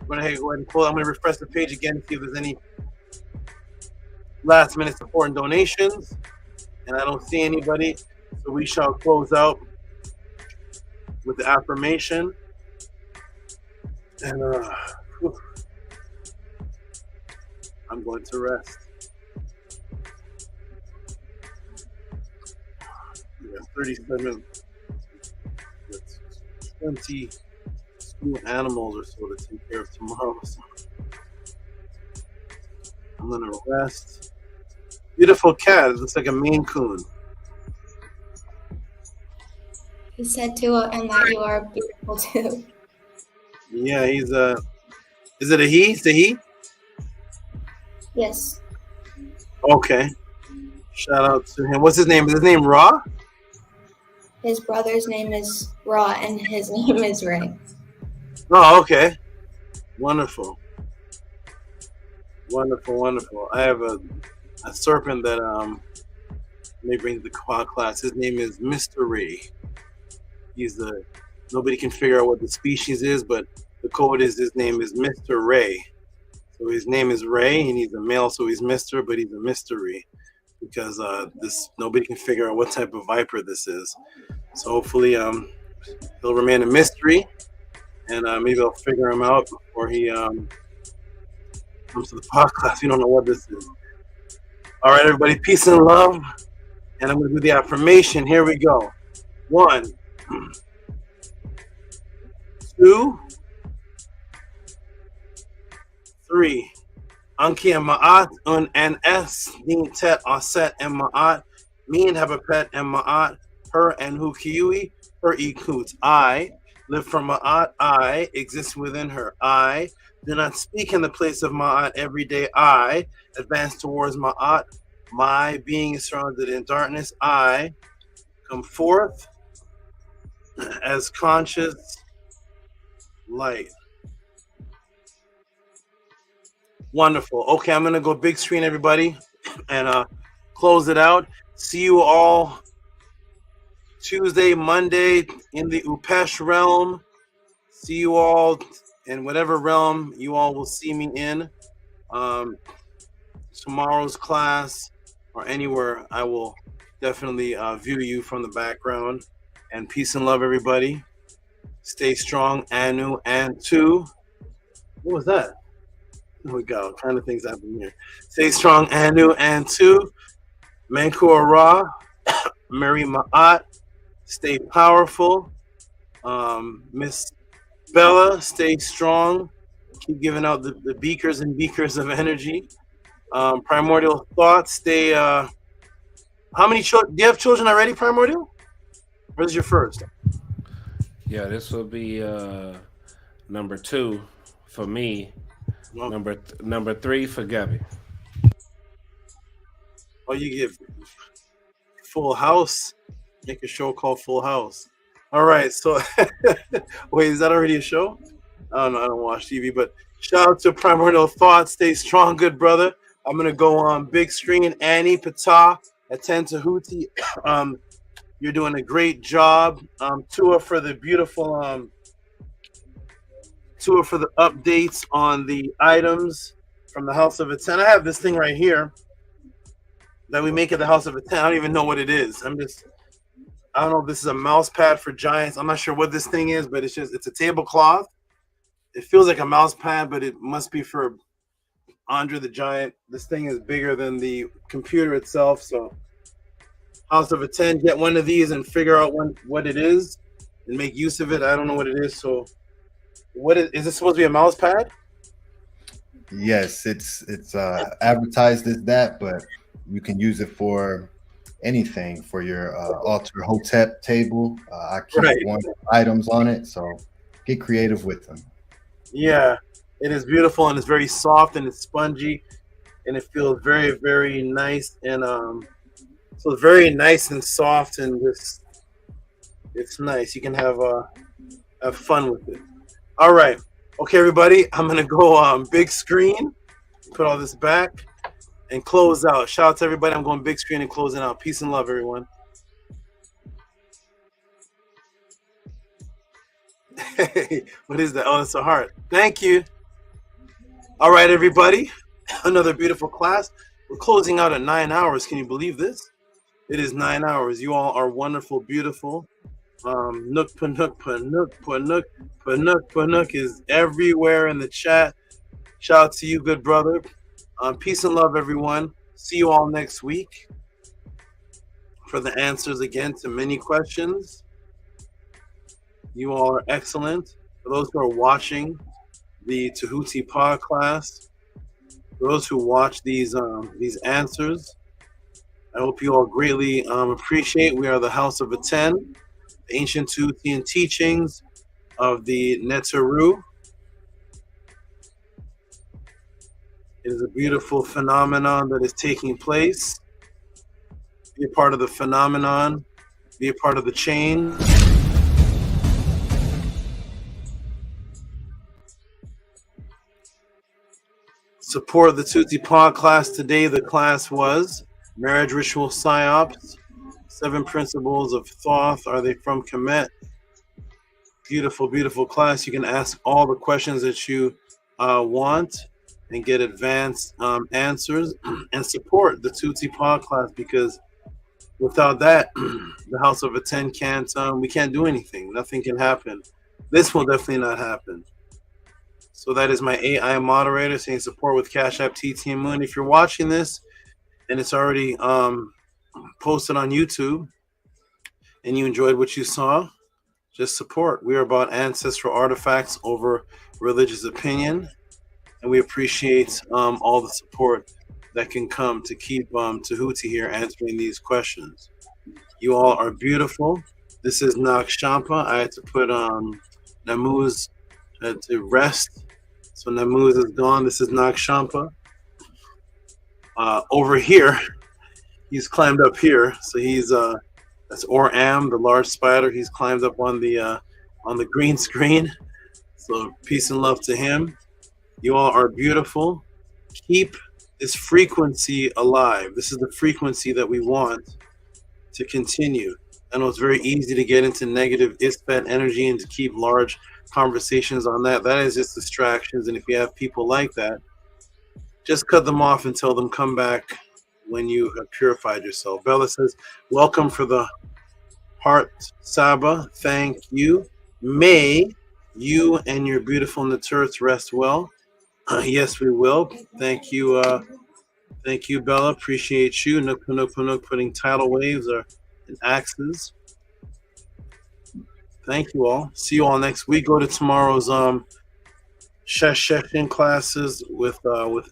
gonna go ahead and close. I'm gonna refresh the page again to see if there's any last minute support and donations, and I don't see anybody, so we shall close out with the affirmation. And I'm going to rest. We got 37, 20 school animals or so to take care of tomorrow. So I'm gonna rest. Beautiful cat. It looks like a Maine Coon. He said to and that you are beautiful too. Yeah, he's is it a he? It's a he? Yes. Okay. Shout out to him. What's his name? Is his name Ra? His brother's name is Ra and his name is Ray. Oh, okay. Wonderful. Wonderful. I have a serpent that may bring to the class. His name is Mr. Ray. He's nobody can figure out what the species is, but the code is his name is Mr. Ray. So his name is Ray, and he's a male, so he's Mr., but he's a mystery because nobody can figure out what type of viper this is. So hopefully he'll remain a mystery, and maybe I'll figure him out before he comes to the podcast. We don't know what this is. All right, everybody, peace and love, and I'm going to do the affirmation. Here we go. 1, 2, 3. Anki and Ma'at, Un and S, Din Tet, Aset and Ma'at, Mean have a pet and Ma'at, Her and Hu Kiui, Her Ikut. I live from Ma'at, I exist within her. I do not speak in the place of Ma'at every day. I advance towards Ma'at My being is surrounded in darkness. I come forth as conscious light. Wonderful. Okay, I'm gonna go big screen, everybody, and close it out. See you all Tuesday, Monday in the Upesh realm. See you all in whatever realm you all will see me in. Tomorrow's class or anywhere, I will definitely view you from the background. And peace and love, everybody. Stay strong, Anu, and two. What was that? Here we go. Kind of things happen here. Stay strong, Anu, and two. Manku Ra, Mary Ma'at. Stay powerful. Miss Bella, stay strong. Keep giving out the beakers and beakers of energy. Primordial Thoughts, stay. How many children? Do you have children already, Primordial? Or is your first? Yeah, this will be number 2 for me. Number 3 for Gabby. Oh, you give Full House. Make a show called Full House. All right, so wait, is that already a show? I don't know. I don't watch TV, but shout out to Primordial Thoughts. Stay strong, good brother. I'm gonna go on big screen. Annie PTAH at Tehuti. You're doing a great job. Tua for the beautiful. Tua for the updates on the items from the House of Atten. I have this thing right here that we make at the House of Atten. I don't even know what it is. I don't know if this is a mouse pad for giants. I'm not sure what this thing is, but it's a tablecloth. It feels like a mouse pad, but it must be for Andre the Giant. This thing is bigger than the computer itself. So House of Atten, get one of these and figure out what it is and make use of it. I don't know what it is. So is this supposed to be a mouse pad? Yes, it's advertised as that, but you can use it for anything, for your altar hotep table. I keep one items on it, so get creative with them. Yeah, it is beautiful and it's very soft and it's spongy and it feels very, very nice and so it's very nice and soft and just it's nice. You can have fun with it. All right, okay, everybody. I'm gonna go big screen, put all this back, and close out. Shout out to everybody. I'm going big screen and closing out. Peace and love, everyone. Hey, what is that? Oh, it's a heart. Thank you. All right, everybody. Another beautiful class. We're closing out at 9 hours. Can you believe this? It is 9 hours. You all are wonderful, beautiful. Nook Panook Panook Panook Panook Panook is everywhere in the chat. Shout out to you, good brother. Peace and love, everyone. See you all next week for the answers again to many questions. You all are excellent. For those who are watching the Tehuti Podclass, for those who watch these answers, I hope you all greatly appreciate. We are the House of Atten, the ancient Tehutian teachings of the NETERU. It is a beautiful phenomenon that is taking place. Be a part of the phenomenon. Be a part of the change. Support the Tehuti Podclass. Today the class was Marriage Ritual Psyops, 7 Principles of Thoth. Are they from Kemet? Beautiful, beautiful class. You can ask all the questions that you want and get advanced answers and support the Tehuti Podclass, because without that, the House of Atten can't, we can't do anything. Nothing can happen. This will definitely not happen. So that is my AI moderator saying support with Cash App TT Moon. If you're watching this and it's already posted on YouTube and you enjoyed what you saw, just support. We are about ancestral artifacts over religious opinion, and we appreciate all the support that can come to keep Tehuti here answering these questions. You all are beautiful. This is Nakshampa. I had to put Namuz to rest. So Namuz is gone. This is Nakshampa. Over here, he's climbed up here. So he's that's Or-Am, the large spider. He's climbed up on the green screen. So peace and love to him. You all are beautiful. Keep this frequency alive. This is the frequency that we want to continue. I know it's very easy to get into negative ISPET energy and to keep large conversations on that. That is just distractions. And if you have people like that, just cut them off and tell them come back when you have purified yourself. Bella says, welcome for the heart, Saba. Thank you. May you and your beautiful NETERTs rest well. Yes, we will. Thank you. Thank you, Bella. Appreciate you. Nook, putting tidal waves or in axes. Thank you all. See you all next week. Go to tomorrow's session classes with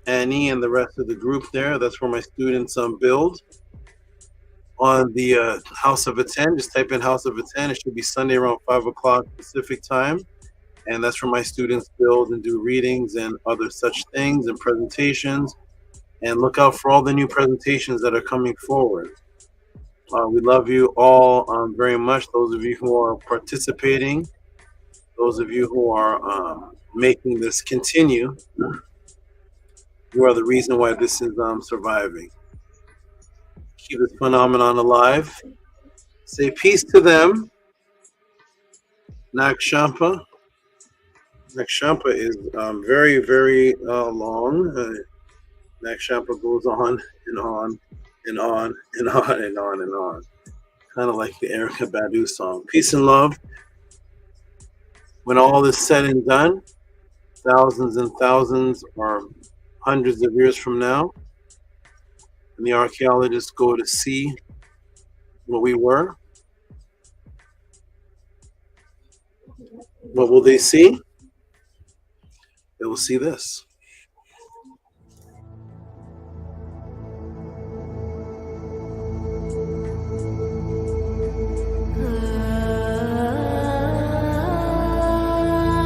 Annie and the rest of the group there. That's where my students build on the House of Attend. Just type in House of Attend. It should be Sunday around 5 o'clock Pacific time. And that's where my students build and do readings and other such things and presentations. And look out for all the new presentations that are coming forward. We love you all very much. Those of you who are participating, those of you who are making this continue, you are the reason why this is surviving. Keep this phenomenon alive. Say peace to them. Nakshampa. Nakshampa is very, very long. Nakshampa goes on and on and on and on and on and on. Kind of like the Erykah Badu song. Peace and love. When all is said and done, thousands and thousands or hundreds of years from now, and the archaeologists go to see what we were, what will they see? They will see this.